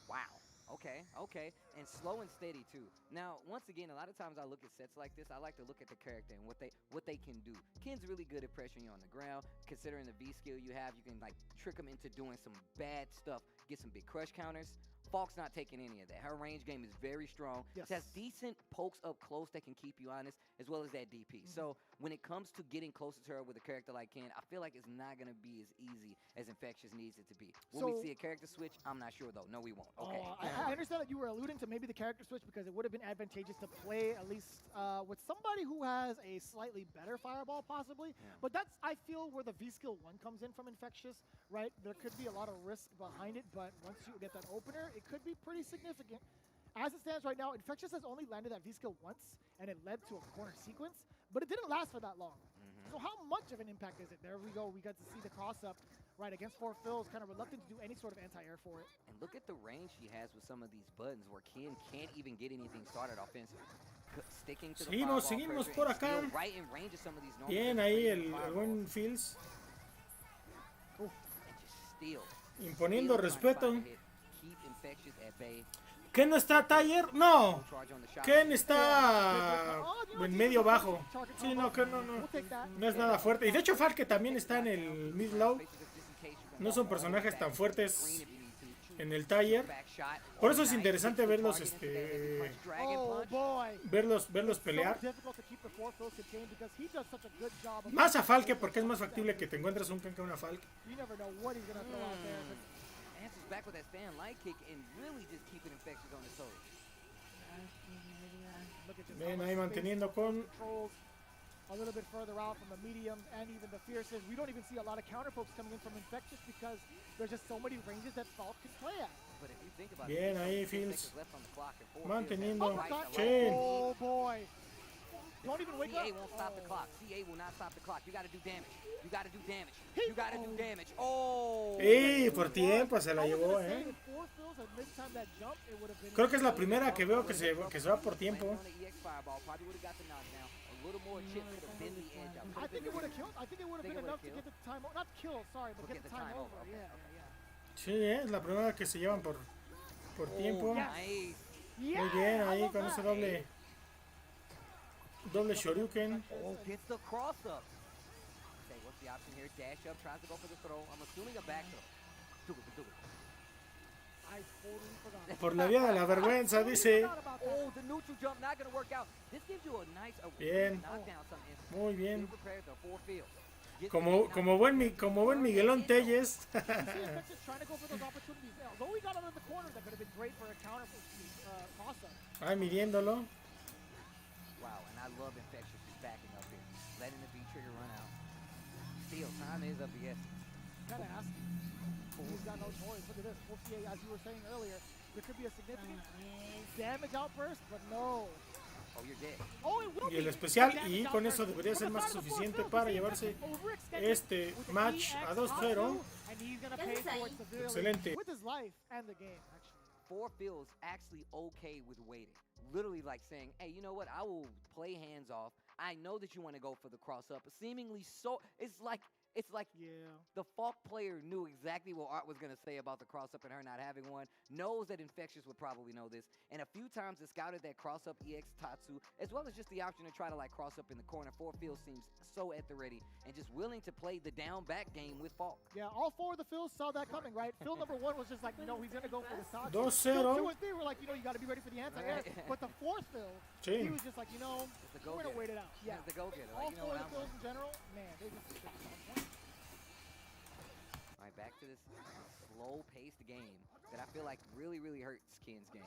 Wow. Okay. And slow and steady too. Now, once again, a lot of times I look at sets like this, I like to look at the character and what they can do. Ken's really good at pressuring you on the ground. Considering the V skill you have, you can like trick him into doing some bad stuff, get some big crush counters. Falk's not taking any of that. Her range game is very strong. Yes. She has decent pokes up close that can keep you honest, as well as that DP. So when it comes to getting closer to her with a character like Ken, I feel like it's not going to be as easy as Infectious needs it to be. Will we see a character switch? I'm not sure, though. No, we won't. Okay. I understand that you were alluding to maybe the character switch because it would have been advantageous to play at least with somebody who has a slightly better fireball, possibly. Yeah. But that's, I feel, where the V-Skill 1 comes in from Infectious, right? There could be a lot of risk behind it, but once you get that opener, it could be pretty significant. As it stands right now, Infectious has only landed that V-Skill once, and it led to a corner sequence, but it didn't last for that long. So how much of an impact is it? There we go. We got to see the cross-up right against 4 Phils, kind of reluctant to do any sort of anti-air for it. And look at the range she has with some of these buttons where Ken can't even get anything started offensively. Sticking to the Seguimos por acá. Right in range of some of these normal Bien ahí el buen Fields. And just steal. Imponiendo respeto. Keep Infectious at bay. ¿Ken no está Tiger? No. Ken está en medio bajo. Sí, no, Ken no es nada fuerte. Y de hecho Falke también está en el mid-low. No son personajes tan fuertes en el Tiger. Por eso es interesante verlos verlos pelear. Más a Falke porque es más factible que te encuentres un Ken que una Falke. Answers back with that stand light kick and really just keeping Infectious on his toes. Ven ahí manteniendo con a little bit further out from the mediums and even the fierces. We don't even see a lot of counter pokes coming in from Infectious because there's just so many ranges that Falk can play at. But if you think about bien it, ahí Fields manteniendo. Oh boy. Don't even wake CA up. won't stop the clock. CA will not stop the clock. You gotta do damage. You gotta do damage. You gotta do damage. Oh. Y por tiempo se la llevó, Creo que es la primera que veo que se va por tiempo. I think it would have killed. I think it would have been enough to get the time over. Not kill, sorry, but get the time over. Yeah. Sí, es la primera que se llevan por tiempo. Nice. Muy bien, ahí con ese doble shoryuken. Oh, gets the cross up. Okay, what's the option here? Dash up, tries to go for the throw. I'm assuming a back throw. Do it. I totally forgot. Por la vía de la vergüenza, dice. Oh, the neutral jump not going to work out. This gives you a nice bien. knockdown. Muy bien. Como Como buen Miguelón Telles. Ahí midiéndolo. Wow, and I love Infectious just backing up here. Letting the V-trigger run out. Steel, time is of the essence. Gotta ask. He's got no choice. Look at this. We'll see, as you were saying earlier, there could be a significant damage outburst, but no. Oh, you're dead. Oh, it will Y el especial, y con eso debería ser más que suficiente para llevarse este match a 2-0. Excelente. With his life and the game, actually. 4 feels actually okay with waiting. Literally like saying, hey, you know what? I will play hands off. I know that you want to go for the cross up. Seemingly so, it's like the Falk player knew exactly what Art was going to say about the cross-up and her not having one, knows that Infectious would probably know this, and a few times it scouted that cross-up EX Tatsu, as well as just the option to try to like cross-up in the corner. 4 Phil seems so at the ready and just willing to play the down-back game with Falk. Yeah, all 4 of the Phils saw that coming, right? Phil number 1 was just like, he's going to go for the Tatsu. 2-0. Phil 2 and 3 were like, you got to be ready for the anti-air. But the 4th Phil, he was just like, we're going to wait it out. Yeah, the go-getter. All 4 of the Phils in general, man, they just back to this slow-paced game that I feel like really, really hurts Ken's game.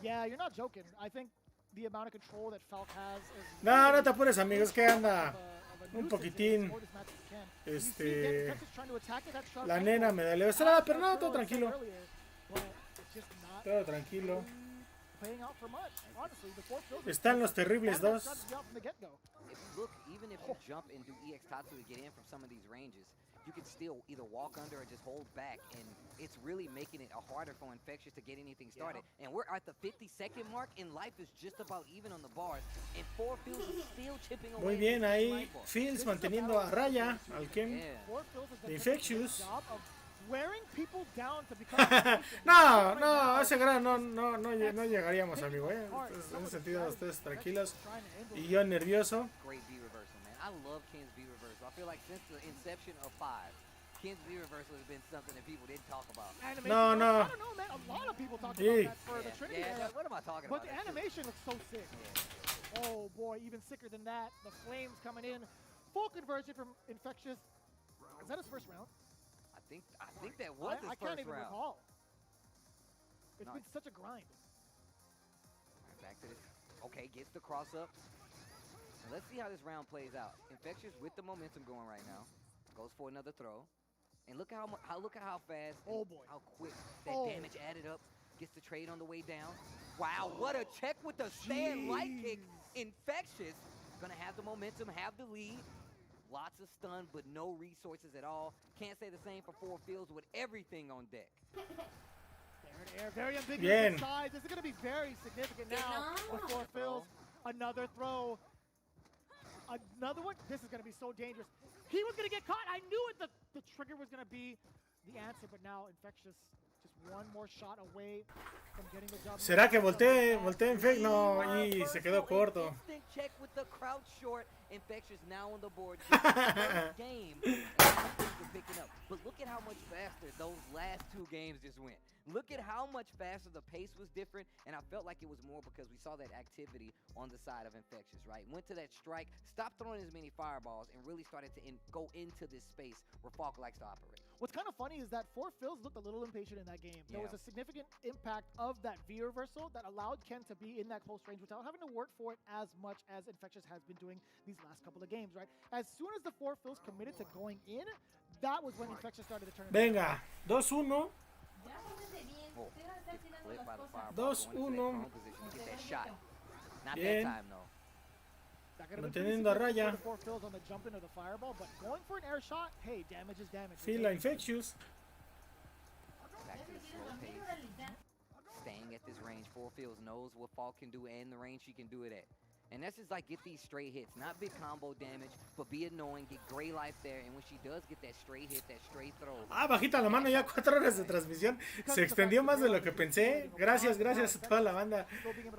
Yeah, you're not joking. I think the amount of control that Falk has is... No te apures, amigos, que anda un poquitín la nena me da la pero no, todo tranquilo. just not Todo tranquilo. playing out for much. Honestly, the fourth field Están los terribles dos. If look, even if you jump and do EX Tatsu to get in from some of these ranges, you can still either walk under or just hold back, and it's really making it harder for Infectious to get anything started. And we're at the 50-second mark, and life is just about even on the bars, and four fields is still chipping away. Muy bien ahí, Fields manteniendo a raya al Ken de Infectious. Wearing people down to become No, a ese grado no llegaríamos, amigo. Entonces, en ese sentido, ustedes tranquilos y yo nervioso. Great V reversal, man. I love Ken's V reversal. I feel like since the inception of 5, Ken's V reversal has been something that people didn't talk about. No. I don't know, man. A lot of people talk about that for the Trinity era. What am I talking but about? But the animation looks so sick. Oh boy, even sicker than that. The flames coming in. Full conversion from Infectious. Is that his first round? I think that was his I can't first even round. recall. It's been such a grind. Right, back to this. Okay, gets the cross up. Now let's see how this round plays out. Infectious with the momentum going right now. Goes for another throw. And look at how fast, how quick that damage added up. Gets the trade on the way down. Wow, what a check with the stand light kick. Infectious gonna have the momentum, have the lead. Lots of stun, but no resources at all. Can't say the same for four fields with everything on deck. There, very ambiguous inside. This is going to be very significant now with four fields. Another throw. Another one. This is going to be so dangerous. He was going to get caught. I knew it. The trigger was going to be the answer, but now Infectious just one more shot away from getting the job. ¿Será que voltee Infect? No, y se quedó corto. Instant check with the crouch short. Infectious now on the board. First game, things are picking up. But look at how much faster those last 2 games just went. Look at how much faster the pace was different, and I felt like it was more because we saw that activity on the side of Infectious, right? Went to that strike, stopped throwing as many fireballs, and really started to go into this space where Falk likes to operate. What's kind of funny is that four fields looked a little impatient in that game. There was a significant impact of that V reversal that allowed Ken to be in that close range without having to work for it as much as Infectious has been doing these last couple of games, right? As soon as the four fields committed to going in, that was when Infectious started to turn. Venga, 2-1. Oh, gets clipped by the fireball. 2-1. Get that shot. Not Bien. that time, though. Manteniendo a raya. Four fields on the jump into the fireball, but going for an air shot, hey, damage is damage. Fila Infectious. Back to the slow pace. Staying at this range. Four fields knows what Falk can do and the range she can do it at. And that's just like get these straight hits. Not big combo damage, but be annoying, get gray life there. And when she does get that straight hit, that straight throw. Bajita la mano, ya 4 horas de transmisión. Se extendió más de lo que pensé. Gracias a toda la banda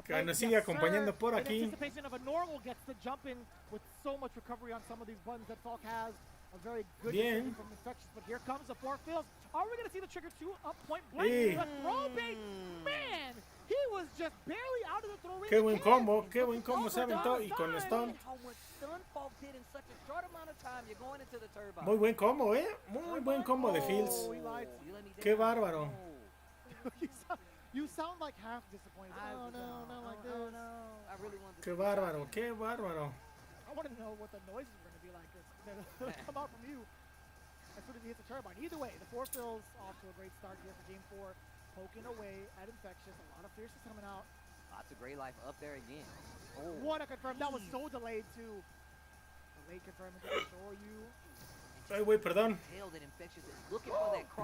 que nos sigue acompañando por aquí. Anticipation of a normal gets the jump in with so much recovery on some of these buttons that Falk has. A very good decision from Infectious, but here comes the four fields. Are we going to see the trigger 2 up point blank? The throw bait, man, he was just barely out of the throw range. Qué buen combo se aventó y con stun. Muy buen combo, muy buen combo de Fields. Qué bárbaro. You sound like half disappointed. Oh no, not like this. I really want Qué bárbaro. I want to know what the noises are going to be like. That'll come out from you as soon as he hits the turbine. Either way, the four fills off to a great start here for game 4. Poking away at Infectious. A lot of fierceness coming out. Lots of gray life up there again. Oh. What a confirm. That was so delayed too. Delayed confirming to show you. Ay, güey, perdón.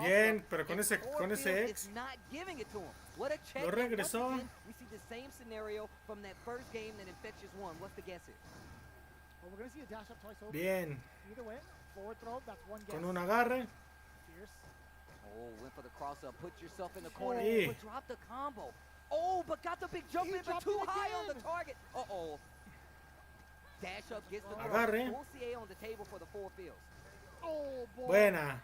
Bien, pero con ese X. Lo regresó. We see the same scenario from that first game that Infectious won. What's the guess here? Well, we're going to see a dash up twice over. Bien. Either way, forward throw, that's one guess. Con un agarre. Fierce. Oh, went for the cross up. Put yourself in the corner. Sí. But dropped the combo. Oh, but got the big jump in, but too high on the target. Uh-oh. Dash up gets the agarre. Full CA on the table for the four fields. Oh, boy. Buena.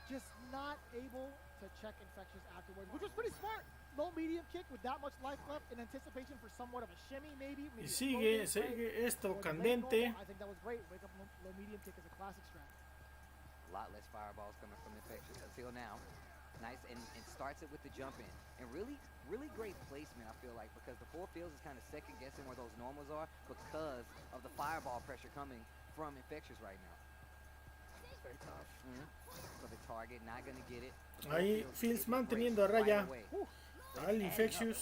Just not able to check Infectious afterwards, which was pretty smart. Low medium kick with that much life left in anticipation for somewhat of a shimmy, maybe. Y sigue esto candente. I think that was great. Wake up low medium kick is a classic strat. A lot less fireballs coming from Infectious until now. Nice, and starts it with the jump in. And really great placement, I feel like, because the four fields is kind of second guessing where those normals are because of the fireball pressure coming from Infectious right now. Ahí Fields manteniendo a raya al Infectious.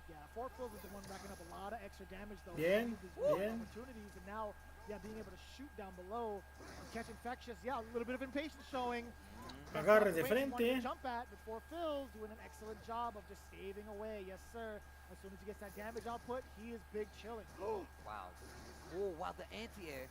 Yeah, Fort Fields is the one racking up a lot of extra damage though. Bien, bien. Opportunities, and now, yeah, being able to shoot down below and catch Infectious. Yeah, a little bit of impatience showing. Agarre de Wait, frente. wanted to jump at, but Fort Fields doing an excellent job of just staving away. Yes, sir. As soon as he gets that damage output, he is big chilling. Wow. Oh, wow, the anti-air.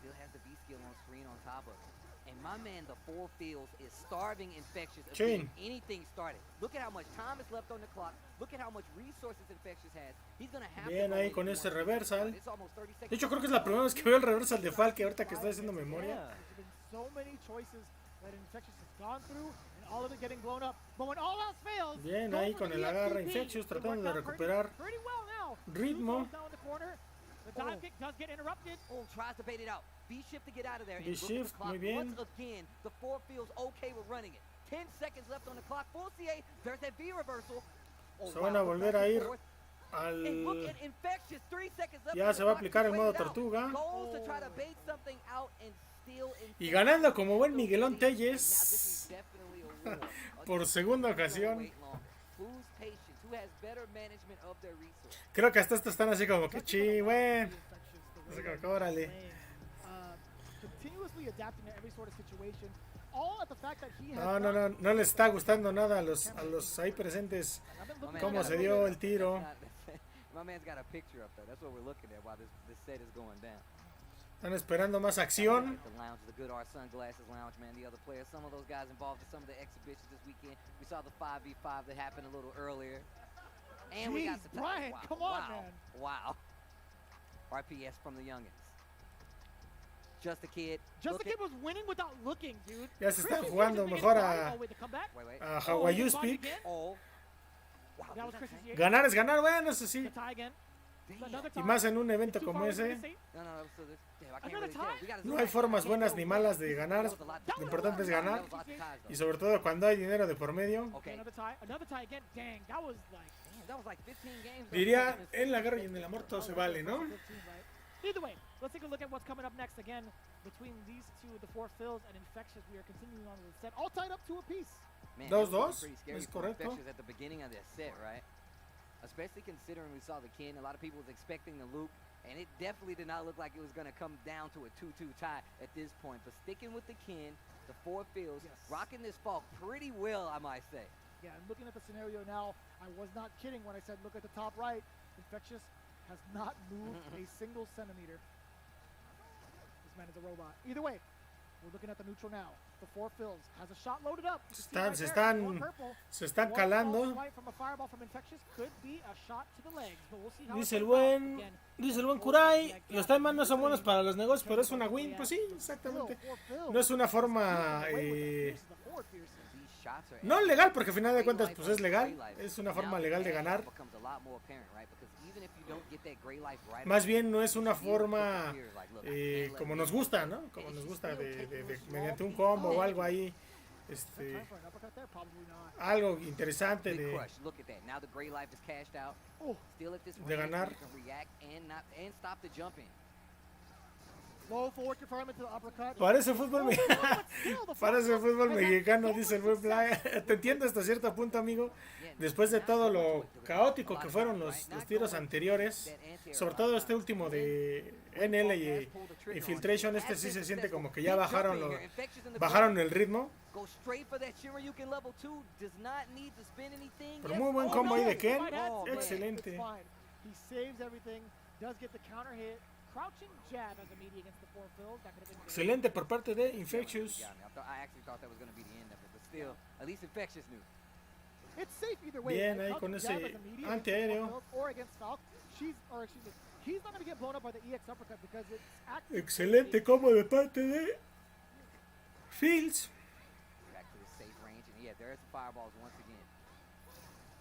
Still has the B skill on screen on top of it. And my man, the Four Fields, is starving Infectious of getting anything started. Look at how much time is left on the clock. Look at how much resources Infectious has. He's gonna have Bien to ahí con ese reversal. It's almost 30 seconds. De hecho, creo que es la primera vez que veo el reversal de Falke ahorita que estoy haciendo memoria. There's been so many choices that Infectious has gone through, and all of it getting blown up. But when all else fails, Bien go ahí for con the el agarre EXP. Infectious It tratando worked de out recuperar pretty well now. ritmo. Down in the corner. The dive kick does get interrupted. Oh, tries to bait it out. B-shift to get out of there. B And look at the shift, clock. muy bien. Once again, the Four Fields okay with running it. 10 seconds left on the clock. Full CA. There's that B reversal. Oh, Se van a wow, volver back a and ir forth. And look al... at Infectious. 3 seconds left Ya on se the va a clock. aplicar el Wait modo it out. tortuga. Goes to try to bait something out and steal Y ganando como buen Miguelón Telles por segunda ocasión. Who's patient? Who has better management of their resources? Creo que hasta estos están así como que bueno. Así como que órale. Continuously adapting to every sort of situation. All at the fact that he has No les está gustando nada a los ahí presentes cómo se dio el tiro. My man's got a picture up there. That's what we're looking at while this set is going down. Están esperando más acción. The lounge, the Good Art Sunglasses Lounge, man. The other players, some of those guys involved in some of the exhibitions this weekend. We saw the 5v5 that happened a little earlier. And we got some Brian, wow, come on, wow, man. Wow. RPS from the youngins. Just a kid. Just the kid was winning without looking, dude. Ya se están jugando mejor a Hawaii Speak. Oh. That was Chris's year. Ganar es ganar, bueno, eso sí. The tie again. Another Y tie. más en un evento como ese. No hay formas buenas ni malas de ganar. Lo importante es ganar. Y sobre todo cuando hay dinero de por medio. Another tie again. Dang, that was like 15 games. Diría, en la guerra y en el amor todo se vale, ¿no? Either way, let's take a look at what's coming up next. Again, between these two, the Four Fills and Infectious, we are continuing on with the set, all tied up to a piece. Man, 2-2, pretty scary es for correcto. Infectious at the beginning of this set, right? Especially considering we saw the kin. A lot of people was expecting the loop, and it definitely did not look like it was going to come down to a 2-2 tie at this point. But sticking with the kin, the Four Fills, rocking this fall pretty well, I might say. Yeah, and looking at the scenario now, I was not kidding when I said look at the top right. Infectious has not moved a single centimeter. This man is a robot. Either way, we're looking at the neutral now. The Four Fills has a shot loaded up. Se están calando. Dice el buen Kurai, los timeouts no son buenos para los negocios, pero es una win. Pues sí, exactamente. No es una forma no legal, porque al final de cuentas pues es legal. Es una forma legal de ganar. Más bien no es una forma como nos gusta, ¿no? Como nos gusta mediante un combo o algo ahí. Algo interesante de ganar. Parece fútbol mexicano, dice el buen Playa. Te entiendo hasta cierto punto, amigo. Después de todo lo caótico que fueron los tiros anteriores, sobre todo este último de NL y Infiltration, este sí se siente como que ya bajaron el ritmo. Pero muy buen combo ahí de Ken. Excelente. Excelente por parte de Infectious. Bien ahí con ese antiaéreo. Excelente combo de parte de Fields.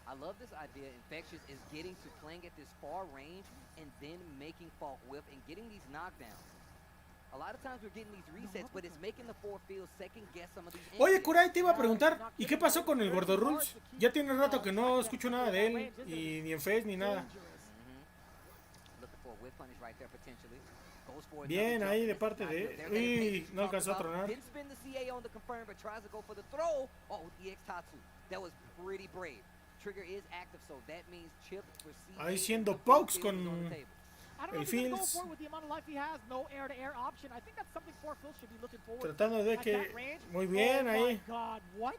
I love this idea. Infectious is getting to playing at this far range and then making Falk whiff and getting these knockdowns. A lot of times we're getting these resets, but it's making the Four Fields second guess some of these. Oye, Kurai, te iba a preguntar, ¿y qué pasó con el Gordo Rules? Ya tiene rato que no escucho nada de él, y ni en Face ni nada. Bien ahí de parte de... Uy, no alcanzó a tronar. Didn't spin the CA on the confirm, but tries to go for the throw. Oh, EX Tatsu. That was pretty brave. Trigger is active, so that means chip for CA. Ahí siendo pokes con I don't know el if he's gonna go Fields. for it with the amount of life he has. No air-to-air option. I think that's something Four Phil should be looking forward to. Tratando de At que... that range. Muy bien Oh ahí. my God, what?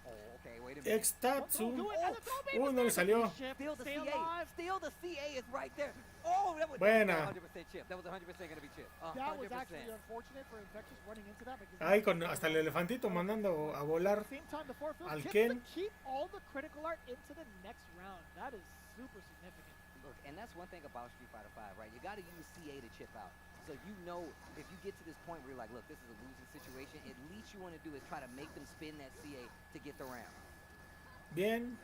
Oh, okay, wait a minute. Ex-Tatsu. Do it, and the throw beam Uy, is no le there. salió. Still the Stay CA. alive. Still the CA is right there. Oh, that was Buena. 100% chip. That was 100% going to be chip. That was 100%. actually unfortunate for Infectious running into that. because Ahí con hasta el elefantito mandando a volar At the same time, the Four Phil al gets Ken. to keep all the critical art into the next round. That is super significant. Look, and that's one thing about Street Fighter 5, right? You got to use CA to chip out. So you know if you get to this point where you're like, look, this is a losing situation, at least you want to do is try to make them spin that CA to get the round. Bien.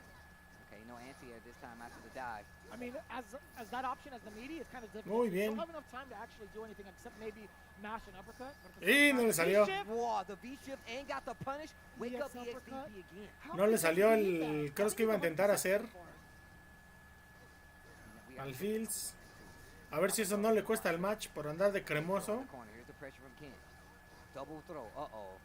Okay, no anti-air this time after the dive. I mean, as that option as the meaty is kind of difficult. Muy You bien. don't have enough time to actually do anything except maybe mash an uppercut. But at the Y same no time, le salió. V-shift, Wow, the V-shift ain't got the punish. Wake up EX EXDP uppercut. again. How No le can salió he beat el that? cross que iba a intentar hacer We al are- Fields. A ver si eso no le cuesta el match por andar de cremoso. Corner. Here's the pressure from Ken. Double throw. Uh-oh.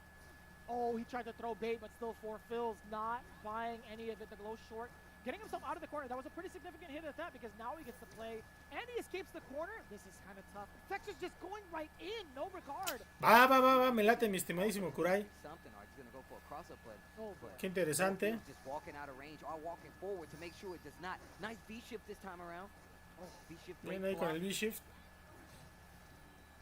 Oh, he tried to throw bait, but still Four Phil's not buying any of it. The glow short, getting himself out of the corner. That was a pretty significant hit at that because now he gets to play and he escapes the corner. This is kind of tough. Infectious just going right in, no regard. Va, me late mi estimadísimo Kurai. Something, or he's going to go for a cross-up, but Oh, boy. Qué interesante. just walking out of range or walking forward to make sure it does not. Nice V-shift this time around. Oh, V-shift. Bien great ahí con block. el V-Shift.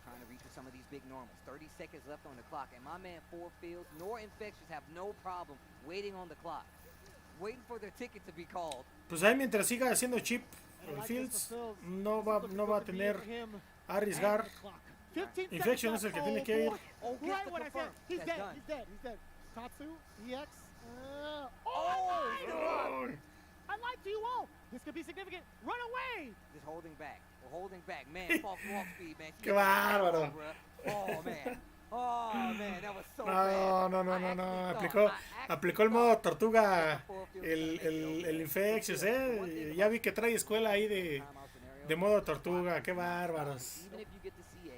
Trying to reach with some of these big normals. 30 seconds left on the clock, and my man Four Fields nor Infectious have no problem waiting on the clock, waiting for their ticket to be called. Pues ahí mientras siga haciendo chip el Fields, no va a tener a arriesgar. 15 Infection es seconds el que left. tiene Oh, que ir. boy. Oh, gets Right the when I said confirm. he's That's dead, done. he's dead, he's dead. Tatsu, EX. Oh, I lied to you all. This could be significant. Run away. just holding back. We're holding back. Man, false walk speed, man. She Qué got that bárbaro. on, bruh. Oh, man. Oh, man, that was so bad. No. Aplicó el modo tortuga el Infectious, Ya vi que trae escuela ahí de modo tortuga. Qué bárbaros. Even if you get the CA,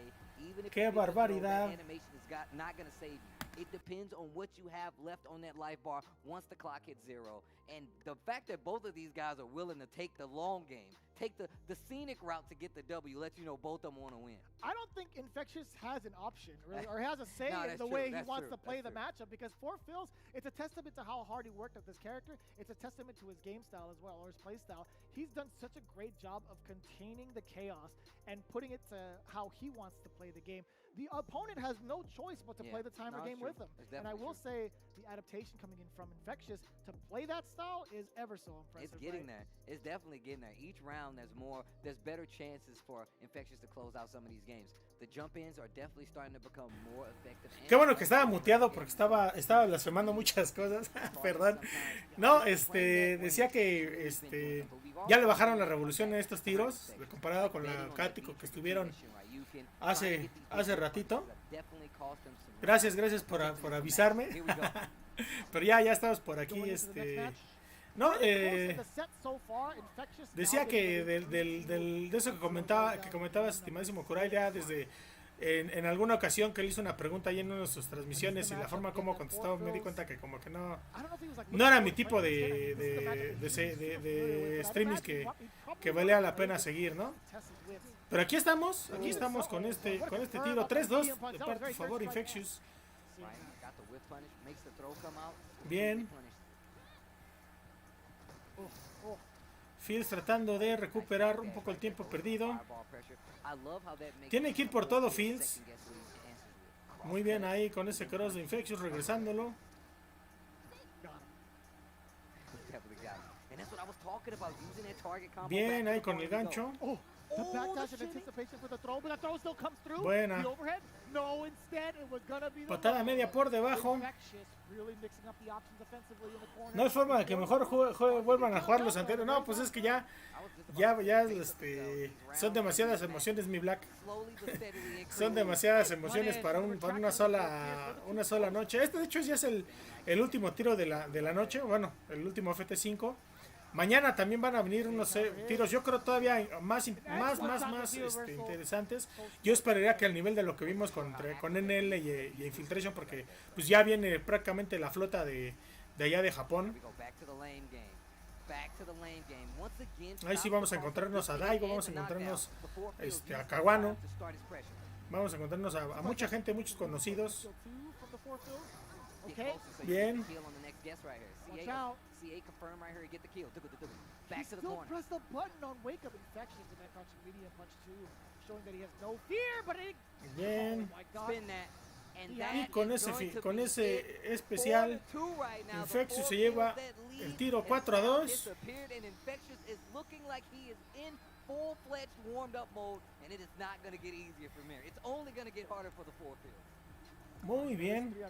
even if Qué you get the throw, barbaridad. that animation is not going to save you. It depends on what you have left on that life bar once the clock hits 0. And the fact that both of these guys are willing to take the long game, take the scenic route to get the W, lets you know both of them want to win. I don't think Infectious has an option, really, or has a say No, in that's the true, way he that's wants true, to play that's the matchup because Four Phil's, it's a testament to how hard he worked at this character. It's a testament to his game style as well, or his play style. He's done such a great job of containing the chaos and putting it to how he wants to play the game. The opponent has no choice but to Yeah, play the timer no, it's game true. with him. It's And I definitely will say the adaptation coming in from Infectious to play that style is ever so impressive. It's getting right? there. It's definitely getting there. Each round, there's better chances for Infectious to close out some of these games. The jump ins are definitely starting to become more effective. Qué bueno que estaba muteado porque estaba blasfemando muchas cosas. Perdón. No, decía que ya le bajaron la revolución a estos tiros comparado con la cático que estuvieron hace ratito. Gracias por avisarme. Pero ya estamos por aquí. No, decía que de eso que comentabas, estimadísimo Kurai, ya desde en alguna ocasión que él hizo una pregunta ahí en una de sus transmisiones y la forma como contestaba me di cuenta que como que no era mi tipo de streamings que valía la pena seguir, ¿no? Pero aquí estamos con este tiro 3-2 de parte, por favor, Infectious. Bien. Fields tratando de recuperar un poco el tiempo perdido. Tiene que ir por todo Fields. Muy bien ahí con ese cross de Infectious regresándolo. Bien ahí con el gancho. The backdash in anticipation for the throw, but the throw still comes through. Buena. The overhead? No, instead it was gonna be the Patada media por debajo. Infectious, really mixing up the options defensively in the corner. No hay forma de que mejor vuelvan a jugar los anteriores. No, pues es que ya son demasiadas emociones, mi Black. Son demasiadas emociones para una sola noche. Este de hecho ya es el último tiro de la noche. Bueno, el último FT5. Mañana también van a venir unos tiros, yo creo todavía más interesantes. Yo esperaría que al nivel de lo que vimos con NL y Infiltration, porque pues ya viene prácticamente la flota de allá de Japón. Ahí sí vamos a encontrarnos a Daigo, vamos a encontrarnos a Kawano. Vamos a encontrarnos a mucha gente, muchos conocidos. Bien. Watch out. He still pressed the button on Wake Up Infections in that crouching medium punch too, showing that he has no fear, but it... Bien. Oh my God. Y con ese especial, Infectious se lleva el tiro 4-2. Full-fledged warmed-up mode, and it is not going to get easier from here. It's only going to get harder for the fourth field. Muy bien. He's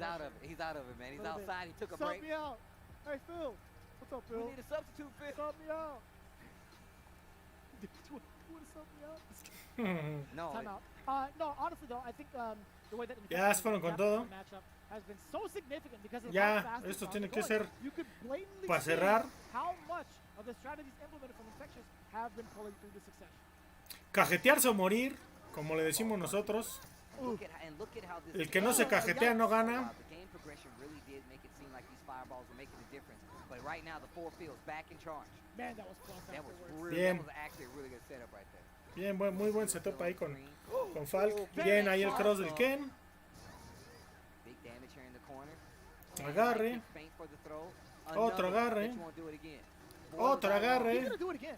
out of it. He's out of it, man. He's outside. He took a break. Sub me out. Hey, Phil. What's up, Phil? We need a substitute, Phil. Sub me out. You want to sub me out? No. Time out. No, honestly, though, I think the way that Ya se fueron con todo. has been so significant because of Ya, how fast esto the tiene rounds que are ser going. You could blatantly para see cerrar. how much of the strategies implemented from Infectious have been pulling through the succession. Cajetearse o morir, como le decimos nosotros. El que no se cajetea no gana. Man, that was close. That was afterwards. really, that was actually a really good setup right there. Bien, muy buen setup ahí con Falk. Bien, ahí el cross del Ken. Big damage here in the corner. Agarre. Feint for the throw. Otro Another. agarre. Bitch won't do it again. Otro agarre. He's gonna do it again.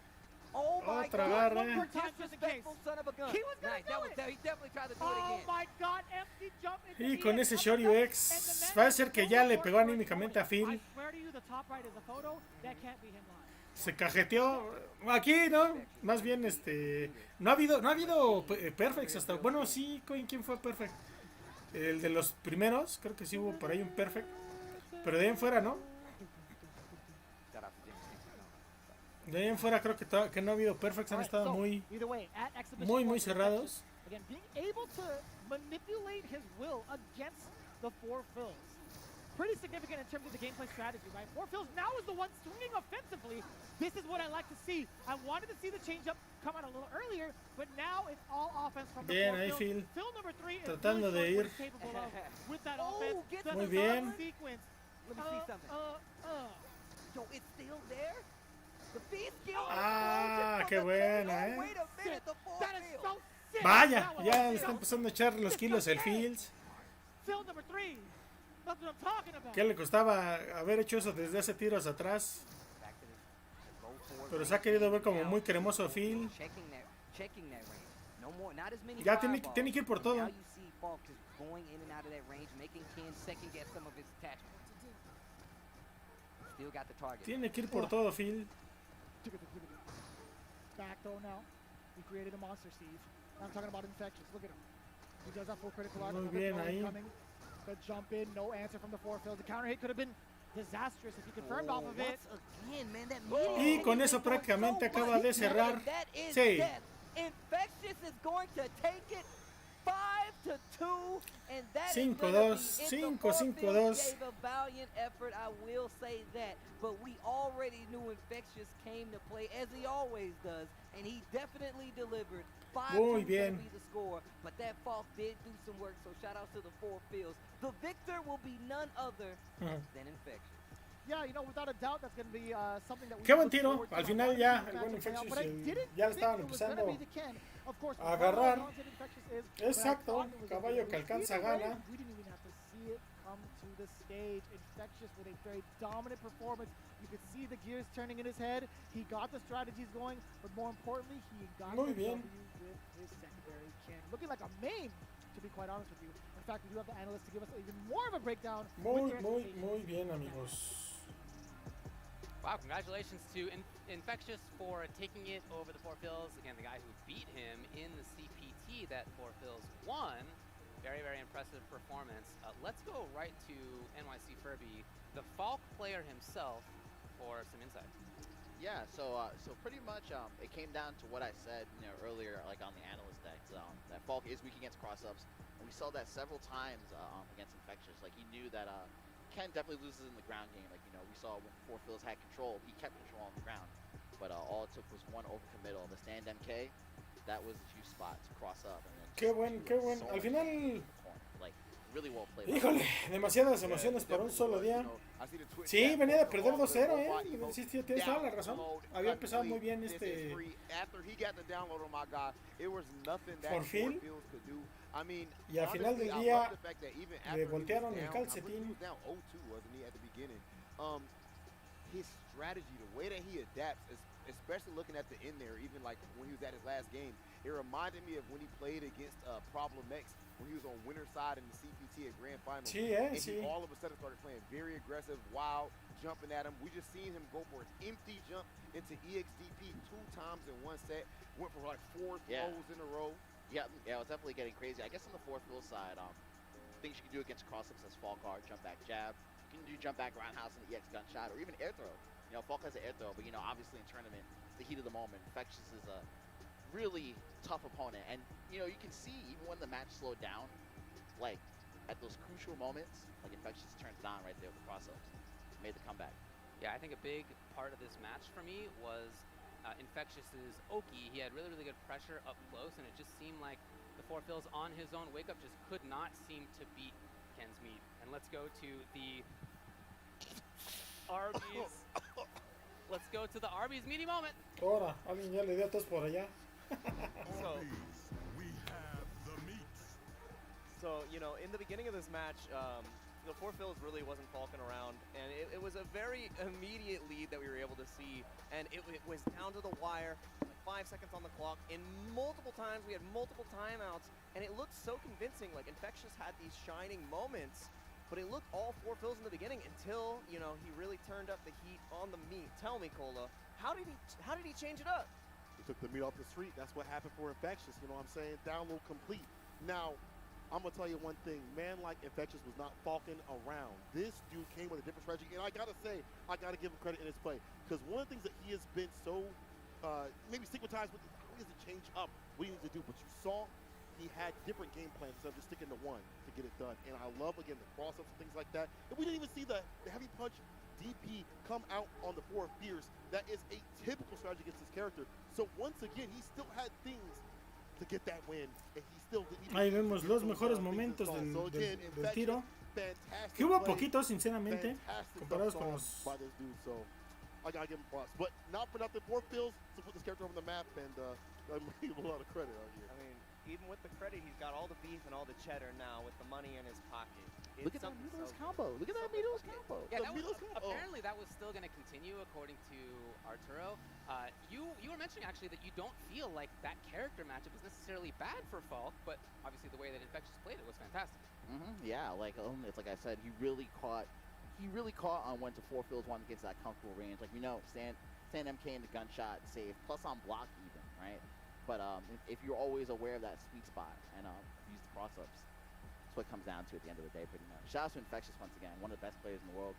Oh my Otro God! agarre. One more disrespectful son of a gun. He was gonna Nice. do That was, it. he definitely tried to do it Oh again. my God, empty jump into Y the con air. ese Shoryu X va a ser que ya le pegó anímicamente a Phil. I swear to you, the top right is a photo. That can't be him live. Se cajeteó. Aquí, ¿no? Más bien, no ha habido perfects hasta. Bueno, sí, ¿quién fue perfect? El de los primeros, creo que sí hubo por ahí un perfect. Pero de ahí en fuera, ¿no? De ahí en fuera creo que no ha habido perfects, han estado muy cerrados. Again, being able to manipulate his will against the four fills. Pretty significant in terms of the gameplay strategy, right? Four fills now is the one swinging offensively. This is what I like to see. I wanted to see the changeup come out a little earlier, but now it's all offense from the Bien, four ahí fills. Phil. Fill number 3 is Tratando really de showing what ir. he's capable of with that offense. The Muy design bien. sequence. Let me see something. Yo, it's still there? The feed skill. Ah, qué buena, Oh, wait a minute, the four That is field. so sick. Vaya, That was ya so le está empezando a echar los kilos el Fields. Fill number 3. That's what I'm talking about. ¿Qué le costaba haber hecho eso desde hace tiros atrás? Pero se ha querido ver como muy cremoso Phil. Checking that range. No more, not as many Ya tiene fireballs. que ir por todo. Now you see Falk just going in and out of that range, making Ken second guess some of his attachments. Still got the target. Tiene que ir por todo, Phil. Back throw now. He created a monster, Steve. I'm talking about Infectious. Look at him. He does that full critical art. Muy bien ahí. The jump in, no answer from the four field. The counter hit could have been disastrous if he confirmed off of it. Again, man, that Y con eso prácticamente acaba de cerrar. Sí. Infectious is going to take it 5-2, and that 5-2, is gonna be 5-5-2. gave a valiant effort, I will say that, but we already knew Infectious came to play as he always does, and he definitely delivered. 5-2 Muy is bien. gonna be the score, but that Falk did do some work, so shout out to the four fields. The victor will be none other than Infectious. Yeah, you know, without a doubt, that's going to be something that we Qué buen look tiro. forward to. Al final ya el buen Infectious ya le estaban empezando a agarrar. Exacto, caballo que alcanza gana. We didn't even have to see it come to the stage. Infectious with a very dominant performance. You could see the gears turning in his head. He got the strategies going, but more importantly, he got Muy the bien. W with his secondary Ken. Looking like a main, to be quite honest with you. In fact, we do have the analyst to give us even more of a breakdown. Muy, with their muy, expectations. muy bien, amigos. Wow, congratulations to Infectious for taking it over the Four Fills. Again, the guy who beat him in the CPT that Four Fills won. Very, very impressive performance. Let's go right to NYC Furby, the Falk player himself, for some insight. Yeah, so pretty much it came down to what I said, earlier, like on the analyst deck, that Falk is weak against cross-ups, and we saw that several times against Infectious. Like he knew that Ken definitely loses in the ground game. Like, you know, we saw when Four Phils had control, he kept control on the ground. But all it took was one over committal. The stand MK, that was a huge spot to cross up. And then Qué buen. Al final, like, really well played. híjole, demasiadas emociones para un solo día. Sí, venía de perder 2-0, Sí, tienes toda la razón. Había empezado muy bien por fin. Y al final del día le voltearon el calcetín. His strategy, the way that he adapts, especially looking at the end there, even like when he was at his last game, it reminded me of when he played against Problem X when he was on winner's side in the CPT at Grand Finals. Sí, and sí. he all of a sudden started playing very aggressive, wild, jumping at him. We just seen him go for an empty jump into EXDP 2 times in one set. Went for like 4 throws in a row. Yeah, it was definitely getting crazy. I guess on the Four Phil side, things you can do against cross-ups as fall guard, jump back jab. You can do jump back roundhouse in the EX gunshot, or even air throw. You know, Falk has an air throw, but you know, obviously in tournament, the heat of the moment, Infectious is a really tough opponent. And you know, you can see even when the match slowed down, like at those crucial moments, like Infectious turns it on right there with the cross-ups, made the comeback. Yeah, I think a big part of this match for me was Infectious's Oki. He had really, really good pressure up close, and it just seemed like the Four Phils on his own wake-up just could not seem to beat Ken's meat. And let's go to the Arby's. Let's go to the Arby's meaty moment. Ahora, alguien ya le dio tos por allá. So, you know, in the beginning of this match, the Four Phils really wasn't falking around, and it was a very immediate lead that we were able to see, and it was down to the wire, like 5 seconds on the clock, and multiple times we had multiple timeouts, and it looked so convincing. Like Infectious had these shining moments, but it looked all Four Phils in the beginning until, you know, he really turned up the heat on the meat. Tell me, Cola, how did he change it up? He took the meat off the street. That's what happened for Infectious. You know what I'm saying? Download complete. Now, I'm going to tell you one thing. Man like Infectious was not falking around. This dude came with a different strategy. And I got to say, I got to give him credit in his play. Because one of the things that he has been so maybe stigmatized with is how he doesn't change up what he needs to do. But you saw he had different game plans instead of just sticking to one to get it done. And I love, again, the cross-ups and things like that. And we didn't even see the heavy punch DP come out on the Four Fierce. That is a typical strategy against his character. So once again, he still had things to get that win, and he still didn't. Ahí vemos los mejores momentos del tiro. Que hubo poquitos, sinceramente, comparados con los. I gotta give him props, but not for nothing. Four Phils to put this character on the map, and I'm giving him a lot of credit out here. I mean, even with the credit, he's got all the beef and all the cheddar now with the money in his pocket. Look at that Midos combo. Look at that Midos combo. Yeah, apparently that was still going to continue according to Arturo. You were mentioning actually that you don't feel like that character matchup is necessarily bad for Falk, but obviously the way that Infectious played it was fantastic. Yeah, like it's like I said, he really caught on when to Four Phils wanted to get to that comfortable range. Like we know, stand MK in the gunshot save, plus on block even, right? But if you're always aware of that sweet spot and use the cross-ups, that's what it comes down to at the end of the day, pretty much. Shout out to Infectious once again, one of the best players in the world.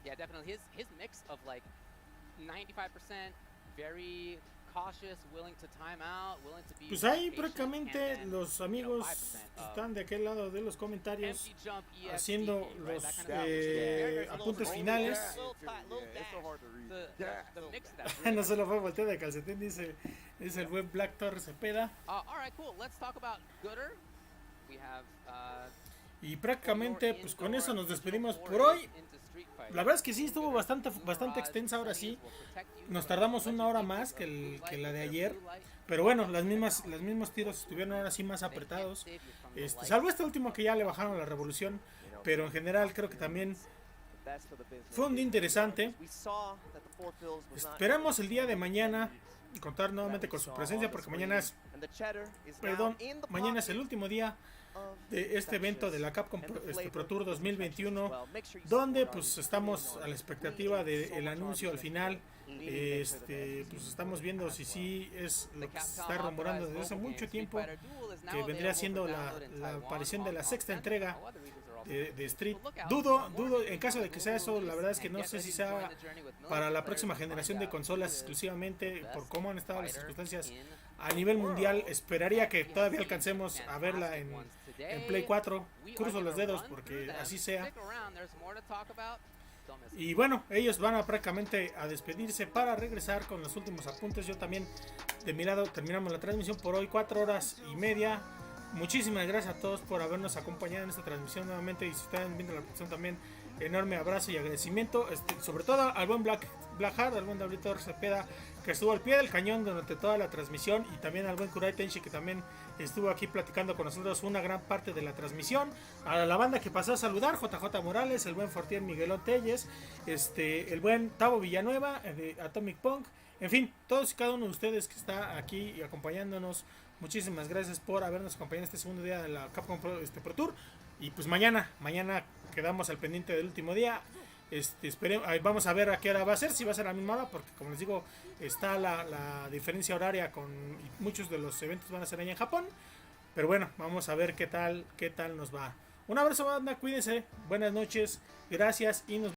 Yeah, definitely. His mix of like 95% very cautious, willing to time out, willing to be. Pues ahí prácticamente los amigos están de aquel lado de los comentarios haciendo los apuntes finales. No se lo fue a voltear de calcetín, dice el buen Black Torres Cepeda. All right, cool. Let's talk about Gooder. We have, y prácticamente pues con eso nos despedimos por hoy. La verdad es que sí estuvo bastante extensa, ahora sí. Nos tardamos una hora más que la de ayer. Pero bueno, los mismos tiros estuvieron ahora sí más apretados. Salvo este último que ya le bajaron la revolución. Pero en general creo que también fue un día interesante. Esperamos el día de mañana contar nuevamente con su presencia porque mañana es el último día de este evento de la Capcom Pro Tour 2021, donde pues estamos a la expectativa del anuncio al final. Pues estamos viendo si sí es lo que se está rumorando desde hace mucho tiempo, que vendría siendo la aparición de la sexta entrega de Street. Dudo en caso de que sea eso. La verdad es que no sé si sea para la próxima generación de consolas exclusivamente, por cómo han estado las circunstancias a nivel mundial. Esperaría que todavía alcancemos a verla en Play 4. Cruzo los dedos porque así sea. Y bueno, ellos van a prácticamente a despedirse para regresar con los últimos apuntes. Yo también de mi lado terminamos la transmisión por hoy, 4 horas y media. Muchísimas gracias a todos por habernos acompañado en esta transmisión nuevamente, y si están viendo la transmisión también, enorme abrazo y agradecimiento, sobre todo al buen Black Hard, al buen David Cepeda, que estuvo al pie del cañón durante toda la transmisión, y también al buen Kurai Tenshi, que también estuvo aquí platicando con nosotros una gran parte de la transmisión. A la banda que pasó a saludar, JJ Morales, el buen Fortier Miguelón Telles, el buen Tavo Villanueva de Atomic Punk, en fin, todos y cada uno de ustedes que está aquí y acompañándonos. Muchísimas gracias por habernos acompañado este segundo día de la Capcom Pro Tour. Y pues mañana quedamos al pendiente del último día. Vamos a ver a qué hora va a ser, si va a ser a la misma hora, porque como les digo, está la diferencia horaria y muchos de los eventos van a ser allá en Japón. Pero bueno, vamos a ver qué tal nos va. Un abrazo, banda, cuídense, buenas noches, gracias y nos